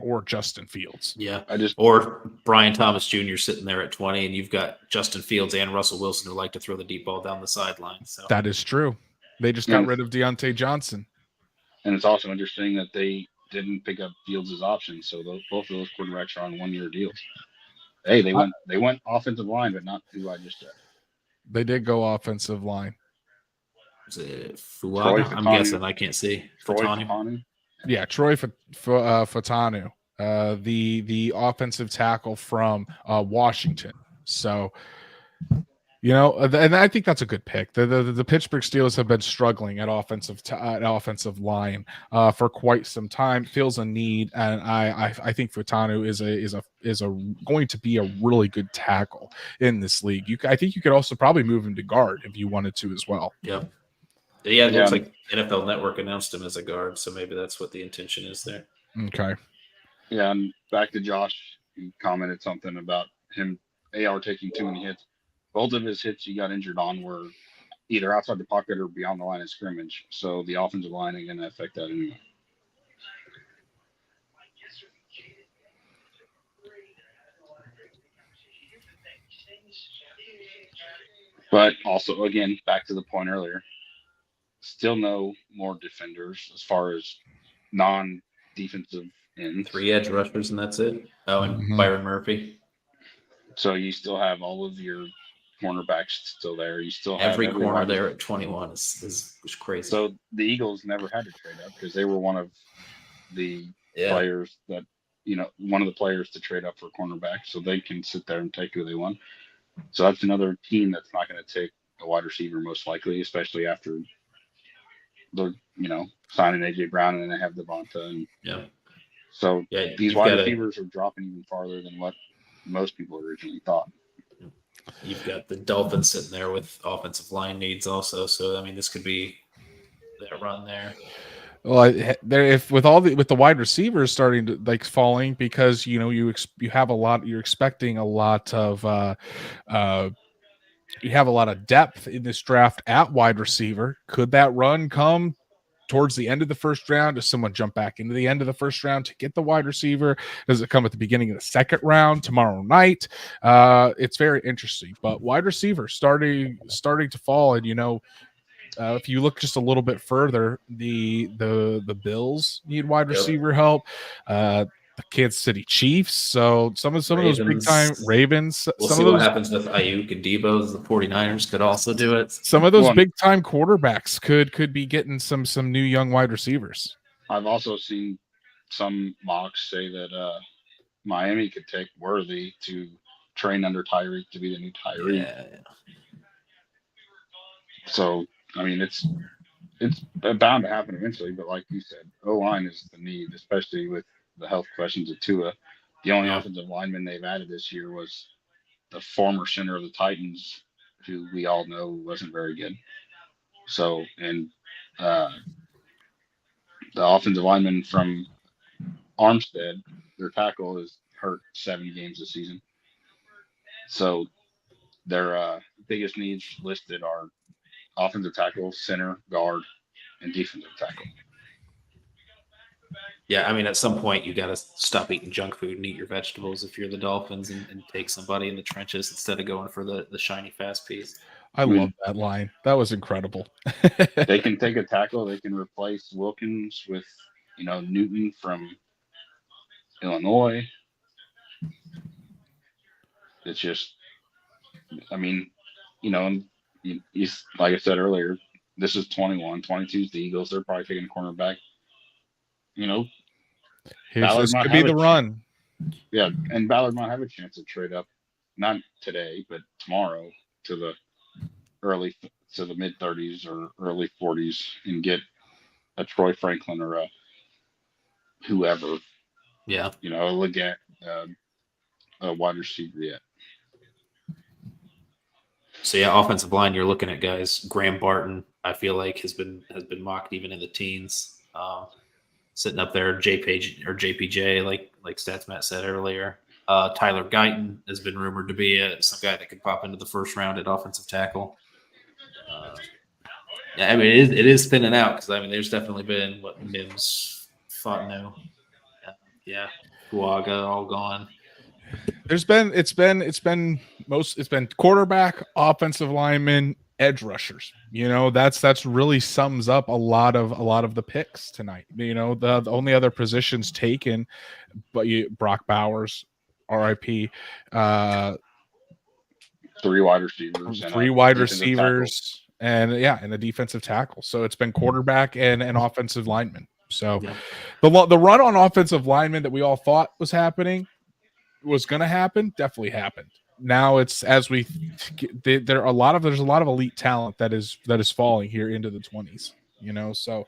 or Justin Fields. Yeah, or Brian Thomas Jr. sitting there at 20, and you've got Justin Fields and Russell Wilson who like to throw the deep ball down the sideline. So that is true. They just got rid of Deontay Johnson, and it's also interesting that they didn't pick up Fields' option. So both of those quarterbacks are on 1-year deals. Hey, they went offensive line, but not who I just said. They did go offensive line. Is it Fuaga? I'm guessing. I can't see. Fatanu. Yeah, Troy Fatanu, the offensive tackle from Washington. So, and I think that's a good pick. The Pittsburgh Steelers have been struggling at offensive line for quite some time. Feels a need, and I think Fatanu is going to be a really good tackle in this league. I think you could also probably move him to guard if you wanted to as well. Yep. Yeah, it looks like NFL Network announced him as a guard, so maybe that's what the intention is there. Okay. Yeah, and back to Josh, he commented something about him AR taking too many hits. Both of his hits he got injured on were either outside the pocket or beyond the line of scrimmage. So the offensive line ain't going to affect that anyway. But also, again, back to the point earlier, still no more defenders as far as non-defensive ends. 3 edge rushers, and that's it. Oh, and Byron Murphy. So you still have all of your cornerbacks still there. You still have every corner there at 21 is crazy. So the Eagles never had to trade up because they were one of the players that, one of the players to trade up for cornerback, so they can sit there and take who they want. So that's another team that's not going to take a wide receiver most likely, especially after they're, signing AJ Brown and then they have Devonta. So these wide receivers are dropping even farther than what most people originally thought. You've got the Dolphins sitting there with offensive line needs also. So, I mean, this could be that run there. Well, with the wide receivers starting to falling because you have a lot, you're expecting a lot of you have a lot of depth in this draft at wide receiver. Could that run come towards the end of the first round? Does someone jump back into the end of the first round to get the wide receiver? Does it come at the beginning of the second round tomorrow night? It's very interesting, but wide receiver starting to fall. And, if you look just a little bit further, the Bills need wide receiver help. The Kansas City Chiefs. So some of those big time Ravens. We'll see what happens with Ayuk and Debo. The 49ers could also do it. Some of those big time quarterbacks could be getting some new young wide receivers. I've also seen some mocks say that Miami could take Worthy to train under Tyreek to be the new Tyreek. Yeah. So I mean, it's bound to happen eventually. But like you said, O-line is the need, especially with the health questions of Tua. The only offensive lineman they've added this year was the former center of the Titans, who we all know wasn't very good. So, and the offensive lineman from Armstead, their tackle, is hurt 7 games this season. So their biggest needs listed are offensive tackle, center, guard, and defensive tackle. Yeah, I mean, at some point, you got to stop eating junk food and eat your vegetables if you're the Dolphins and take somebody in the trenches instead of going for the shiny, fast piece. I love that line. That was incredible. They can take a tackle. They can replace Wilkins with, Newton from Illinois. It's just, I mean, like I said earlier, this is 21. 22 is the Eagles. They're probably taking a cornerback. This could be the run. Yeah, and Ballard might have a chance to trade up, not today, but tomorrow to the mid 30s or early 40s and get a Troy Franklin or a whoever. Yeah. Leggett, a wide receiver yet. So yeah, offensive line, you're looking at guys. Graham Barton, I feel like has been mocked even in the teens, sitting up there. JPJ, like Stats Matt said earlier. Tyler Guyton has been rumored to be some guy that could pop into the first round at offensive tackle. Yeah, I mean it is thinning out because there's definitely been Mims, Fontenot, Guaga all gone. It's been quarterback, offensive lineman, edge rushers. That's really sums up a lot of the picks tonight. The only other positions taken, but Brock Bowers, RIP, 3 wide receivers, and a defensive tackle. So it's been quarterback and an offensive lineman. So Yeah. the run on offensive linemen that we all thought was going to happen definitely happened. Now it's there's a lot of elite talent that is falling here into the 20s. So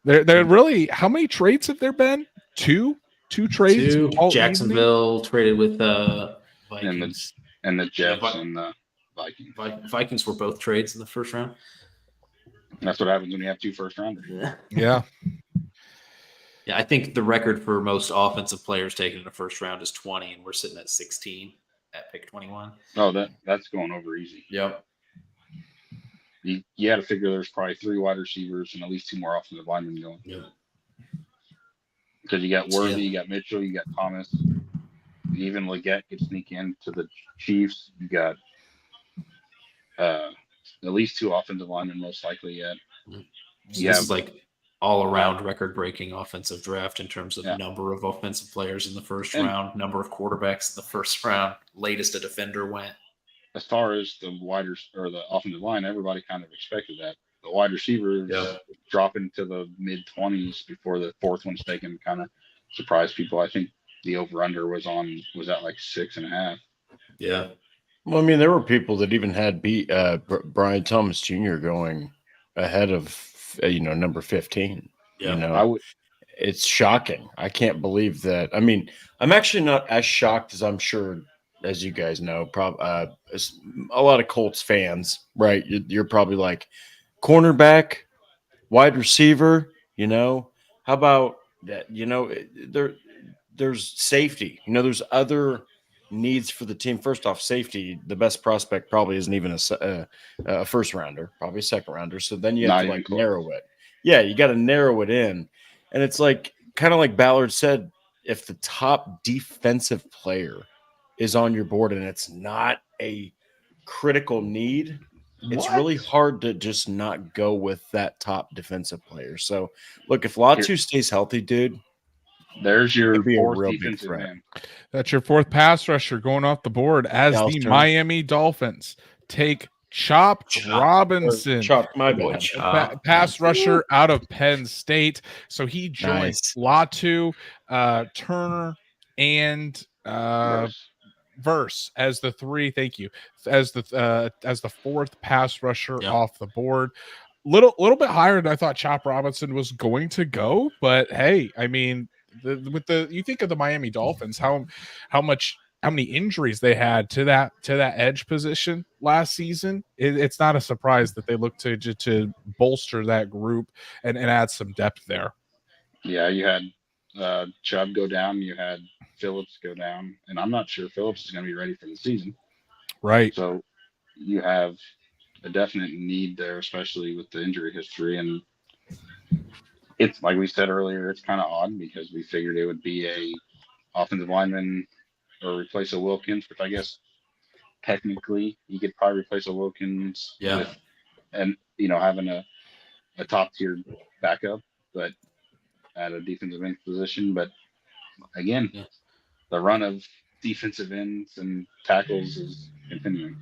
they're really, how many trades have there been? Two trades. Jacksonville traded with Vikings and the Jets and the Vikings. Vikings were both trades in the first round. That's what happens when you have 2 first rounders. Yeah. Yeah, I think the record for most offensive players taken in the first round is 20, and we're sitting at 16 at pick 21. Oh, that's going over easy. Yep. You had to figure there's probably 3 wide receivers and at least 2 more offensive linemen going. Yep. Because you got Worthy, you got Mitchell, you got Thomas. Even Leggett could sneak into the Chiefs. You got at least 2 offensive linemen most likely yet. So this is like all-around record-breaking offensive draft in terms of number of offensive players in the first round, number of quarterbacks in the first round, latest a defender went. As far as the the offensive line, everybody kind of expected that. The wide receivers dropping to the mid-20s before the 4th one's taken kind of surprised people. I think the over-under was at like 6.5. Yeah. Well, there were people that even had Brian Thomas Jr. going ahead of number 15. Yeah. It's shocking. I can't believe that. I'm actually not as shocked as I'm sure, as you guys know, a lot of Colts fans, right? You're probably like, cornerback, wide receiver, how about that? There's safety. There's other needs for the team. First off, safety, the best prospect probably isn't even a first rounder, probably a second rounder. So then you have to narrow it. Yeah, you got to narrow it in. And it's kind of like Ballard said, if the top defensive player is on your board and it's not a critical need, it's really hard to just not go with that top defensive player. So look, if Latu stays healthy, dude, there's your 4th defensive man. That's your 4th pass rusher going off the board as the Miami Dolphins take Chop Robinson, pass rusher out of Penn State. So he joins Latu, Turner, and Verse as the 3. Thank you, as the 4th pass rusher off the board. Little bit higher than I thought Chop Robinson was going to go, but hey, you think of the Miami Dolphins, how many injuries they had to that edge position last season. It's not a surprise that they look to bolster that group and add some depth there. Yeah, you had Chubb go down, you had Phillips go down, and I'm not sure Phillips is going to be ready for the season. Right. So you have a definite need there, especially with the injury history. And it's like we said earlier, it's kind of odd because we figured it would be a offensive lineman or replace a Wilkins, which I guess technically you could probably replace a Wilkins Yeah. with, and having a top tier backup, but at a defensive end position. But again, Yeah. the run of defensive ends and tackles is continuing.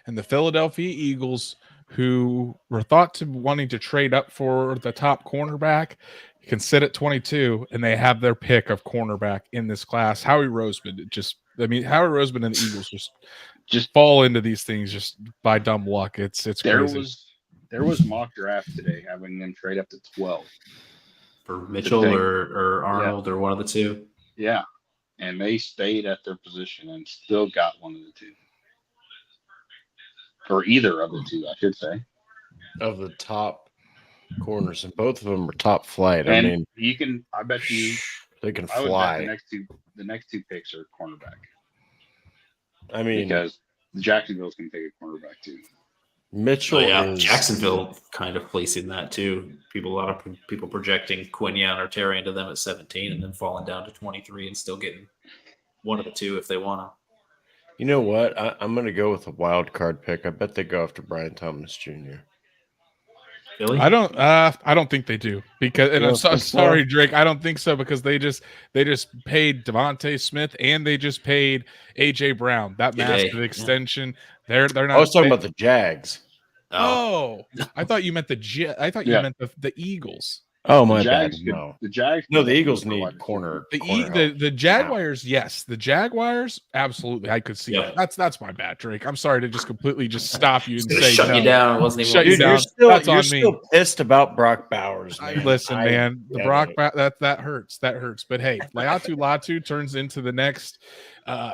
And the Philadelphia Eagles, who were thought to wanting to trade up for the top cornerback, can sit at 22, and they have their pick of cornerback in this class. Howie Roseman, Howie Roseman and the Eagles just fall into these things just by dumb luck. It's crazy. There was mock draft today having them trade up to 12 for Mitchell or Arnold or one of the two. Yeah, and they stayed at their position and still got one of the two. Or either of the two, I should say. Of the top corners, and both of them are top flight. And I mean, I bet you they can I would fly. bet the next two picks are cornerback. I mean, because Jacksonville's can take a cornerback too. Mitchell is Jacksonville kind of placing that too. A lot of people projecting Quinion or Terry into them at 17 and then falling down to 23 and still getting one of the two if they want to. You know what? I'm going to go with a wild card pick. I bet they go after Brian Thomas Jr. Really? I don't think they do, because, and I'm sorry, Drake, I don't think so, because they just paid Devontae Smith and they just paid AJ Brown that massive extension. They're not. I was talking about the Jags. Oh, I thought you meant I thought you meant the Eagles. Oh, my bad. No, the Jags. No, the Eagles need corner. The Jaguars, yes. The Jaguars, absolutely. I could see that. That's my bad, Drake. I'm sorry to just completely stop you and say shut you down. It wasn't even shut you down. You're still pissed about Brock Bowers, man. Listen, man, the Brock that hurts. That hurts. But hey, Latu turns into the next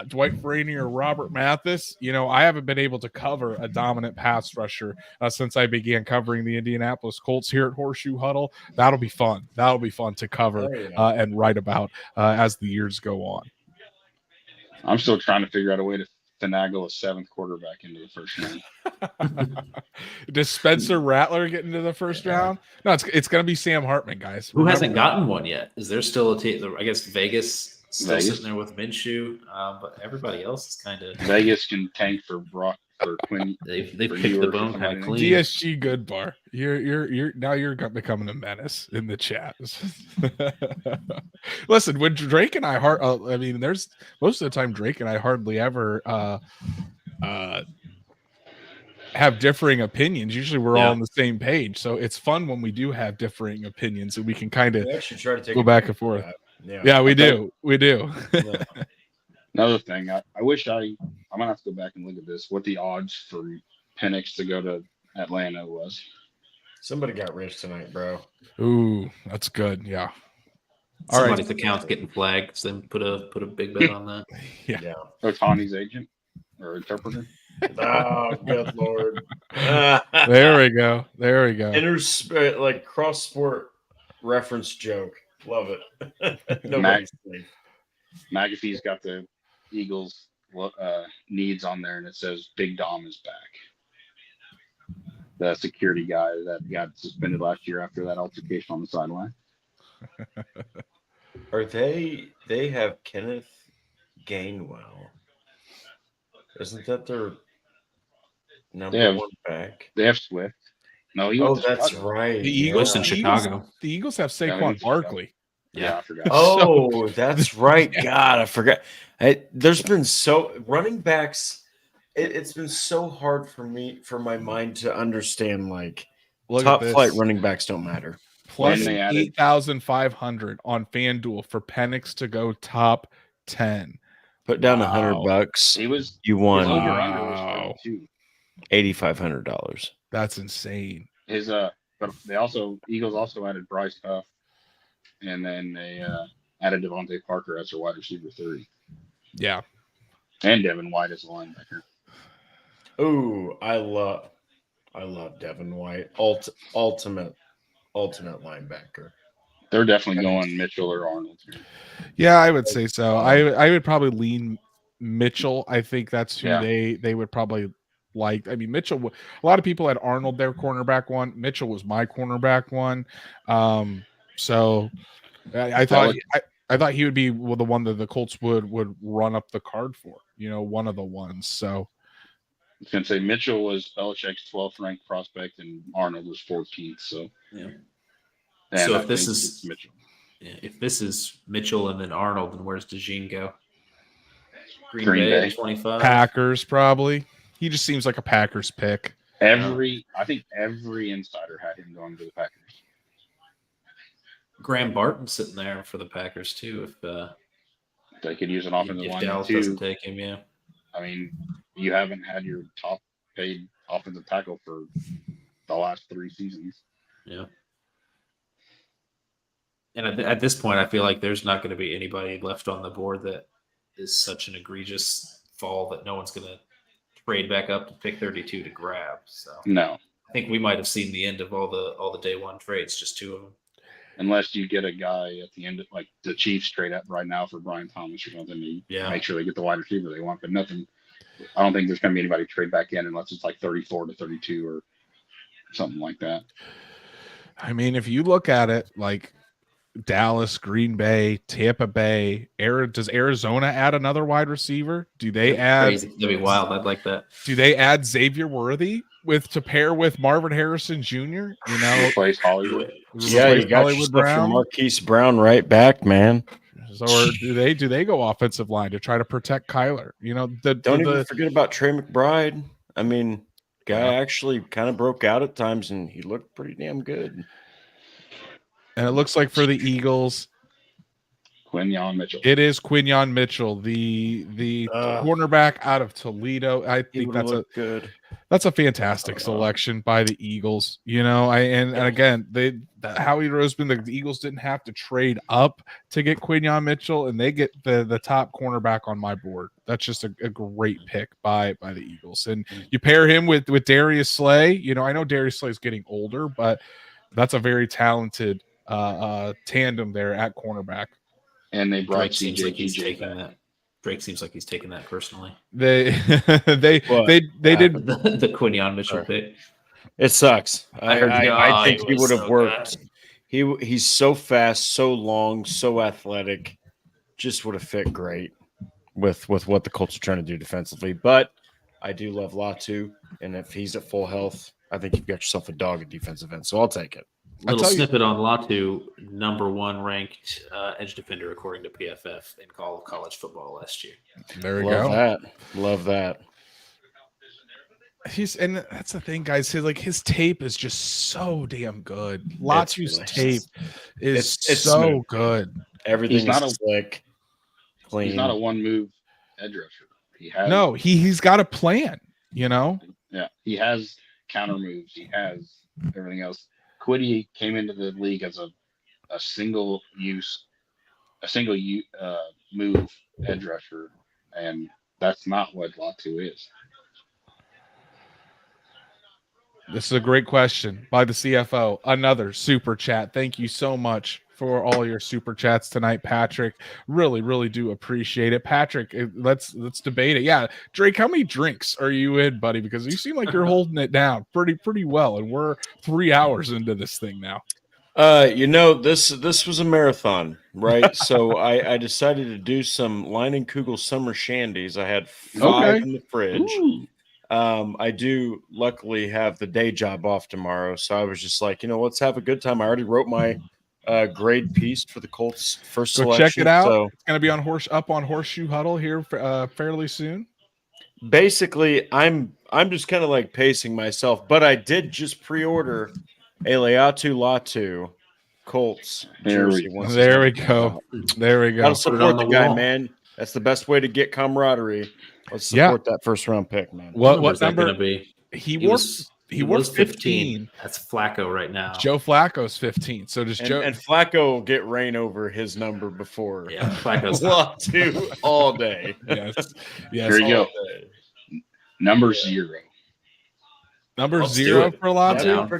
Dwight Freeney or Robert Mathis. I haven't been able to cover a dominant pass rusher since I began covering the Indianapolis Colts here at Horseshoe Huddle. That'll be fun. That'll be fun to cover and write about as the years go on. I'm still trying to figure out a way to finagle a seventh quarterback into the first round. Does Spencer Rattler get into the first round? No, it's going to be Sam Hartman, guys. Who hasn't gotten one yet? Is there still I guess Vegas still sitting there with Minshew, but everybody else is kind of Vegas can tank for Brock or Quinn. They picked the bone kind of clean. DSG Goodbar, you're becoming a menace in the chat. Listen, when Drake and I there's most of the time Drake and I hardly ever have differing opinions. Usually we're all on the same page, so it's fun when we do have differing opinions and we can kind of go back and forth. Yeah, we do. Yeah. Another thing, I wish I'm gonna have to go back and look at this. What the odds for Penix to go to Atlanta was? Somebody got rich tonight, bro. Ooh, that's good. Yeah. Somebody's account's getting flagged, so then put a big bet on that. Yeah. Otani's agent or interpreter. Oh, good lord. There we go. Like cross sport reference joke. Love it. McAfee's got the Eagles needs on there, and it says Big Dom is back. The security guy that got suspended last year after that altercation on the sideline. Are they have Kenneth Gainwell? Isn't that their number one back? They have Swift. No, that's right. The Eagles in Chicago. The Eagles have Saquon Barkley. Yeah, I forgot. Oh, that's right. God, I forgot. There's been running backs. It's been so hard for my mind to understand. Like top flight running backs don't matter. Plus 8,500 on FanDuel for Penix to go top 10. Put down $100. You won. $8,500. That's insane. But Eagles also added Bryce Huff, and then they added Devontae Parker as their wide receiver 30. Yeah, and Devin White as a linebacker. Oh, I love Devin White. Ultimate linebacker. They're definitely going Mitchell or Arnold here. Yeah, I would say so. I would probably lean Mitchell. I think that's who they would probably like. I mean, Mitchell. A lot of people had Arnold their cornerback one. Mitchell was my cornerback one. So I thought I thought he would be the one that the Colts would run up the card for. One of the ones. So I was going to say Mitchell was Belichick's 12th ranked prospect, and Arnold was 14th. So Yeah. and So I if this think is it's Mitchell, if this is Mitchell and then Arnold, then where's DeJean go? Green Green Bay Bay. at 25. Packers probably. He just seems like a Packers pick. I think every insider had him going to the Packers. Graham Barton's sitting there for the Packers too. If They could use an offensive if lineman Dallas too. doesn't take him, yeah. I mean, you haven't had your top paid offensive tackle for the last 3 seasons. Yeah. And at this point, I feel like there's not going to be anybody left on the board that is such an egregious fall that no one's going to trade back up to pick 32 to grab. So No, I think we might have seen the end of all the day one trades, just 2 of them. unless you get a guy at the end, like the Chiefs trade up right now for Brian Thomas or something, to make sure they get the wide receiver they want. But nothing. I don't think there's going to be anybody trade back in unless it's like 34 to 32 or something like that. I mean, if you look at it like Dallas, Green Bay, Tampa Bay, does Arizona add another wide receiver? Do they add? Crazy. That'd be wild. I'd like that. Do they add Xavier Worthy to pair with Marvin Harrison Jr.? Replace Hollywood. Yeah, you got yourself your Marquise Brown right back, man. Or do they go offensive line to try to protect Kyler? Don't even forget about Trey McBride. I mean, guy actually kind of broke out at times, and he looked pretty damn good. And it looks like for the Eagles, Quinyon Mitchell. it is Quinyon Mitchell, the cornerback out of Toledo. I think that's a fantastic selection by the Eagles. And again, Howie Roseman, the Eagles didn't have to trade up to get Quinyon Mitchell, and they get the top cornerback on my board. That's just a great pick by the Eagles. And you pair him with Darius Slay. I know Darius Slay is getting older, but that's a very talented tandem there at cornerback. And they brought Drake seems like he's CJ taking that. Drake seems like he's taking that personally. They did the Quinyon Mitchell pick. It sucks. I think he would have so worked. He's so fast, so long, so athletic. Just would have fit great with what the Colts are trying to do defensively. But I do love Latu, and if he's at full health, I think you've got yourself a dog at defensive end. So I'll take it. Little snippet on Latu, number 1 ranked edge defender according to PFF in all of college football last year. There we go. Love that. And that's the thing, guys. His tape is just so damn good. Latu's tape is it's so smooth. good. Everything is slick, clean. He's not a one-move edge rusher. He's got a plan. Yeah, he has counter moves. He has everything else. Quiddy came into the league as a single move edge rusher, and that's not what Latu is. This is a great question by the CFO. Another super chat. Thank you so much for all your super chats tonight, Patrick. Really, really do appreciate it. Patrick, let's debate it. Yeah, Drake, how many drinks are you in, buddy? Because you seem like you're holding it down pretty well, and we're 3 hours into this thing now. This was a marathon, right? So I decided to do some Leinenkugel summer shandies. I had 5 in the fridge. Ooh. I do luckily have the day job off tomorrow, so I was just like, let's have a good time. I already wrote my grade piece for the Colts first selection. Check it out. So it's going to be on Horseshoe Huddle here fairly soon. basically, I'm just kind of like pacing myself, but I did just pre-order a Leatu Latu Colts jersey. There we go. Gotta support the guy, man. That's the best way to get camaraderie. Let's support that first round pick, man. What number going to be? He wore 15. That's Flacco right now. Joe Flacco's 15. So does Joe and Flacco will get rain over his number before. Yeah, Flacco's Latu all day. Yes. Here you go. Number 0. Number 0 for Latu?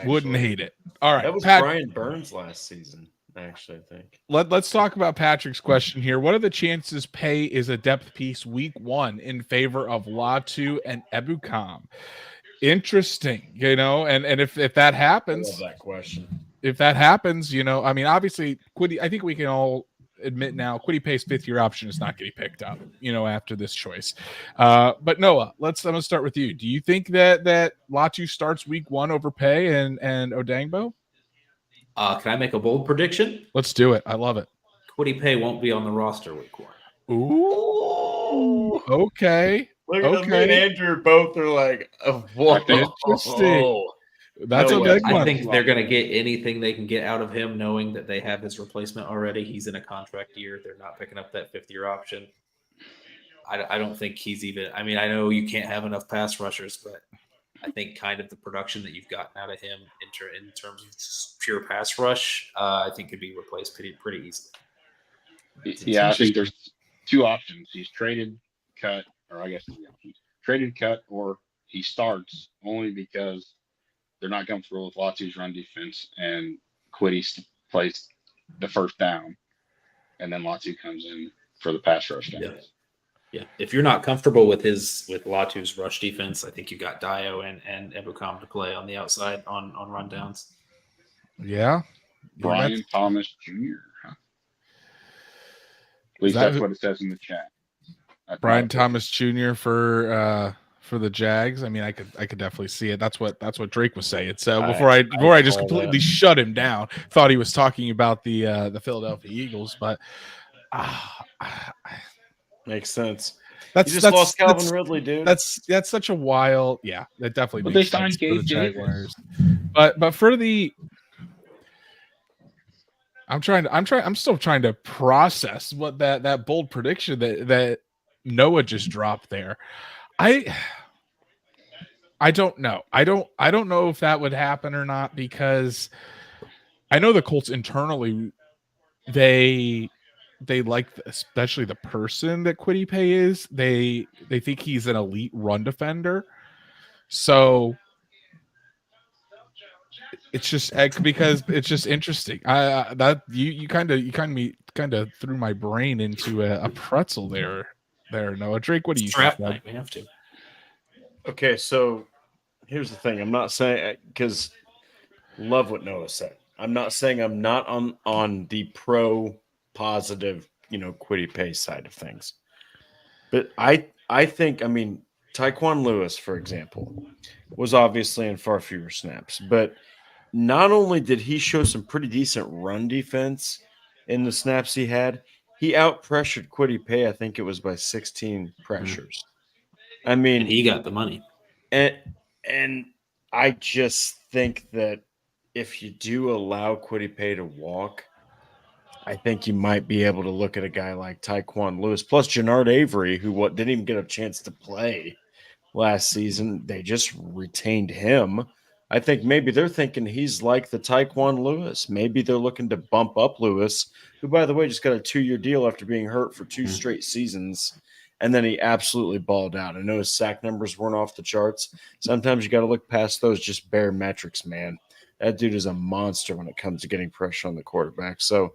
Wouldn't hate it. All right. That was Brian Burns last season, actually, I think. Let's talk about Patrick's question here. What are the chances Pay is a depth piece week 1 in favor of Latu and Ebukam? Interesting, and if that happens, I love that question. If that happens, I mean, obviously, Quiddy, I think we can all admit now, Kwity Paye's 5th-year option is not getting picked up, after this choice. But Noah, I'm gonna start with you. Do you think that Latu starts week 1 over Paye and Odangbo? Can I make a bold prediction? Let's do it. I love it. Kwity Paye won't be on the roster week 1. Ooh. Okay. Look at me and Andrew both are like, what? Interesting. That's a big one. I think they're going to get anything they can get out of him, knowing that they have his replacement already. He's in a contract year. They're not picking up that 5th-year option. I don't think he's even – I mean, I know you can't have enough pass rushers, but I think kind of the production that you've gotten out of him in terms of just pure pass rush, I think could be replaced pretty easily. Yeah, I think there's 2 options. He's traded, cut, or I guess the options. Traded, cut, or he starts only because they're not comfortable with Latu's run defense and Kwity plays the first down, and then Latu comes in for the pass rush down. Yeah. If you're not comfortable with Latu's rush defense, I think you got Dio and Ebukam to play on the outside on rundowns. Yeah. Brian Thomas Jr. Huh? At least that's what it says in the chat. Brian Thomas Jr. for the Jags. I mean, I could definitely see it. That's what Drake was saying. So before I just completely shut him down, thought he was talking about the Philadelphia Eagles, but makes sense. You just lost Calvin Ridley, dude. That's such a wild. Yeah, that definitely. But makes they signed sense for the Gabe Jaguars. But for the, I'm still trying to process what that bold prediction that Noah just dropped there. I don't know. I don't know if that would happen or not, because I know the Colts internally, they like, especially the person that Kwity Paye is. They think he's an elite run defender. So it's just because it's just interesting. That you kind of threw my brain into a pretzel there, Noah. Drake, what do you think? Night, we have to. Okay, so here's the thing. I'm not saying, because love what Noah said. I'm not saying I'm not on the pro positive, Kwity Paye side of things. But I think, I mean, Tyquan Lewis, for example, was obviously in far fewer snaps. But not only did he show some pretty decent run defense in the snaps he had, he out-pressured Kwity Paye, I think it was by 16 pressures. I mean, and he got the money. And I just think that if you do allow Kwity Paye to walk, I think you might be able to look at a guy like Tyquan Lewis, plus Jannard Avery, who didn't even get a chance to play last season. They just retained him. I think maybe they're thinking he's like the Tyquan Lewis. Maybe they're looking to bump up Lewis, who, by the way, just got a 2-year deal after being hurt for 2 straight seasons. And then he absolutely balled out. I know his sack numbers weren't off the charts. Sometimes you got to look past those just bare metrics, man. That dude is a monster when it comes to getting pressure on the quarterback. So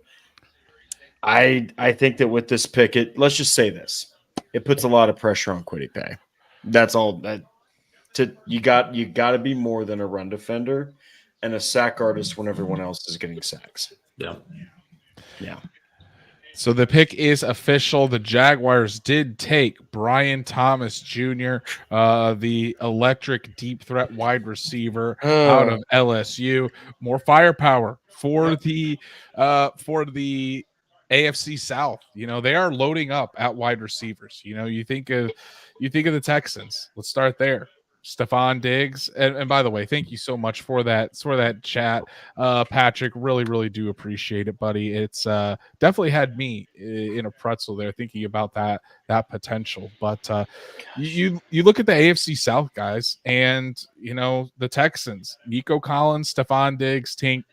I think that with this pick, let's just say this. It puts a lot of pressure on Kwity Paye. That's all. You got to be more than a run defender and a sack artist when everyone else is getting sacks. Yeah. So the pick is official. The Jaguars did take Brian Thomas Jr., the electric deep threat wide receiver out of LSU. More firepower for the AFC South. They are loading up at wide receivers. You think of the Texans. Let's start there. Stephon Diggs, and by the way, thank you so much for that chat, Patrick. Really do appreciate it, buddy. It's definitely had me in a pretzel there thinking about that potential. But you look at the AFC South guys, and the Texans, Nico Collins, Stephon Diggs, Tank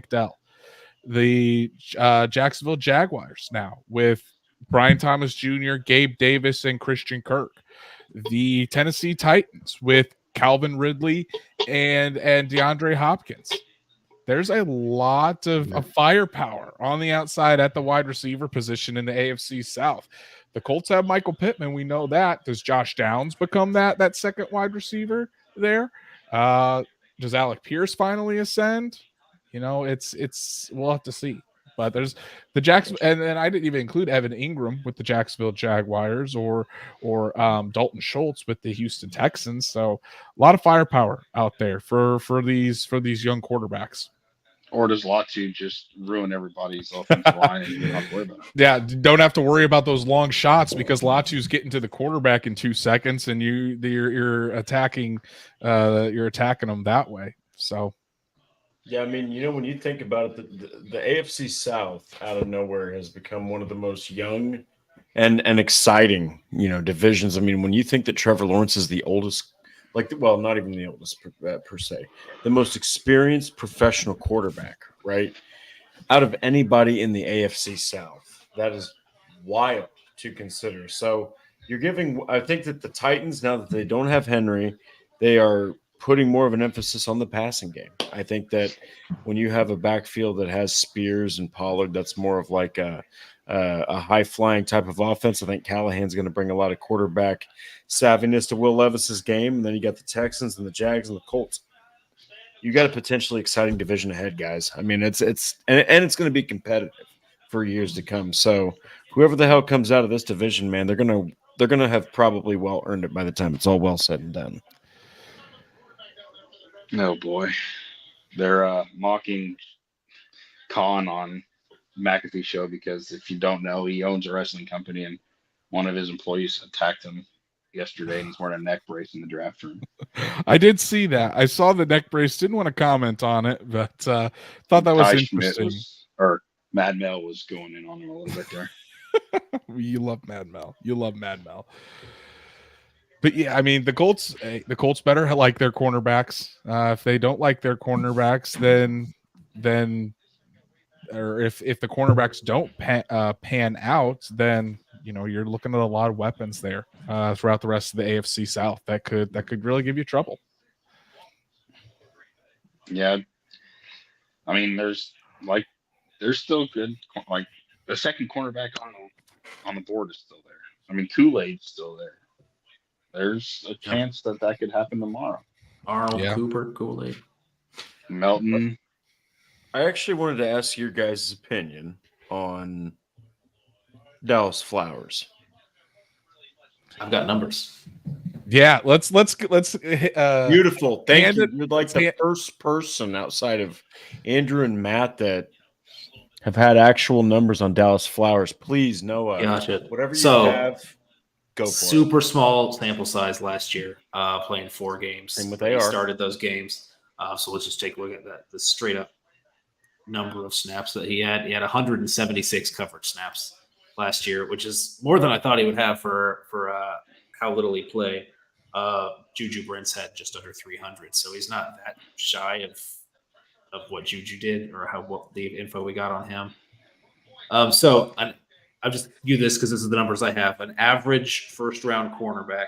Dell, the Jacksonville Jaguars now with Brian Thomas Jr., Gabe Davis, and Christian Kirk. The Tennessee Titans with Calvin Ridley and DeAndre Hopkins. There's a lot of firepower on the outside at the wide receiver position in the AFC South. The Colts have Michael Pittman. We know that. Does Josh Downs become that second wide receiver there? Does Alec Pierce finally ascend? It's we'll have to see. But there's the Jacksonville, and then I didn't even include Evan Ingram with the Jacksonville Jaguars or Dalton Schultz with the Houston Texans. So a lot of firepower out there for these young quarterbacks. Or does Latu just ruin everybody's offensive line and you don't have to worry about it? Yeah, don't have to worry about those long shots because Latu's getting to the quarterback in 2 seconds, and you're attacking them that way. So. Yeah, I mean, when you think about it, the AFC South out of nowhere has become one of the most young and exciting, divisions. I mean, when you think that Trevor Lawrence is the oldest, not even the oldest per se, the most experienced professional quarterback, right? Out of anybody in the AFC South, that is wild to consider. So I think that the Titans, now that they don't have Henry, they are putting more of an emphasis on the passing game. I think that when you have a backfield that has Spears and Pollard, that's more of like a high-flying type of offense. I think Callahan's going to bring a lot of quarterback savviness to Will Levis's game, and then you got the Texans and the Jags and the Colts. You got a potentially exciting division ahead, guys. I mean, it's going to be competitive for years to come. So whoever the hell comes out of this division, man, they're gonna have probably well earned it by the time it's all well said and done. Oh boy, they're mocking Khan on McAfee show because if you don't know, he owns a wrestling company and one of his employees attacked him yesterday and he's wearing a neck brace in the draft room. I did see that. I saw the neck brace. Didn't want to comment on it, but thought that was interesting. Or Mad Mel was going in on him a little bit there. You love Mad Mel. But yeah, I mean, the Colts better like their cornerbacks. If they don't like their cornerbacks, then or if the cornerbacks don't pan out, then you're looking at a lot of weapons there throughout the rest of the AFC South that could really give you trouble. Yeah, I mean, there's still good, like the second cornerback on the board is still there. I mean, Kool-Aid's still there. There's a chance that could happen tomorrow. Arnold, Cooper, Kool-Aid, Melton. I actually wanted to ask your guys' opinion on Dallas Flowers. I've got numbers. Yeah, let's beautiful. Thank you. You're like the it, first person outside of Andrew and Matt that have had actual numbers on Dallas Flowers. Please, Noah, gotcha. Whatever you have, go for it. Super small sample size last year, playing 4 games. Same with He AR. started those games. So let's just take a look at the straight up number of snaps that he had. He had 176 coverage snaps last year, which is more than I thought he would have for how little he played. Juju Brents had just under 300, so he's not that shy of what Juju did or what the info we got on him. So I'll just view this because this is the numbers I have. An average first-round cornerback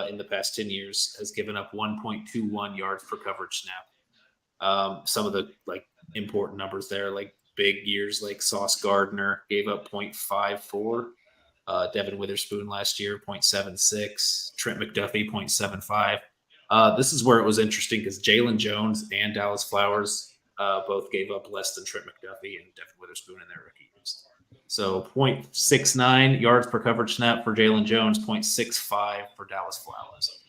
in the past 10 years has given up 1.21 yards per coverage snap. Some of the important numbers there, like big years like Sauce Gardner gave up 0.54. Devin Witherspoon last year, 0.76. Trent McDuffie, 0.75. This is where it was interesting because Jalen Jones and Dallas Flowers both gave up less than Trent McDuffie and Devin Witherspoon in their rookie years. So 0.69 yards per coverage snap for Jalen Jones, 0.65 for Dallas Flowers.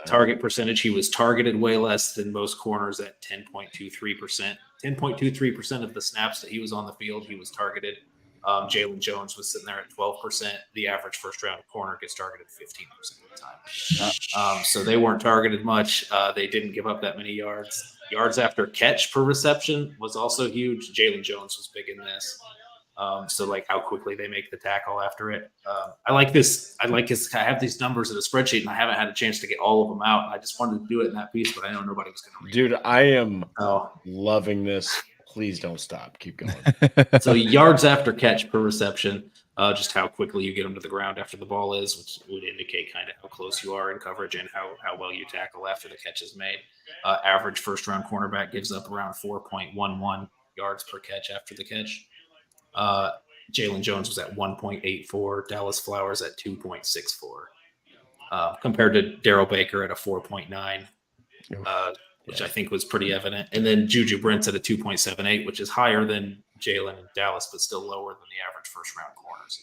Target percentage, he was targeted way less than most corners at 10.23%. 10.23% of the snaps that he was on the field, he was targeted. Jalen Jones was sitting there at 12%. The average first-round corner gets targeted 15% of the time. So they weren't targeted much. They didn't give up that many yards. Yards after catch per reception was also huge. Jalen Jones was big in this. So how quickly they make the tackle after it. I like this. I have these numbers in a spreadsheet, and I haven't had a chance to get all of them out. I just wanted to do it in that piece, but I know nobody was going to read it. Dude, I am loving this. Please don't stop. Keep going. So yards after catch per reception, just how quickly you get them to the ground after the ball is, which would indicate kind of how close you are in coverage and how well you tackle after the catch is made. Average first-round cornerback gives up around 4.11 yards per catch after the catch. Jalen Jones was at 1.84. Dallas Flowers at 2.64. Compared to Darrell Baker at a 4.9. which I think was pretty evident. And then Juju Brent's at a 2.78, which is higher than Jalen and Dallas, but still lower than the average first-round corners.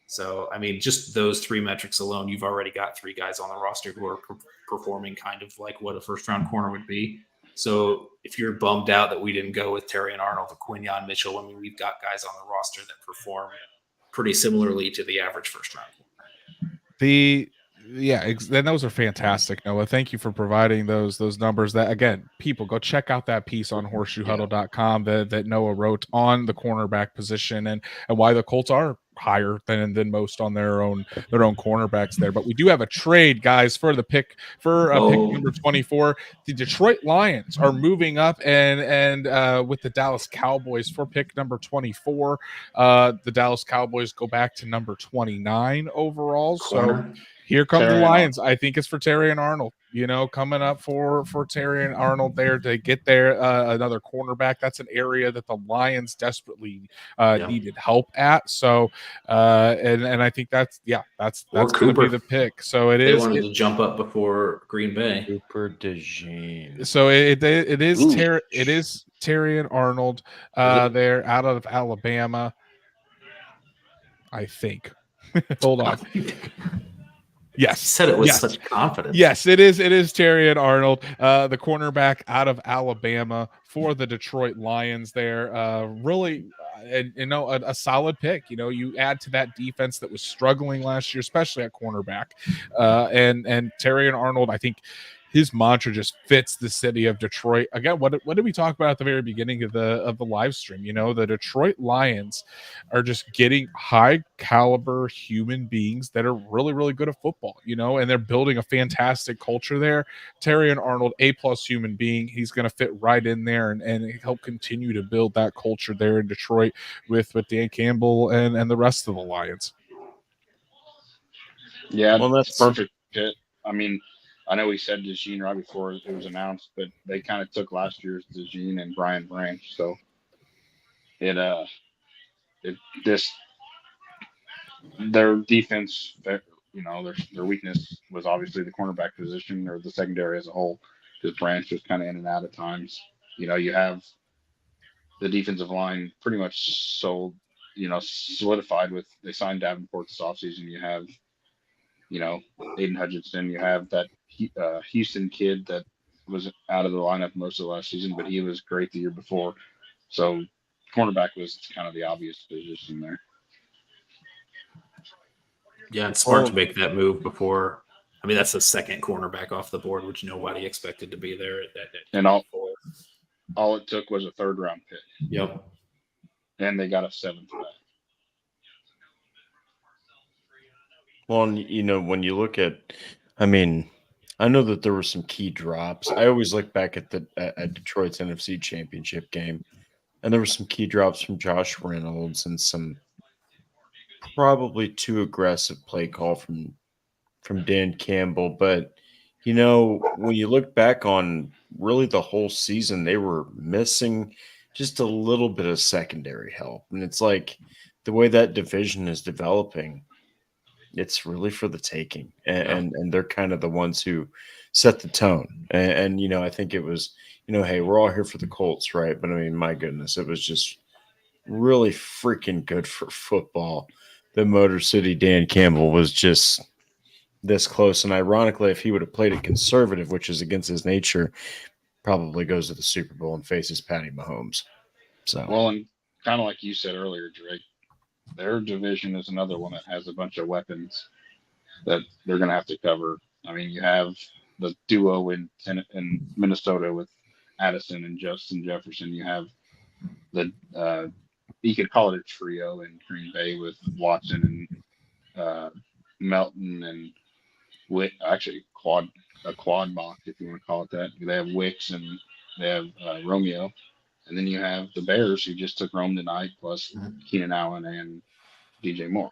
So, I mean, just those three metrics alone, you've already got three guys on the roster who are performing kind of like what a first-round corner would be. So if you're bummed out that we didn't go with Terry and Arnold or Quinyon Mitchell, I mean, we've got guys on the roster that perform pretty similarly to the average first-round corner. Then those are fantastic, Noah. Thank you for providing those numbers. That, again, people go check out that piece on horseshoehuddle.com that Noah wrote on the cornerback position and why the Colts are higher than most on their own cornerbacks there. But we do have a trade, guys, for the pick pick number 24. The Detroit Lions are moving up and with the Dallas Cowboys for pick number 24. The Dallas Cowboys go back to number 29 overall. So here come the Lions. I think it's for Terry and Arnold, coming up for Terry and Arnold there to get there another cornerback. That's an area that the Lions desperately needed help at. So and I think that's going to be the pick. So they wanted to jump up before Green Bay. Cooper DeJean. So it is Terry and Arnold. They're out of Alabama, I think. Hold on. Yes. You said it with such confidence. Yes, it is Terry and Arnold, the cornerback out of Alabama for the Detroit Lions there. Really, a solid pick. You add to that defense that was struggling last year, especially at cornerback. And Terry and Arnold, I think his mantra just fits the city of Detroit. Again, what did we talk about at the very beginning of the live stream? The Detroit Lions are just getting high caliber human beings that are really, really good at football, and they're building a fantastic culture there. Terry and Arnold, A+ human being. He's going to fit right in there and help continue to build that culture there in Detroit with Dan Campbell and the rest of the Lions. Yeah, well, that's perfect fit. I mean, I know we said DeJean right before it was announced, but they kind of took last year's DeJean and Brian Branch. So their defense, their weakness was obviously the cornerback position or the secondary as a whole, because Branch was kind of in and out at times. You have the defensive line pretty much solidified with, they signed Davenport this offseason. You have, Aiden Hutchinson. You have that Houston kid that was out of the lineup most of the last season, but he was great the year before. So cornerback was kind of the obvious position there. Yeah, it's smart to make that move before. I mean, that's the second cornerback off the board, which nobody expected to be there. And all it took was a third-round pick. Yep. And they got a seventh back. Well, when you look at, I mean, I know that there were some key drops. I always look back at Detroit's NFC Championship game, and there were some key drops from Josh Reynolds and some probably too aggressive play call from Dan Campbell. But, when you look back on really the whole season, they were missing just a little bit of secondary help. And it's like the way that division is developing, it's really for the taking, and they're kind of the ones who set the tone. And I think it was, hey, we're all here for the Colts, right? But I mean, my goodness, it was just really freaking good for football. The Motor City Dan Campbell was just this close. And ironically, if he would have played it conservative, which is against his nature, probably goes to the Super Bowl and faces Patty Mahomes. So, well, and kind of like you said earlier, Drake, their division is another one that has a bunch of weapons that they're going to have to cover. I mean, you have the duo in Minnesota with Addison and Justin Jefferson. You have you could call it a trio in Green Bay with Watson and Melton and actually a quad mock, if you want to call it that. They have Wicks and they have Romeo. And then you have the Bears, who just took Rome tonight, plus Keenan Allen and DJ Moore.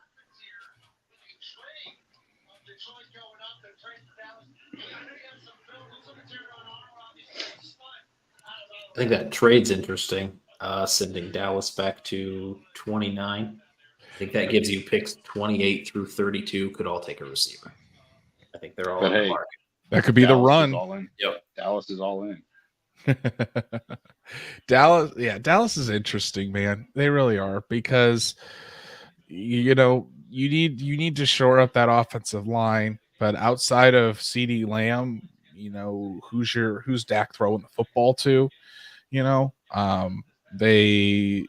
I think that trade's interesting, sending Dallas back to 29. I think that gives you picks 28 through 32 could all take a receiver. I think they're all on the market. That could be Dallas the run. All in. Yep. Dallas is all in. Dallas is interesting, man. They really are, because you need to shore up that offensive line, but outside of CD Lamb, who's Dak throwing the football to? They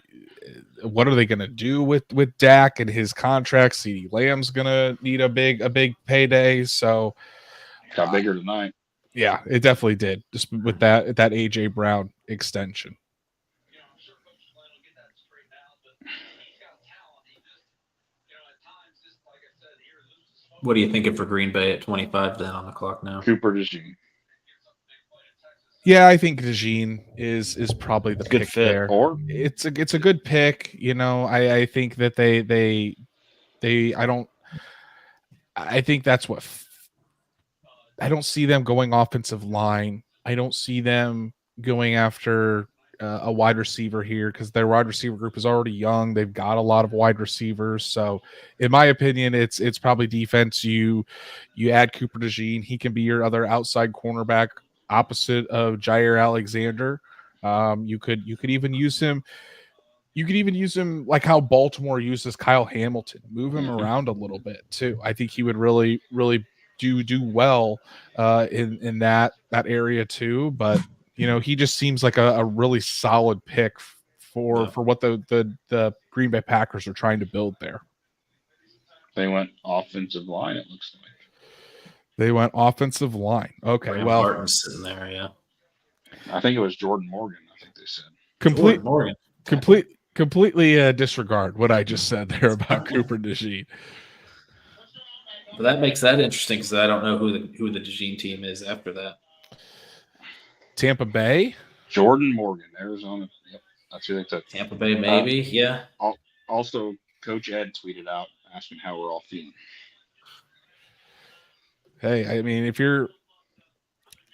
what are they going to do with Dak and his contract? CD Lamb's going to need a big payday, so Got bigger tonight. yeah, it definitely did, just with that AJ Brown extension. What are you thinking for Green Bay at 25 then on the clock now? Cooper DeJean. Yeah, I think DeJean is probably the Good pick fit. there. Or It's a good pick. I think that I think that's what I don't see them going offensive line. I don't see them going after a wide receiver here, because their wide receiver group is already young. They've got a lot of wide receivers. So in my opinion, it's probably defense. You add Cooper DeJean. He can be your other outside cornerback opposite of Jair Alexander. You could even use him. You could even use him like how Baltimore uses Kyle Hamilton. Move him around a little bit too. I think he would really do well in that area too. But he just seems like a really solid pick for what the Green Bay Packers are trying to build there. they went offensive line, it looks like. They went offensive line. Okay, Graham well, Barton's sitting there, yeah. I think it was Jordan Morgan, I think they said. Jordan Morgan. completely disregard what I just said there about Cooper DeJean. But that makes that interesting, because I don't know who the DeJean team is after that. Tampa Bay. Jordan Morgan, Arizona. Yep, that's who they took. Tampa Bay, maybe. Yeah. Also, Coach Ed tweeted out asking how we're all feeling. Hey, I mean,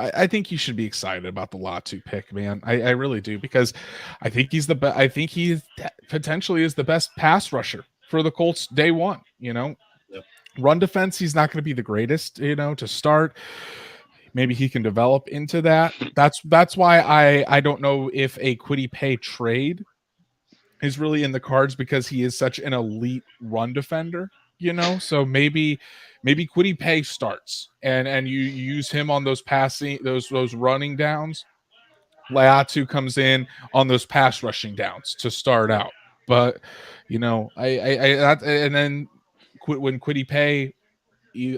I think you should be excited about the Latu pick, man. I really do, because I think he's I think he potentially is the best pass rusher for the Colts day one. Yep. Run defense, he's not going to be the greatest, to start. Maybe he can develop into that. That's why I don't know if a Kwity Paye trade is really in the cards, because he is such an elite run defender. So maybe Kwity Paye starts and you use him on those passing those running downs. Latu comes in on those pass rushing downs to start out. But and then when Kwity Paye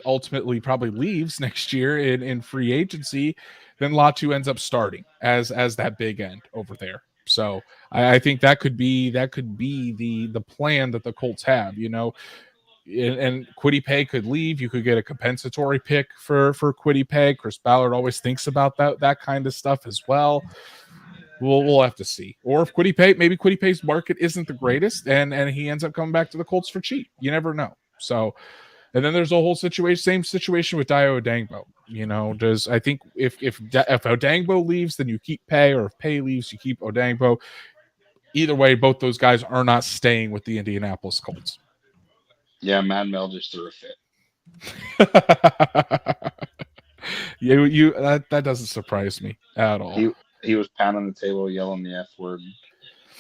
ultimately probably leaves next year in free agency, then Latu ends up starting as that big end over there. So I think that could be the plan that the Colts have. And Kwity Paye could leave. You could get a compensatory pick for Kwity Paye. Chris Ballard always thinks about that kind of stuff as well. We'll have to see. Or if Kwity Paye's market isn't the greatest, and he ends up coming back to the Colts for cheap. You never know. So, and then there's a whole same situation with Dio Odangbo. I think if Odangbo leaves, then you keep Paye, or if Paye leaves, you keep Odangbo. Either way, both those guys are not staying with the Indianapolis Colts. Yeah, Mad Mel just threw a fit. That doesn't surprise me at all. He was pounding the table, yelling the F word,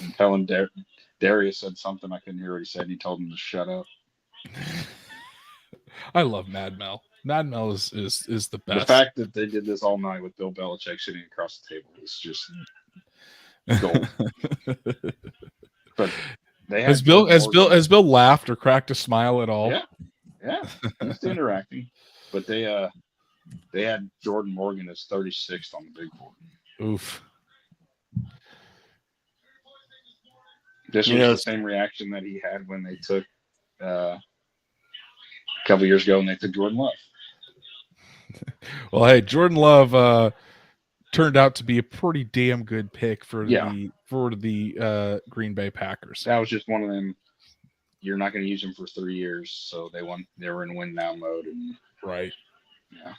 and telling Darius said something I couldn't hear what he said. And he told him to shut up. I love Mad Mel. Mad Mel is the best. The fact that they did this all night with Bill Belichick sitting across the table is just gold. But they has Bill laughed or cracked a smile at all? Yeah, he's interacting. But they had Jordan Morgan as 36th on the big board. Oof. This was the same reaction that he had when they took a couple years ago when they took Jordan Love. Well, hey, Jordan Love turned out to be a pretty damn good pick for the Green Bay Packers. That was just one of them. You're not going to use him for 3 years, so they were in win now mode, and right. Yeah.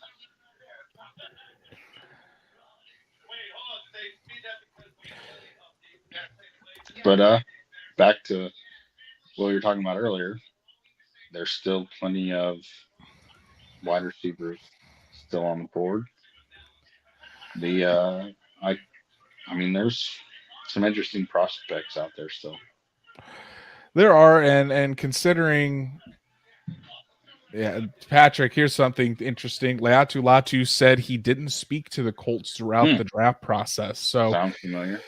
But back to what we were talking about earlier, there's still plenty of wide receivers still on the board. I I mean, there's some interesting prospects out there still. There are, and considering, yeah, Patrick, here's something interesting. Leatu Latu said he didn't speak to the Colts throughout the draft process. So Sounds familiar.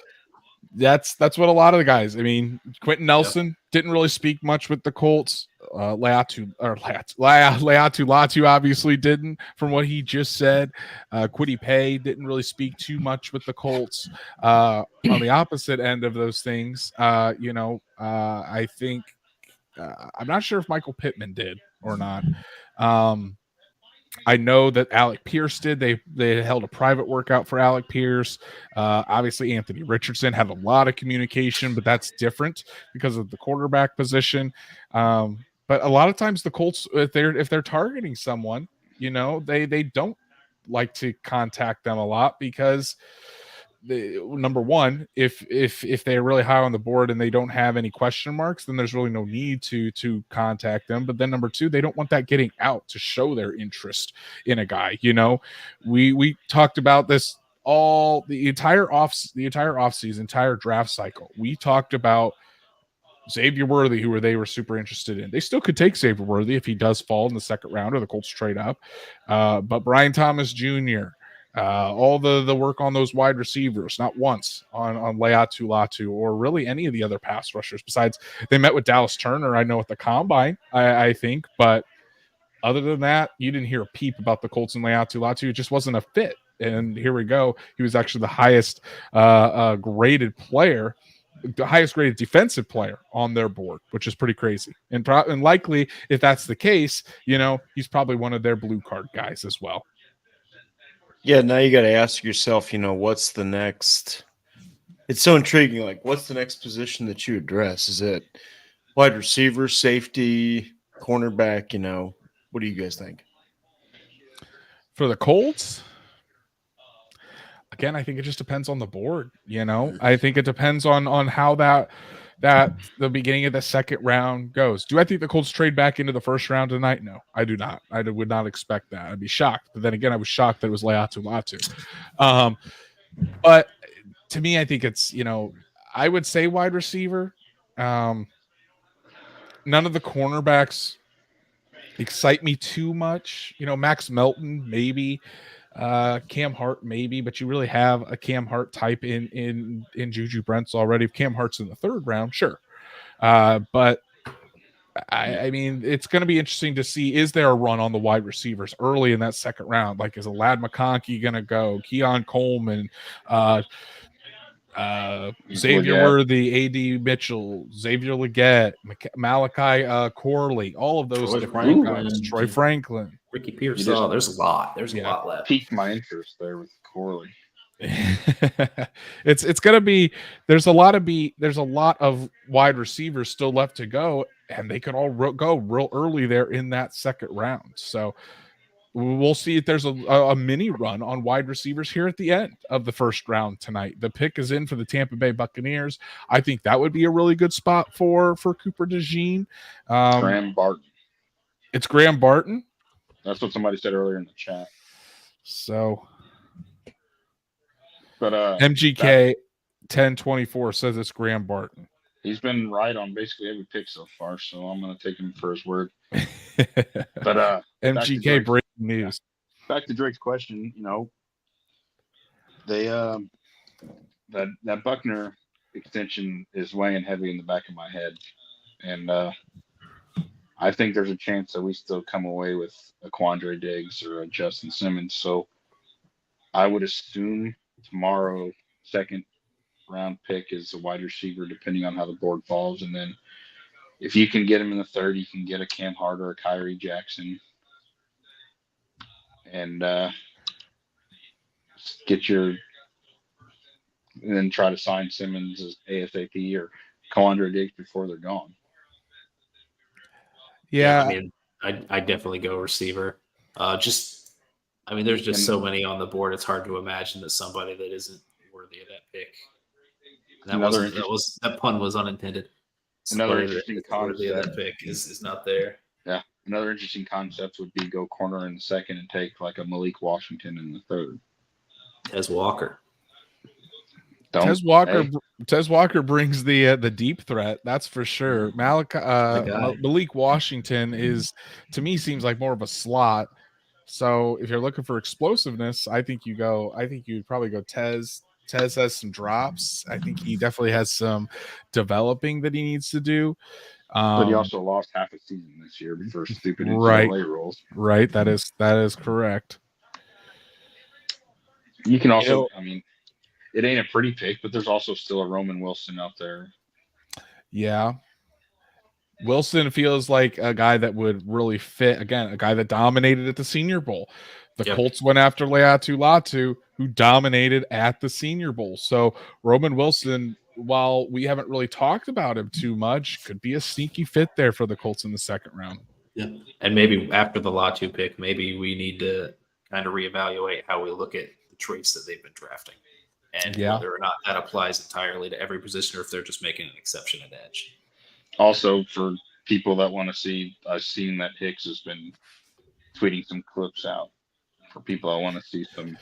that's what a lot of the guys. I mean, Quentin Nelson didn't really speak much with the Colts. Leatu Latu obviously didn't, from what he just said. Kwity Paye didn't really speak too much with the Colts. On the opposite end of those things, I think I'm not sure if Michael Pittman did or not. I know that Alec Pierce did. They held a private workout for Alec Pierce. Obviously, Anthony Richardson had a lot of communication, but that's different because of the quarterback position. But a lot of times the Colts, if they're targeting someone, they don't like to contact them a lot because number one, if they're really high on the board and they don't have any question marks, then there's really no need to contact them. But then number two, they don't want that getting out to show their interest in a guy. We talked about this all the entire offseason, entire draft cycle. We talked about Xavier Worthy, who they were super interested in. They still could take Xavier Worthy if he does fall in the second round or the Colts trade up. But Brian Thomas Jr., all the work on those wide receivers, not once on Leatu Latu or really any of the other pass rushers. Besides, they met with Dallas Turner, I know, at the combine, I think. But other than that, you didn't hear a peep about the Colts and Leatu Latu. It just wasn't a fit. And here we go. He was actually the highest graded player, the highest graded defensive player on their board, which is pretty crazy. And likely, if that's the case, he's probably one of their blue card guys as well. Yeah, now you got to ask yourself, what's the next? It's so intriguing. Like, what's the next position that you address? Is it wide receiver, safety, cornerback? What do you guys think? For the Colts, again, I think it just depends on the board. I think it depends on how that the beginning of the second round goes. Do I think the Colts trade back into the first round tonight? No, I do not. I would not expect that. I'd be shocked. But then again, I was shocked that it was Leatu Latu. But to me, I think it's, I would say wide receiver. None of the cornerbacks excite me too much. Max Melton, maybe. Cam Hart, maybe, but you really have a Cam Hart type in Juju Brents already. If Cam Hart's in the third round, sure. But I mean, it's going to be interesting to see, is there a run on the wide receivers early in that second round? Like, is a Ladd McConkey going to go? Keon Coleman, Xavier Worthy, A.D. Mitchell, Xavier Legette, Malachi Corley, all of those different guys. Troy Franklin. Ricky Pierce. There's a lot. There's a lot left. Piqued my interest there with Corley. It's gonna be there's a lot of wide receivers still left to go, and they could all go real early there in that second round. So we'll see if there's a mini run on wide receivers here at the end of the first round tonight. The pick is in for the Tampa Bay Buccaneers. I think that would be a really good spot for Cooper DeJean. Graham Barton. It's Graham Barton. That's what somebody said earlier in the chat. So, but MGK 1024 says it's Graham Barton. He's been right on basically every pick so far, so I'm going to take him for his word. But MGK breaking news. Back to Drake's question, they that Buckner extension is weighing heavy in the back of my head, and I think there's a chance that we still come away with a Quandre Diggs or a Justin Simmons. So I would assume tomorrow, second round pick is a wide receiver, depending on how the board falls. And then if you can get him in the third, you can get a Cam Hart or a Kyrie Jackson. And and then try to sign Simmons as ASAP or Quandre Diggs before they're gone. Yeah, I mean, I definitely go receiver. There's just so many on the board. It's hard to imagine that somebody that isn't worthy of that pick. That pun was unintended. Another interesting concept of that pick is not there. Yeah, another interesting concept would be go corner in the second and take like a Malik Washington in the third. As Walker. Don't. Tez Walker brings the deep threat. That's for sure. Malik Washington to me seems like more of a slot. So if you're looking for explosiveness, I think you'd probably go Tez. Tez has some drops. I think he definitely has some developing that he needs to do. But he also lost half a season this year for stupid right, NCAA rules. Right. That is correct. You can also, it ain't a pretty pick, but there's also still a Roman Wilson out there. Yeah. Wilson feels like a guy that would really fit. Again, a guy that dominated at the Senior Bowl. The Colts went after Leatu Latu, who dominated at the Senior Bowl. So Roman Wilson, while we haven't really talked about him too much, could be a sneaky fit there for the Colts in the second round. Yeah, and maybe after the Latu pick, maybe we need to kind of reevaluate how we look at the traits that they've been drafting, and whether or not that applies entirely to every position, or if they're just making an exception at edge. Also, for people that want to see, I've seen that Hicks has been tweeting some clips out. For people that want to see some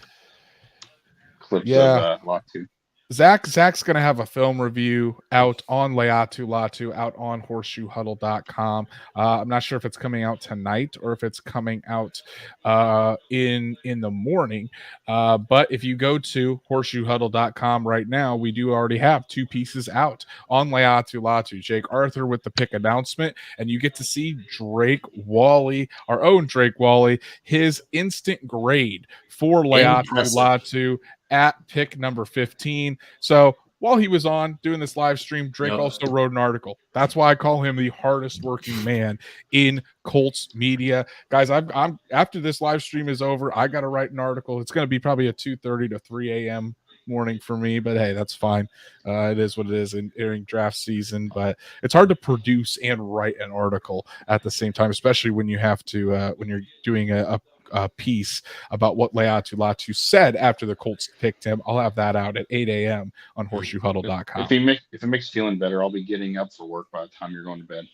clips of Latu. Zach's going to have a film review out on Leatu Latu, out on horseshoehuddle.com. I'm not sure if it's coming out tonight or if it's coming out in the morning. But if you go to horseshoehuddle.com right now, we do already have 2 pieces out on Leatu Latu. Jake Arthur with the pick announcement, and you get to see Drake Wally, our own Drake Wally, his instant grade for Leatu Latu at pick number 15. So while he was on doing this live stream, Drake also wrote an article. That's why I call him the hardest working man in Colts media. Guys, I'm after this live stream is over, I got to write an article. It's going to be probably a 2:30 to 3 a.m. morning for me, but hey, that's fine. It is what it is during draft season, but it's hard to produce and write an article at the same time, especially when you have to when you're doing a piece about what Leatu Latu said after the Colts picked him. I'll have that out at 8 a.m. on horseshoehuddle.com. If it makes you feeling better, I'll be getting up for work by the time you're going to bed.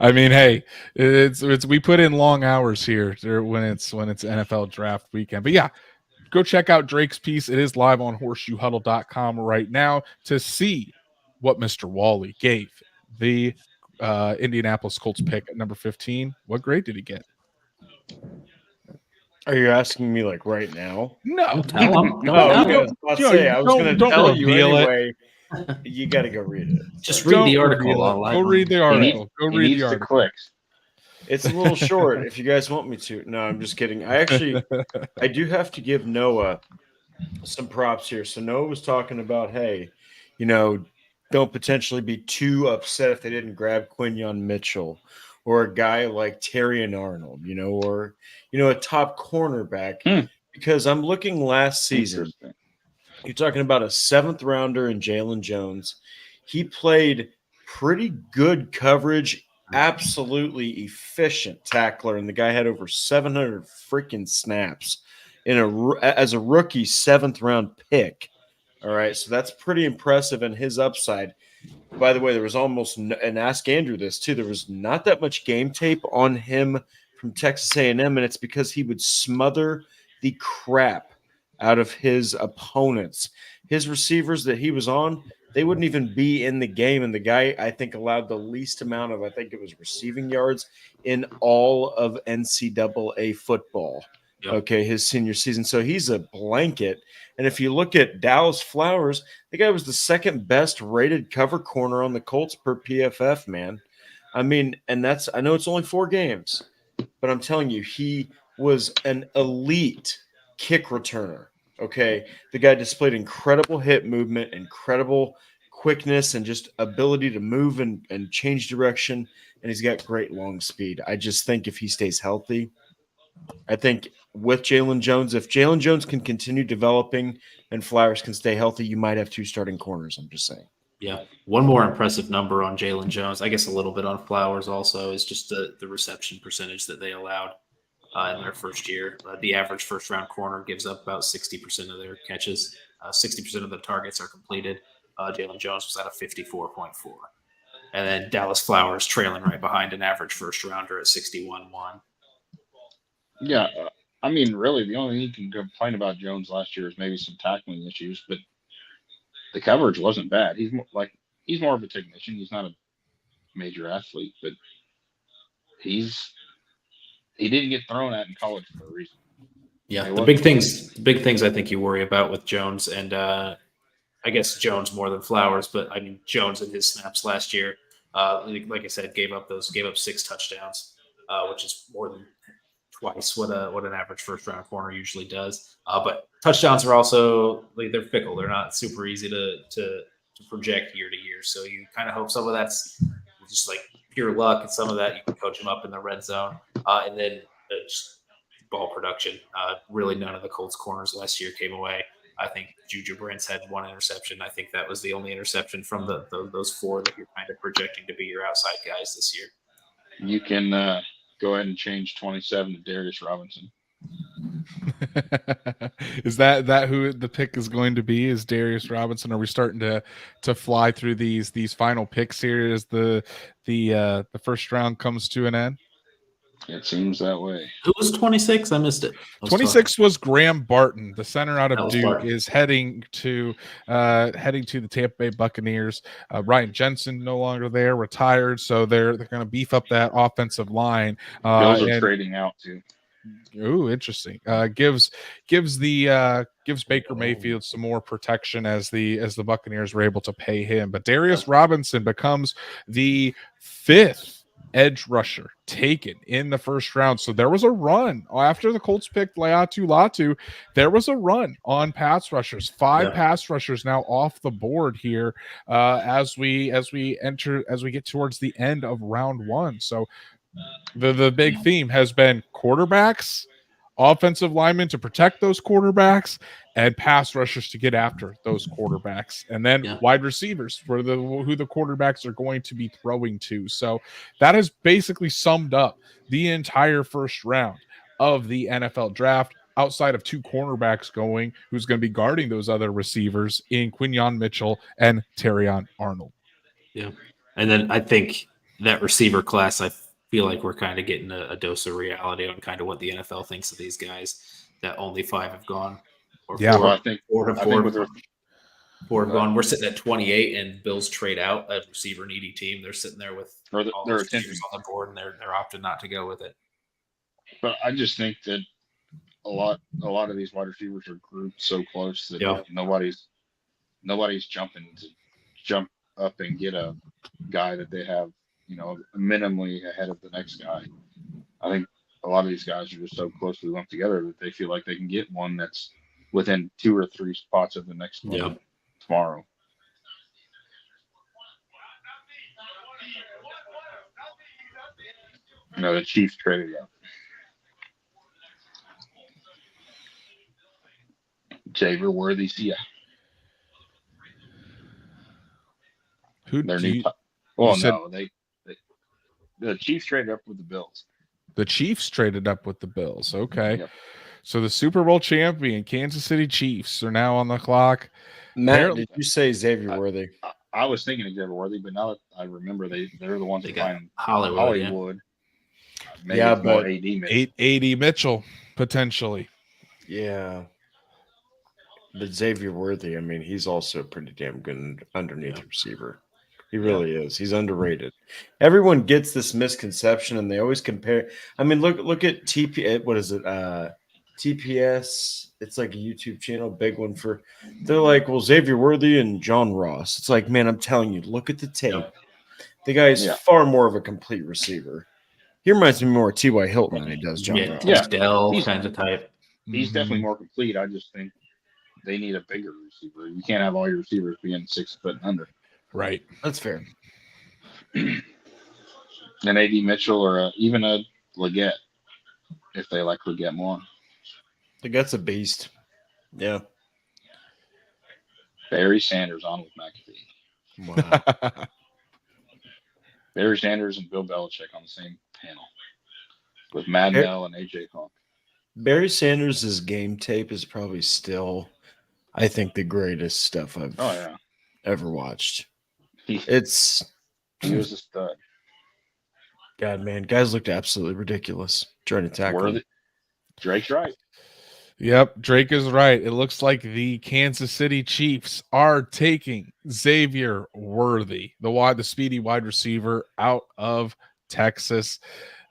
I mean, hey, it's we put in long hours here when it's NFL draft weekend. But yeah, go check out Drake's piece. It is live on horseshoehuddle.com right now to see what Mr. Wally gave the Indianapolis Colts pick at number 15. What grade did he get? Are you asking me like right now? No. I was going to tell you anyway. You got to go read it. Just read the article. Go read the article. Go read the article. Clicks. It's a little short if you guys want me to. No, I'm just kidding. I do have to give Noah some props here. So Noah was talking about, hey, don't potentially be too upset if they didn't grab Quinyon Mitchell or a guy like Terrion Arnold, or a top cornerback. Because I'm looking last season. You're talking about a 7th rounder in Jalen Jones. He played pretty good coverage, absolutely efficient tackler, and the guy had over 700 freaking snaps as a rookie 7th round pick. All right, so that's pretty impressive, and his upside. By the way, there was almost, and ask Andrew this too, there was not that much game tape on him from Texas A&M, and it's because he would smother the crap out of his opponents. His receivers that he was on, they wouldn't even be in the game, and the guy, I think, allowed the least amount of, I think it was receiving yards in all of NCAA football. Yep. Okay, his senior season. So he's a blanket. And if you look at Dallas Flowers, the guy was the 2nd best rated cover corner on the Colts per PFF, man. I mean, and I know it's only 4 games, but I'm telling you, he was an elite kick returner. Okay, the guy displayed incredible hip movement, incredible quickness, and just ability to move and change direction. And he's got great long speed. I just think if he stays healthy, I think with Jalen Jones, if Jalen Jones can continue developing and Flowers can stay healthy, you might have 2 starting corners. I'm just saying. Yeah. One more impressive number on Jalen Jones, I guess a little bit on Flowers also, is just the reception percentage that they allowed in their first year. The average first-round corner gives up about 60% of their catches. 60% of the targets are completed. Jalen Jones was at a 54.4. And then Dallas Flowers trailing right behind an average first-rounder at 61.1. Yeah, I mean, really, the only thing you can complain about Jones last year is maybe some tackling issues, but the coverage wasn't bad. He's more of a technician. He's not a major athlete, but he didn't get thrown at in college for a reason. Yeah, It the wasn't- big things I think you worry about with Jones, and I guess Jones more than Flowers, but I mean Jones in his snaps last year, like I said, gave up 6 touchdowns, which is more than twice what an average first round corner usually does. But touchdowns are also they're fickle; they're not super easy to project year to year. So you kind of hope some of that's just like pure luck, and some of that you can coach them up in the red zone, and then just ball production. Really, none of the Colts corners last year came away. I think Juju Brents had 1 interception. I think that was the only interception from those 4 that you're kind of projecting to be your outside guys this year. You can go ahead and change 27 to Darius Robinson. Is that who the pick is going to be? Is Darius Robinson? Are we starting to fly through these final picks here as the first round comes to an end? It seems that way. Who was 26? I missed it. 26 was Graham Barton, the center out of Duke, Barton. is heading to the Tampa Bay Buccaneers. Ryan Jensen no longer there, retired, so they're going to beef up that offensive line. Bills are trading out too. Ooh, interesting. Gives Baker Mayfield some more protection as the Buccaneers were able to pay him. But Darius Robinson becomes the 5th edge rusher taken in the first round. So there was a run after the Colts picked Laiatu Latu. There was a run on pass rushers. 5 pass rushers now off the board here as we get towards the end of round 1. So the big theme has been quarterbacks, offensive linemen to protect those quarterbacks, and pass rushers to get after those quarterbacks, and then wide receivers for who the quarterbacks are going to be throwing to. So that has basically summed up the entire first round of the NFL draft, outside of 2 cornerbacks going, who's going to be guarding those other receivers in Quinyon Mitchell and Terrion Arnold. Yeah. And then I think that receiver class, I feel like we're kind of getting a dose of reality on kind of what the NFL thinks of these guys, that only 5 have gone. Or Yeah. 4, Well, I think 4 have gone. We're sitting at 28, and Bills trade out a receiver needy team. They're sitting there with all they're those attempting receivers on the board, and they're opting not to go with it. But I just think that a lot of these wide receivers are grouped so close that nobody's jumping to jump up and get a guy that they have, minimally ahead of the next guy. I think a lot of these guys are just so closely lumped together that they feel like they can get one that's within 2 or 3 spots of the next one tomorrow. The Chiefs traded up. Xavier Worthy, see ya. Who Their do new you, well, you said- no, the Chiefs traded up with the Bills. The Chiefs traded up with the Bills. Okay. Yep. So the Super Bowl champion Kansas City Chiefs are now on the clock. Matt, did you say Xavier Worthy? I was thinking of Xavier Worthy, but now that I remember they're the ones They that got find Hollywood. Maybe Yeah, it's more but AD Mitchell. AD Mitchell, potentially. Yeah. But Xavier Worthy, I mean, he's also a pretty damn good underneath receiver. He really is. He's underrated. Everyone gets this misconception, and they always compare. I mean, look at TP. What is it? TPS. It's like a YouTube channel, big one for. They're like, well, Xavier Worthy and John Ross. It's like, man, I'm telling you, look at the tape. The guy is far more of a complete receiver. He reminds me more of T.Y. Hilton than he does John Ross. Yeah. Dell kind of type. He's definitely more complete. I just think they need a bigger receiver. You can't have all your receivers being 6 foot and under. Right. That's fair. And AD Mitchell or even a Leggett, if they like Leggett more. Leggett's a beast. Yeah. Barry Sanders on with McAfee. Wow. Barry Sanders and Bill Belichick on the same panel with Madnell and AJ Hawk. Barry Sanders' game tape is probably still, I think, the greatest stuff I've ever watched. He It's was a stud. God, man, guys looked absolutely ridiculous trying to tackle him. Drake's right. Yep, Drake is right. It looks like the Kansas City Chiefs are taking Xavier Worthy, the speedy wide receiver out of Texas.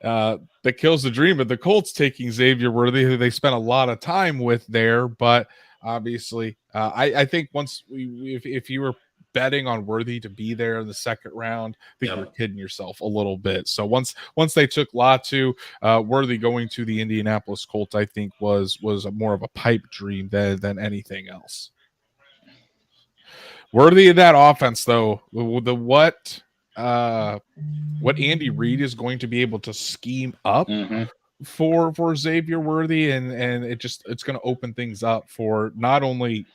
That kills the dream of the Colts taking Xavier Worthy, who they spent a lot of time with there. But obviously, I think if you were betting on Worthy to be there in the second round, I think you're kidding yourself a little bit. So once they took Latu, Worthy going to the Indianapolis Colts, I think was more of a pipe dream than anything else. Worthy of that offense, though, what Andy Reid is going to be able to scheme up for Xavier Worthy, and it's going to open things up for not only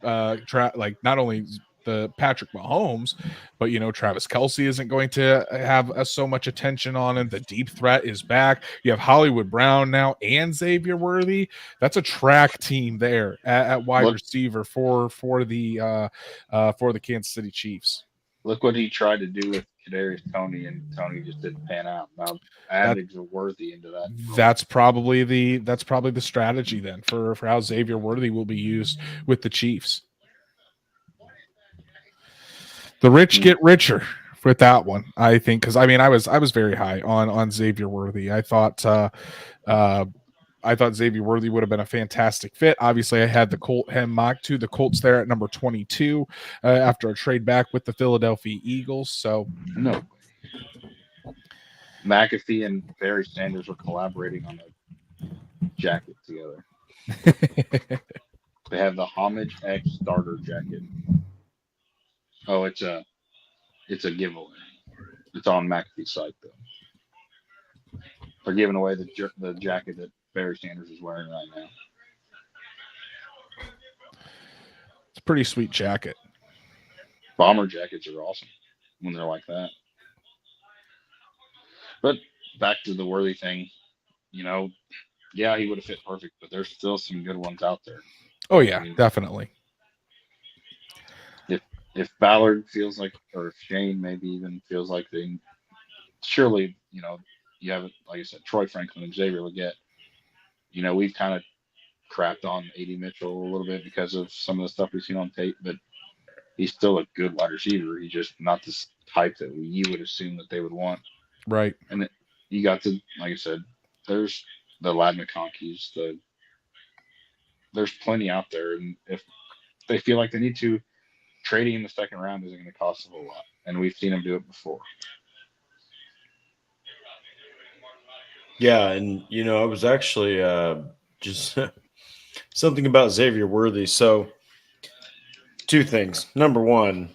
not only the Patrick Mahomes, but Travis Kelce isn't going to have so much attention on him. The deep threat is back. You have Hollywood Brown now and Xavier Worthy. That's a track team there at wide receiver for the Kansas City Chiefs. Look what he tried to do with Kadarius Toney, and Toney just didn't pan out. Now adding Worthy into that. That's probably the strategy then for how Xavier Worthy will be used with the Chiefs. The rich get richer with that one, I think, because I was very high on Xavier Worthy. I thought Xavier Worthy would have been a fantastic fit. Obviously, I had him mocked to the Colts there at number 22 after a trade back with the Philadelphia Eagles. So no, McAfee and Barry Sanders were collaborating on a jacket together. They have the Homage X starter jacket. Oh, it's a giveaway. It's on McAfee's site though. They're giving away the jacket that Barry Sanders is wearing right now. It's a pretty sweet jacket. Bomber jackets are awesome when they're like that. But back to the Worthy thing, yeah, he would have fit perfect, but there's still some good ones out there. Oh yeah, definitely. If Ballard feels like, or if Shane maybe even feels like they surely, you have, like I said, Troy Franklin and Xavier Legette. We've kind of crapped on A.D. Mitchell a little bit because of some of the stuff we've seen on tape, but he's still a good wide receiver. He's just not this type that you would assume that they would want. Right. And you got to, like I said, there's the Lad McConkeys, there's plenty out there. And if they feel like they need to, trading in the second round isn't going to cost a whole lot. And we've seen them do it before. Yeah, and I was actually just something about Xavier Worthy. So, two things. Number one,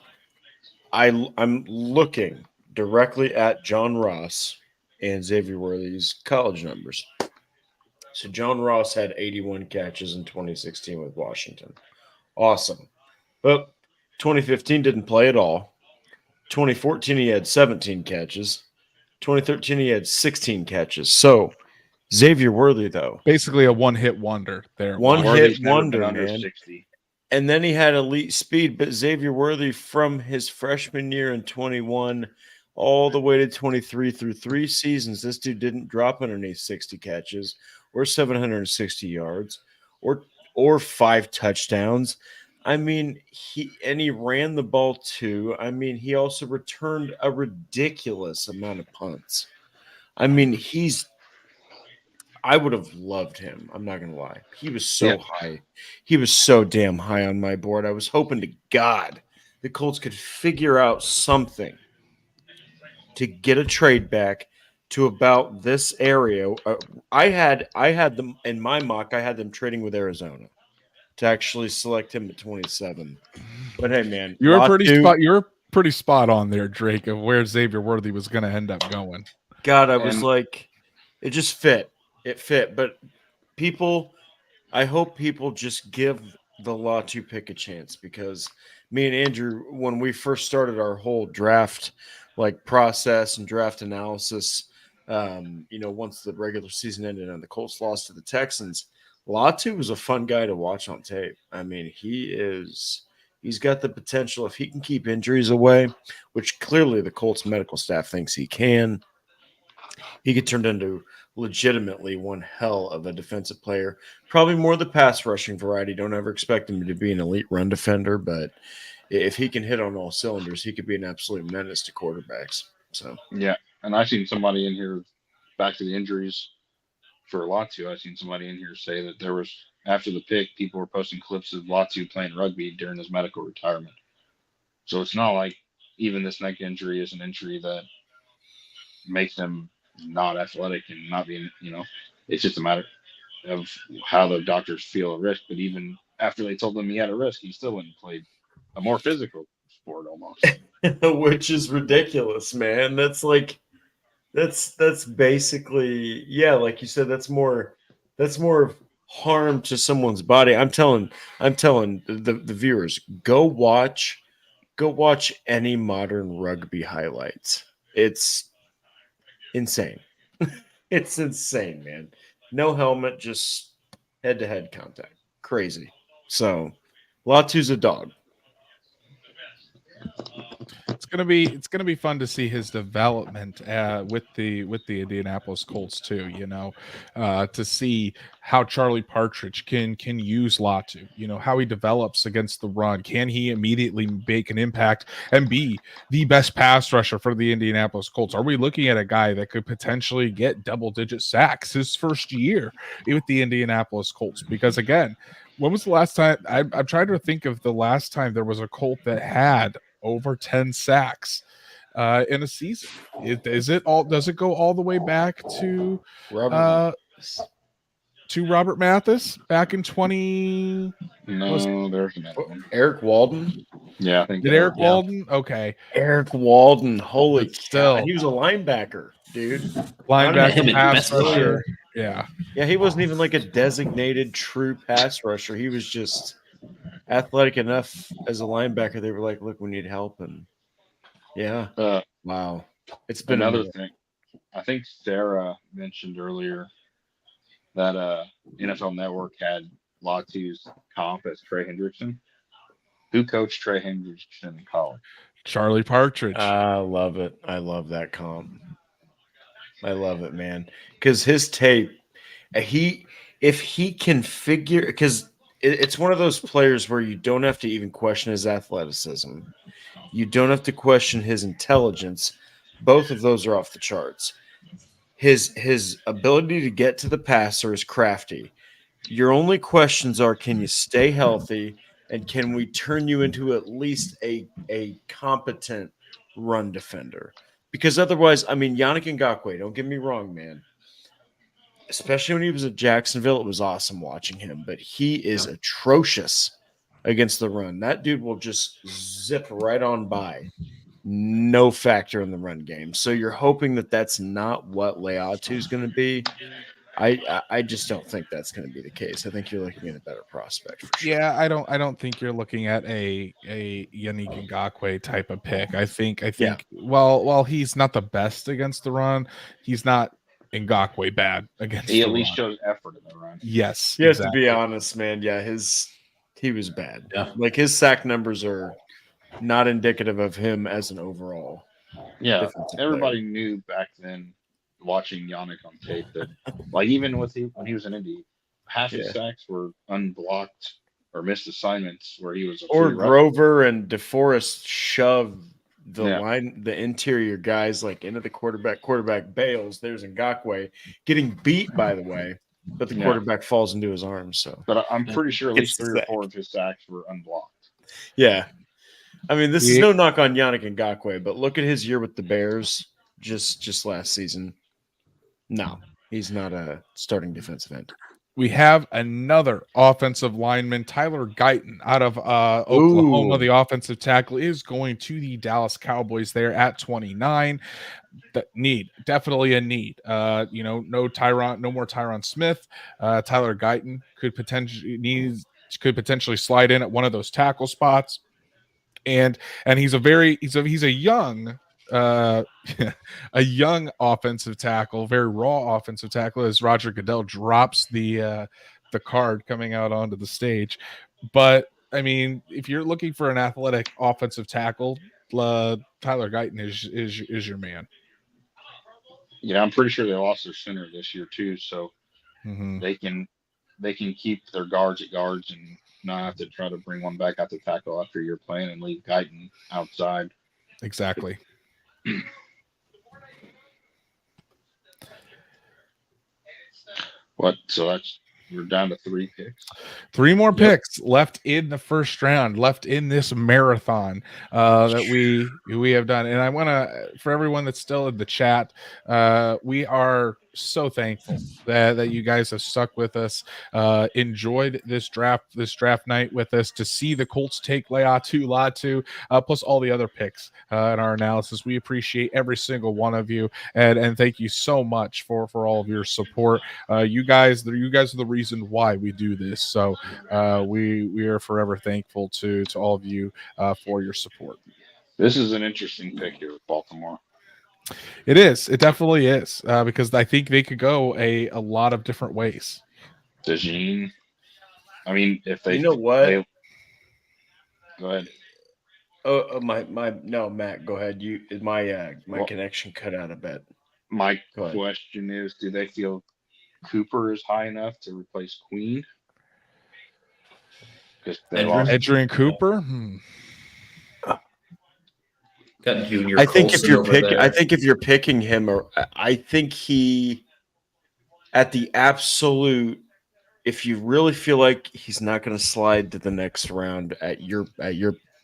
I'm looking directly at John Ross and Xavier Worthy's college numbers. So John Ross had 81 catches in 2016 with Washington. Awesome. But 2015 didn't play at all. 2014 he had 17 catches. 2013 he had 16 catches. So Xavier Worthy, though, basically a one-hit wonder there. One-hit wonder, under man. 60. And then he had elite speed, but Xavier Worthy from his freshman year in 21 all the way to 23 through 3 seasons, this dude didn't drop underneath 60 catches or 760 yards or 5 touchdowns. I mean, he ran the ball too. I mean, he also returned a ridiculous amount of punts. I mean, I would have loved him. I'm not going to lie. He was so high. He was so damn high on my board. I was hoping to God the Colts could figure out something to get a trade back to about this area. I had them in my mock. I had them trading with Arizona to actually select him at 27. But hey, man, you were pretty spot on there, Drake, of where Xavier Worthy was going to end up going. God, I was like, it just fit. It fit. But I hope people just give the Latu pick a chance, because me and Andrew, when we first started our whole draft process and draft analysis, once the regular season ended and the Colts lost to the Texans, Latu was a fun guy to watch on tape. I mean, he's got the potential, if he can keep injuries away, which clearly the Colts medical staff thinks he can. he could turn into legitimately one hell of a defensive player. Probably more the pass rushing variety. Don't ever expect him to be an elite run defender, but if he can hit on all cylinders, he could be an absolute menace to quarterbacks. So Yeah, and I seen somebody in here back to the injuries for Lazio. I seen somebody in here say that there was after the pick, people were posting clips of Lazio playing rugby during his medical retirement. So it's not like even this neck injury is an injury that makes him not athletic and not being, it's just a matter of how the doctors feel at risk. But even after they told him he had a risk, he still went and played a more physical sport almost. which is ridiculous, man. That's like that's basically, yeah, like you said, that's more harm to someone's body. I'm telling the viewers, go watch any modern rugby highlights. It's insane. It's insane, man. No helmet, just head to head contact. Crazy. So Latu's a dog. It's gonna be fun to see his development with the Indianapolis Colts too. To see how Charlie Partridge can use Latu. How he develops against the run. Can he immediately make an impact and be the best pass rusher for the Indianapolis Colts? Are we looking at a guy that could potentially get double-digit sacks his first year with the Indianapolis Colts? Because again, when was the last time? I'm trying to think of the last time there was a Colt that had over 10 sacks in a season. Does it go all the way back to Robert Mathis back in 20? No, there's another one. Eric Walden? Yeah, I think Eric Walden? Okay. Eric Walden. Holy still, cow. He was a linebacker, dude. Linebacker, pass best rusher. Yeah. Yeah, he wasn't even like a designated true pass rusher. He was just athletic enough as a linebacker. They were like, look, we need help. And yeah. Wow. It's been another thing. I think Sarah mentioned earlier that NFL Network had Latu's comp as Trey Hendrickson. Who coached Trey Hendrickson in college? Charlie Partridge. I love it. I love that comp. I love it, man. Because his tape, if he can figure, because it's one of those players where you don't have to even question his athleticism. You don't have to question his intelligence. Both of those are off the charts. His ability to get to the passer is crafty. Your only questions are, can you stay healthy, and can we turn you into at least a competent run defender? Because otherwise, I mean, Yannick Ngakoue, don't get me wrong, man. Especially when he was at Jacksonville, it was awesome watching him, but he is atrocious against the run. That dude will just zip right on by. No factor in the run game. So you're hoping that that's not what Latu is going to be. I just don't think that's going to be the case. I think you're looking at a better prospect for sure. Yeah, I don't think you're looking at a Yannick Ngakoue type of pick. I think while he's not the best against the run, he's not Ngakoue bad against he the at least run. shows effort in the run. Yes. You have to be honest, man. Yeah, he was bad. Yeah. Like his sack numbers are not indicative of him as an overall. Yeah, everybody knew back then, watching Yannick on tape, that like even when he was in Indy, half his sacks were unblocked or missed assignments where he was or Grover and DeForest shoved the interior guys like into the quarterback bails. There's Ngakoue getting beat, by the way, but the quarterback falls into his arms. So, but I'm pretty sure at least 3 or 4 of his sacks were unblocked. Yeah. I mean, this is no knock on Yannick Ngakoue, but look at his year with the Bears just last season. No, he's not a starting defensive end. We have another offensive lineman, Tyler Guyton, out of Oklahoma. Ooh. The offensive tackle is going to the Dallas Cowboys there at 29. Definitely a need. No more Tyron Smith. Tyler Guyton could potentially slide in at one of those tackle spots. And he's a young a young offensive tackle, very raw offensive tackle, as Roger Goodell drops the card coming out onto the stage. But I mean, if you're looking for an athletic offensive tackle, Tyler Guyton is your man. Yeah, I'm pretty sure they lost their center this year too, so Mhm. they can keep their guards at guards and not have to try to bring one back out to tackle after you're playing and leave Guyton outside. Exactly. So we're down to 3 picks. 3 more Yep. picks left in the first round, left in this marathon that we have done. And I want to, for everyone that's still in the chat, we are so thankful that you guys have stuck with us, enjoyed this draft night with us, to see the Colts take Latu, plus all the other picks in our analysis. We appreciate every single one of you, and thank you so much for all of your support. You guys are the reason why we do this. So we are forever thankful to all of you for your support. This is an interesting pick here with Baltimore. It is. It definitely is, because I think they could go a lot of different ways. DeJean. I mean, if they, You know what? Go ahead. No, Matt, go ahead. My Well- connection cut out a bit. My Go ahead. question is, do they feel Cooper is high enough to replace Queen? Because they Edgerrin? lost. Adrian Cooper. Got Junior. I think if Colson you're over picking, there. I think if you're picking him, or I think he, at the absolute, if you really feel like he's not going to slide to the next round at your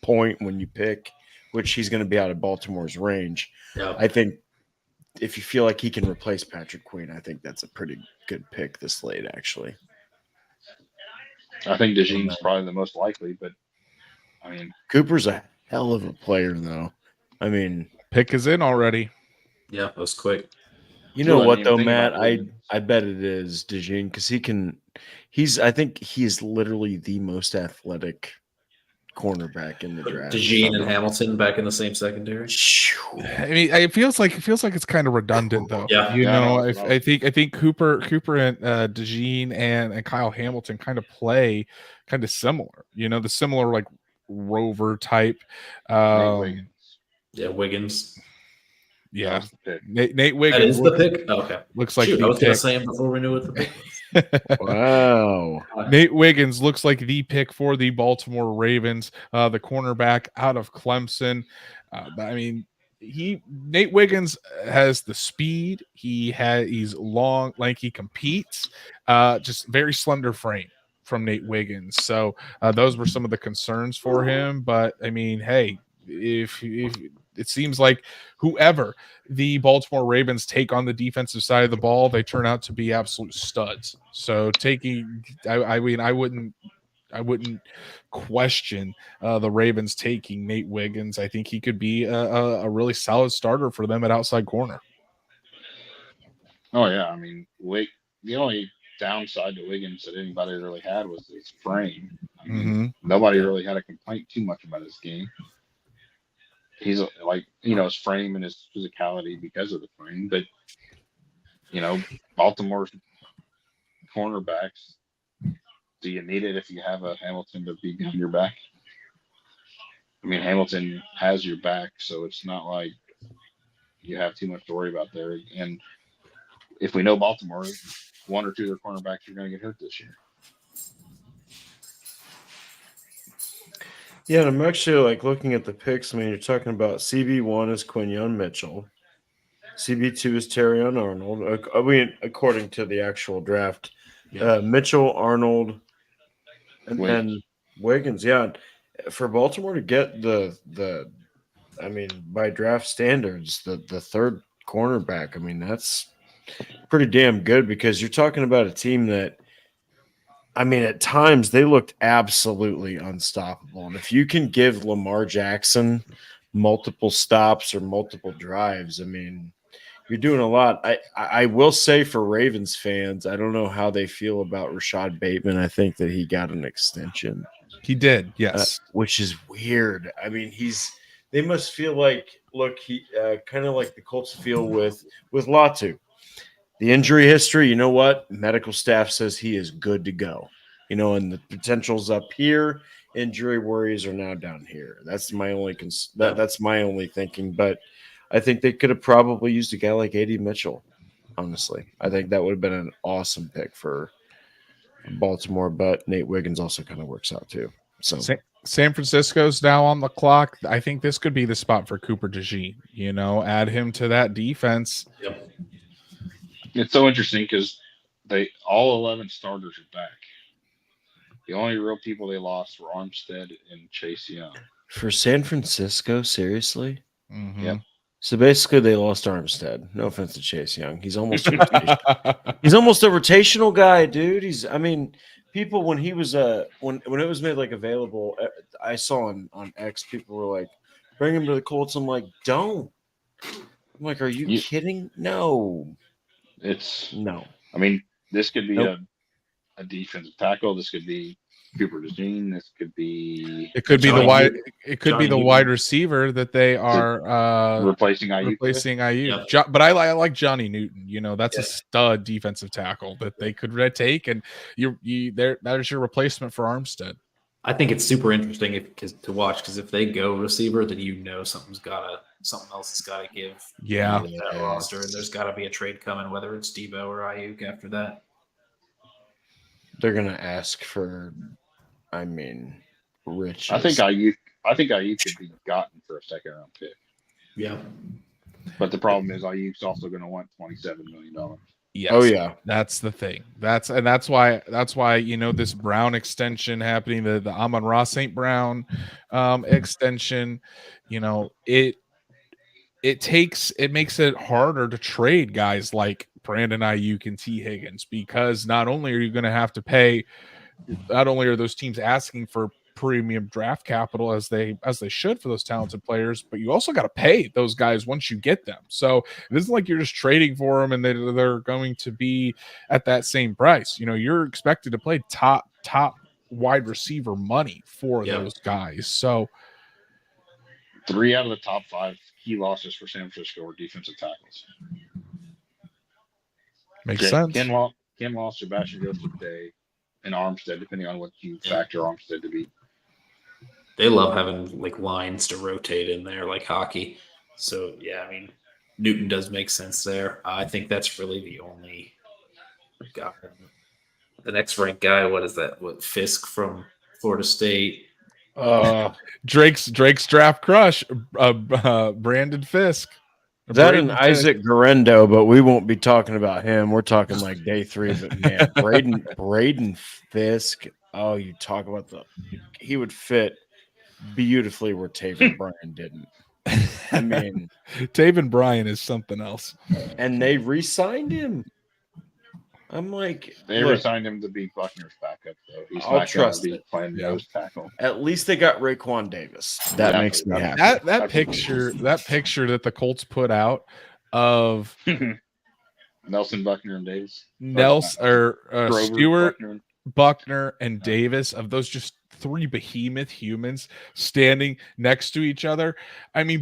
point when you pick, which he's going to be out of Baltimore's range, Yeah. I think if you feel like he can replace Patrick Queen, I think that's a pretty good pick this late, actually. I think DeJean's probably the most likely, but I mean, Cooper's a hell of a player, though. I mean, Pick is in already. Yeah, that was quick. you know I what didn't though, even think Matt? about Wiggins. I bet it is DeJean because I think he is literally the most athletic cornerback in the draft. DeJean and Hamilton back in the same secondary. I mean, it feels like it's kind of redundant, though. Yeah. You Yeah, know, no, if, no. I think Cooper and DeJean and Kyle Hamilton kind of play kind of similar. You know, the similar like rover type. Nate Wiggins. Yeah, Wiggins. That Yeah, was the pick. Nate That Wiggins is the pick? Oh, okay. looks like Shoot, the I was going pick. to say him before we knew what the pick was. Wow. Nate Wiggins looks like the pick for the Baltimore Ravens, the cornerback out of Clemson. I mean, Nate Wiggins has the speed. He's long, lanky, competes. Just very slender frame from Nate Wiggins. So those were some of the concerns for him. But I mean, hey, if it seems like whoever the Baltimore Ravens take on the defensive side of the ball, they turn out to be absolute studs. So I mean, I wouldn't question the Ravens taking Nate Wiggins. I think he could be a really solid starter for them at outside corner. Oh yeah, I mean, the only downside to Wiggins that anybody really had was his frame. I mean, nobody really had a complaint too much about his game. He's like, his frame and his physicality because of the frame, but Baltimore's cornerbacks. Do you need it if you have a Hamilton to be on your back? I mean, Hamilton has your back, so it's not like you have too much to worry about there. And if we know Baltimore, one or two of their cornerbacks are going to get hurt this year. Yeah, and I'm actually looking at the picks. I mean, you're talking about CB1 is Quinyon Mitchell. CB2 is Terrion Arnold. I mean, according to the actual draft. Mitchell, Arnold, and then Wiggins. Yeah. For Baltimore to get I mean, by draft standards, the third cornerback, I mean, that's pretty damn good because you're talking about a team that, I mean, at times they looked absolutely unstoppable. And if you can give Lamar Jackson multiple stops or multiple drives, I mean, you're doing a lot. I will say for Ravens fans, I don't know how they feel about Rashad Bateman. I think that he got an extension. He did, yes. Which is weird. I mean, they must feel like, look, he kind of like the Colts feel with Latu. The injury history, you know what? Medical staff says he is good to go. And the potential's up here. Injury worries are now down here. That's my only that's my only thinking. But I think they could have probably used a guy like A.D. Mitchell. Honestly, I think that would have been an awesome pick for Baltimore, but Nate Wiggins also kind of works out too. So San Francisco's now on the clock. I think this could be the spot for Cooper DeJean. Add him to that defense. Yep. It's so interesting because all 11 starters are back. The only real people they lost were Armstead and Chase Young. For San Francisco, seriously? Mm-hmm. Yep. So basically, they lost Armstead. No offense to Chase Young, he's almost he's almost a rotational guy, dude. People when he was when it was made like available, I saw on X, people were like, "Bring him to the Colts." I'm like, "Don't." I'm like, "Are you kidding?" No. No. I mean, this could be Nope. a defensive tackle. This could be Cooper DeJean. This could be the wide receiver that they are replacing IU. Yep. But I like Johnny Newton. That's a stud defensive tackle that they could take, and that is your replacement for Armstead. I think it's super interesting to watch because if they go receiver, then something else has got to give. Yeah, that roster. There's got to be a trade coming, whether it's Debo or Ayuk after that. They're gonna ask for, riches. I think Ayuk could be gotten for a second-round pick. Yeah, but the problem is Ayuk's also going to want $27 million. Yes. Oh yeah, that's the thing. That's why this Brown extension happening, the Amon-Ra St. Brown extension. It makes it harder to trade guys like Brandon Ayuk and T. Higgins, because not only are you going to have to pay, not only are those teams asking for premium draft capital as they should for those talented players, but you also got to pay those guys once you get them. So it isn't like you're just trading for them and they're going to be at that same price. You're expected to play top wide receiver money for those guys. So 3 out of the top 5 key losses for San Francisco were defensive tackles. Makes sense. Ken lost, Sebastian Joseph Day, and Armstead, depending on what you factor Armstead to be. They love having lines to rotate in there like hockey. So Newton does make sense there. I think that's really the only guy. The next ranked guy, what is that? Fisk from Florida State. Drake's draft crush, Brandon Fisk. That and Isaac Guerrero, but we won't be talking about him. We're talking day 3. But man, Braden Fisk. Oh, you talk about he would fit beautifully where Taven Bryan didn't. Taven Bryan is something else. And they re-signed him. I'm like, they re-signed him to be Buckner's backup, though. He's not going to be playing nose tackle. At least they got Raekwon Davis. That makes me happy. That picture that the Colts put out of Nelson, Buckner, and Davis. Stewart, Buckner, and Davis, of those just 3 behemoth humans standing next to each other.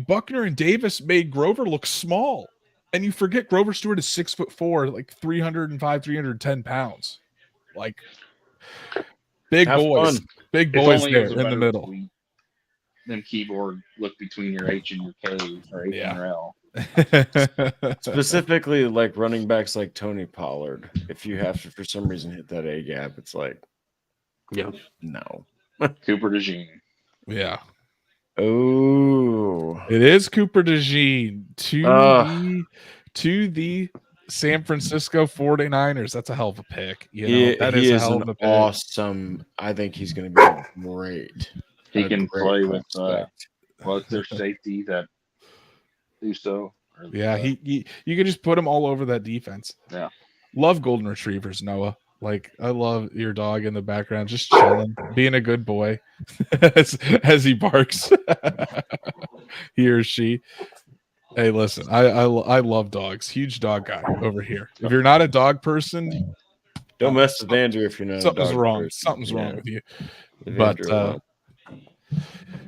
Buckner and Davis made Grover look small. And you forget Grover Stewart is 6'4", 305, 310 pounds. Big boys. Fun. Big boys there in the middle. Them keyboard look between your H and your K, or H and your L. Specifically, running backs like Tony Pollard. If you have to, for some reason, hit that A gap, it's no. Cooper DeJean. Yeah. Oh, it is Cooper DeJean to the San Francisco 49ers. That's a hell of a pick. That is a hell of a pick. Awesome. I think he's going to be great. He can play with their safety that do so. You can just put him all over that defense. Yeah. Love golden retrievers, Noah. I love your dog in the background, just chilling, being a good boy as he barks. He or she. Hey, listen, I love dogs. Huge dog guy over here. If you're not a dog person, don't mess with Andrew if you're not. Something's wrong. Person. Something's wrong with you. But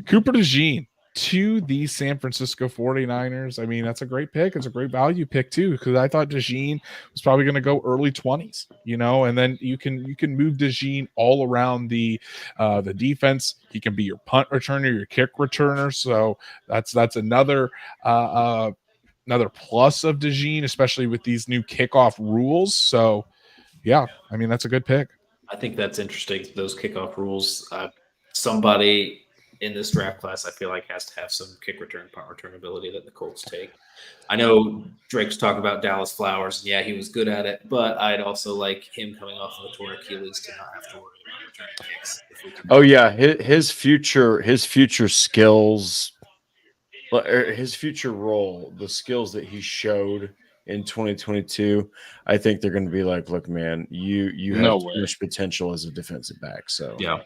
Cooper DeJean to the San Francisco 49ers. That's a great pick. It's a great value pick too, because I thought DeJean was probably going to go early 20s, and then you can move DeJean all around the defense. He can be your punt returner, your kick returner. So that's another another plus of DeJean, especially with these new kickoff rules. So, yeah, I mean, that's a good pick. I think that's interesting. Those kickoff rules. Somebody in this draft class, I feel like, has to have some kick return, punt return ability that the Colts take. I know Drake's talking about Dallas Flowers. And yeah, he was good at it, but I'd also like him coming off of a torn Achilles to not have to worry about returning kicks. Oh yeah, his future skills, or his future role, the skills that he showed in 2022, I think they're going to be like, look, man, you have too much potential as a defensive back. So yeah,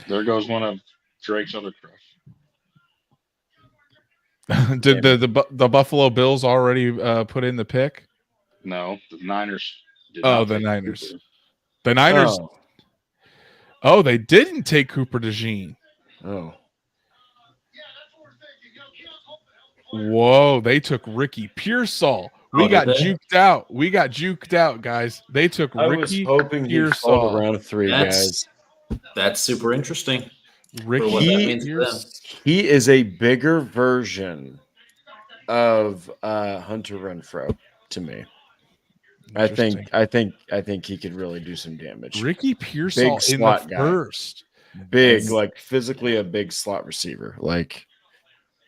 there goes one of Drake's other crush. Did the Buffalo Bills already put in the pick? No, the Niners. The Niners. The Niners. Oh, they didn't take Cooper DeJean. Oh. Whoa, they took Ricky Pearsall. We got juked out, guys. They took Ricky Pearsall. Around 3, guys. That's super interesting. Ricky, he is a bigger version of Hunter Renfrow to me. I think he could really do some damage. Ricky Pearsall in the first. Big, like physically a big slot receiver. Like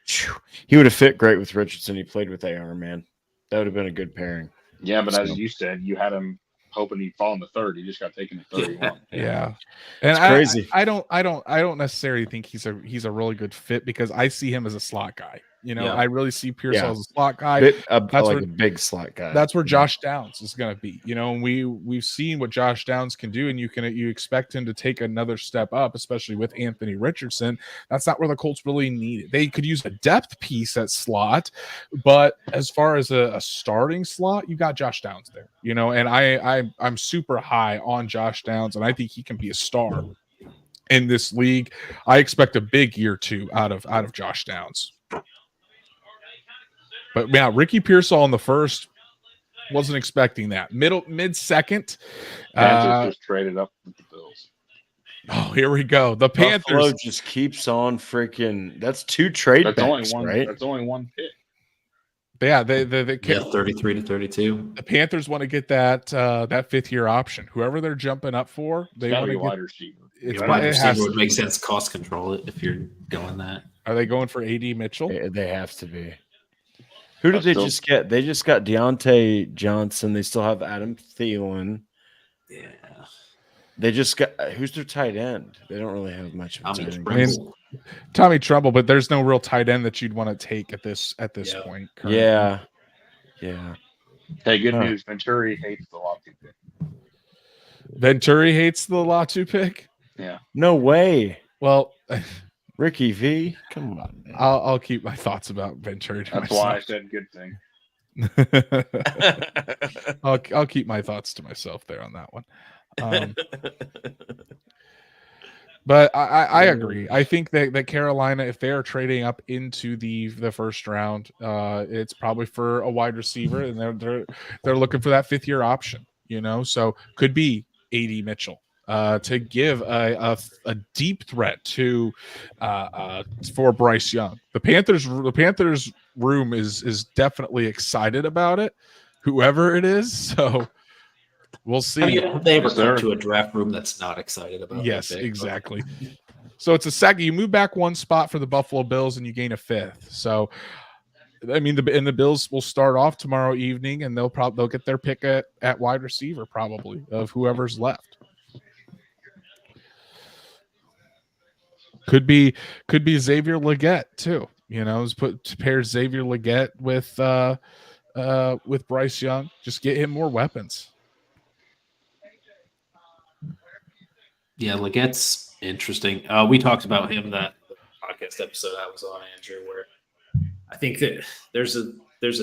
he would have fit great with Richardson. He played with AR, man. That would have been a good pairing. Yeah, but as you said, you had him hoping he'd fall in the third. He just got taken at 31. Yeah. And it's crazy. I don't necessarily think he's a really good fit because I see him as a slot guy. You know, I really see Pearsall as a slot guy. A big slot guy. That's where Josh Downs is going to be. You know, and we've seen what Josh Downs can do, and you expect him to take another step up, especially with Anthony Richardson. That's not where the Colts really need it. They could use a depth piece at slot, but as far as a starting slot, you got Josh Downs there. You know, and I'm super high on Josh Downs, and I think he can be a star in this league. I expect a big year 2 out of Josh Downs. But yeah, Ricky Pearsall in the first, wasn't expecting that. Mid second, Panthers just traded up with the Bills. Oh, here we go. The Panthers Buffalo just keeps on freaking. That's 2 trade backs, right? That's only one pick. Yeah, they 33 to 32. The Panthers want to get that 5th year option. Whoever they're jumping up for, they want to get wide receiver. Wide receiver would make sense. Cost control it if you're going that. Are they going for AD Mitchell? They have to be. Who did they just get? They just got Deontay Johnson. They still have Adam Thielen. Yeah. They just got who's their tight end? They don't really have much of a tight end. Tommy Tremble, but there's no real tight end that you'd want to take at this point. Currently. Yeah. Hey, good news. Venturi hates the Latu pick. Venturi hates the Latu pick? Yeah. No way. Well, Ricky V, come on, man. I'll keep my thoughts about Venturi to That's myself. why I said good thing. I'll keep my thoughts to myself there on that one. But I agree. I think that Carolina, if they are trading up into the first round, it's probably for a wide receiver, and they're looking for that 5th year option. You know, so could be AD Mitchell. To give a deep threat to for Bryce Young. The Panthers room is definitely excited about it, whoever it is. So we'll see. Have they ever come to a draft room that's not excited about it? Yes, exactly. So it's a second. You move back 1 spot for the Buffalo Bills, and you gain a 5th. So I mean, the Bills will start off tomorrow evening, and they'll get their pick at wide receiver probably of whoever's left. Could be Xavier Legette too. You know, pair Xavier Legette with Bryce Young. Just get him more weapons. Yeah, Legette's interesting. We talked about him that podcast episode I was on, Andrew, where I think that there's a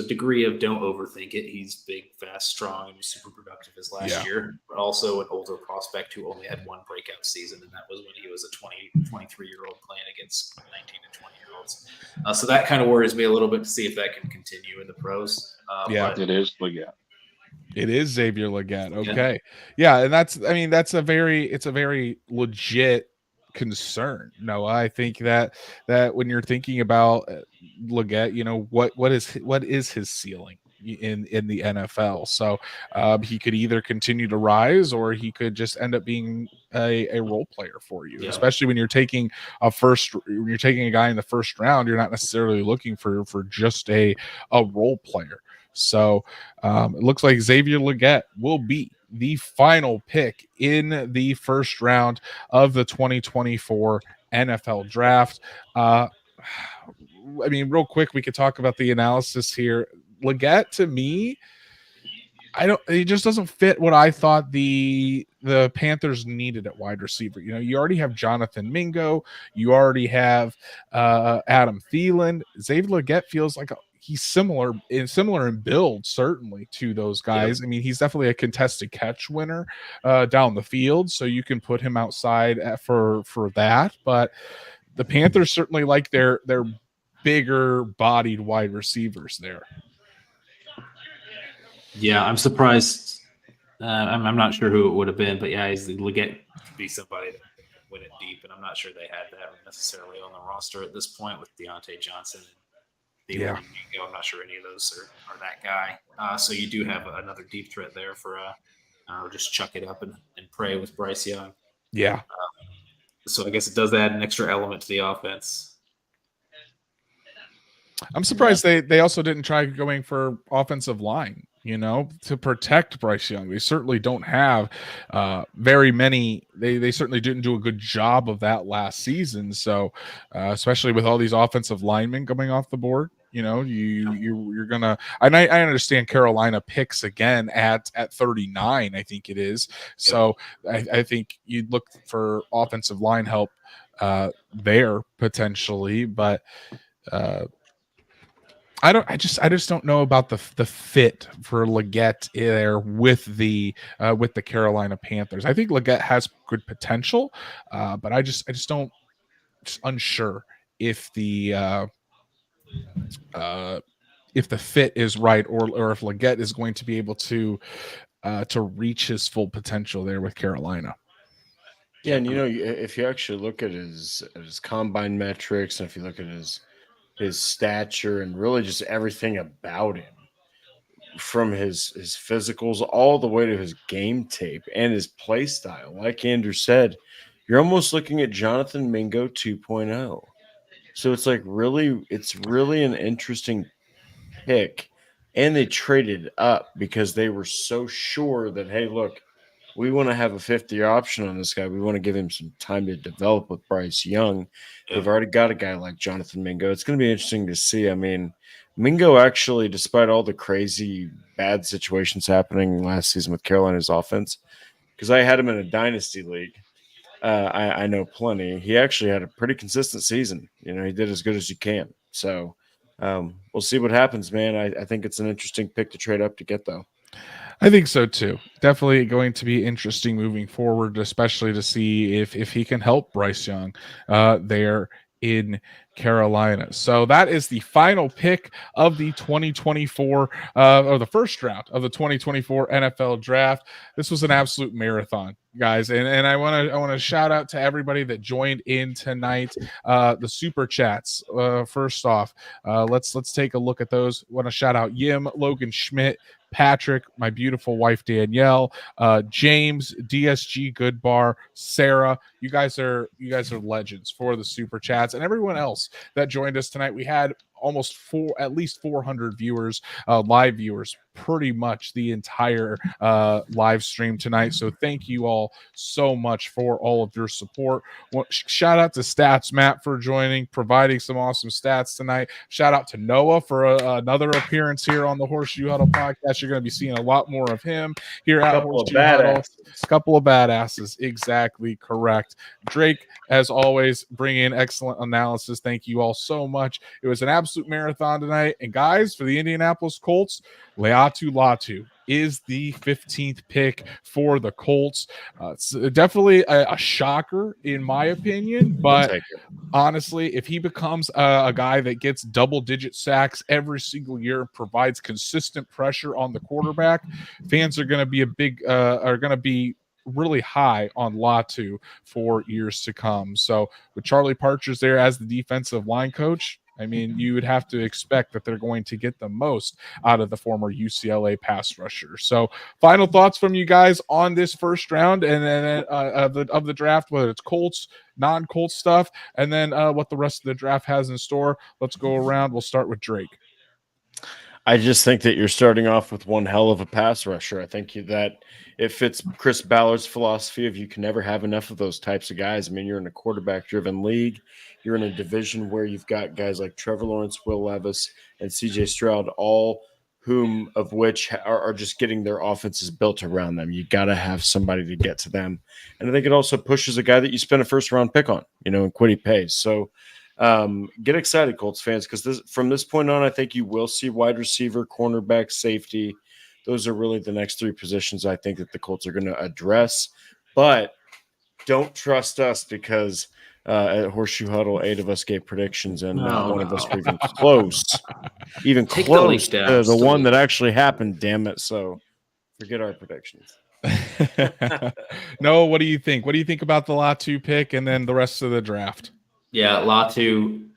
degree of don't overthink it. He's big, fast, strong, and was super productive his last year, but also an older prospect who only had 1 breakout season, and that was when he was a 23-year-old playing against 19 and 20-year-olds. So that kind of worries me a little bit to see if that can continue in the pros. It is Legette. It is Xavier Legette. Okay. Yeah, and it's a very legit concern. No, I think that when you're thinking about Leggett, what is his ceiling in the NFL? So he could either continue to rise, or he could just end up being a role player for you. Yeah. Especially when you're taking a guy in the first round, you're not necessarily looking for just a role player. So it looks like Xavier Leggett will be the final pick in the first round of the 2024 NFL draft. I mean, real quick, we could talk about the analysis here. Leggett, to me, it just doesn't fit what I thought the Panthers needed at wide receiver. You already have Jonathan Mingo, you already have Adam Thielen. Xavier Leggett feels like he's similar in build, certainly, to those guys. I mean, he's definitely a contested catch winner down the field, so you can put him outside for that. But the Panthers certainly like their bigger bodied wide receivers there. Yeah, I'm surprised. I'm not sure who it would have been, but yeah, Leggett could be somebody that could win it deep, and I'm not sure they had that necessarily on the roster at this point with Deontay Johnson and Thielen. I'm not sure any of those are that guy. So you do have another deep threat there for just chuck it up and pray with Bryce Young. Yeah. So I guess it does add an extra element to the offense. I'm surprised they also didn't try going for offensive line, to protect Bryce Young. They certainly don't have very many. They certainly didn't do a good job of that last season. So especially with all these offensive linemen coming off the board, you're gonna. And I understand Carolina picks again at 39, I think it is. So I think you'd look for offensive line help there potentially, but. I just don't know about the fit for Leggett there with the Carolina Panthers. I think Leggett has good potential, but I just unsure if the fit is right, or if Leggett is going to be able to reach his full potential there with Carolina. Yeah, and if you actually look at his combine metrics, and if you look at his stature and really just everything about him, from his physicals all the way to his game tape and his play style, like Andrew said, you're almost looking at Jonathan Mingo 2.0. So it's really an interesting pick. And they traded up because they were so sure that, hey, look, we want to have a 50-year option on this guy. We want to give him some time to develop with Bryce Young. Yeah. They've already got a guy like Jonathan Mingo. It's going to be interesting to see. I mean, Mingo actually, despite all the crazy bad situations happening last season with Carolina's offense, because I had him in a dynasty league, I know plenty. He actually had a pretty consistent season. He did as good as you can. So we'll see what happens, man. I think it's an interesting pick to trade up to get, though. I think so too. Definitely going to be interesting moving forward, especially to see if he can help Bryce Young there in Carolina. So that is the final pick of the 2024 or the first round of the 2024 NFL draft. This was an absolute marathon, guys, and I want to shout out to everybody that joined in tonight. The super chats. First off, let's take a look at those. Want to shout out Yim, Logan Schmidt, Patrick, my beautiful wife Danielle, James, DSG Goodbar, Sarah. You guys are legends for the super chats, and everyone else that joined us tonight. We had at least 400 viewers, live viewers, pretty much the entire live stream tonight. So thank you all so much for all of your support. Shout out to Stats Matt for joining, providing some awesome stats tonight. Shout out to Noah for another appearance here on the Horseshoe Huddle podcast. You're going to be seeing a lot more of him here at Horseshoe Huddle. A couple of badasses, exactly correct. Drake, as always, bring in excellent analysis. Thank you all so much. It was an absolute marathon tonight. And guys, for the Indianapolis Colts, Leatu Latu is the 15th pick for the Colts. It's definitely a shocker in my opinion, but honestly, if he becomes a guy that gets double-digit sacks every single year, provides consistent pressure on the quarterback, fans are going to be really high on Latu for years to come. So with Charlie Partridge there as the defensive line coach, I mean, you would have to expect that they're going to get the most out of the former UCLA pass rusher. So final thoughts from you guys on this first round and then of the draft, whether it's Colts, non-Colts stuff, and then what the rest of the draft has in store. Let's go around. We'll start with Drake. I just think that you're starting off with one hell of a pass rusher. I think that it fits Chris Ballard's philosophy of you can never have enough of those types of guys. I mean, you're in a quarterback-driven league. You're in a division where you've got guys like Trevor Lawrence, Will Levis, and C.J. Stroud, all of which are just getting their offenses built around them. You got to have somebody to get to them. And I think it also pushes a guy that you spend a first-round pick on, and Kwity Paye. So get excited, Colts fans, because from this point on, I think you will see wide receiver, cornerback, safety. Those are really the next three positions I think that the Colts are going to address. But don't trust us because at Horseshoe Huddle, 8 of us gave predictions, and not one of us were even close. Take the leak down, to the one that actually happened, damn it. So forget our predictions. No, what do you think? What do you think about the Latu pick and then the rest of the draft? Yeah, Latu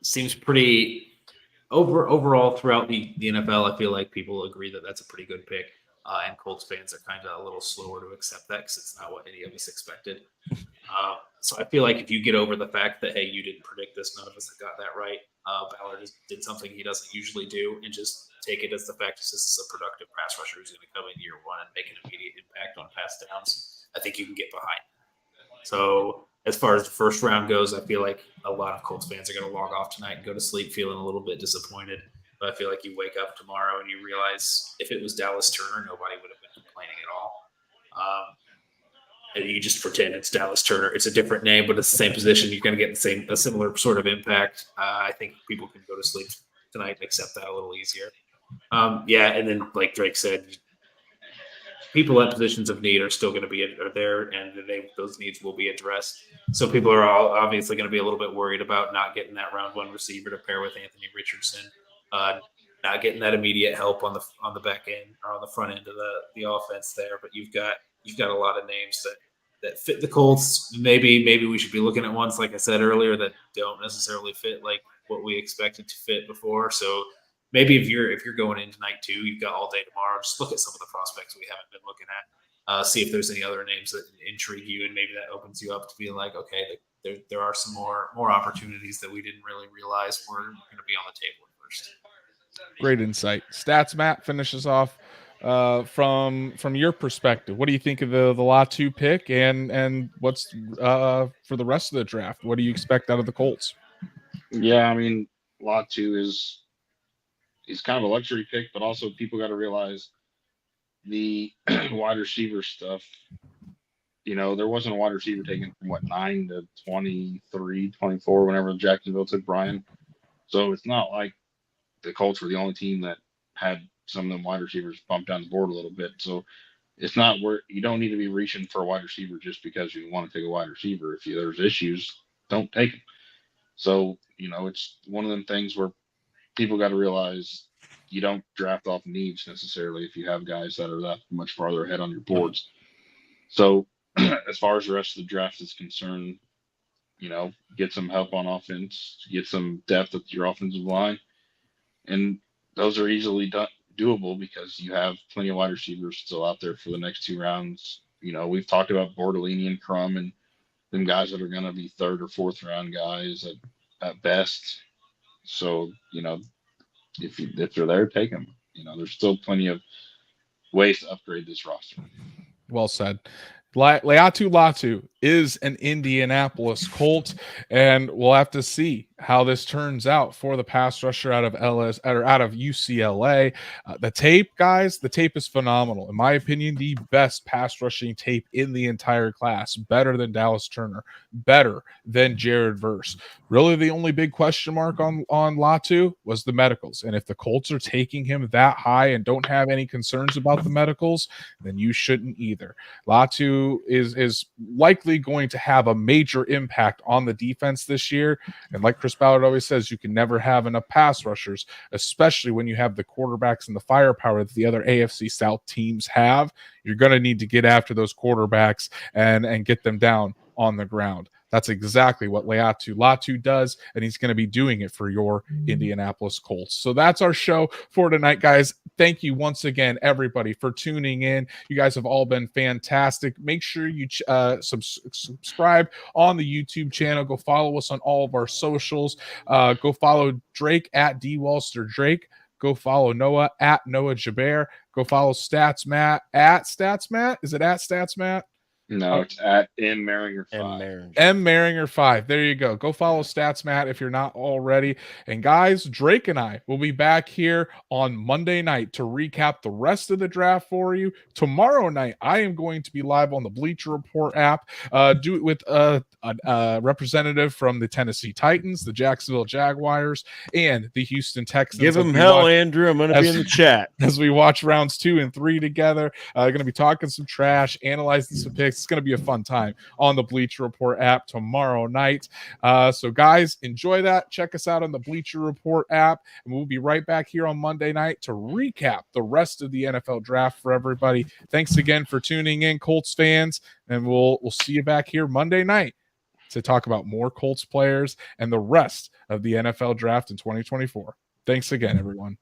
seems pretty overall throughout the NFL. I feel like people agree that that's a pretty good pick, and Colts fans are kind of a little slower to accept that because it's not what any of us expected. So I feel like if you get over the fact that, hey, you didn't predict this, none of us have got that right, Ballard just did something he doesn't usually do, and just take it as the fact that this is a productive pass rusher who's going to come in year one and make an immediate impact on pass downs, I think you can get behind. So as far as the first round goes, I feel like a lot of Colts fans are going to log off tonight and go to sleep feeling a little bit disappointed. But I feel like you wake up tomorrow and you realize if it was Dallas Turner, nobody would have been complaining at all. And you just pretend it's Dallas Turner. It's a different name, but it's the same position. You're going to get a similar sort of impact. I think people can go to sleep tonight and accept that a little easier. And then like Drake said, people at positions of need are still going to be there, and those needs will be addressed. So people are all obviously going to be a little bit worried about not getting that round one receiver to pair with Anthony Richardson, not getting that immediate help on the back end or on the front end of the offense there. But you've got a lot of names that fit the Colts. Maybe we should be looking at ones, like I said earlier, that don't necessarily fit like what we expected to fit before. So maybe if you're going in tonight too, you've got all day tomorrow. Just look at some of the prospects we haven't been looking at. See if there's any other names that intrigue you, and maybe that opens you up to being like, okay, there are some more opportunities that we didn't really realize were going to be on the table at first. Great insight. Stats Matt finishes off from your perspective. What do you think of the Latu pick and what's for the rest of the draft? What do you expect out of the Colts? Yeah, I mean, Latu he's kind of a luxury pick, but also people got to realize the wide receiver stuff. There wasn't a wide receiver taken from 9 to 23, 24 whenever Jacksonville took Brian. So it's not like the Colts were the only team that had some of them wide receivers bumped down the board a little bit. So it's not where you don't need to be reaching for a wide receiver just because you want to take a wide receiver. If there's issues, don't take them. So, it's one of them things where people got to realize you don't draft off needs necessarily if you have guys that are that much farther ahead on your boards. So as far as the rest of the draft is concerned, get some help on offense, get some depth at your offensive line. And those are easily doable because you have plenty of wide receivers still out there for the next 2 rounds. We've talked about Bortolini and Crum and them guys that are going to be 3rd or 4th round guys at best. So, if they're there, take them. There's still plenty of ways to upgrade this roster. Well said. Latu is an Indianapolis Colt, and we'll have to see how this turns out for the pass rusher out of UCLA. The tape is phenomenal. In my opinion, the best pass rushing tape in the entire class. Better than Dallas Turner, better than Jared Verse. Really, the only big question mark on Latu was the medicals. And if the Colts are taking him that high and don't have any concerns about the medicals, then you shouldn't either. Latu is likely likely going to have a major impact on the defense this year. And like Chris Ballard always says, you can never have enough pass rushers, especially when you have the quarterbacks and the firepower that the other AFC South teams have. You're going to need to get after those quarterbacks and get them down on the ground. That's exactly what Latu does, and he's going to be doing it for your Indianapolis Colts. So that's our show for tonight, guys. Thank you once again, everybody, for tuning in. You guys have all been fantastic. Make sure you subscribe on the YouTube channel. Go follow us on all of our socials. Go follow Drake at DWalsterDrake. Go follow Noah at Noah Jaber. Go follow Stats Matt at Stats Matt. Is it at Stats Matt? No, it's at M. Maringer 5. M. Maringer 5. There you go. Go follow Stats Matt if you're not already. And guys, Drake and I will be back here on Monday night to recap the rest of the draft for you. Tomorrow night, I am going to be live on the Bleacher Report app. Do it with a representative from the Tennessee Titans, the Jacksonville Jaguars, and the Houston Texans. Give them hell, Andrew. I'm going to be in the chat. As we watch rounds 2 and 3 together. Going to be talking some trash, analyzing some picks. It's going to be a fun time on the Bleacher Report app tomorrow night. So, guys, enjoy that. Check us out on the Bleacher Report app, and we'll be right back here on Monday night to recap the rest of the NFL draft for everybody. Thanks again for tuning in, Colts fans, and we'll see you back here Monday night to talk about more Colts players and the rest of the NFL draft in 2024. Thanks again, everyone.